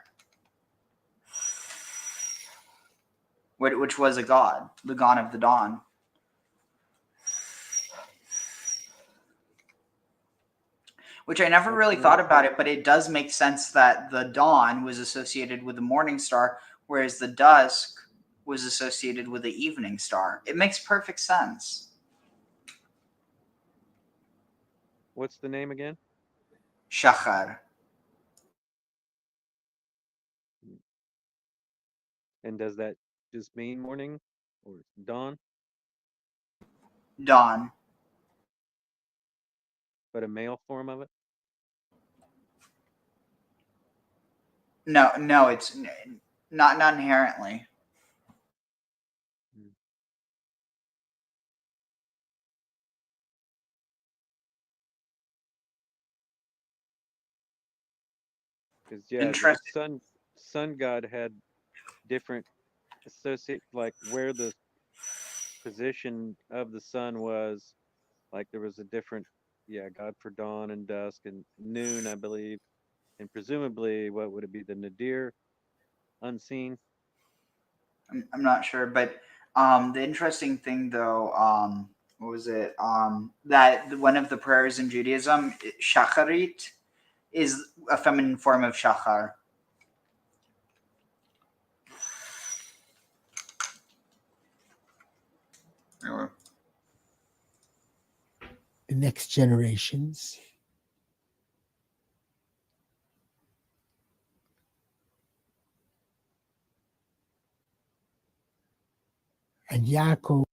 which was a god, the god of the dawn. Which I never really thought about it, but it does make sense that the dawn was associated with the morning star, whereas the dusk was associated with the evening star. It makes perfect sense. What's the name again? Shachar. And does that just mean morning or dawn? Dawn. But a male form of it? No, it's not inherently. Because the sun god had different associate, like where the position of the sun was. Like there was a different, god for dawn and dusk and noon, I believe, and presumably what would it be? The nadir, unseen. I'm not sure, but the interesting thing though, what was it? That one of the prayers in Judaism, shacharit, is a feminine form of shachar. The next generations. And Yaakov.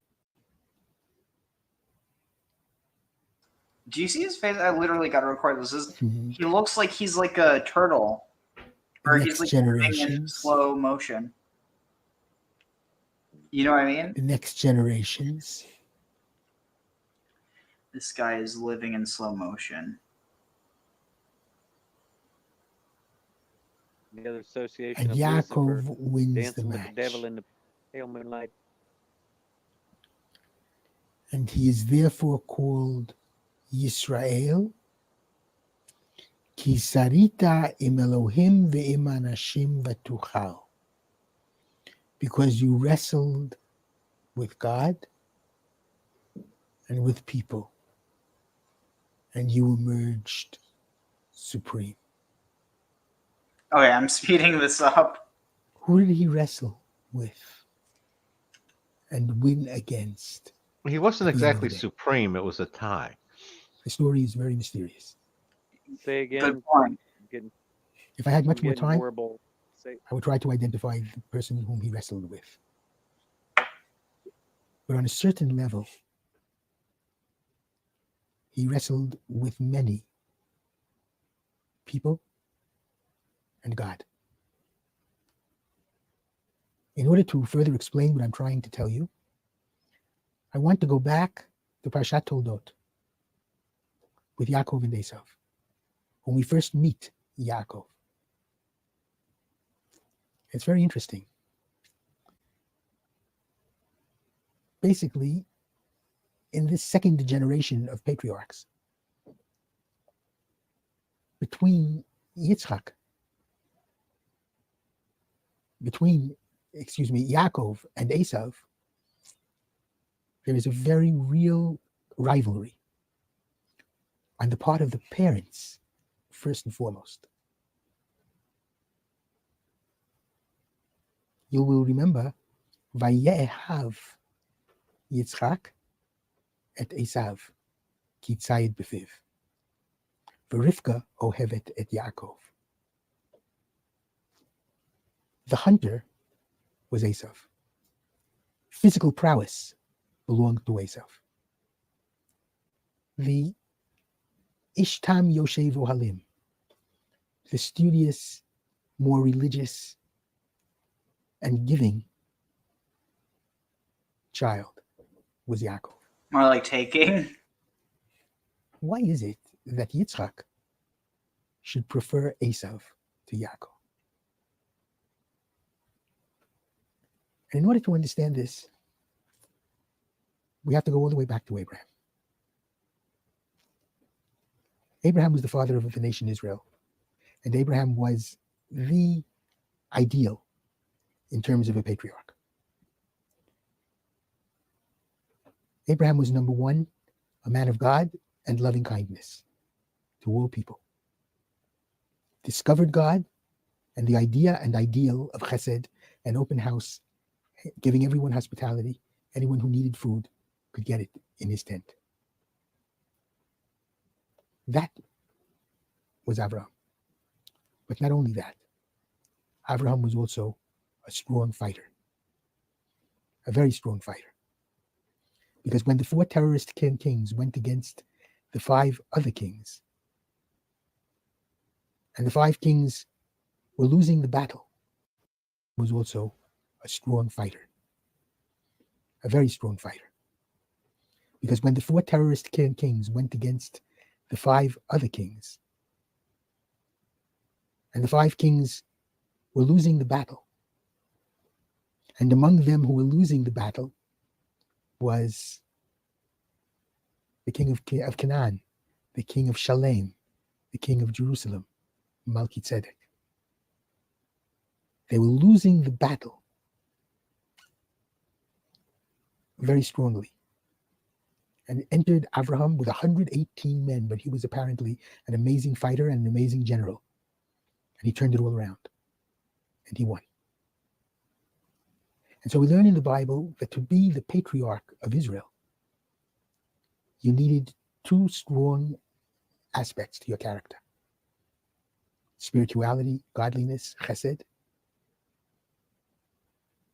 Do you see his face? I literally got to record this. He looks like he's like a turtle, or he's like moving in slow motion. You know what I mean? The next generations. This guy is living in slow motion. The other association And of Yaakov Lucifer wins dancing the with match. the devil in the pale moonlight. And he is therefore called Yisrael, Ki sarita im Elohim ve'im anashim v'tuchal, because you wrestled with God and with people, and you emerged supreme. Okay, I'm speeding this up. Who did he wrestle with and win against? He wasn't at the end of exactly the day? supreme. It was a tie. The story is very mysterious. Say again. Good point. Getting, If I had much I'm more getting time, horrible. Say, I would try to identify the person whom he wrestled with. But on a certain level, he wrestled with many people and God. In order to further explain what I'm trying to tell you, I want to go back to Parashat Toldot. with Yaakov and Esau. When we first meet Yaakov, it's very interesting. Basically, in this second generation of patriarchs, between Yaakov, and Esau, there is a very real rivalry on the part of the parents, first and foremost. You will remember, Vayehav Yitzchak et Esav, ki tzayid befiv. V'Rivka ohevet et Yaakov. The hunter was Esau. Physical prowess belonged to Esau. The Ishtam Yoshev Ohalim, the studious, more religious, and giving child, was Yaakov. More like taking. Why is it that Yitzchak should prefer Esau to Yaakov? And in order to understand this, we have to go all the way back to Abraham. Abraham was the father of the nation Israel, and Abraham was the ideal in terms of a patriarch. Abraham was, number one, a man of God and loving kindness to all people. Discovered God and the idea and ideal of chesed, an open house, giving everyone hospitality. Anyone who needed food could get it in his tent. That was Abraham. But not only that, Abraham was also a strong fighter, a very strong fighter. Because when the 4 terrorist kings went against the 5 other kings, and the 5 kings were losing the battle, he was also a strong fighter, a very strong fighter. Because when the 4 terrorist kings went against the 5 other kings, and the 5 kings were losing the battle, and among them who were losing the battle was the king of Canaan, the king of Shalem, the king of Jerusalem, Melchizedek. They were losing the battle very strongly, and entered Abraham with 118 men, but he was apparently an amazing fighter and an amazing general. And he turned it all around, and he won. And so we learn in the Bible that to be the patriarch of Israel, you needed 2 strong aspects to your character: spirituality, godliness, chesed;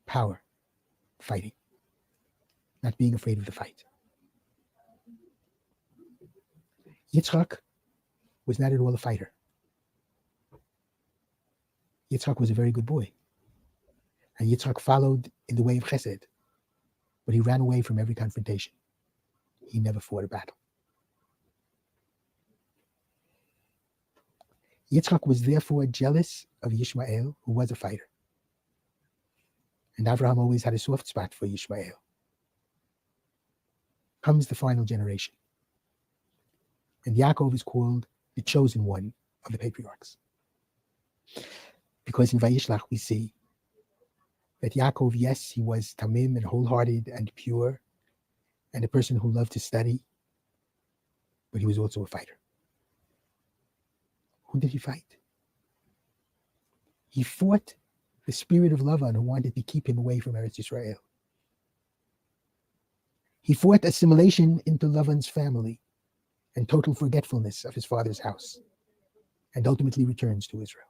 power, fighting, not being afraid of the fight. Yitzchak was not at all a fighter. Yitzchak was a very good boy. And Yitzchak followed in the way of chesed, but he ran away from every confrontation. He never fought a battle. Yitzchak was therefore jealous of Yishmael, who was a fighter. And Abraham always had a soft spot for Yishmael. Comes the final generation. And Yaakov is called the chosen one of the patriarchs. Because in Vayishlach we see that Yaakov, yes, he was tamim and wholehearted and pure, and a person who loved to study, but he was also a fighter. Who did he fight? He fought the spirit of Lavan, who wanted to keep him away from Eretz Yisrael. He fought assimilation into Lavan's family and total forgetfulness of his father's house, and ultimately returns to Israel.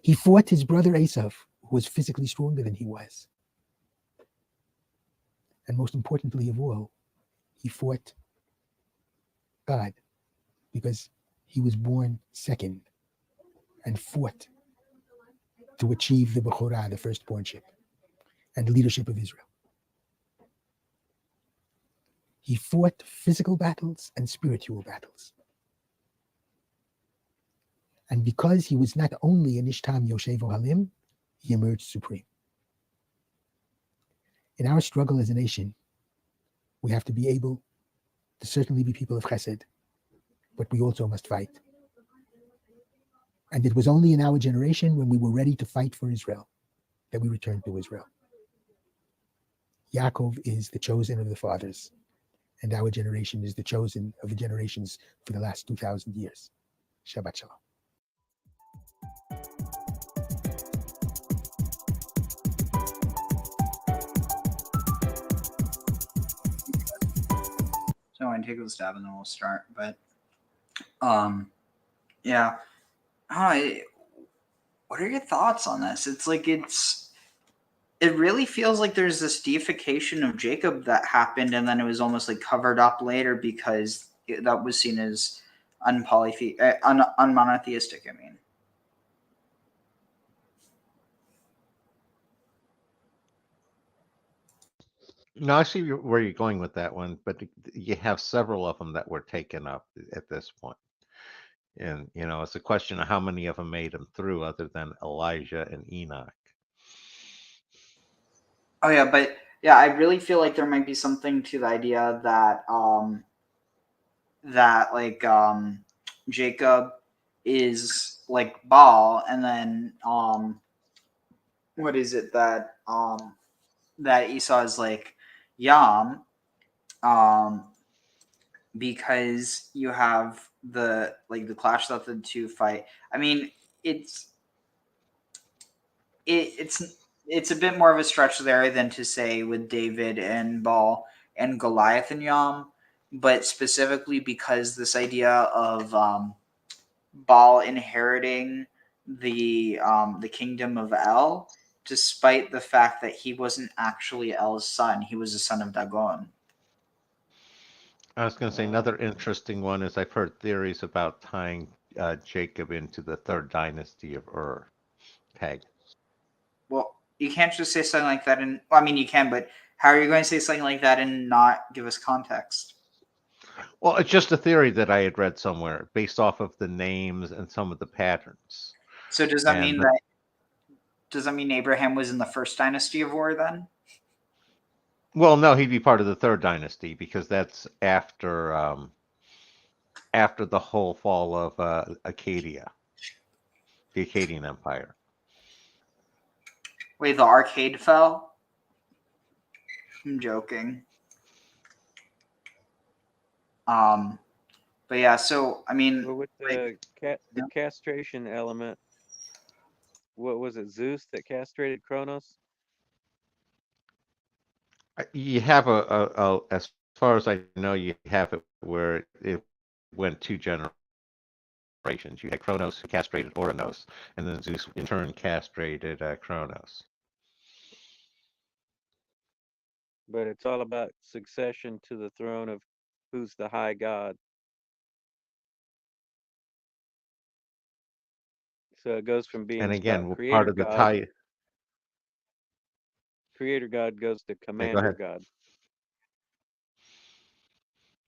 He fought his brother Esau, who was physically stronger than he was. And most importantly of all, he fought God, because he was born second and fought to achieve the Bechorah, the firstbornship, and leadership of Israel. He fought physical battles and spiritual battles. And because he was not only an Ishtam Yoshevo Halim, he emerged supreme. In our struggle as a nation, we have to be able to certainly be people of chesed, but we also must fight. And it was only in our generation, when we were ready to fight for Israel, that we returned to Israel. Yaakov is the chosen of the fathers, and our generation is the chosen of the generations for the last 2,000 years. Shabbat Shalom. So I take a stab and then we'll start. But yeah. What are your thoughts on this? It's like it really feels like there's this deification of Jacob that happened, and then it was almost like covered up later because that was seen as unmonotheistic. I mean, No, I see where you're going with that one, but you have several of them that were taken up at this point. And, it's a question of how many of them made them through other than Elijah and Enoch. oh yeah, but yeah, I really feel like there might be something to the idea that Jacob is like Baal, and then what is it that Esau is like Yam, because you have the clash that the two fight. I mean, it's a bit more of a stretch there than to say with David and Baal and Goliath and Yam, but specifically because this idea of Baal inheriting the kingdom of El, despite the fact that he wasn't actually El's son, he was a son of Dagon. I was going to say another interesting one is I've heard theories about tying Jacob into the third dynasty of Ur. Tag. Well, you can't just say something like that, and I mean you can, but how are you going to say something like that and not give us context? Well, it's just a theory that I had read somewhere based off of the names and some of the patterns. So does that mean Abraham was in the first dynasty of Ur then? Well, no, he'd be part of the third dynasty because that's after the whole fall of Acadia, the Akkadian Empire. Wait, the arcade fell? I'm joking. But yeah, so I mean, Well, with the castration element, what was it? Zeus that castrated Kronos? You have as far as I know, you have it where it went 2 generations. You had Kronos who castrated Ouranos, and then Zeus in turn castrated Kronos. But it's all about succession to the throne of who's the high god. So it goes from being And again, about part creator of the god. tie. Creator god goes to Yeah, go commander ahead. god.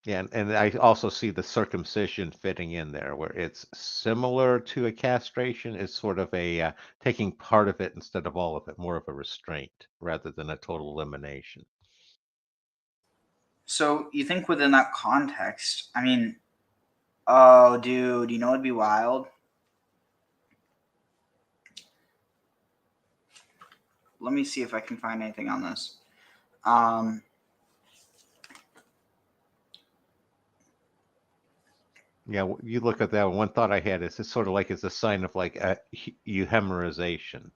Yeah, and I also see the circumcision fitting in there, where it's similar to a castration. It's sort of a taking part of it instead of all of it, more of a restraint rather than a total elimination. So you think within that context, I mean, oh dude, you know what'd be wild? Let me see if I can find anything on this. Yeah, you look at that. One thought I had is it's sort of like it's a sign of like a euhemerization,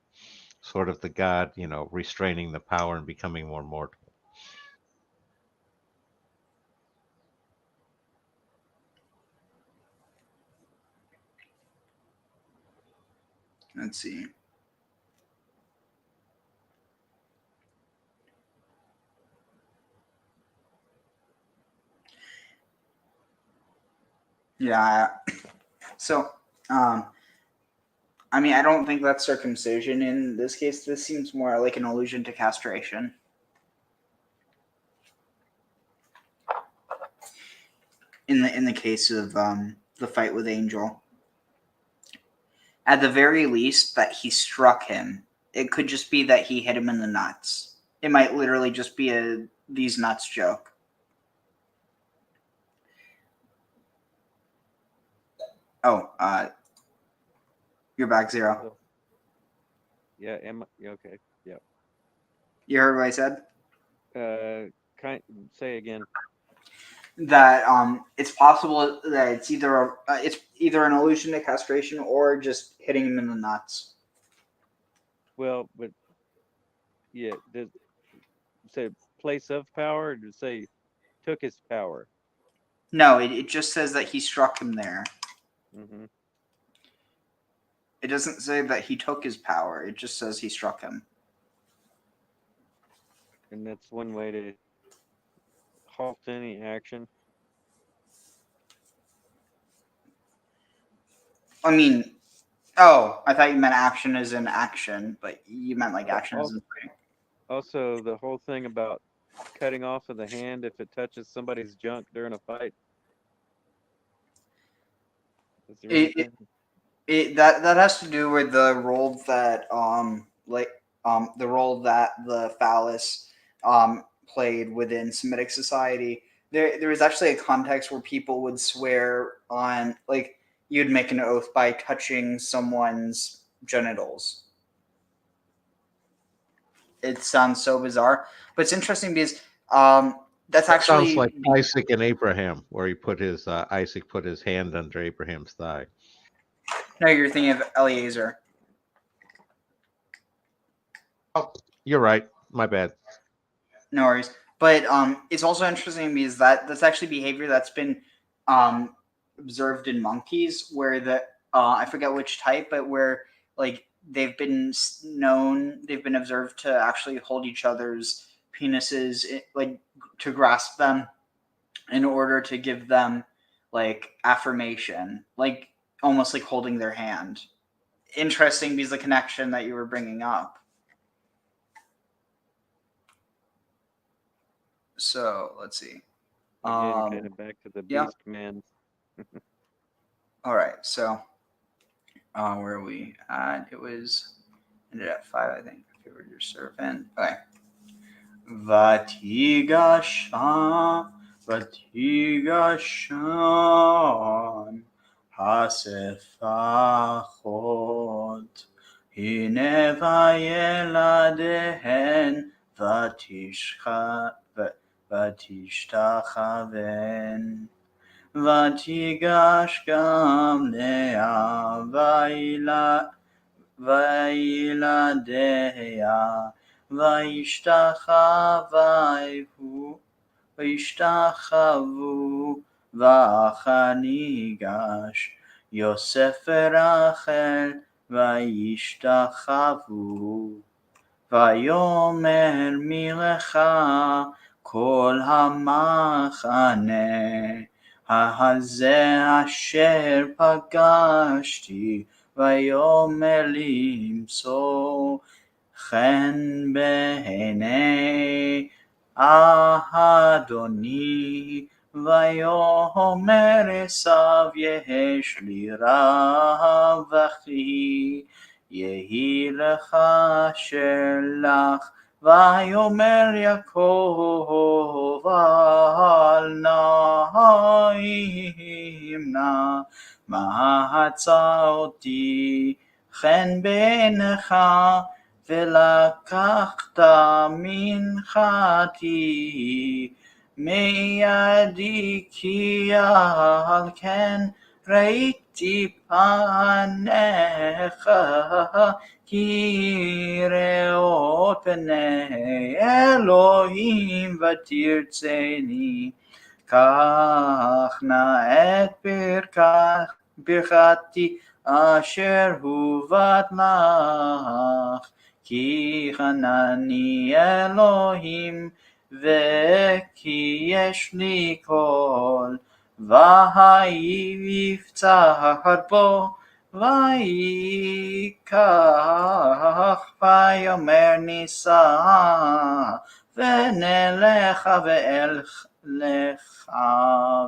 sort of the god, restraining the power and becoming more mortal. Let's see. Yeah. So, I mean, I don't think that's circumcision in this case. This seems more like an allusion to castration. in the case of the fight with Angel. At the very least, that he struck him. It could just be that he hit him in the nuts. It might literally just be a these nuts joke. Oh, you're back, Zero. Yeah, okay. Yeah. You heard what I said? Say again. That it's possible that it's either an allusion to castration or just hitting him in the nuts. Well, but yeah, does it say place of power, or does it say took his power? No, it just says that he struck him there. Mm-hmm. It doesn't say that he took his power. It just says he struck him. And that's one way to halt any action. I mean, oh, I thought you meant action as in action, but you meant like action as in fighting. Also, the whole thing about cutting off of the hand if it touches somebody's junk during a fight. That has to do with the role that the role that the phallus played within Semitic society. There was actually a context where people would swear on, like, you'd make an oath by touching someone's genitals. It sounds so bizarre, but it's interesting because that's actually sounds like Isaac and Abraham, where he put his Isaac put his hand under Abraham's thigh. No, you're thinking of Eliezer. Oh, you're right. My bad. No worries. But it's also interesting because that's actually behavior that's been observed in monkeys, where I forget which type, but where like they've been observed to actually hold each other's penises, like to grasp them in order to give them like affirmation, like almost like holding their hand. Interesting because the connection that you were bringing up. So let's see. Again, kind of back to the beast commands. All right. So where are we at? It was ended at 5, I think. Favored your servant. Okay. Vatigashan hasefachot hine vayeladehen ותשתחוון ותיגש גם לאה וילדיה וישתחוו ואחר ניגש יוסף ורחל וישתחוו ויאמר מלך כל המחנה הזה אשר פגשתי ויאמר למצוא חן בעיני אדוני ויאמר עשיו יש לי רווחי יהי לך שלך ויאמר יעקב אל נא ימנע מצא אותי חן בעיניך ולקחת מנחתי מידי כי על כן ראיתי פניך כי ראות פני אלוהים ותרצני קח נא את ברכתי אשר הובאת לך כי חנני אלוהים וכי יש לי קול ויבצר בו ויקח ויאמר ניסע ונלך לך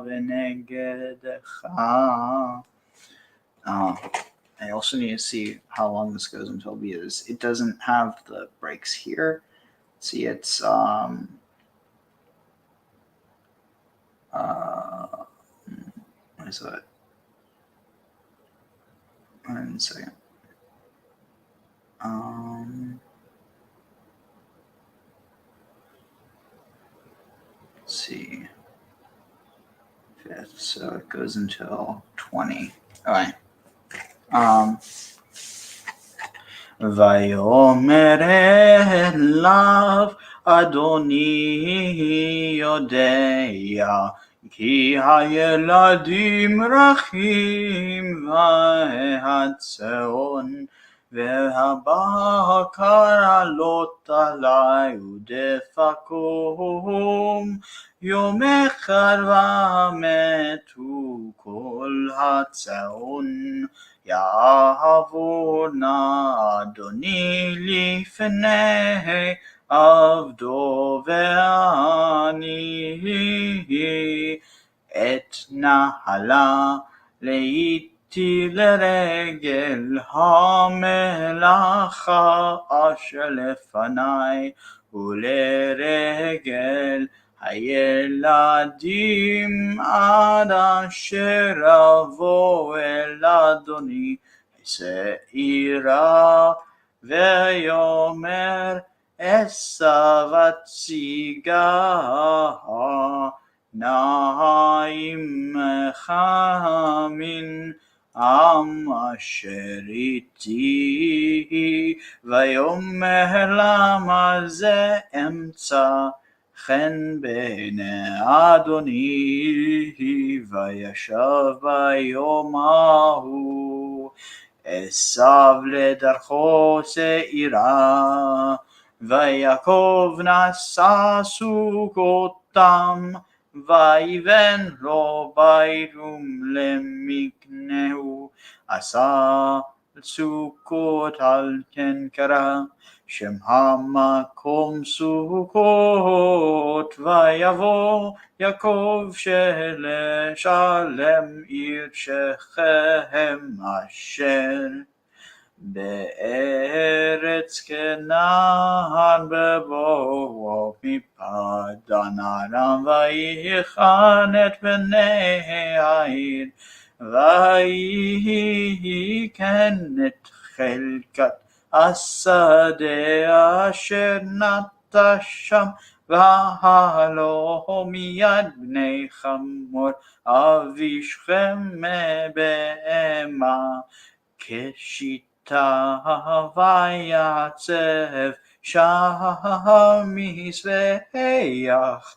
ונגדך. I also need to see how long this goes until, because it doesn't have the breaks here. See, it's what is that? 1 second. Let's see. 5th, so it goes until 20. All right. ויאמר אליו אדוני יודע כי הילדים רכים והצאן והבקר עלות עלי ודפקום יום אחד ומתו כל הצאן יעבור נא אדוני לפני עבדו ואני את נהלה לאיתי לרגל המלאכה אשר לפני ולרגל הילדים עד אשר אבוא אל אדוני שעירה ויאמר עשו הציגה נא עמך מן עם אשר איתי ויאמר למה זה אמצא חן בעיני אדוני וישב ביום ההוא עשו לדרכו שעירה ויעקב נשא סוכותם ויבן לו ביום למקנהו עשה סוכות על כן קרא שם המקום סוכות ויבוא יעקב לשלם עיר שכם אשר בארץ כנען בבואו מפדן ארם ויחן את בני העיר ויקן את חלקת השדה אשר נטע שם והלא מיד בני חמור אבי שכם בהמה כשיטה ויעצב שם מזבח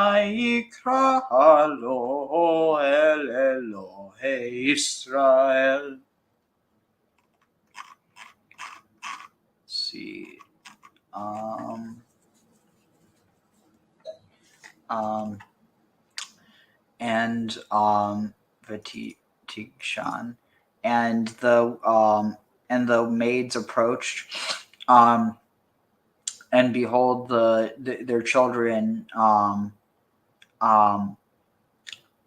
ויקרא לו אל אלוהי ישראל. See, and Vatigshan, and the maids approached, and behold, their children,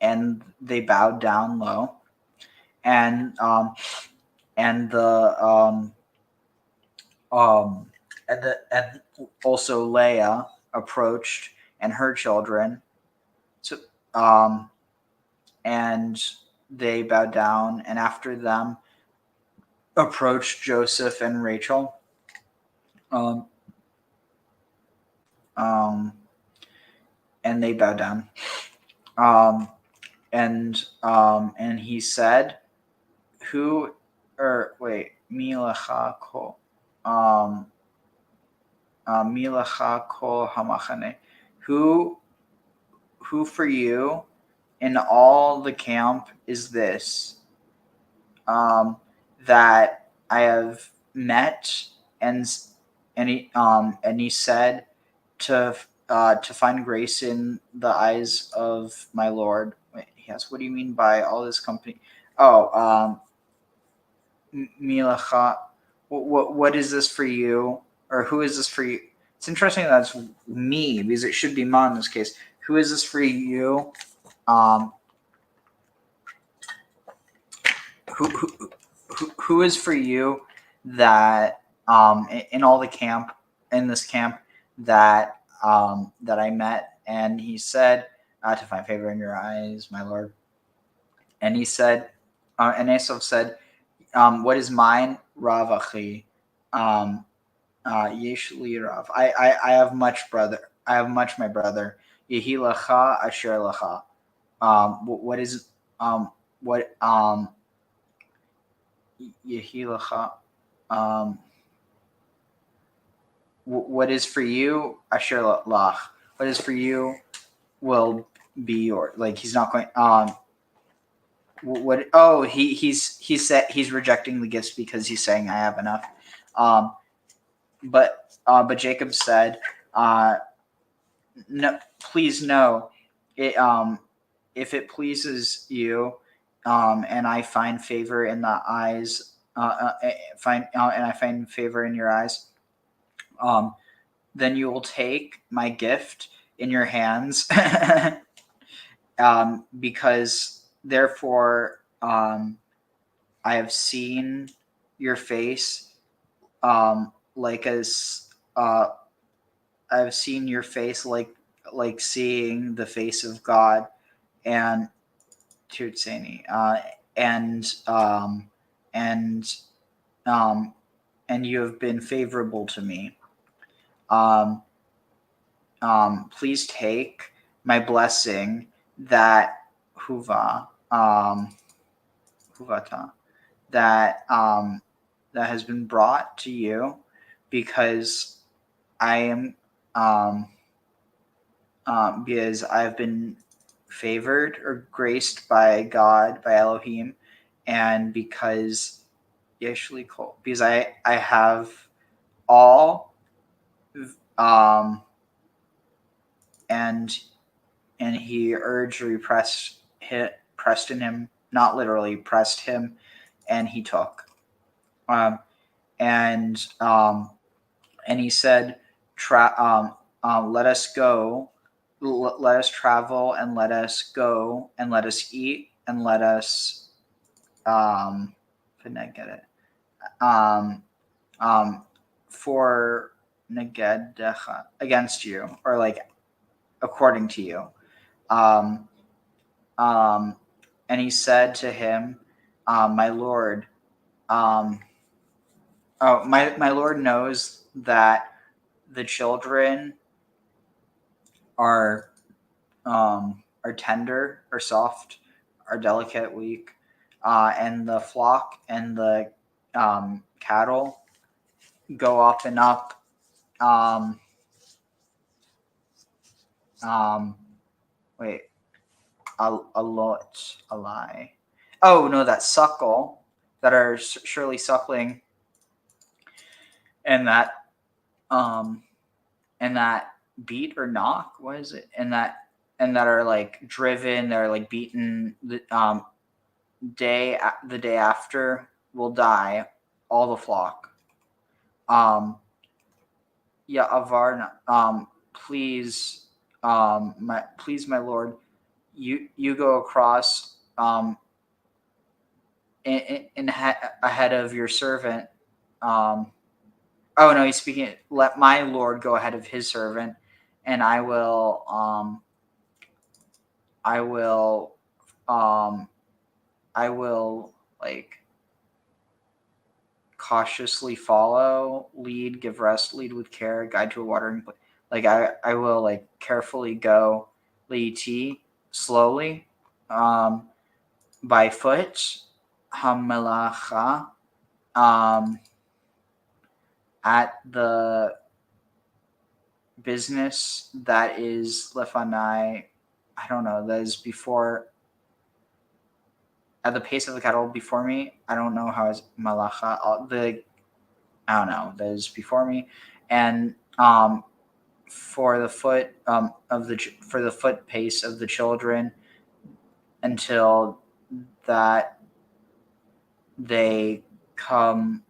and they bowed down low, and also Leah approached and her children, so and they bowed down, and after them approached Joseph and Rachel, and they bowed down, and he said, "Who, or wait, milacha ko." Milacha kol hamachane, who for you in all the camp is this, that I have met, and he said to find grace in the eyes of my Lord. Wait, yes, what do you mean by all this company? Oh, milacha. What is this for you? Or who is this for you? It's interesting that it's me because it should be Ma in this case. Who is this for you? Who is for you that in all the camp in this camp that that I met? And he said, to find favor in your eyes, my lord. And he said, and Esau said, what is mine? Rav achi. Yeshli Rav. I have much, brother. I have much, my brother. Yehi lacha asher lacha. What is what Yehi lacha? What is for you asher lach? What is for you will be your. Like he's not going. What? Oh, he said he's rejecting the gifts because he's saying I have enough. But Jacob said, no, please no. It if it pleases you, and I find favor in the eyes, and I find favor in your eyes, then you will take my gift in your hands, because therefore I have seen your face, like as I've seen your face like seeing the face of God, and Tirtsani, and you have been favorable to me. Please take my blessing that huvata that that has been brought to you, because I am because I've been favored or graced by God, by Elohim, and because because I have all, and he urged or pressed in him, not literally pressed him, and he took. And he said, let us go, let us travel, and let us go, and let us eat, and let us couldn't I get it? For negedecha, against you, or like according to you. And he said to him, my lord, my lord knows that the children are tender, or soft, are delicate, weak, and the flock and the cattle go up and up. Wait, a lie. Oh no, that suckle, that are surely suckling, and that beat or knock. What is it? And that are like driven. They're like beaten. The day after will die, all the flock. Yeah, Avarna. Please, my lord, you go across ahead of your servant. Oh no, he's speaking. Let my lord go ahead of his servant, and I will like cautiously follow, lead, give rest, lead with care, guide to a watering place. Like I will like carefully go, leiti, slowly, by foot, hamelacha, at the business that is lefanai. I don't know, that is before, at the pace of the cattle before me. I don't know how is malacha. I don't know, that is before me, and for the foot for the foot pace of the children, until that they come,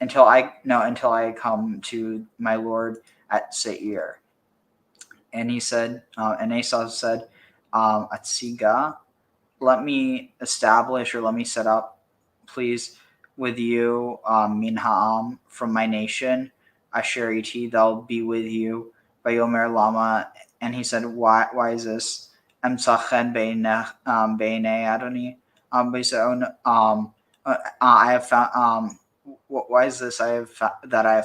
until I come to my lord at Seir. And he said, and Esau said, Atsiga, let me establish or let me set up, please, with you, min ha'am, from my nation, asher iti, they'll be with you, vayomer lama, and he said, why is this? Emsachen beinei Adoni, I have found, why is this? I have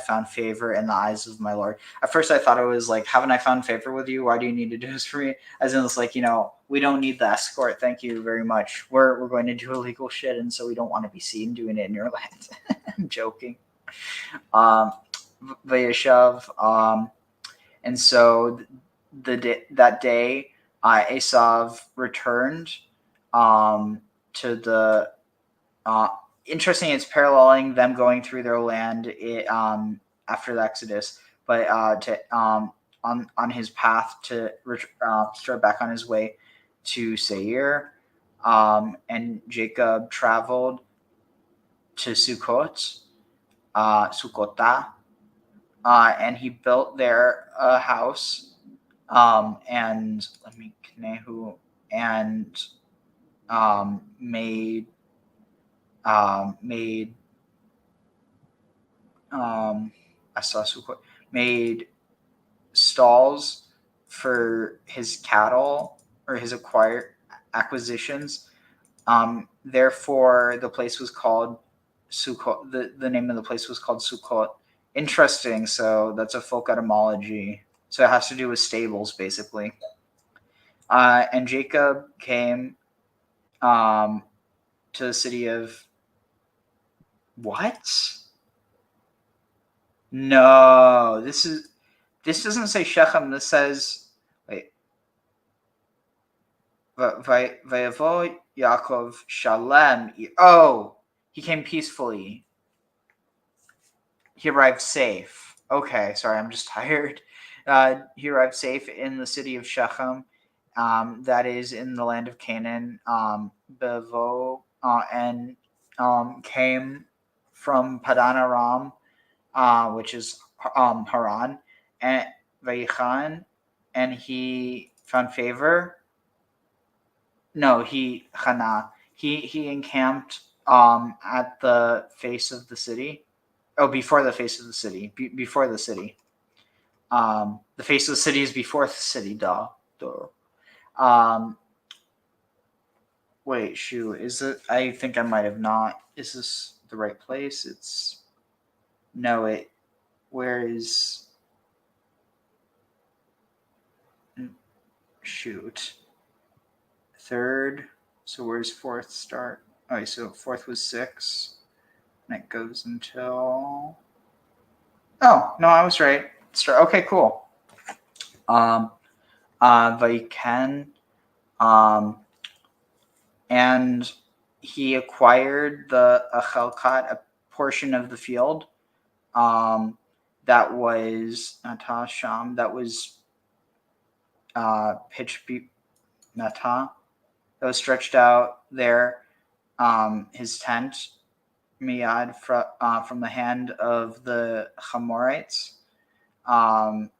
found favor in the eyes of my Lord. At first, I thought it was like, haven't I found favor with you? Why do you need to do this for me? As in, it's like, we don't need the escort. Thank you very much. We're going to do illegal shit, and so we don't want to be seen doing it in your land. I'm joking. Vayeshav, and so that day, Esau returned to the. Interesting, it's paralleling them going through their land after the Exodus, but on his path to start back on his way to Seir, and Jacob traveled to Sukkot, and he built there a house, and made made stalls for his cattle or his acquisitions. Therefore, the place was called Sukkot. The name of the place was called Sukkot. Interesting. So that's a folk etymology. So it has to do with stables, basically. And Jacob came to the city of what? No, this doesn't say Shechem. This says, wait. Vayavo Yaakov Shalem. Oh, he came peacefully. He arrived safe. Okay, sorry, I'm just tired. He arrived safe in the city of Shechem, that is in the land of Canaan. Bevo, and came from Padan Aram, which is Haran, and Vayichan, and he found favor. No, he encamped at the face of the city. Oh, before the face of the city. Before the city. The face of the city is before the city. Duh. Wait, shoot. Is it? I think I might have not. Is this the right place? It's. No, it. Where is. Shoot. Third. So where's fourth start? All right, so fourth was 6. And it goes until. Oh, no, I was right. Okay, cool. Vaiken. And he acquired the Chelkat, a portion of the field. That was Natasham. That was pitch Nata. That was stretched out there. His tent, Miyad, from the hand of the Hamorites, from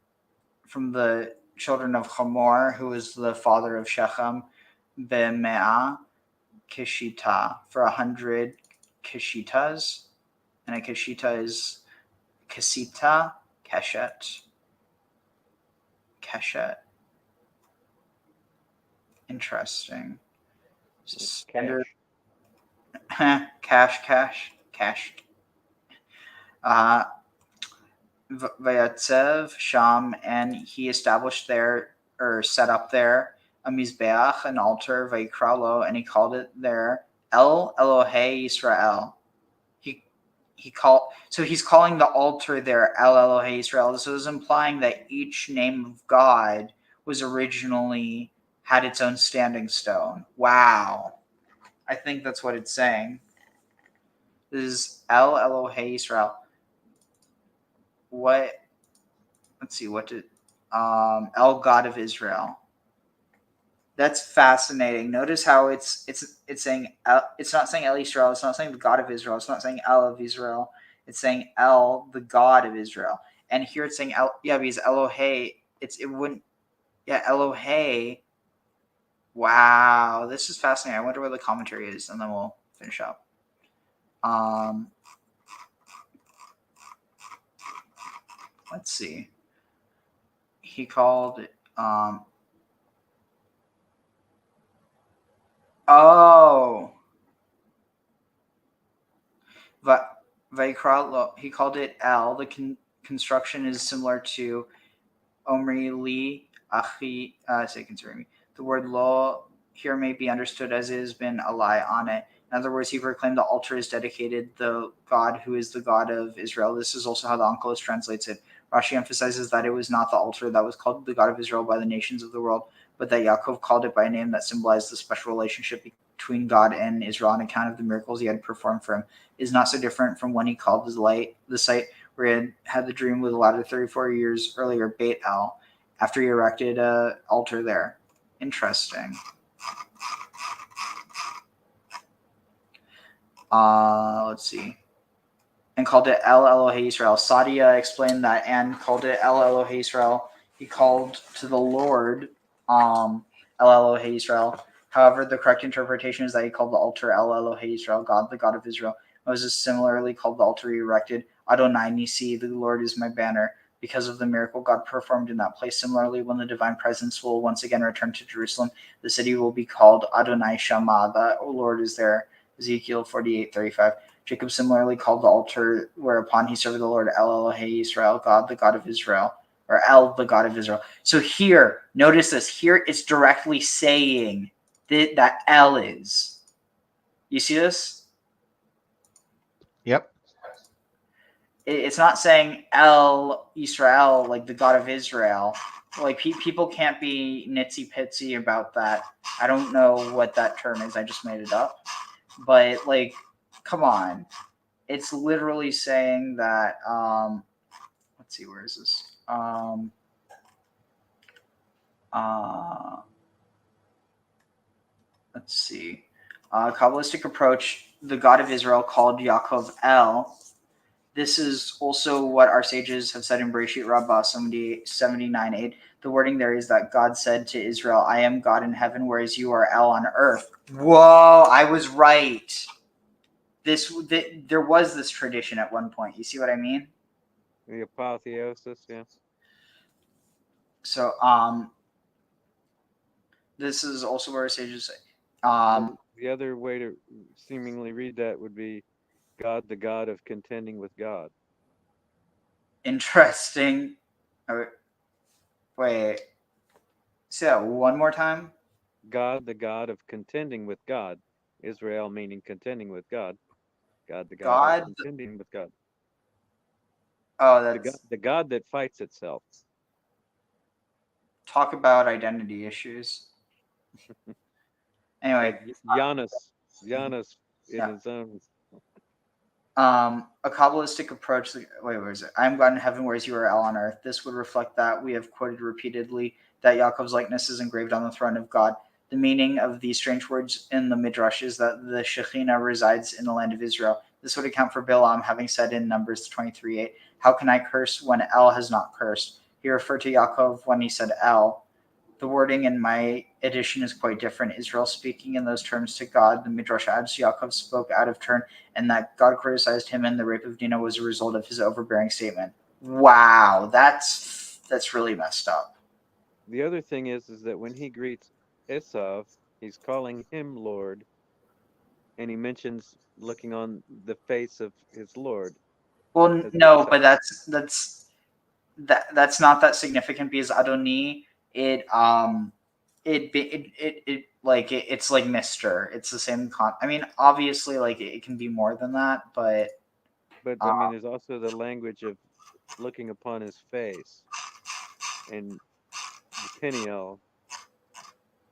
the children of Hamor, who was the father of Shechem, Be'me'ah Keshita, for 100 Keshitas. And a Keshita is Kesita, Keshet. Interesting. Standard. Cash. Vayatzev Sham, and he established there, or set up there, a mizbeach, an altar, Vayikralo, and he called it there El Elohei Yisrael. So he's calling the altar there El Elohei Yisrael. So it's implying that each name of God was originally had its own standing stone. Wow. I think that's what it's saying. This is El Elohei Yisrael. What? Let's see. What did El God of Israel? That's fascinating. Notice how it's saying El, it's not saying El Yisrael. It's not saying the God of Israel. It's not saying El of Israel. It's saying El, the God of Israel. And here it's saying because Elohe, it wouldn't, Elohe. Wow, this is fascinating. I wonder where the commentary is, and then we'll finish up. Let's see. He called it. Vaikra Lo. He called it El. The construction is similar to Omri Li Achi. Say considering me. The word Lo here may be understood as it has been a lie on it. In other words, he proclaimed the altar is dedicated the God who is the God of Israel. This is also how the Onkelos translates it. Rashi emphasizes that it was not the altar that was called the God of Israel by the nations of the world, but that Yaakov called it by a name that symbolized the special relationship between God and Israel on account of the miracles he had performed for him. It is not so different from when he called the site where he had the dream with a ladder 34 years earlier, Beit El, after he erected an altar there. Interesting. Let's see. And called it El Elohe Israel. Sadia explained that and called it El Elohe Israel. He called to the Lord El Elohe Israel. However, the correct interpretation is that he called the altar El Elohe Israel, God, the God of Israel. Moses similarly called the altar he erected Adonai Nisi, the Lord is my banner, because of the miracle God performed in that place. Similarly, when the divine presence will once again return to Jerusalem, the city will be called Adonai Shammah, the Lord is there. Ezekiel 48:35. Jacob similarly called the altar whereupon he served the Lord El Elohe Israel, God, the God of Israel, or El, the God of Israel. So here, notice this. Here it's directly saying that El is. You see this? Yep. It's not saying El Israel, like the God of Israel. Like people can't be nitsy pitsy about that. I don't know what that term is. I just made it up. But like, come on. It's literally saying that let's see, where is this? Let's see. Kabbalistic approach, the God of Israel called Yaakov El. This is also what our sages have said in Bereshit Rabbah 79:8. The wording there is that God said to Israel, I am God in heaven, whereas you are El on earth. Whoa, I was right. There was this tradition at one point. You see what I mean? The apotheosis, yeah. So, this is also where our sages say. The other way to seemingly read that would be God, the God of contending with God. Interesting. Wait. Say that one more time. God, the God of contending with God. Israel meaning contending with God. God, the God, God of contending with God. Oh, that's the God that fights itself. Talk about identity issues. Anyway, Giannis in yeah. his own. A Kabbalistic approach. Wait, where is it? I am God in heaven, whereas you are El on earth. This would reflect that we have quoted repeatedly that Yaakov's likeness is engraved on the throne of God. The meaning of these strange words in the Midrash is that the Shekhinah resides in the land of Israel. This would account for Bilam having said in Numbers 23:8, how can I curse when El has not cursed? He referred to Yaakov when he said El. The wording in my edition is quite different. Israel speaking in those terms to God. The Midrash adds Yaakov spoke out of turn and that God criticized him and the rape of Dinah was a result of his overbearing statement. Wow, that's really messed up. The other thing is that when he greets Esau, he's calling him Lord, and he mentions looking on the face of his Lord. Well, no, but that's not that significant because Adoni, it's like Mr. It's the same I mean, obviously, like it can be more than that, but I mean, there's also the language of looking upon his face, and the Peniel,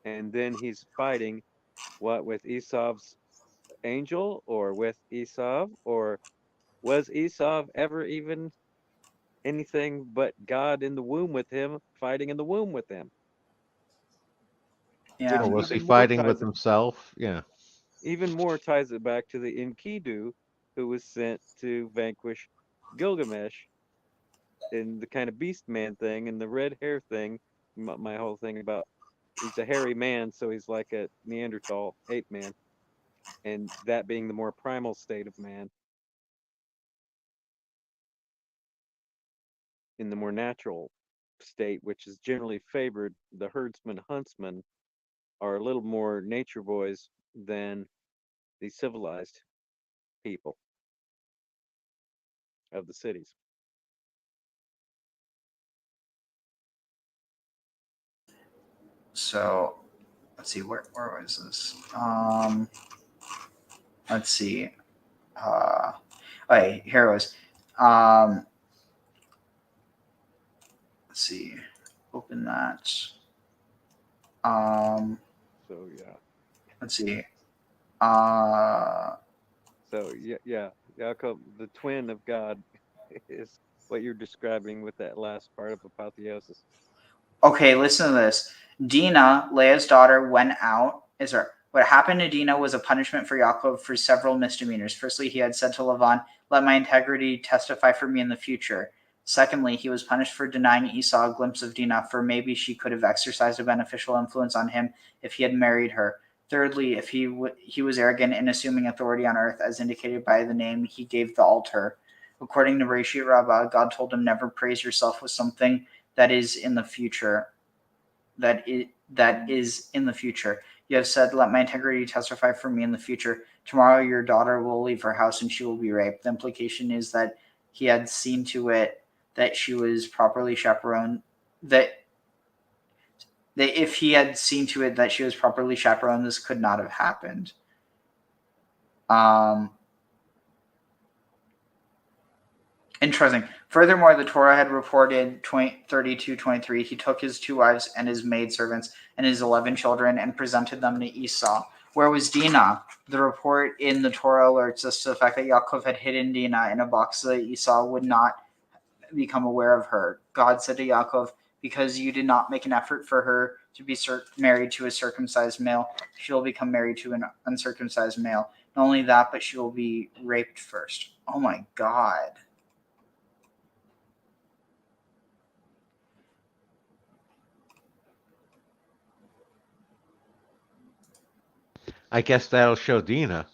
and then he's fighting what with Esau's angel, or with Esau, or was Esau ever even anything but God in the womb with him, fighting in the womb with him? Yeah. Or was he fighting with himself? Yeah. Even more ties it back to the Enkidu, who was sent to vanquish Gilgamesh, and the kind of beast man thing and the red hair thing. My whole thing about he's a hairy man, so he's like a Neanderthal ape man, and that being the more primal state of man. In the more natural state, which is generally favored, the herdsman huntsmen are a little more nature boys than the civilized people of the cities. So let's see, where was this? Let's see. Okay, here it was. Let's see. Open that. So yeah. Let's see. So yeah, Jacob, the twin of God, is what you're describing with that last part of apotheosis. Okay, listen to this. Dinah, Leah's daughter, went out. What happened to Dinah was a punishment for Yaakov for several misdemeanors. Firstly, he had said to Lavan, "Let my integrity testify for me in the future." Secondly, he was punished for denying Esau a glimpse of Dinah, for maybe she could have exercised a beneficial influence on him if he had married her. Thirdly, if he was arrogant in assuming authority on earth, as indicated by the name he gave the altar. According to Bereshit Rabbah, God told him, "Never praise yourself with something that is in the future. That is in the future. You have said, 'Let my integrity testify for me in the future.' Tomorrow your daughter will leave her house and she will be raped." The implication is that he had seen to it that she was properly chaperoned. That if he had seen to it that she was properly chaperoned, this could not have happened. Interesting. Furthermore, the Torah had reported 32:23. He took his 2 wives and his maidservants and his 11 children and presented them to Esau. Where was Dinah? The report in the Torah alerts us to the fact that Yaakov had hidden Dinah in a box so that Esau would not become aware of her. God said to Yaakov, "Because you did not make an effort for her to be married to a circumcised male, she will become married to an uncircumcised male. Not only that, but she will be raped first." Oh my God. I guess that'll show Dinah.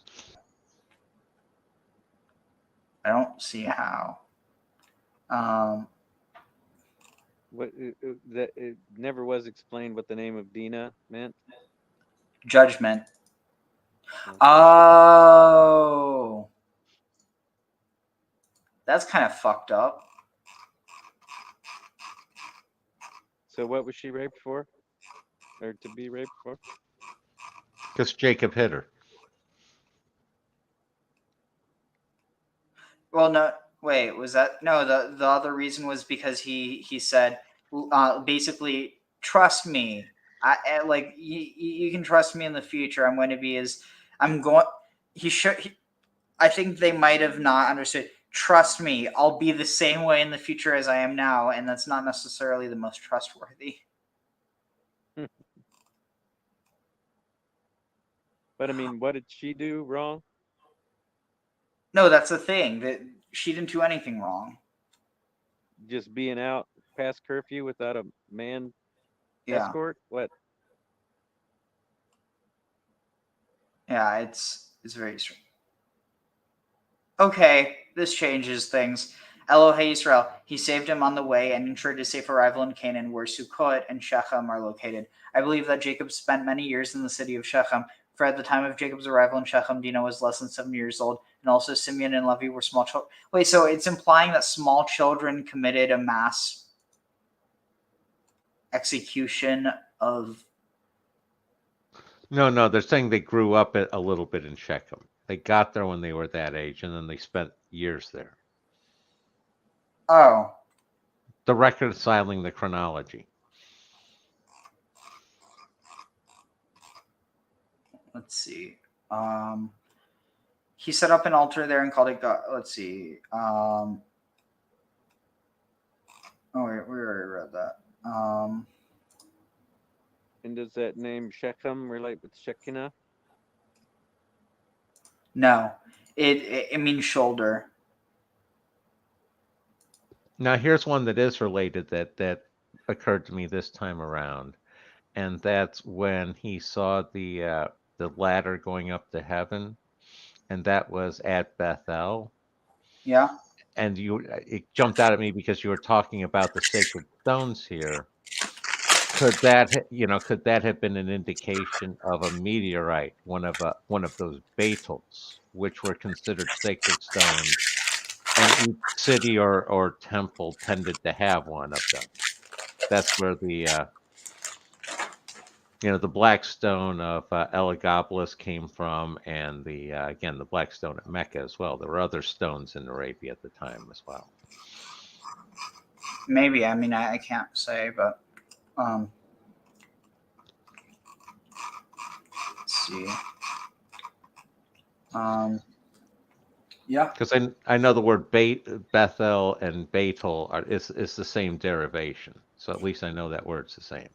I don't see how. That it never was explained what the name of Dinah meant. Judgment. Oh, that's kind of fucked up. So what was she raped for, or to be raped for? Because Jacob hit her. Well, no, wait, was that no? The other reason was because he said, basically, trust me. Like you can trust me in the future. I'm going to be as I'm going. I think they might have not understood. Trust me, I'll be the same way in the future as I am now, and that's not necessarily the most trustworthy. But I mean, what did she do wrong? No, that's the thing. That she didn't do anything wrong. Just being out past curfew without a man escort? What? Yeah, it's very strange. Okay, this changes things. Elohei Israel, he saved him on the way and ensured his safe arrival in Canaan, where Sukkot and Shechem are located. I believe that Jacob spent many years in the city of Shechem, for at the time of Jacob's arrival in Shechem, Dinah was less than 7 years old, and also Simeon and Levi were small children. Wait, so it's implying that small children committed a mass execution of... No, they're saying they grew up a little bit in Shechem. They got there when they were that age, and then they spent years there. Oh. The reconciling the chronology. Let's see. He set up an altar there and called it God. Let's see. Oh, wait, we already read that. And does that name Shechem relate with Shekinah? No, it means shoulder. Now here's one that is related that occurred to me this time around, and that's when he saw the ladder going up to heaven, and that was at Bethel. Yeah. And it jumped out at me because you were talking about the sacred stones here. Could that have been an indication of a meteorite, one of those bestows, which were considered sacred stones, and each city or temple tended to have one of them. That's where the black stone of Elagabalus came from, and again the black stone at Mecca as well. There were other stones in Arabia at the time as well. Maybe. I mean, I can't say, but let's see. Yeah. Because I know the word Bethel and Bethel is the same derivation, so at least I know that word's the same.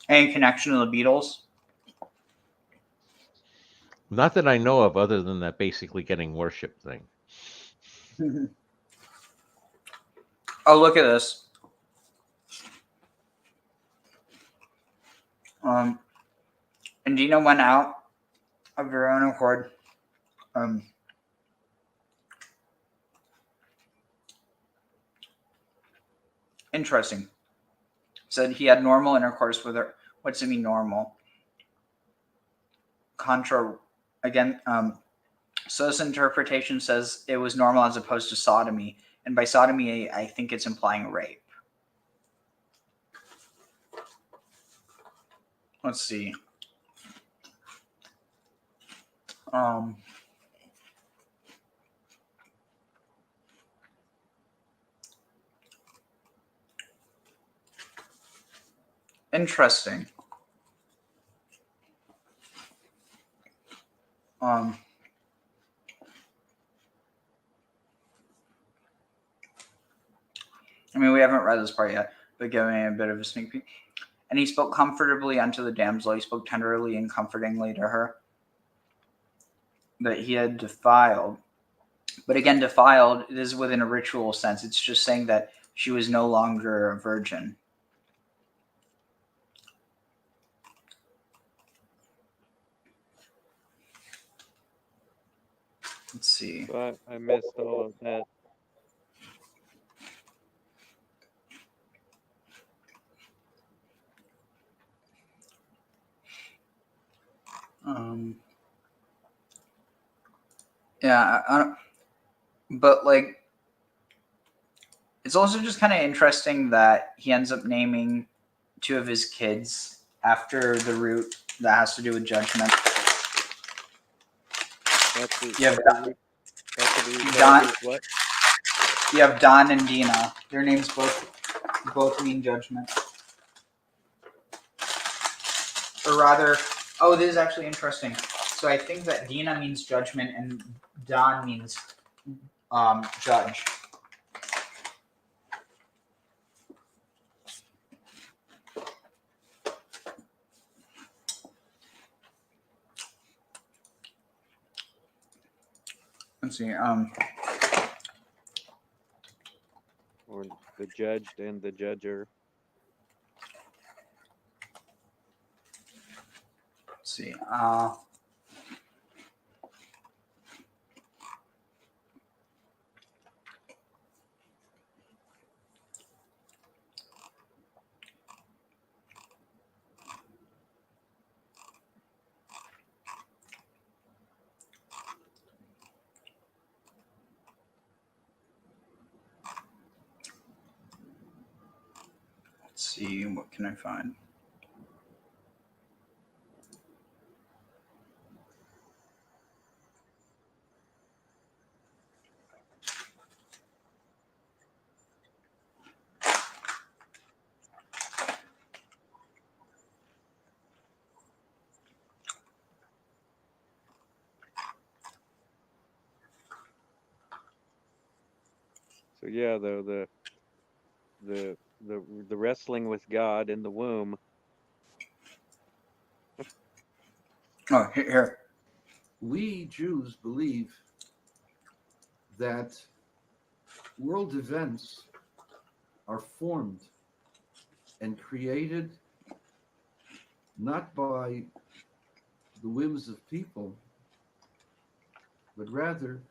Any connection to the Beatles? Not that I know of, other than that basically getting worship thing. Oh, look at this. And Dinah went out of her own accord. Interesting. Said he had normal intercourse with her. What's it mean, normal? Again, so this interpretation says it was normal as opposed to sodomy. And by sodomy, I think it's implying rape. Let's see. Interesting. I mean, we haven't read this part yet, but giving a bit of a sneak peek. And he spoke comfortably unto the damsel. He spoke tenderly and comfortingly to her that he had defiled. But again, defiled, it is within a ritual sense. It's just saying that she was no longer a virgin. Let's see. So I missed all of that. Yeah, I don't, but like, it's also just kind of interesting that he ends up naming two of his kids after the root that has to do with judgment. You have Don. What? You have Don and Dinah. Their names both mean judgment. Or rather, oh, this is actually interesting. So I think that Dinah means judgment and Don means judge. Let's see. Or the judged and the judger. Let's see. Let's see. What can I find? So yeah, the wrestling with God in the womb. Oh, here. We Jews believe that world events are formed and created not by the whims of people, but rather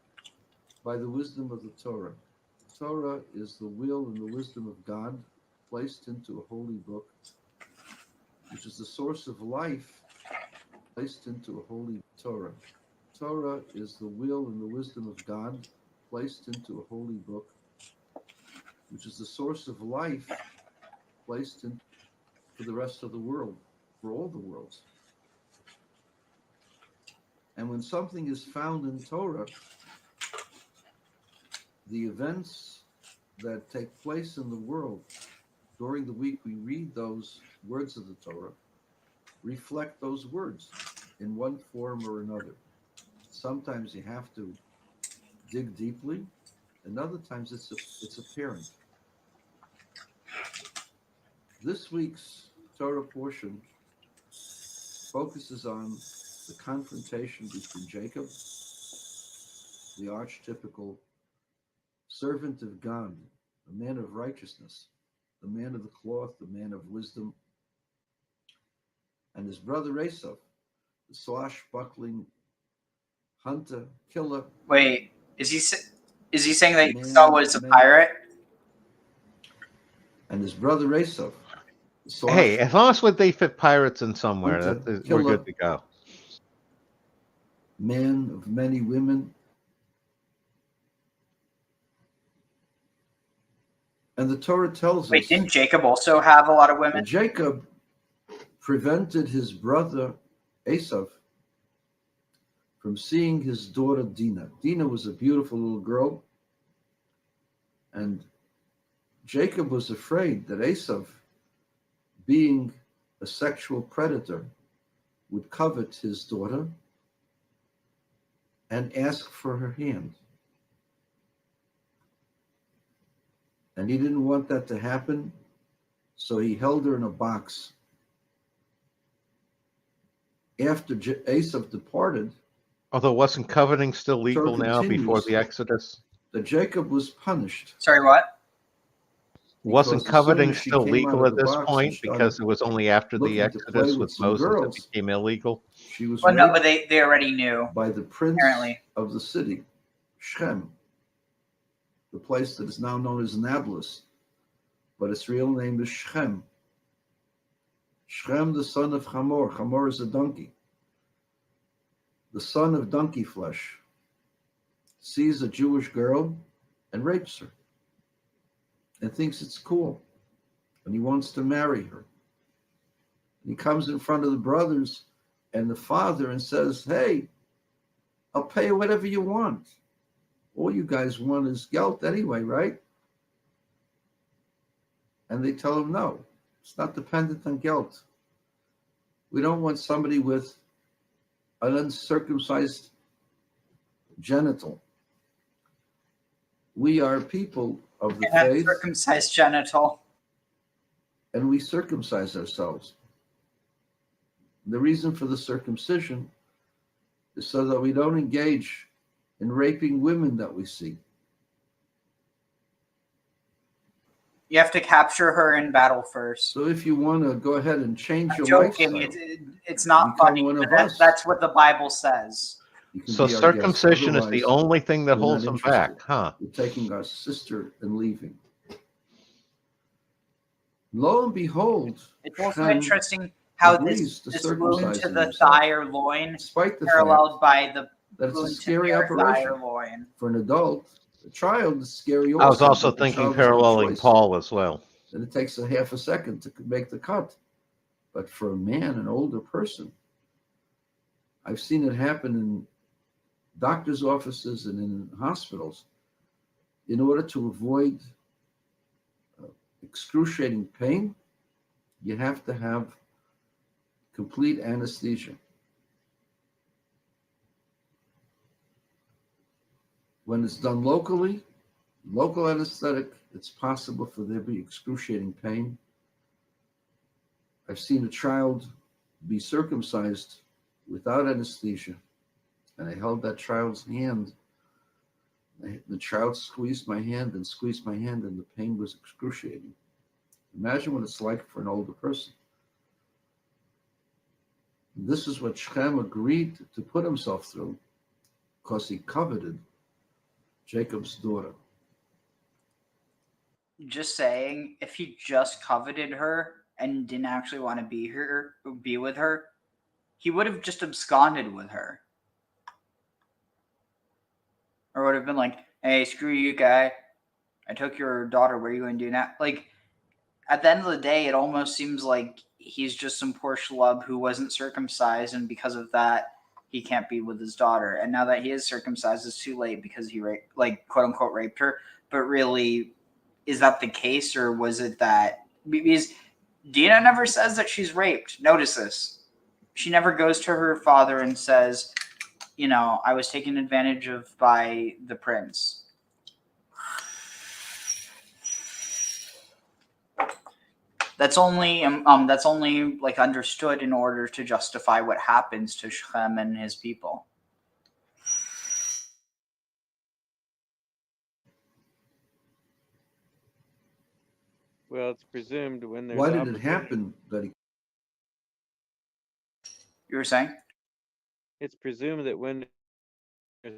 by the wisdom of the Torah. The Torah is the will and the wisdom of God placed into a holy book, which is the source of life placed into a holy Torah. Torah is the will and the wisdom of God placed into a holy book, which is the source of life placed in for the rest of the world, for all the worlds. And when something is found in Torah, the events that take place in the world during the week we read those words of the Torah reflect those words in one form or another. Sometimes you have to dig deeply, and other times it's apparent. This week's Torah portion focuses on the confrontation between Jacob, the archetypical servant of God, a man of righteousness, the man of the cloth, the man of wisdom, and his brother Esau, the swashbuckling hunter, killer. Wait, is he saying that Esau was a pirate? And his brother Esau. Hey, as long as they fit pirates in somewhere, Hunter, we're killer, good to go. Man of many women. And the Torah tells us. Wait, didn't Jacob also have a lot of women? That Jacob prevented his brother Esau from seeing his daughter Dinah. Dinah was a beautiful little girl, and Jacob was afraid that Esau, being a sexual predator, would covet his daughter and ask for her hand. And he didn't want that to happen, so he held her in a box. After Esau departed, Although wasn't coveting still legal Torah now before continues the Exodus? that Jacob was punished. Sorry, what? Wasn't Because as soon coveting as she still came legal out at of the this box and point started because it was only after the looking to play Exodus with with some Moses girls, it became illegal? she was Well, no, raped but they already knew. by the prince Apparently. of the city, Shechem, the place that is now known as Nablus, but its real name is Shechem. Shechem, the son of Hamor. Hamor is a donkey. The son of donkey flesh sees a Jewish girl and rapes her and thinks it's cool, and he wants to marry her. And he comes in front of the brothers and the father and says, "Hey, I'll pay you whatever you want. All you guys want is gelt anyway, right?" And they tell him, "No, it's not dependent on gelt. We don't want somebody with an uncircumcised genital. We are people of the faith, Circumcised genital. and we circumcise ourselves. The reason for the circumcision is so that we don't engage in raping women that we see." You have to capture her in battle first. So if you want to go ahead and change I'm your joking. lifestyle, It's not become funny. one of But us. that's what the Bible says. you can So be our guest. circumcision is the Otherwise, only thing that we're holds not them interested. back, huh? We're taking our sister and leaving. Lo and behold, It's also Shechem interesting how agrees this to wound circumcise to the himself, thigh or loin despite the paralleled by the that it's a wound to scary their thigh operation. or loin. For an adult, a child is scary also. I was also but the thinking child has no paralleling choice. Paul as well. And it takes a half a second to make the cut. But for a man, an older person, I've seen it happen in doctors' offices and in hospitals. In order to avoid excruciating pain, you have to have complete anesthesia. When it's done locally, local anesthetic, it's possible for there to be excruciating pain. I've seen a child be circumcised without anesthesia, and I held that child's hand The child squeezed my hand and squeezed my hand, and the pain was excruciating. Imagine what it's like for an older person. This is what Shechem agreed to put himself through because he coveted Jacob's daughter. Just saying, if he just coveted her and didn't actually want to be with her, he would have just absconded with her. Or would have been like, hey, screw you, guy. I took your daughter. What are you going to do now? Like, at the end of the day, it almost seems like he's just some poor schlub who wasn't circumcised, and because of that, he can't be with his daughter. And now that he is circumcised, it's too late because he quote unquote raped her. But really, is that the case, or was it that because Dinah never says that she's raped? Notice this. She never goes to her father and says, I was taken advantage of by the prince. That's only like understood in order to justify what happens to Shechem and his people. Well, it's presumed when there's Why did it happen that he? You were saying? It's presumed that when there's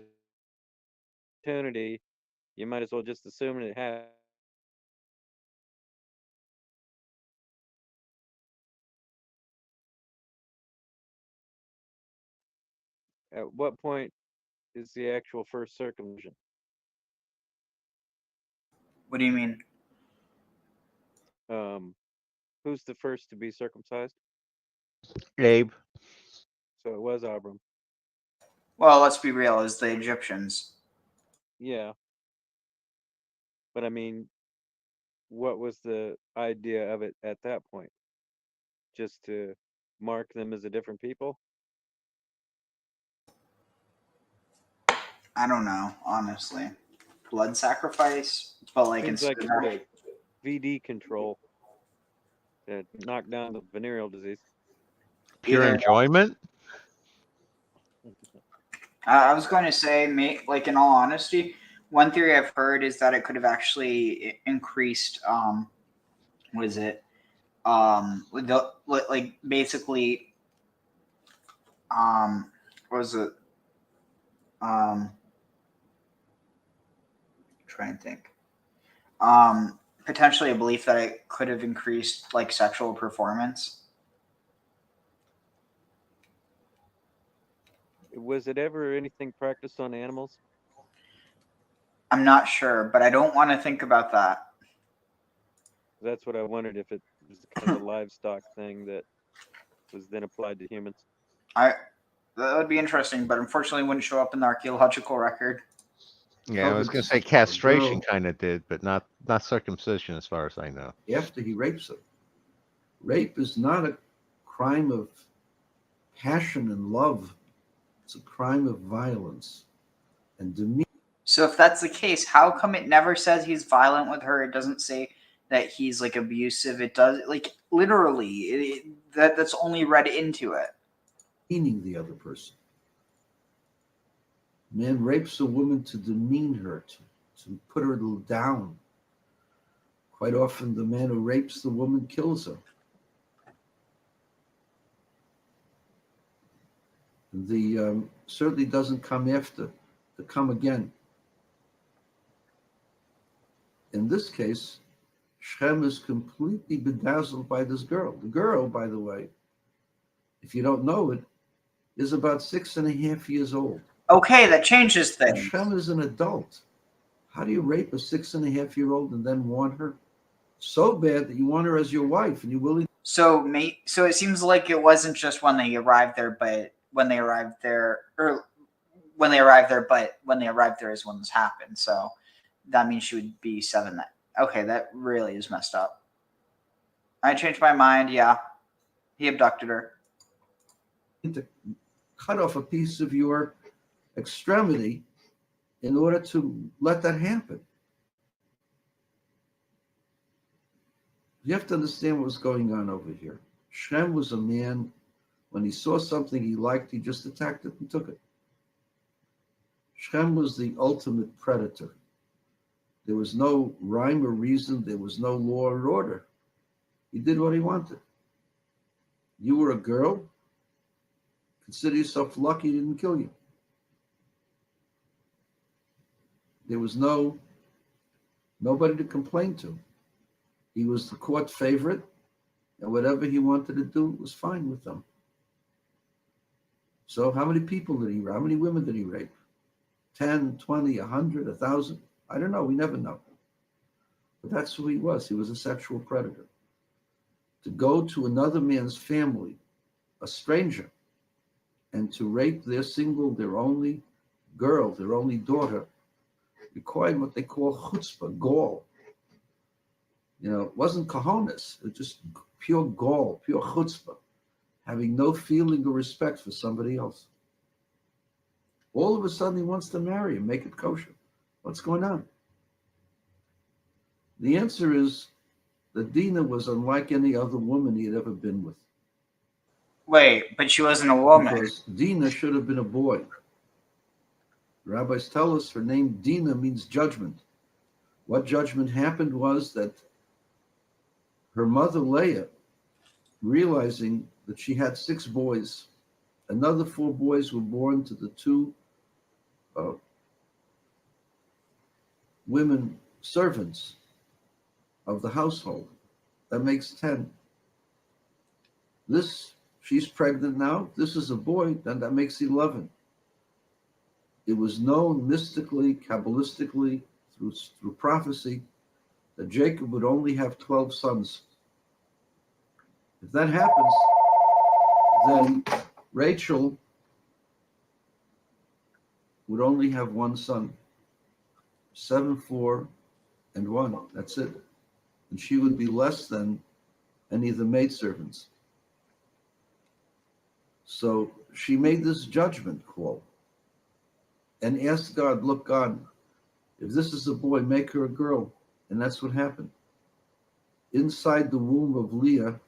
opportunity, you might as well just assume it happened. At what point is the actual first circumcision? What do you mean? Who's the first to be circumcised? Abe. So it was Abram. Well, let's be real, it's the Egyptians. Yeah. But I mean, what was the idea of it at that point? Just to mark them as a different people? I don't know, honestly. Blood sacrifice? But like Seems instead like of it's a VD control to knock down the venereal disease. Pure enjoyment? I was going to say, like in all honesty, one theory I've heard is that it could have actually increased. What is it? Like basically, what was it? Try and think. Potentially a belief that it could have increased like sexual performance. Was it ever anything practiced on animals? I'm not sure, but I don't want to think about that. That's what I wondered, if it was kind of a livestock thing that was then applied to humans. That would be interesting, but unfortunately wouldn't show up in the archaeological record. Yeah, I was going to say castration kind of did, but not circumcision as far as I know. After he rapes her. Rape is not a crime of passion and love. It's a crime of violence and demeanor. So if that's the case, how come it never says he's violent with her? It doesn't say that he's like abusive. It does, like literally, that's only read into it. Meaning the other person. Man rapes a woman to demean her, to put her down. Quite often, the man who rapes the woman kills her. The certainly doesn't come after, to come again. In this case, Shechem is completely bedazzled by this girl. The girl, by the way, if you don't know it, is about 6.5 years old. Okay, that changes things. Shechem is an adult. How do you rape a 6.5-year-old and then want her so bad that you want her as your wife and you're willing? So it seems like it wasn't just when they arrived there, but when they arrived there, or when they arrived there, but when they arrived there is when this happened. So that means she would be 7. Okay, that really is messed up. I changed my mind. Yeah, he abducted her. To cut off a piece of your extremity in order to let that happen. You have to understand what was going on over here. Shem was a man, when he saw something he liked, he just attacked it and took it. Shechem was the ultimate predator. There was no rhyme or reason. There was no law or order. He did what he wanted. You were a girl. Consider yourself lucky he didn't kill you. There was nobody to complain to. He was the court favorite, and whatever he wanted to do was fine with them. So how many people did he rape? How many women did he rape? 10, 20, 100, 1,000? I don't know. We never know. But that's who he was. He was a sexual predator. To go to another man's family, a stranger, and to rape their only girl, their only daughter, required what they call chutzpah, gall. It wasn't cojones. It was just pure gall, pure chutzpah, having no feeling or respect for somebody else. All of a sudden, he wants to marry and make it kosher. What's going on? The answer is that Dinah was unlike any other woman he had ever been with. Wait, but she wasn't a woman. Because Dinah should have been a boy. The rabbis tell us her name Dinah means judgment. What judgment happened was that her mother Leah, realizing that she had 6 boys, another 4 boys were born to the 2 women servants of the household. That makes 10. She's pregnant now. This is a boy, then that makes 11. It was known mystically, kabbalistically, through prophecy, that Jacob would only have 12 sons. If that happens, then Rachel would only have 1 son. 7, 4, and 1. That's it. And she would be less than any of the maidservants. So she made this judgment call and asked God, look, God, if this is a boy, make her a girl. And that's what happened. Inside the womb of Leah,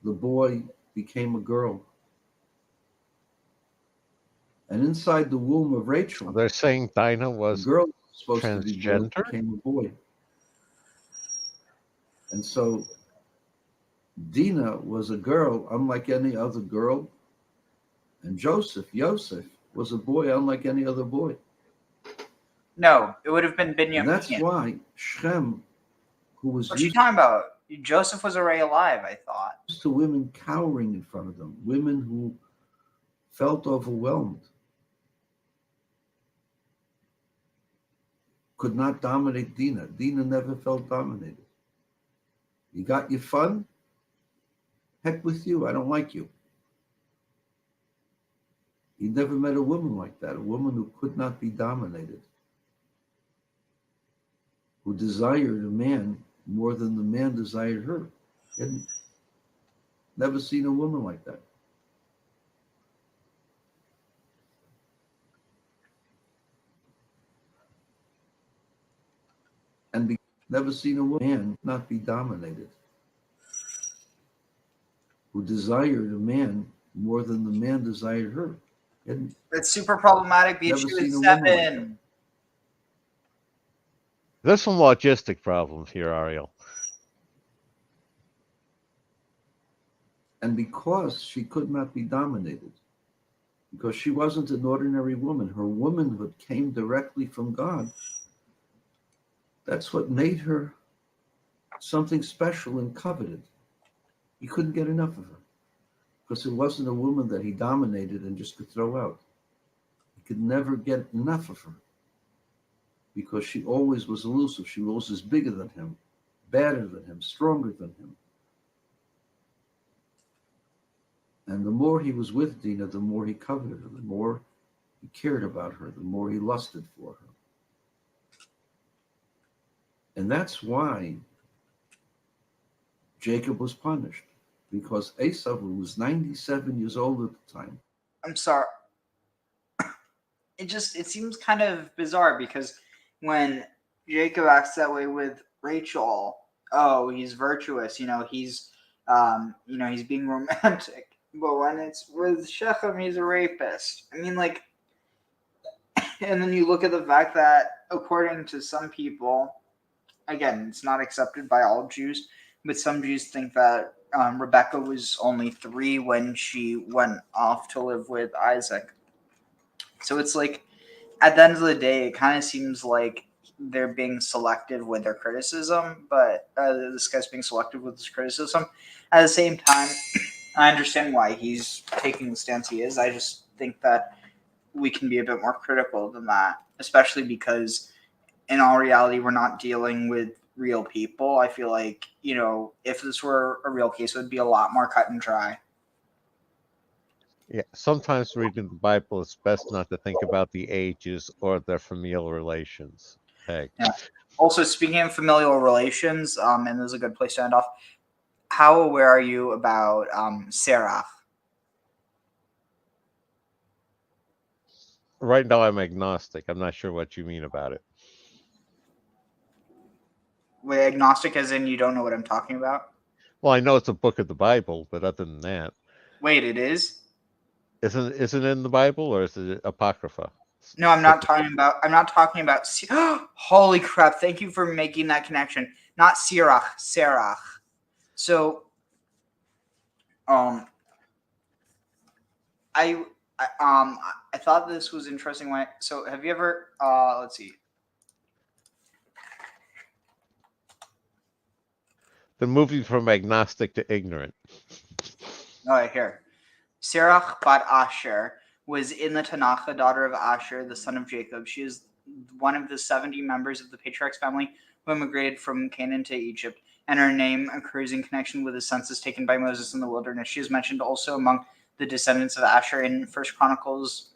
the boy became a girl. And inside the womb of Rachel, they're saying Dinah was the girl was supposed transgender? to be born, became a boy. And so Dinah was a girl unlike any other girl. And Yosef was a boy unlike any other boy. No, it would have been Binyamin. And that's why Shechem, who was What are you talking about? Joseph was already alive, I thought. used to women cowering in front of them, women who felt overwhelmed, could not dominate Dinah. Dinah never felt dominated. You got your fun? Heck with you. I don't like you. He never met a woman like that, a woman who could not be dominated, who desired a man more than the man desired her. He had never seen a woman like that. And never seen a man not be dominated, who desired a man more than the man desired her. That's super problematic because she was 7. There's some logistic problems here, Ariel. And because she could not be dominated, because she wasn't an ordinary woman, her womanhood came directly from God. That's what made her something special and coveted. He couldn't get enough of her because it wasn't a woman that he dominated and just could throw out. He could never get enough of her because she always was elusive. She always was bigger than him, badder than him, stronger than him. And the more he was with Dinah, the more he coveted her, the more he cared about her, the more he lusted for her. And that's why Jacob was punished, because Esau, who was 97 years old at the time. I'm sorry. It seems kind of bizarre because when Jacob acts that way with Rachel, oh, he's virtuous, he's being romantic. But when it's with Shechem, he's a rapist. I mean, like, and then you look at the fact that, according to some people, again, it's not accepted by all Jews, but some Jews think that Rebecca was only 3 when she went off to live with Isaac. So it's like, at the end of the day, it kind of seems like they're being selective with their criticism, but this guy's being selective with his criticism. At the same time, I understand why he's taking the stance he is. I just think that we can be a bit more critical than that, especially because in all reality, we're not dealing with real people. I feel like, if this were a real case, it would be a lot more cut and dry. Yeah, sometimes reading the Bible, it's best not to think about the ages or their familial relations. Hey. Yeah. Also, speaking of familial relations, and this is a good place to end off, how aware are you about Sarah? Right now, I'm agnostic. I'm not sure what you mean about it. Wait, agnostic as in you don't know what I'm talking about? Well, I know it's a book of the Bible, but other than that, Wait, it is? isn't it in the Bible, or is it Apocrypha? No, I'm not talking about. Holy crap! Thank you for making that connection. Not Sirach, Serach. So, I thought this was interesting. So, have you ever? Let's see. The movie from agnostic to ignorant. Oh, here. Serach bat Asher was in the Tanakh, the daughter of Asher, the son of Jacob. She is one of the 70 members of the patriarch's family who immigrated from Canaan to Egypt, and her name occurs in connection with the census taken by Moses in the wilderness. She is mentioned also among the descendants of Asher in 1 Chronicles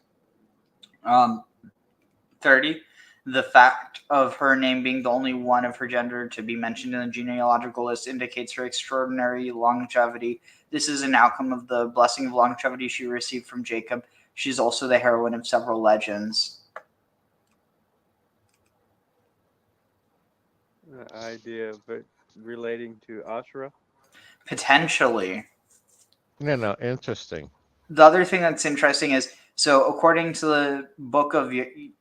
30. The fact of her name being the only one of her gender to be mentioned in the genealogical list indicates her extraordinary longevity. This is an outcome of the blessing of longevity she received from Jacob. She's also the heroine of several legends. The idea of it relating to Asherah? Potentially. No, interesting. The other thing that's interesting is, so according to the book of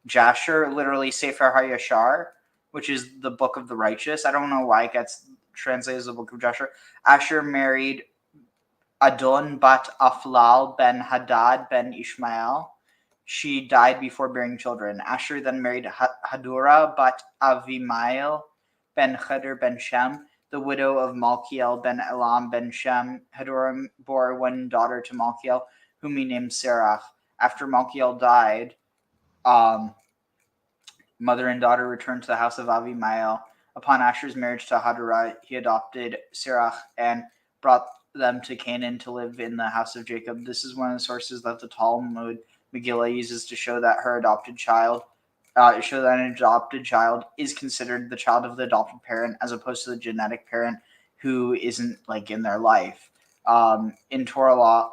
Jasher, literally Sefer HaYashar, which is the book of the righteous, I don't know why it gets translated as the book of Jasher, Asher married Adon bat Aflal ben Hadad ben Ishmael. She died before bearing children. Asher then married Hadura bat Avimael ben Cheder ben Shem, the widow of Malkiel ben Elam ben Shem. Hadura bore one daughter to Malkiel, whom he named Serach. After Malkiel died, mother and daughter returned to the house of Avimael. Upon Asher's marriage to Hadura, he adopted Serach and brought them to Canaan to live in the house of Jacob. This is one of the sources that the Talmud Megillah uses to show that an adopted child is considered the child of the adopted parent, as opposed to the genetic parent who isn't in their life. In Torah law,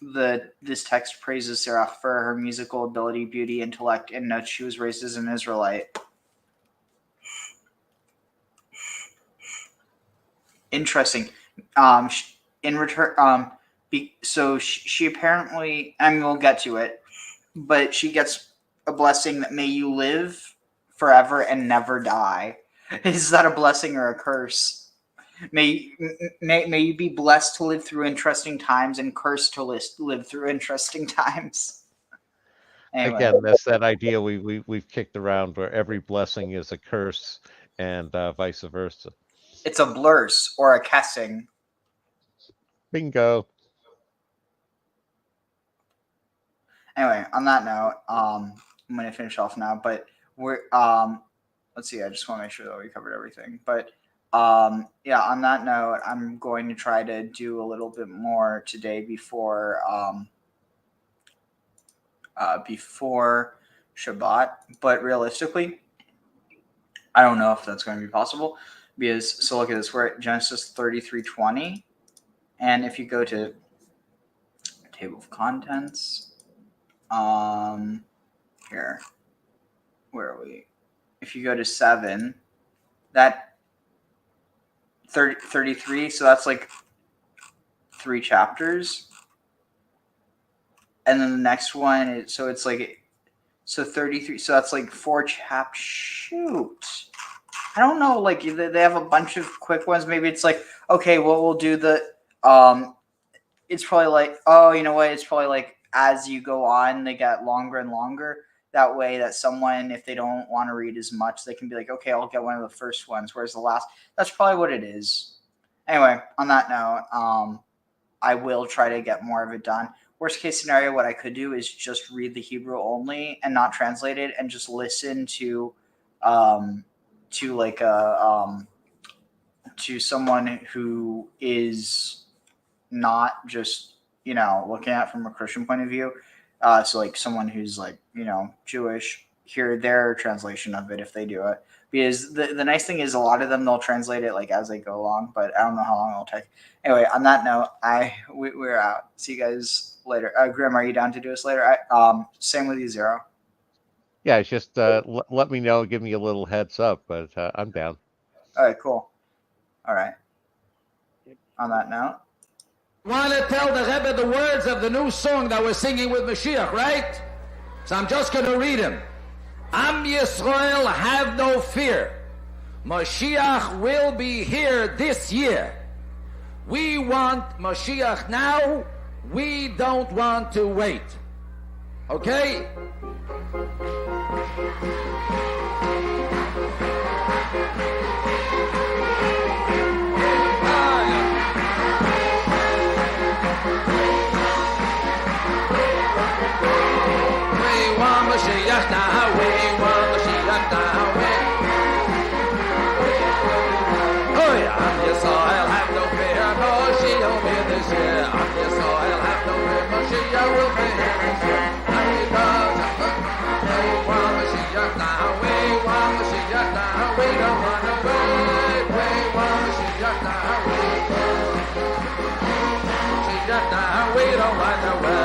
this text praises Sarah for her musical ability, beauty, intellect, and notes she was raised as an Israelite. Interesting. In return, so she apparently, we'll get to it, but she gets a blessing that may you live forever and never die. Is that a blessing or a curse? May you be blessed to live through interesting times and cursed to live through interesting times. Anyway. Again, that's that idea we've kicked around where every blessing is a curse and vice versa. It's a blurse or a kessing. Bingo. Anyway, on that note, I'm going to finish off now, but we're let's see, I just want to make sure that we covered everything. But yeah, on that note, I'm going to try to do a little bit more today before Shabbat, but realistically, I don't know if that's going to be possible, because, so look at this, we're at Genesis 33:20, and if you go to table of contents, here, where are we? If you go to 7, that 33, so that's like 3 chapters. And then the next one is, so it's like, so 33, so that's like 4 chapters. Shoot. I don't know, like they have a bunch of quick ones. Maybe it's like, okay, well, we'll do the, it's probably like, oh, you know what? It's probably like as you go on, they get longer and longer. That way that someone, if they don't want to read as much, they can be like, okay, I'll get one of the first ones. Whereas the last, that's probably what it is. Anyway, on that note, I will try to get more of it done. Worst case scenario, what I could do is just read the Hebrew only and not translate it, and just listen to like a to someone who is not just, you know, looking at it from a Christian point of view. So like someone who's like, you know, Jewish, hear their translation of it if they do it. Because the nice thing is a lot of them, they'll translate it like as they go along, but I don't know how long it'll take. Anyway, on that note, we're out. See you guys later. Grim, are you down to do this later? Same with you, Zero. Yeah, it's just let me know, give me a little heads up, but I'm down. All right, cool. All right. On that note. Want to tell the Rebbe the words of the new song that we're singing with Mashiach, right? So I'm just going to read them. Am Yisrael, have no fear. Mashiach will be here this year. We want Mashiach now. We don't want to wait. Okay? Mashiach now, we want Mashiach now, oh yeah, Am Yisrael, have no fear, Mashiach will be this year. Am Yisrael, have no fear, Mashiach will be here this year. And we want Mashiach now, we want Mashiach now, we don't want to wait. We want Mashiach now, we don't want to wait.